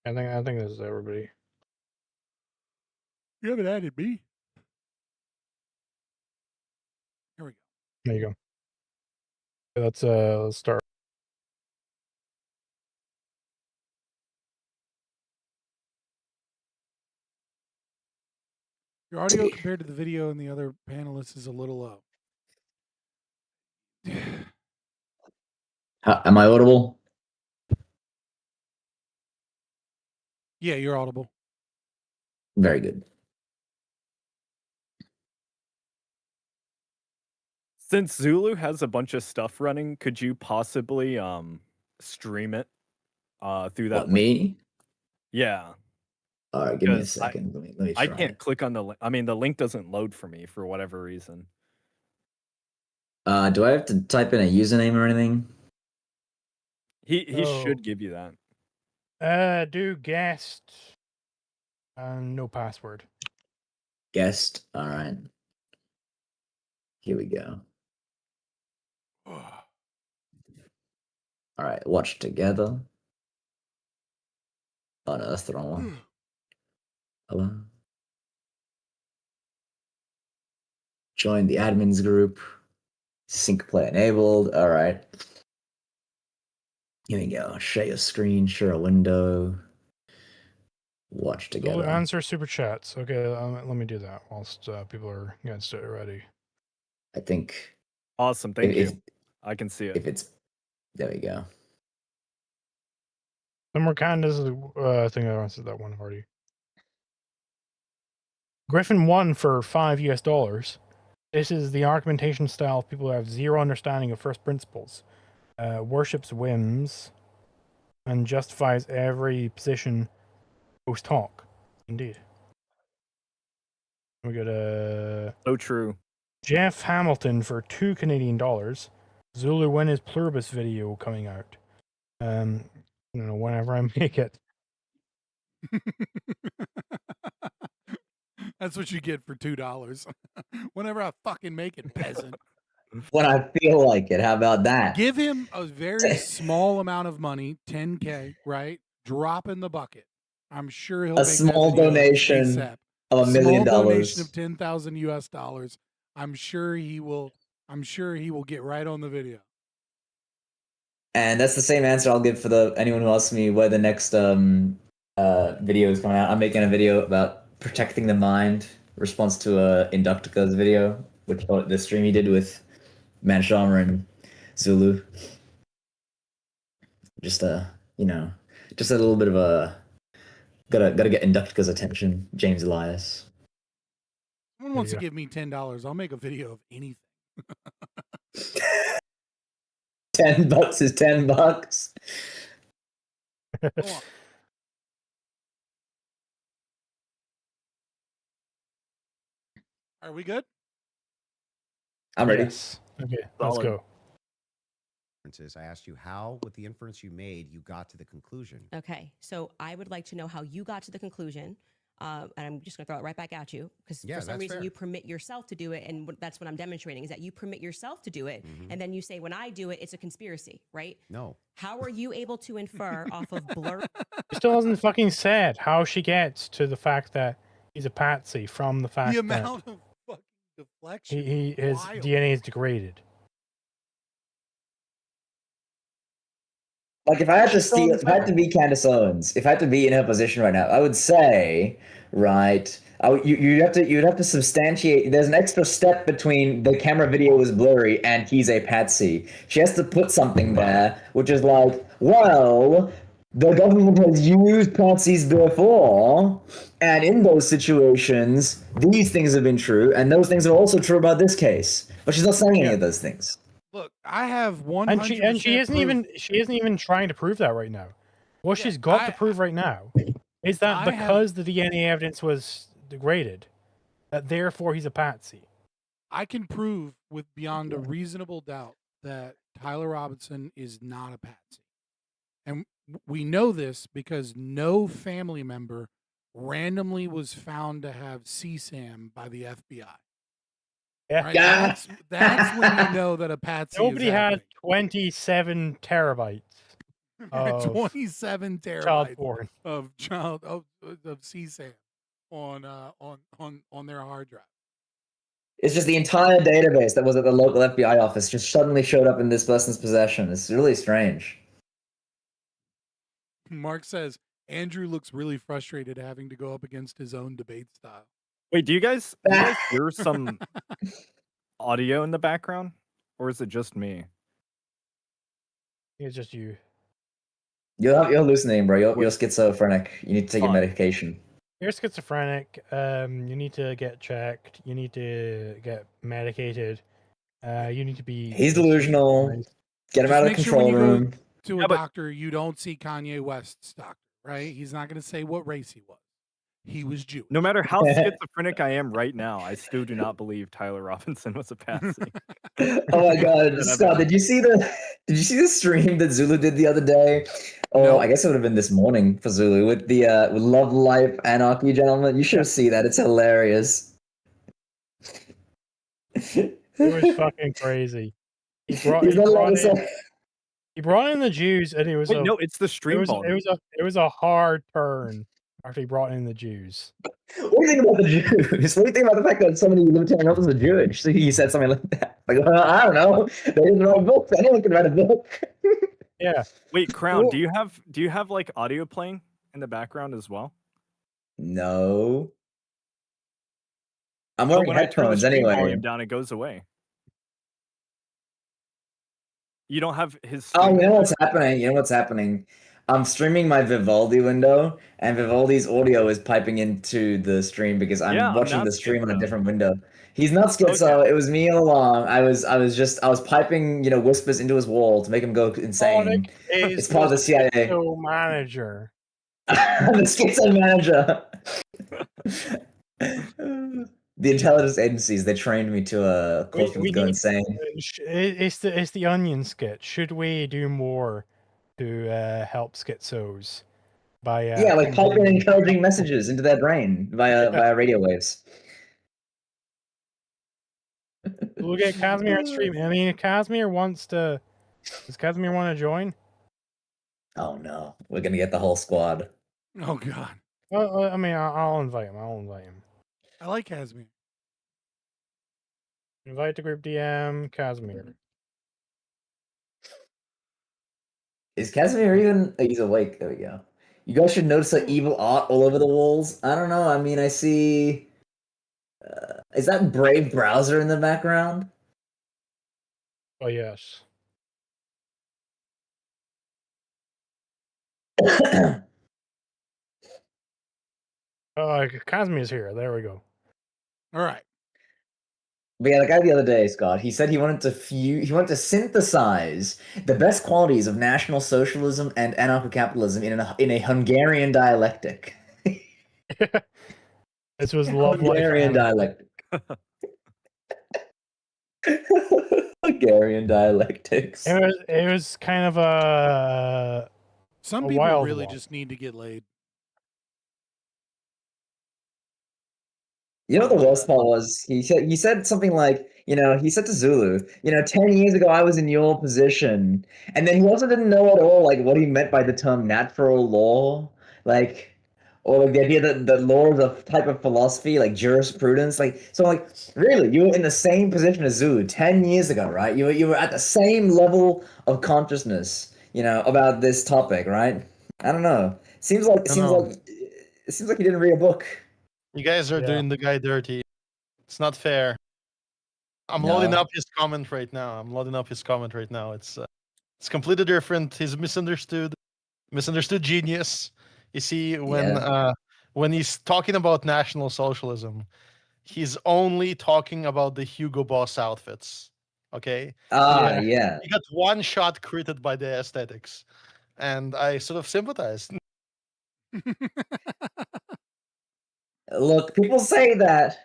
I think this is everybody. You haven't added me. Here we go. There you go. Okay, let's start. Your audio compared to the video and the other panelists is a little low. Am I audible? Yeah, you're audible. Very good. Since Zulu has a bunch of stuff running, could you possibly stream it through that What, link? me? Yeah. All right, give me a Because second. Let me I try can't it. click on the link. I mean, the link doesn't load for me for whatever reason. Do I have to type in a username or anything? He Oh. should give you that. Do guest and no password. Guest. All right. Here we go. All right, watch together. Oh no, that's the wrong one. Hello. Join the admins group. Sync play enabled. All right. Here we go. Share your screen. Share a window. Watch Zulu, together. answer super chats. Okay, let me do that whilst people are getting started ready. I think. Awesome. Thank if, you. I can see it. If it's. There we go. Number Candace, I think I answered that one already. Griffin won for $5 US. This is the argumentation style of people who have zero understanding of first principles, worships whims, and justifies every position post talk. Indeed. We got so true. Jeff Hamilton for $2 Canadian. Zulu when is Pluribus video coming out? I don't know, whenever I make it. That's what you get for $2. Whenever I fucking make it, peasant. When I feel like it. How about that? Give him a very small amount of money, $10K, right? Drop in the bucket. I'm sure he'll A make small that video donation ASAP. of $1 million. Small donation of $10,000 US. I'm sure he will. I'm sure he will get right on the video. And that's the same answer I'll give for anyone who asks me where the next video is coming out. I'm making a video about protecting the mind, response to Inductica's video, which the stream he did with Manshama and Zulu. Just just a little bit of a gotta get Inductica's attention, James Elias. Someone wants to give me $10, I'll make a video of anything. $10 is $10. Are we good? I'm ready. Yes. Okay, let's go. I asked you how, with the inference you made, you got to the conclusion. Okay, so I would like to know how you got to the conclusion, and I'm just going to throw it right back at you because Yeah, for some that's reason fair. you permit yourself to do it, and that's what I'm demonstrating is that you permit yourself to do it, and then you say when I do it, it's a conspiracy, right? No. How are you able to infer off of blur? He still hasn't fucking said how she gets to the fact that he's a patsy from the fact The amount that of fucking deflection. his Wild. DNA is degraded. Like if I had to be Candace Owens, if I had to be in her position right now, I would say, right, you'd have to substantiate. There's an extra step between the camera video was blurry and he's a patsy. She has to put something there, which is like, well, the government has used patsies before, and in those situations, these things have been true, and those things are also true about this case. But she's not saying any of those things. Look, I have 100%. And she isn't even trying to prove that right now. What she's got to prove right now is that because the DNA evidence was degraded, that therefore he's a patsy. I can prove with beyond a reasonable doubt that Tyler Robinson is not a patsy. And we know this because no family member randomly was found to have CSAM by the FBI. Yeah. Right? That's when you know that a patsy Nobody is had 27 terabytes. Of 27 child terabytes porn. of CSAM on their hard drive. It's just the entire database that was at the local FBI office just suddenly showed up in this person's possession. It's really strange. Mark says Andrew looks really frustrated having to go up against his own debate style. Wait, do you guys hear some audio in the background, or is it just me? It's just you. You're hallucinating, bro. You're Wait. schizophrenic. You need to take your Fuck. medication. You're schizophrenic. You need to get checked. You need to get medicated. You need to be. He's delusional. supervised. Get him Just out of the make sure when control you go room. to Yeah, a but- doctor, you don't see Kanye West's doctor, right? He's not going to say what race he was. He was Jewish. No matter how schizophrenic I am right now, I still do not believe Tyler Robinson was a patsy. Oh my god, Scott, did you see the stream that Zulu did the other day? Oh, No. I guess it would have been this morning for Zulu with the with Love Life Anarchy gentlemen. You should see that. It's hilarious. It was fucking crazy. He brought He's not allowed to in, say. he brought in the Jews, and it was Wait, no, it's the stream volume. it was a hard turn after he brought in the Jews. What do you think about the Jews? What do you think about the fact that so many libertarian authors are Jewish? So he said something like that. Like, I don't know. They didn't write books. Anyone can write a book. Yeah. Wait, Crown, Well- do you have like audio playing in the background as well? No. I'm But wearing when I turn the headphones stream anyway. volume down, it goes away. You don't have his. Oh, stream you know volume? what's happening? You know what's happening? I'm streaming my Vivaldi window, and Vivaldi's audio is piping into the stream because I'm Yeah, I'm watching not the stream on a schizo. different window. He's not schizo. Okay. It was me all along. I was piping, whispers into his wall to make him go insane. Sonic is It's part of the CIA. schizo manager. I'm the schizo manager. The intelligence agencies, they trained me to cause people to go insane. It's the Onion skit. Should we do more to help schizos by Yeah, like piping conveying- encouraging messages into their brain via radio waves. We'll get Casimir on stream. I mean, if Casimir wants to. Does Casimir want to join? Oh no, we're gonna get the whole squad. Oh God, Well, I mean, I'll invite him. I'll invite him. I like Casimir. Invite to group DM Casimir. Is Casimir even? Oh, he's awake. There we go. You guys should notice the evil art all over the walls. I don't know. I mean, I see. Is that Brave Browser in the background? Oh yes. Oh, Casimir's here. There we go. All right. But yeah, the guy the other day, Scott, he said he wanted to synthesize the best qualities of National Socialism and anarcho-capitalism in a Hungarian dialectic. This was love life. Hungarian dialectic. Hungarian dialectics. It was kind of a Some A people wild really one. just need to get laid. You know what the worst part was? He said something like, he said to Zulu, 10 years ago I was in your position. And then he also didn't know at all like what he meant by the term natural law. Or the idea that law is a type of philosophy, like jurisprudence. Really, you were in the same position as Zulu 10 years ago, right? You were at the same level of consciousness, about this topic, right? I don't know. It seems like you didn't read a book. You guys are Yeah. doing the guy dirty. It's not fair. I'm loading No. up his comment right now. It's completely different. He's misunderstood genius. You see, when he's talking about National Socialism, he's only talking about the Hugo Boss outfits. Okay, Yeah. he got one shot critted by the aesthetics, and I sort of sympathize. Look, people say that.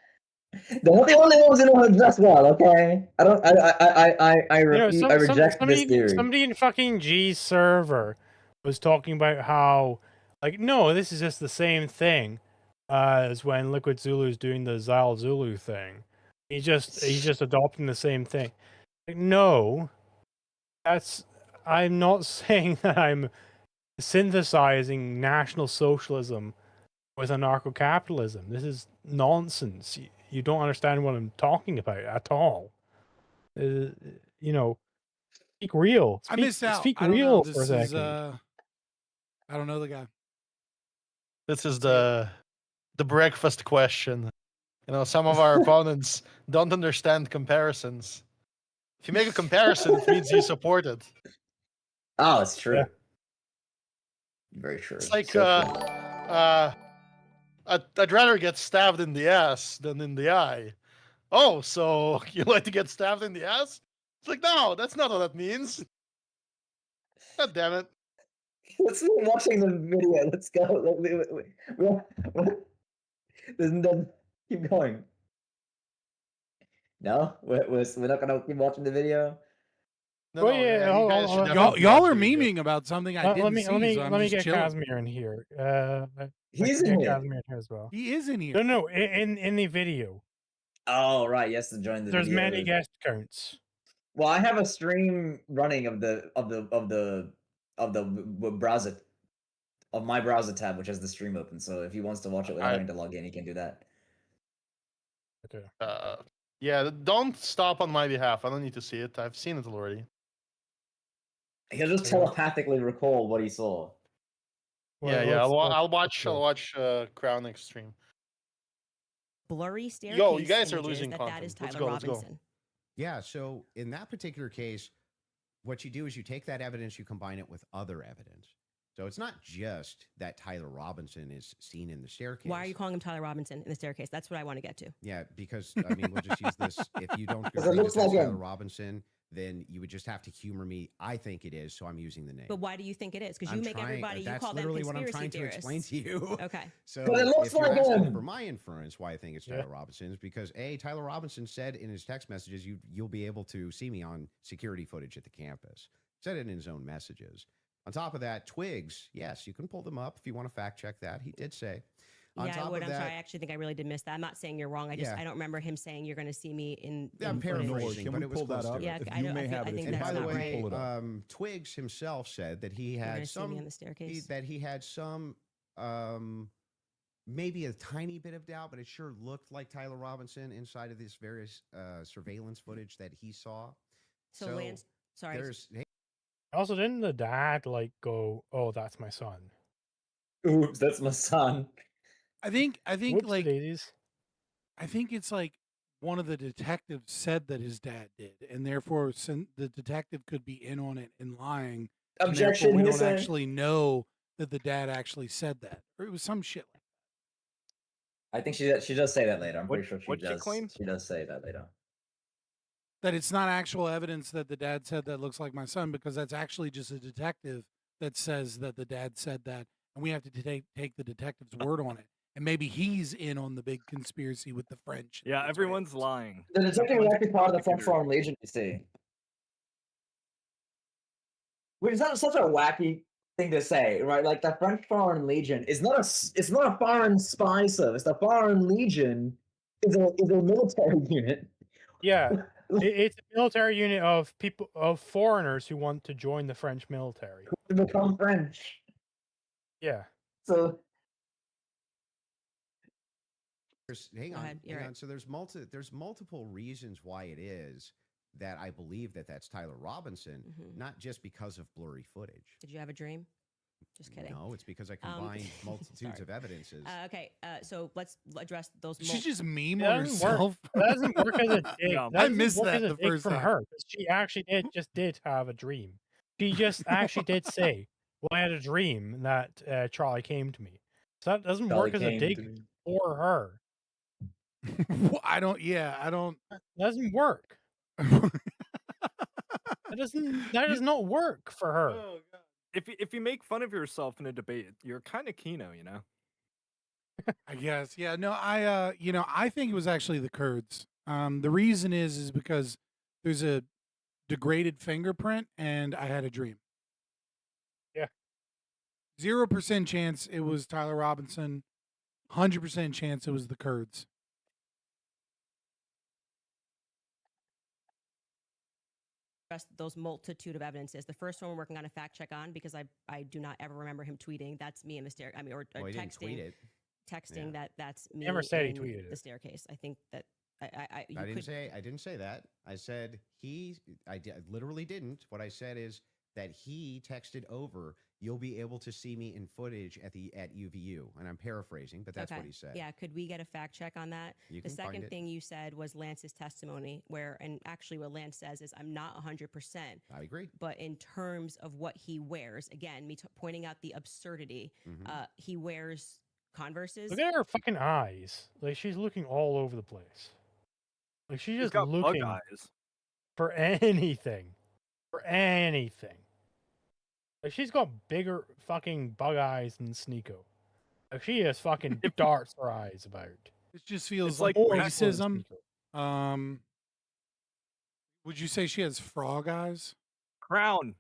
They're not the only ones who know how to dress well, okay? I reject this theory. Somebody in fucking G's server was talking about how, no, this is just the same thing as when Liquid Zulu's doing the Zal Zulu thing. He's just adopting the same thing. No, I'm not saying that I'm synthesizing National Socialism with anarcho-capitalism. This is nonsense. You don't understand what I'm talking about at all. Speak real. I missed out. Speak I don't real know. for a This is second. I don't know the guy. This is the breakfast question. Some of our opponents don't understand comparisons. If you make a comparison, it means you support it. Oh, it's true. Yeah. Very true. It's like So true. I'd rather get stabbed in the ass than in the eye. Oh, so you like to get stabbed in the ass? It's like, no, that's not what that means. God damn it. Let's keep watching the video. Let's go. Keep going. No, we're not gonna keep watching the video. No, Oh, no, yeah, you hold guys on, should hold on. definitely Y'all watch are the video. memeing about something I Let didn't me see, so I'm let me just get chilling. Casimir in here. He's Get in here. Casimir in here as well. He is in here. No, in the video. Oh right, yes, to join the There's video. many guest counts. Well, I have a stream running of the browser of my browser tab, which has the stream open. So if he wants to watch it without having to log in, he can do that. Okay. Yeah, don't stop on my behalf. I don't need to see it. I've seen it already. He'll just telepathically recall what he saw. Yeah. I'll watch Crown next stream. Blurry staircase. Yo, you guys are images losing that content. is Let's Tyler go, let's go. Robinson. Yeah, so in that particular case, what you do is you take that evidence, you combine it with other evidence. So it's not just that Tyler Robinson is seen in the staircase. Why are you calling him Tyler Robinson in the staircase? That's what I want to get to. Yeah, because I mean, we'll just use this. If you don't it agree looks that that's like Tyler him. Robinson, then you would just have to humor me. I think it is, so I'm using the name. But why do you think it is? Because you I'm make trying- everybody, you that's call them literally what I'm conspiracy trying to explain theorists. to you. Okay. So But it looks if you're like asking him. for my inference, why I think it's Tyler Robinson is because Tyler Robinson said in his text messages, you'll be able to see me on security footage at the campus. Said it in his own messages. On top of that, Twigs, yes, you can pull them up if you want to fact check that. He did say. On Yeah, top I would. of I'm sorry. I that, actually think I really did miss that. I'm not saying you're wrong. I just Yeah. I don't remember him saying you're going to see me in. I'm in paraphrasing, Can but we it was pull that close up? to Yeah, it. If I you don't- may I feel- have I it, think if And you that's by the not can way, pull it up. Twigs himself said that he You're had gonna see me some on the staircase. he had some maybe a tiny bit of doubt, but it sure looked like Tyler Robinson inside of this various surveillance footage that he saw. So Lance, sorry. There's Also, didn't the dad go, "Oh, that's my son"? Oops, that's my son. I think Whoops, like daisies. I think it's like one of the detectives said that his dad did, and therefore the detective could be in on it and lying. And therefore Objection, we don't hearsay. actually know that the dad actually said that, or it was some shit like I think she does say that later. I'm What- pretty sure she what'd she does. claim? She does say that later. that. It's not actual evidence that the dad said that looks like my son, because that's actually just a detective that says that the dad said that, and we have to take the detective's word on it. And maybe he's in on the big conspiracy with the French. and Yeah, the everyone's Israelis. lying. The detective is Everyone's actually part of the French prosecutor. Foreign Legion, you see. Which is not such a wacky thing to say, right? Like the French Foreign Legion is not it's not a foreign spy service. The Foreign Legion is a military unit. Yeah, it's a military unit of foreigners who want to join the French military. To become French. Yeah. So hang Go on, ahead, you're hang right. on. So there's multiple reasons why it is that I believe that that's Tyler Robinson, Mhm. not just because of blurry footage. Did you have a dream? Just kidding. No, it's because I combined multitudes sorry. of evidences. Okay, so let's address those. Did she just meme It on doesn't work. herself? That doesn't work as a dig. Yeah, That I doesn't missed work that as a the dig first from time. her. 'Cause she actually did have a dream. She just actually did say, "Well, I had a dream that Charlie came to me." So that doesn't Charlie work as a came to dig me. for her. I don't. Yeah, I don't. That doesn't work. That does not work for her. Oh, God. If you make fun of yourself in a debate, you're kind of Kino, you know. I guess. Yeah. No. I think it was actually the Kurds. The reason is because there's a degraded fingerprint, and I had a dream. Yeah. 0% chance it was Tyler Robinson. 100% chance it was the Kurds. Address those multitude of evidences. The first one we're working on a fact check on, because I do not ever remember him tweeting. That's me in the stair. I mean, or Well, he didn't tweet texting. it. Texting Yeah. that's me. Never said he in tweeted the it. staircase. I think that I I didn't say that. I said I literally didn't. What I said is that he texted over, "You'll be able to see me in footage at UVU," and I'm paraphrasing, but that's what he said. Yeah, could we get a fact check on that? You The can find second it. thing you said was Lance's testimony, and actually what Lance says is, I'm not 100%. I agree. But in terms of what he wears, again, pointing out the absurdity, he wears Converses. Look at her fucking eyes. Like, she's looking all over the place. Like, she's just got bug looking eyes. for anything. For anything. Like, she's got bigger fucking bug eyes than Sneeko. Like, she has fucking darts her eyes about. It just feels It's like like racism. Would you say she has frog eyes? Crown.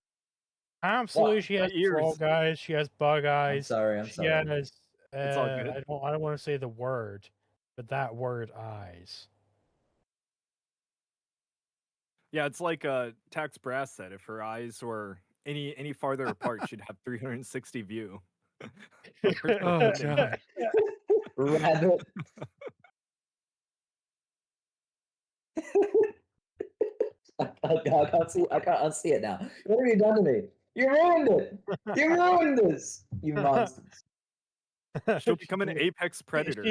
Absolutely, What? she has Ears. frog eyes. She has bug eyes. I'm She sorry. has. It's all good. I don't want to say the word, but that word, eyes. Yeah, it's like Tax Brass said. If her eyes were any farther apart, she'd have 360 view. Oh god. Rabbit. I can't see. I can't unsee it now. What have you done to me? You ruined it. You ruined this. You monsters. She'll become an apex predator.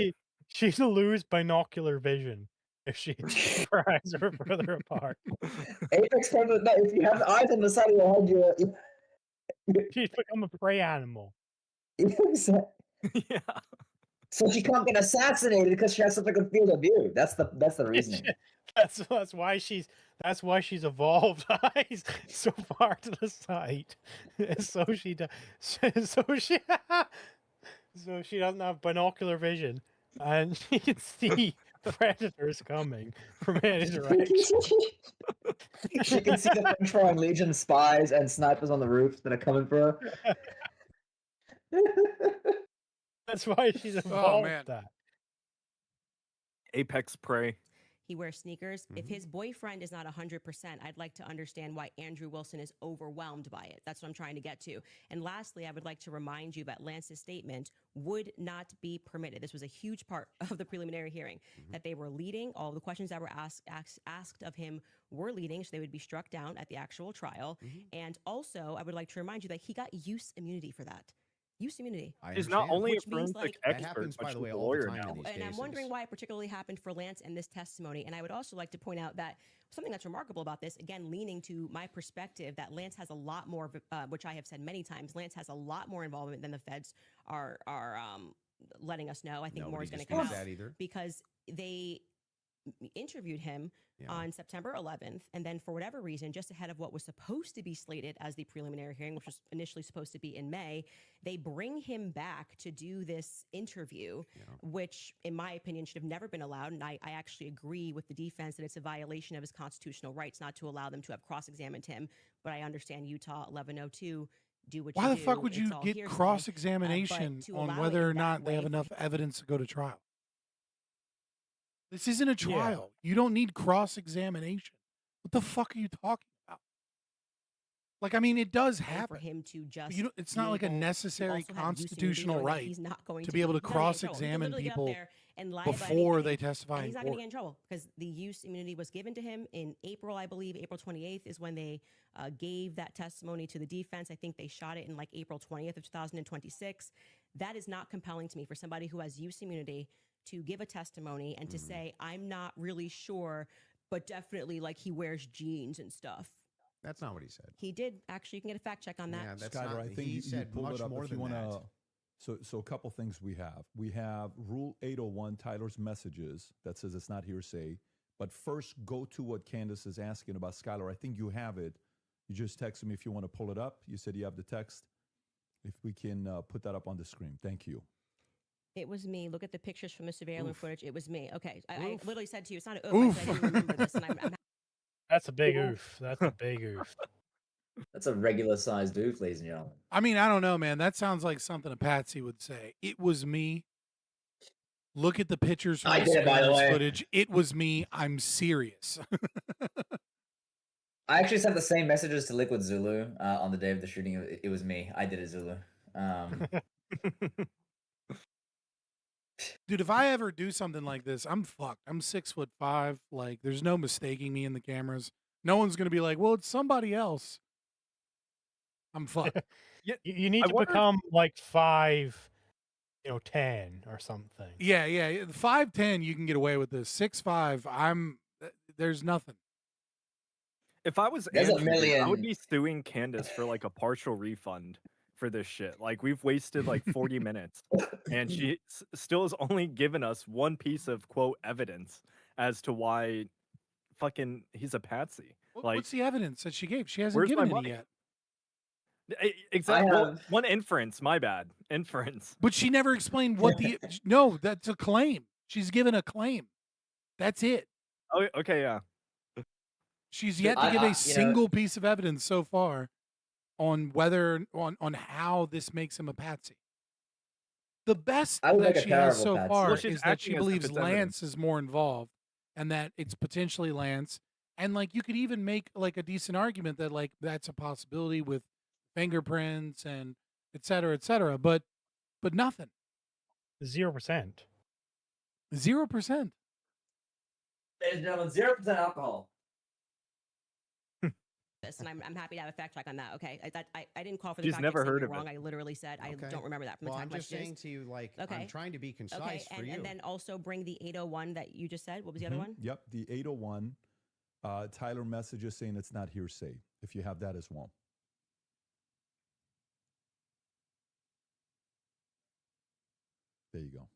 She'd lose binocular vision if her eyes are further apart. Apex predator. No, if you have the eyes on the side of your head, She'd become a prey animal. Yeah. So she can't get assassinated because she has such a good field of view. That's the reasoning. That's why she's evolved eyes so far to the side, so she doesn't have binocular vision, and she can see predators coming from any direction. She can see the French Foreign Legion spies and snipers on the roofs that are coming for her. That's why she's evolved man. that. Apex prey. He wears sneakers. If his boyfriend is not 100%, I'd like to understand why Andrew Wilson is overwhelmed by it. That's what I'm trying to get to. And lastly, I would like to remind you that Lance's statement would not be permitted. This was a huge part of the preliminary hearing, that they were leading. All the questions that were asked of him were leading, so they would be struck down at the actual trial. And also, I would like to remind you that he got use immunity for that. Use immunity. Is not only a Which means, forensic like, That expert, happens, but by the she's way, a all the lawyer time now. in these And I'm cases. wondering why it particularly happened for Lance and this testimony. And I would also like to point out that something that's remarkable about this, again, leaning to my perspective, that Lance has a lot more, which I have said many times, Lance has a lot more involvement than the feds are letting us know. I think more is going to come out that either. because they interviewed him on September 11th, and then for whatever reason, just ahead of what was supposed to be slated as the preliminary hearing, which was initially supposed to be in May, they bring him back to do this interview, which in my opinion should have never been allowed. And I actually agree with the defense that it's a violation of his constitutional rights not to allow them to have cross-examined him. But I understand Utah 1102 do what Why you the do. fuck would It's you all get hearsay. cross-examination But to on allow whether it or in not that they have way for enough him- evidence to go to trial? This isn't a trial. You don't need cross-examination. What the fuck are you talking about? Like, I mean, it does for happen. him to just It's not like a be able to necessary also have use immunity, constitutional knowing that right he's not going to be able to he's not gonna get in trouble. He could cross-examine literally get up people there and lie about before anything, they testify and in he's not going to court. get in trouble because the use immunity was given to him in April, I believe. April 28th is when they gave that testimony to the defense. I think they shot it in like April 20th of 2026. That is not compelling to me for somebody who has use immunity to give a testimony and to say, I'm not really sure, but definitely like he wears jeans and stuff. That's not what he said. He did. Actually, you can get a fact check on that. Yeah, that's Skyler, not. I think He you said pulled much it up more if you than want that. to. So a couple things we have. We have Rule 801, Tyler's messages, that says it's not hearsay. But first, go to what Candace is asking about. Skyler, I think you have it. You just texted me if you want to pull it up. You said you have the text. If we can put that up on the screen. Thank you. It was me. Look at the pictures from the surveillance footage. It was me. Okay. I Oof. literally said to you, it's not an oof. I said I didn't remember this. And I'm That's a big oof. That's a big oof. That's a regular sized oof, ladies and gentlemen. I mean, I don't know, man. That sounds like something a Patsy would say. It was me. Look at the pictures from I the did it, by the surveillance way. footage. It was me. I'm serious. I actually sent the same messages to Liquid Zulu on the day of the shooting. It was me. I did it, Zulu. Dude, if I ever do something like this, I'm fucked. I'm 6'5". Like, there's no mistaking me in the cameras. No one's gonna be like, well, it's somebody else. I'm fucked. You need I to wonder if- become like 5'10" or something. Yeah. 5'10", you can get away with this. 6'5", there's nothing. If I was There's a Andrew, dude, I would million- be suing Candace for like a partial refund for this shit. Like we've wasted like 40 minutes, and she still has only given us one piece of quote evidence as to why fucking he's a patsy. Like, What's the evidence that she gave? She hasn't where's given my any money? yet. Exactly. I Well, have- one inference. My bad. Inference. But she never explained what the. No, that's a claim. She's given a claim. That's it. Oh, okay, yeah. She's yet to give you a know- single piece of evidence so far on whether on how this makes him a patsy. The best I would that make a she has terrible so patsy. far Well, she's is that acting she as if believes it's Lance evidence. is more involved and that it's potentially Lance. And like you could even make like a decent argument that like that's a possibility with fingerprints and et cetera, but nothing. 0%. 0%. Ladies and gentlemen, 0% alcohol. This, and I'm happy to have a fact check on that. Okay, I didn't call for the She's fact never check, so heard you're of it. wrong. I literally said I Okay. don't remember that from Well, the I'm time just saying to you, like, I'm Okay. trying to be concise Okay, for you. and then also bring the 801 that you just said. What was the other Mhm. one? Yep, the 801. Tyler messages saying it's not hearsay. If you have that as well. There you go.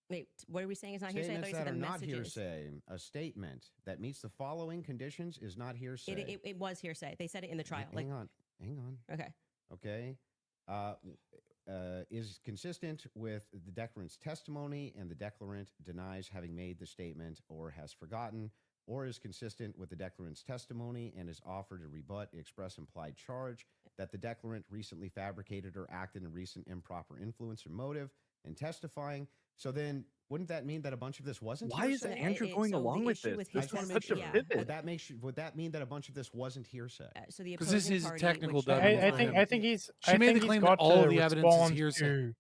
Wait, what are we saying? It's not hearsay. I thought Statements you said that the are not messages. hearsay. A statement that meets the following conditions is not hearsay. It was hearsay. They said it in the trial. Hang on. Okay. Okay. Is consistent with the declarant's testimony and the declarant denies having made the statement or has forgotten, or is consistent with the declarant's testimony and is offered to rebut the express implied charge that the declarant recently fabricated or acted in recent improper influence or motive in testifying. So then, wouldn't that mean that a bunch of this wasn't Why is hearsay? Andrew going so the along with issue this? with This his is wanna such a yeah. pivot. Would that mean that a bunch of this wasn't hearsay? So the 'Cause this opposing is party, technical which- W I for think him. I think he's. She I made think the he's claim got that all to the evidence is respond hearsay. to-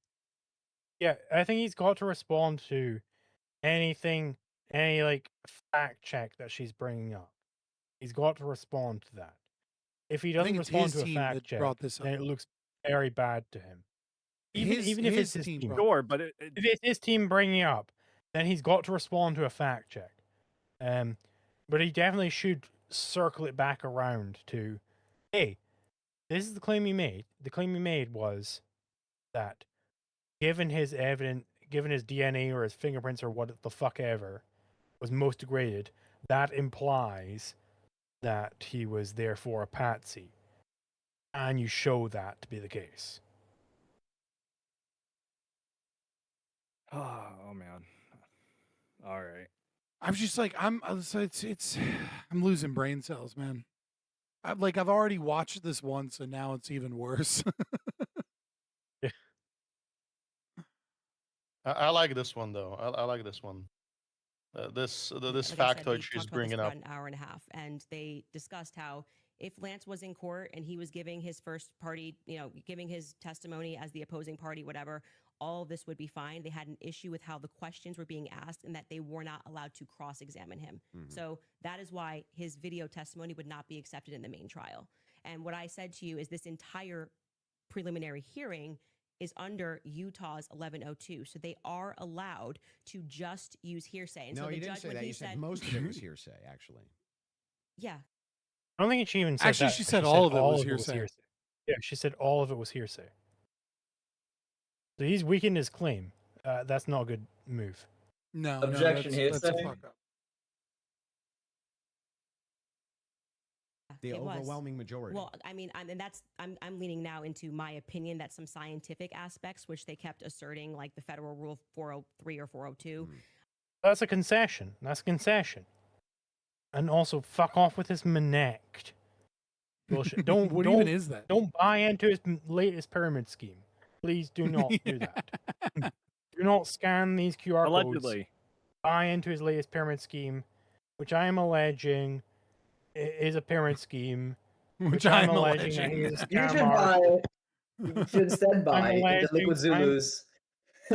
Yeah, I think he's got to respond to anything, any like fact check that she's bringing up. He's got to respond to that. If he I doesn't think it's respond his to a team fact that check, brought this then up. it looks very bad to him. Even if it's his team team, brought Sure, but if it's his team bringing it up, then he's got to respond to a fact check. But he definitely should circle it back around to, hey, this is the claim he made. The claim he made was that given his evidence, given his DNA or his fingerprints or what the fuck ever was most degraded, that implies that he was therefore a patsy. And you show that to be the case. Oh man. All right. I'm just like I'm losing brain cells, man. I've already watched this once and now it's even worse. I like this one though. I like this one. This Like I said, factoid they she's talked about this bringing for up. about an hour and a half, and they discussed how if Lance was in court and he was giving his first party, giving his testimony as the opposing party, whatever, all of this would be fine. They had an issue with how the questions were being asked and that they were not allowed to cross-examine him. So that is why his video testimony would not be accepted in the main trial. And what I said to you is this entire preliminary hearing is under Utah's 1102. So they are allowed to just use hearsay. And No, so the you didn't judge, say when that. he You said most of it was hearsay, actually. yeah, I don't think she even said Actually, that. she said all of it was hearsay. Yeah, she said all of it was hearsay. So he's weakened his claim. That's not a good move. No, Objection, that's a hearsay. fuck up. The it was. overwhelming majority. Well, I mean, I'm leaning now into my opinion that some scientific aspects, which they kept asserting, like the federal rule 403 or 402. That's a concession. That's a concession. And also, fuck off with his manect bullshit. Don't. What don't, even is that? Don't buy into his latest pyramid scheme. Please do not do that. Do not scan these QR codes. Allegedly. Buy into his latest pyramid scheme, which I am alleging is a pyramid scheme. Which I'm I'm alleging alleging. that he is a You should scam artist. buy. You should instead buy into alleging- Liquid Zulu's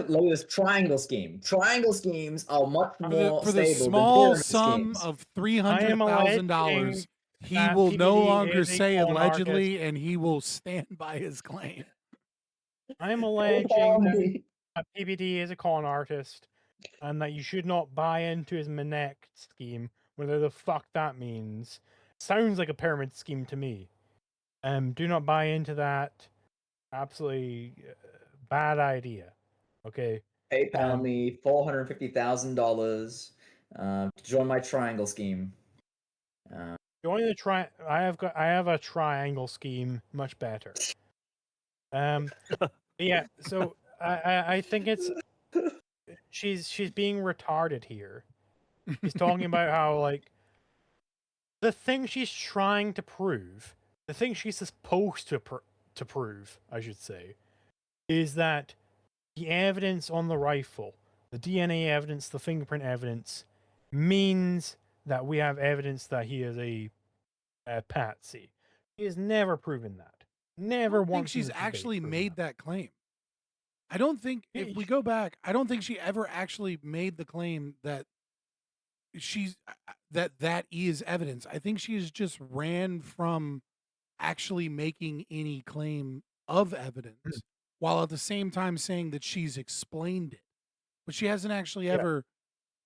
latest triangle scheme. Triangle schemes are much more For the stable small than pyramid sum schemes. of $300,000, He That will no PBD longer is a say con artist. allegedly, and he will stand by his claim. I'm alleging that PBD is a con artist, and that you should not buy into his Manek scheme, whatever the fuck that means. Sounds like a pyramid scheme to me. Do not buy into that. Absolutely bad idea. Okay. PayPal me $450,000 to join my triangle scheme. Join the I have a triangle scheme, much better. Yeah. So I think it's she's being retarded here. She's talking about how, like, the thing she's trying to prove, the thing she's supposed to prove, I should say, is that the evidence on the rifle, the DNA evidence, the fingerprint evidence, means that we have evidence that he is a patsy. He has never proven that. Never I don't think once. she's actually made that claim. I don't think, if we go back, I don't think she ever actually made the claim that that is evidence. I think she's just ran from actually making any claim of evidence, while at the same time saying that she's explained it. But she hasn't actually ever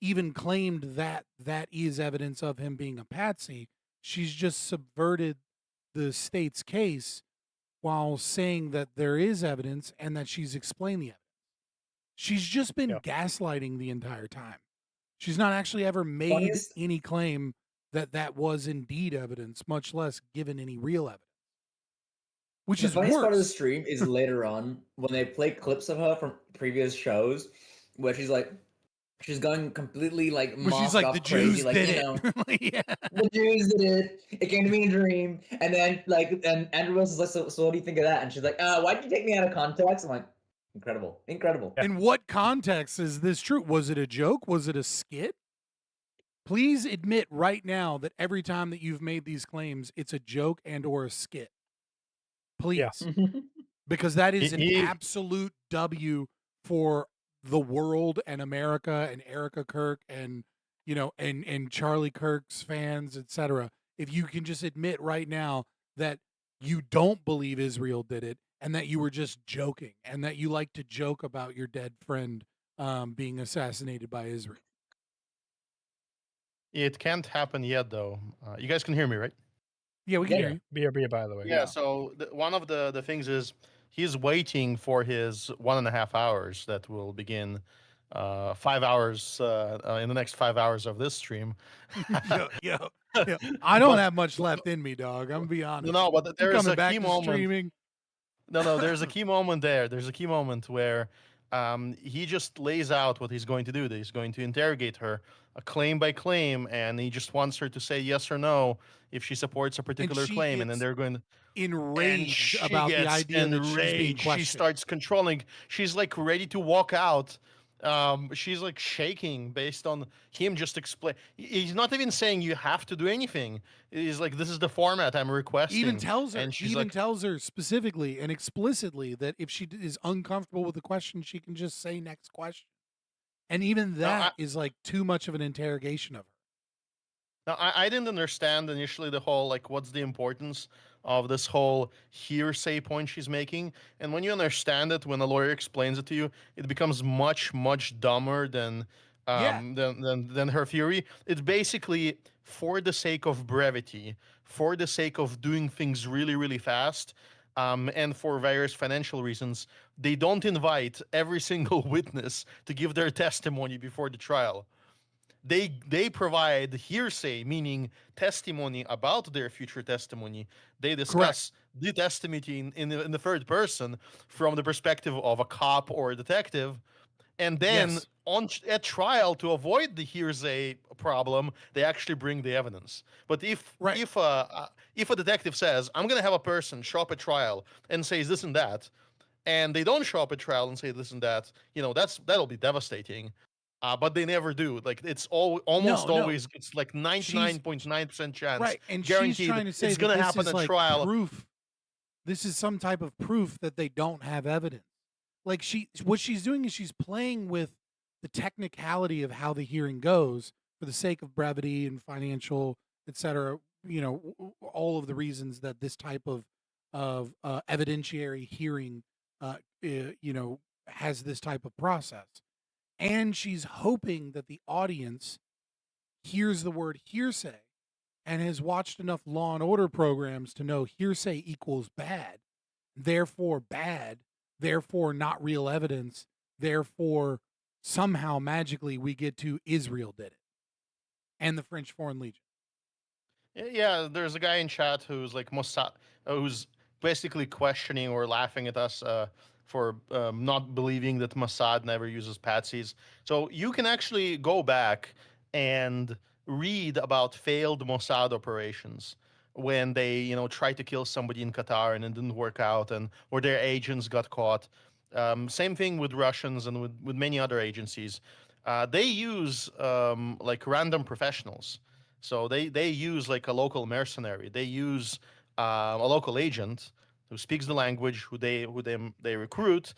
even claimed that that is evidence of him being a patsy. She's just subverted the state's case while saying that there is evidence and that she's explained the evidence. She's just been gaslighting the entire time. She's not actually ever made any claim that that was indeed evidence, much less given any real evidence. Which the is funniest worse. part of the stream is later on when they play clips of her from previous shows where she's going completely like Where she's masked like, off the crazy, Jews like, did you it. know, Yeah. the Jews did it. It came to me in a dream, and then and Andrew Wilson's like, so what do you think of that? And she's like, why'd you take me out of context? I'm like, incredible. In what context is this true? Was it a joke? Was it a skit? Please admit right now that every time that you've made these claims, it's a joke and or a skit. Please. Because that is an absolute W for the world and America and Erica Kirk and, you know, and Charlie Kirk's fans, etc. If you can just admit right now that you don't believe Israel did it and that you were just joking and that you like to joke about your dead friend being assassinated by Israel. It can't happen yet, though. You guys can hear me, right? Yeah, we can hear you. BRB, by the way. Yeah, so one of the things is he's waiting for his 1.5 hours that will begin 5 hours in the next 5 hours of this stream. Yo. I don't have much left in me, dog. I'm gonna be honest. No, but there is a back key to moment. streaming. No, there's a key moment there. There's a key moment where he just lays out what he's going to do. He's going to interrogate her claim by claim, and he just wants her to say yes or no if she supports a particular claim, and then they're going to enraged about the idea that she's being questioned. She starts controlling. She's like ready to walk out. She's like shaking based on him just explain. He's not even saying you have to do anything. He's like, this is the format I'm requesting. He even tells her. And He even tells her specifically and explicitly that if she is uncomfortable with the question, she can just say next question. And even that is like too much of an interrogation of her. Now, I didn't understand initially the whole, like, what's the importance of this whole hearsay point she's making. And when you understand it, when a lawyer explains it to you, it becomes much, much dumber than her theory. It's basically for the sake of brevity, for the sake of doing things really, really fast, and for various financial reasons, they don't invite every single witness to give their testimony before the trial. They provide hearsay, meaning testimony about their future testimony. They discuss the testimony in the third person from the perspective of a cop or a detective. And then at trial, to avoid the hearsay problem, they actually bring the evidence. But if a detective says, I'm going to have a person show up at trial and says this and that, and they don't show up at trial and say this and that, you know, that'll be devastating. But they never do. Like, it's almost always, it's like 99.9% chance. Right, and guaranteed she's trying to say it's going to happen is at like trial. Proof. This is some type of proof that they don't have evidence. Like, what she's doing is she's playing with the technicality of how the hearing goes for the sake of brevity and financial, etc. all of the reasons that this type of evidentiary hearing, has this type of process. And she's hoping that the audience hears the word hearsay and has watched enough Law and Order programs to know hearsay equals bad, therefore not real evidence, therefore somehow magically we get to Israel did it and the French Foreign Legion. Yeah, there's a guy in chat who's like Mossad, who's basically questioning or laughing at us for not believing that Mossad never uses patsies. So you can actually go back and read about failed Mossad operations when they, tried to kill somebody in Qatar and it didn't work out, and or their agents got caught. Same thing with Russians and with many other agencies. They use like random professionals. So they use like a local mercenary. They use a local agent who speaks the language, who they recruit,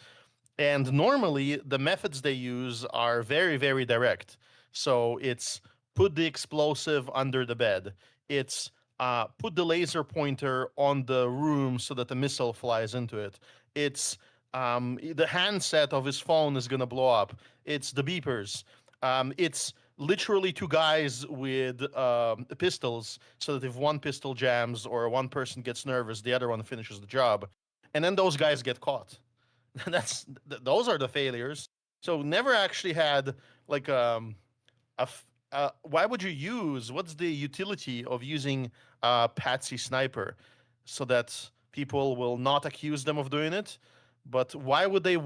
and normally the methods they use are very, very direct. So it's put the explosive under the bed. It's put the laser pointer on the room so that the missile flies into it. It's the handset of his phone is going to blow up. It's the beepers. It's literally two guys with pistols, so that if one pistol jams or one person gets nervous, the other one finishes the job, and then those guys get caught. Those are the failures. So never actually had like why would you use? What's the utility of using a patsy sniper, so that people will not accuse them of doing it? But why would they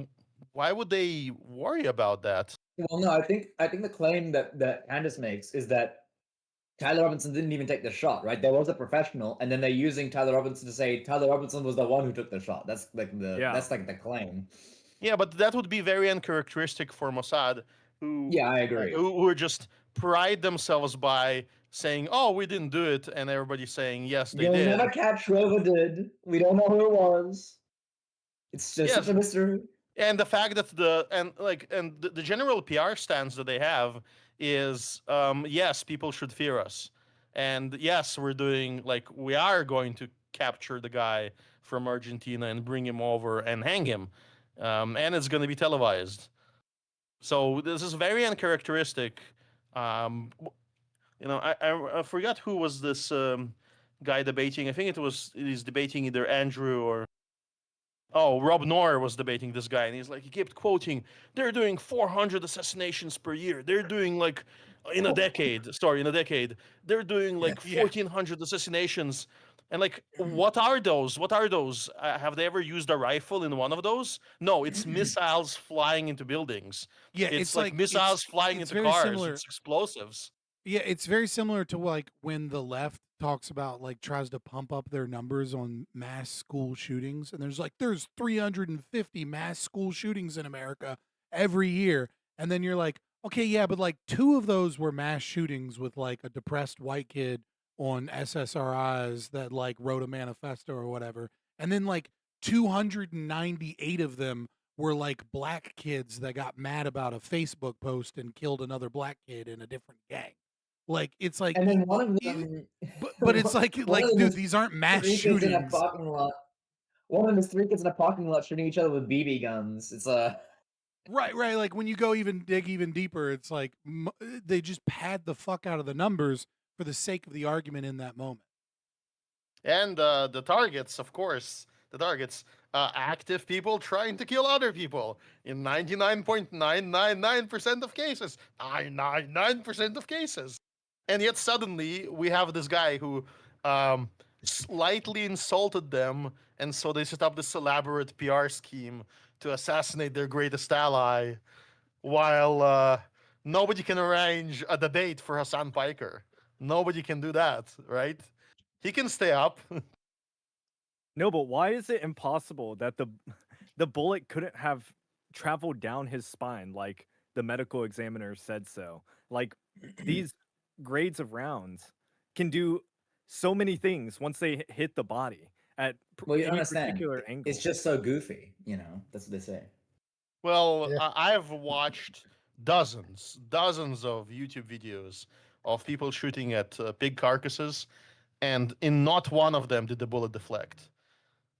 worry about that? Well, no, I think the claim that Candace makes is that Tyler Robinson didn't even take the shot, right? There was a professional, and then they're using Tyler Robinson to say Tyler Robinson was the one who took the shot. That's like the claim. Yeah, but that would be very uncharacteristic for Mossad, who I agree. Who are just pride themselves by saying, "Oh, we didn't do it," and everybody saying, "Yes, they You'll did." never catch whoever did. We don't know who it was. It's just such a mystery. And the fact that the general PR stance that they have is, yes, people should fear us, and yes, we are going to capture the guy from Argentina and bring him over and hang him, and it's going to be televised. So this is very uncharacteristic. I forgot who was this guy debating. I think he's debating either Andrew or Rob Noir was debating this guy, and he kept quoting, "They're doing 400 assassinations per year. They're doing in a decade. They're doing 1,400 assassinations." And what are those? Have they ever used a rifle in one of those? No, it's missiles flying into buildings. Yeah, it's like missiles flying into cars. Similar. It's explosives. Yeah, it's very similar to when the left talks about tries to pump up their numbers on mass school shootings, and there's 350 mass school shootings in America every year, and then you're like, okay, yeah, but 2 of those were mass shootings with a depressed white kid on SSRIs that wrote a manifesto or whatever, and then 298 of them were black kids that got mad about a Facebook post and killed another black kid in a different gang. It's and then one of them, but it's dude, these aren't mass shootings. In a parking lot. One of them is 3 kids in a parking lot shooting each other with BB guns. It's right. When you go dig even deeper, it's they just pad the fuck out of the numbers for the sake of the argument in that moment. And the targets, of course, active people trying to kill other people in 99.999% of cases. 999% of cases. And yet suddenly we have this guy who slightly insulted them, and so they set up this elaborate PR scheme to assassinate their greatest ally, while nobody can arrange a debate for Hassan Piker. Nobody can do that, right? He can stay up. No, but why is it impossible that the bullet couldn't have traveled down his spine like the medical examiner said so? These grades of rounds can do so many things once they hit the body at you any understand. particular angle. It's just so goofy, that's what they say. Well, I've watched dozens of YouTube videos of people shooting at pig carcasses, and in not one of them did the bullet deflect.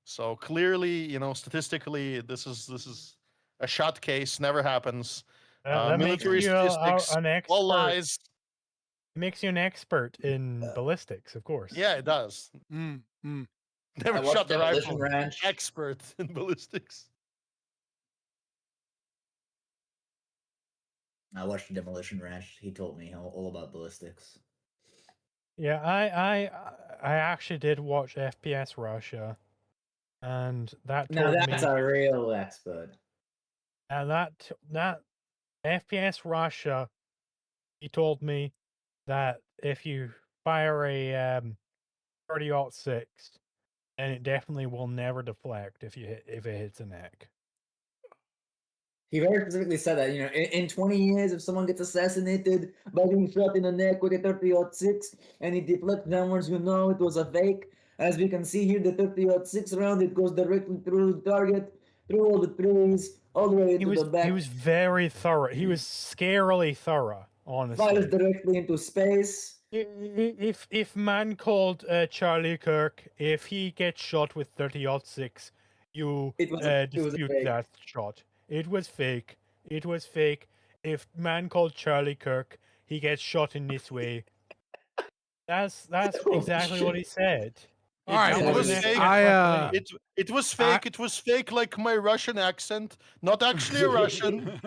So clearly, statistically, this is a shot case. Never happens. That makes Military you statistics, an all expert. lies. It makes you an expert in ballistics, of course. Yeah, it does. Mm, mm. Never I watched shot the Demolition rifle. Ranch. Expert in ballistics. I watched Demolition Ranch. He told me all about ballistics. Yeah, I actually did watch FPS Russia, and that Now told that's me a real expert. and that FPS Russia, he told me that if you fire a 30-06, and it definitely will never deflect if it hits a neck. He very specifically said that, in 20 years, if someone gets assassinated by being shot in the neck with a 30-06 and it deflects downwards, it was a fake. As we can see here, the 30-06 round, it goes directly through the target, through all the trees, all the way into the back. He was very thorough. He was scarily thorough, honestly. Fires directly into space. If man called Charlie Kirk, if he gets shot with 30-06, you dispute that shot. It was fake. It was fake. If man called Charlie Kirk, he gets shot in this way. That's exactly what he said. All right, It was fake. It was fake. It was fake, like my Russian accent. Not actually a Russian.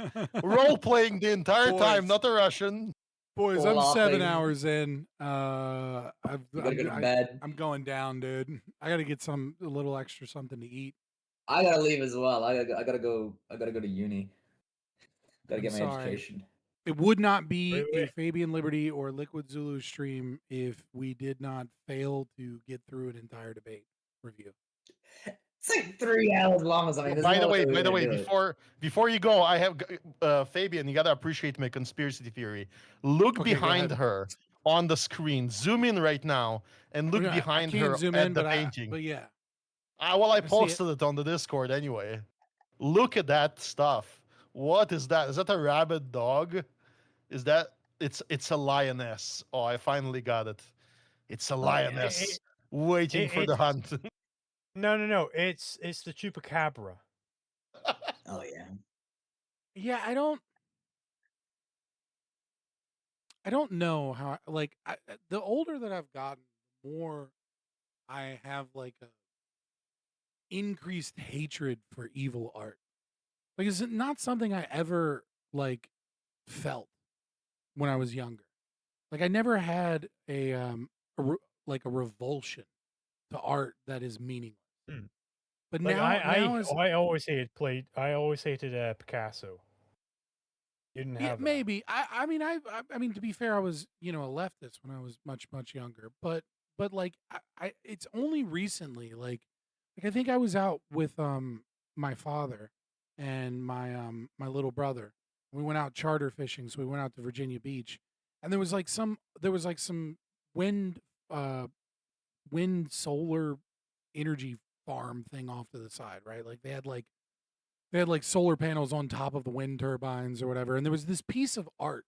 Role playing the entire time, not a Russian. Boys, I'm 7 hours in. gotta go to bed. I'm going down, dude. I gotta get a little extra something to eat. I gotta leave as well. I gotta go to uni. Gotta get my education. It would not be a Fabian Liberty or Liquid Zulu stream if we did not fail to get through an entire debate review. It's like 3 hours long or something. By the way, before you go, I have Fabian. You gotta appreciate my conspiracy theory. Look behind her on the screen. Zoom in right now and look behind her at the painting. But yeah. I posted it on the Discord anyway. Look at that stuff. What is that? Is that a rabid dog? Is that it's a lioness? Oh, I finally got it. It's a lioness waiting for the hunt. No. It's the chupacabra. Oh yeah. Yeah, I don't know how. The older that I've gotten, the more I have like a increased hatred for evil art. Like, it's not something I ever felt when I was younger. Like, I never had a revulsion to art that is meaningless. But like, now I always hated Picasso. Didn't have that. maybe. I mean to be fair, I was a leftist when I was much younger. But like it's only recently like I think I was out with my father and my little brother. We went out charter fishing, so we went out to Virginia Beach, and there was some wind solar energy farm thing off to the side, right? Like they had solar panels on top of the wind turbines or whatever, and there was this piece of art,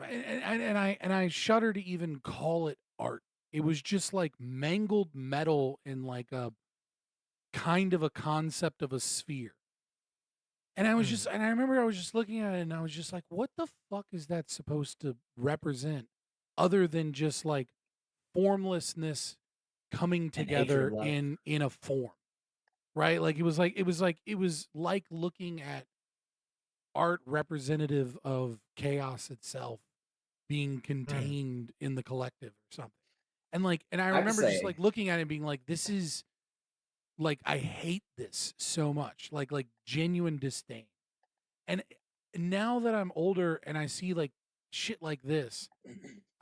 and I shudder to even call it art. It was just like mangled metal in like a kind of a concept of a sphere. And I was just, and I remember I was just looking at it and I was just like, what the fuck is that supposed to represent other than just like formlessness coming together in a form, right? Like it was like looking at art representative of chaos itself being contained in the collective or something. And I remember just like looking at it and being like, this is like, I hate this so much, like genuine disdain. And now that I'm older and I see like shit like this,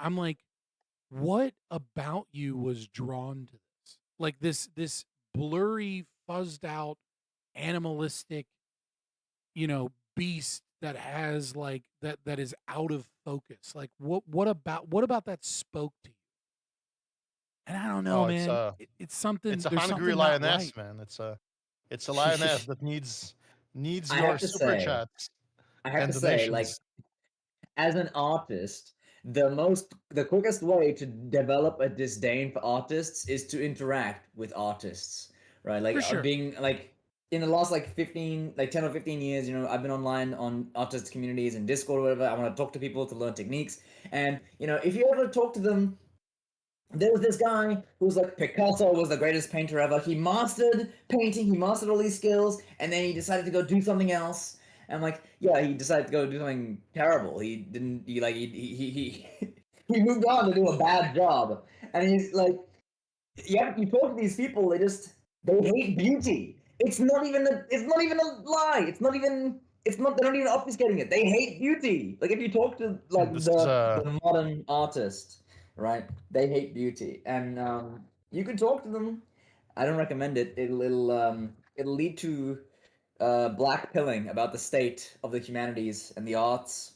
I'm like, what about you was drawn to this? Like this blurry, fuzzed out, animalistic, beast that has like that is out of focus. Like what about that spoke to you? And I don't know, man. It's something. It's a there's hungry something not lioness, right. man. It's a lioness that needs I your have to super say- chats. I have and to say, like, donations. as an artist, the quickest way to develop a disdain for artists is to interact with artists, right? Like For sure. being like in the last like 10 or 15 years, I've been online on artist communities and Discord or whatever. I want to talk to people to learn techniques. And, if you ever talk to them, there was this guy who was like, Picasso was the greatest painter ever. He mastered painting, he mastered all these skills, and then he decided to go do something else. And I'm like, yeah, he decided to go do something terrible. He moved on to do a bad job. And he's like, yeah, you talk to these people, they hate beauty. It's not even a lie. They're not even obfuscating it. They hate beauty. Like if you talk to like the modern artist, right? They hate beauty. And you can talk to them. I don't recommend it. It'll lead to black pilling about the state of the humanities and the arts.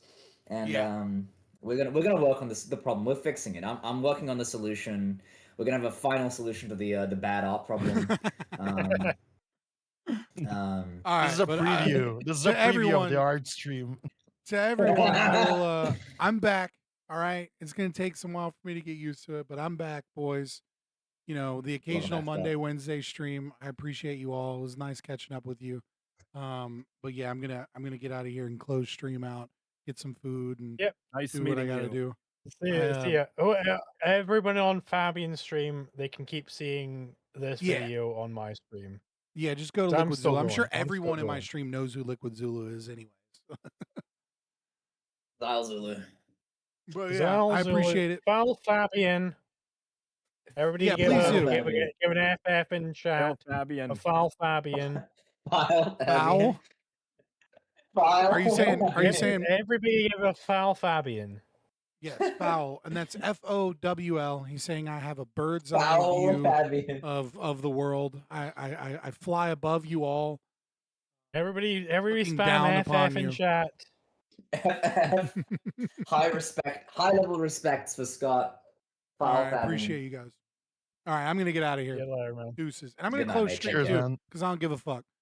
And we're gonna work on the problem. We're fixing it. I'm working on the solution. We're gonna have a final solution to the bad art problem. All This is a right, preview. This is to a preview everyone- of the art stream. To everyone, I'm back. All right, it's gonna take some while for me to get used to it, but I'm back, boys. The occasional Monday, Wednesday stream. I appreciate you all. It was nice catching up with you. But yeah, I'm gonna get out of here and close stream out, get some food, and Yep. Nice do what I meeting gotta you. do. See ya. Everyone on Fabian's stream, they can keep seeing this Yeah. video on my stream. Yeah, just go to I'm Liquid still Zulu. I'm going. sure I'm still everyone in my going. stream knows who Liquid Zulu is, anyways. Zal Zulu. But yeah, Zal I Zulu, appreciate it. Follow Fabian. Everybody Yeah, give, please a, do. give an FF in Hail chat. Fabian. A follow Fabian. File. Foul? File. Are you saying Everybody give a foul Fabian. yes, foul? And that's FOWL. He's saying I have a bird's eye Foul view Fabian. of the world. I fly above you all. Everybody Looking down spam upon FF in you. chat. High level respects for Scott. All Foul right, I Fabian. appreciate you guys. All right, I'm gonna get out of here. Get later, man. Deuces, and I'm gonna Good night, close mate. stream Take Cheers, care. too man. because I don't give a fuck.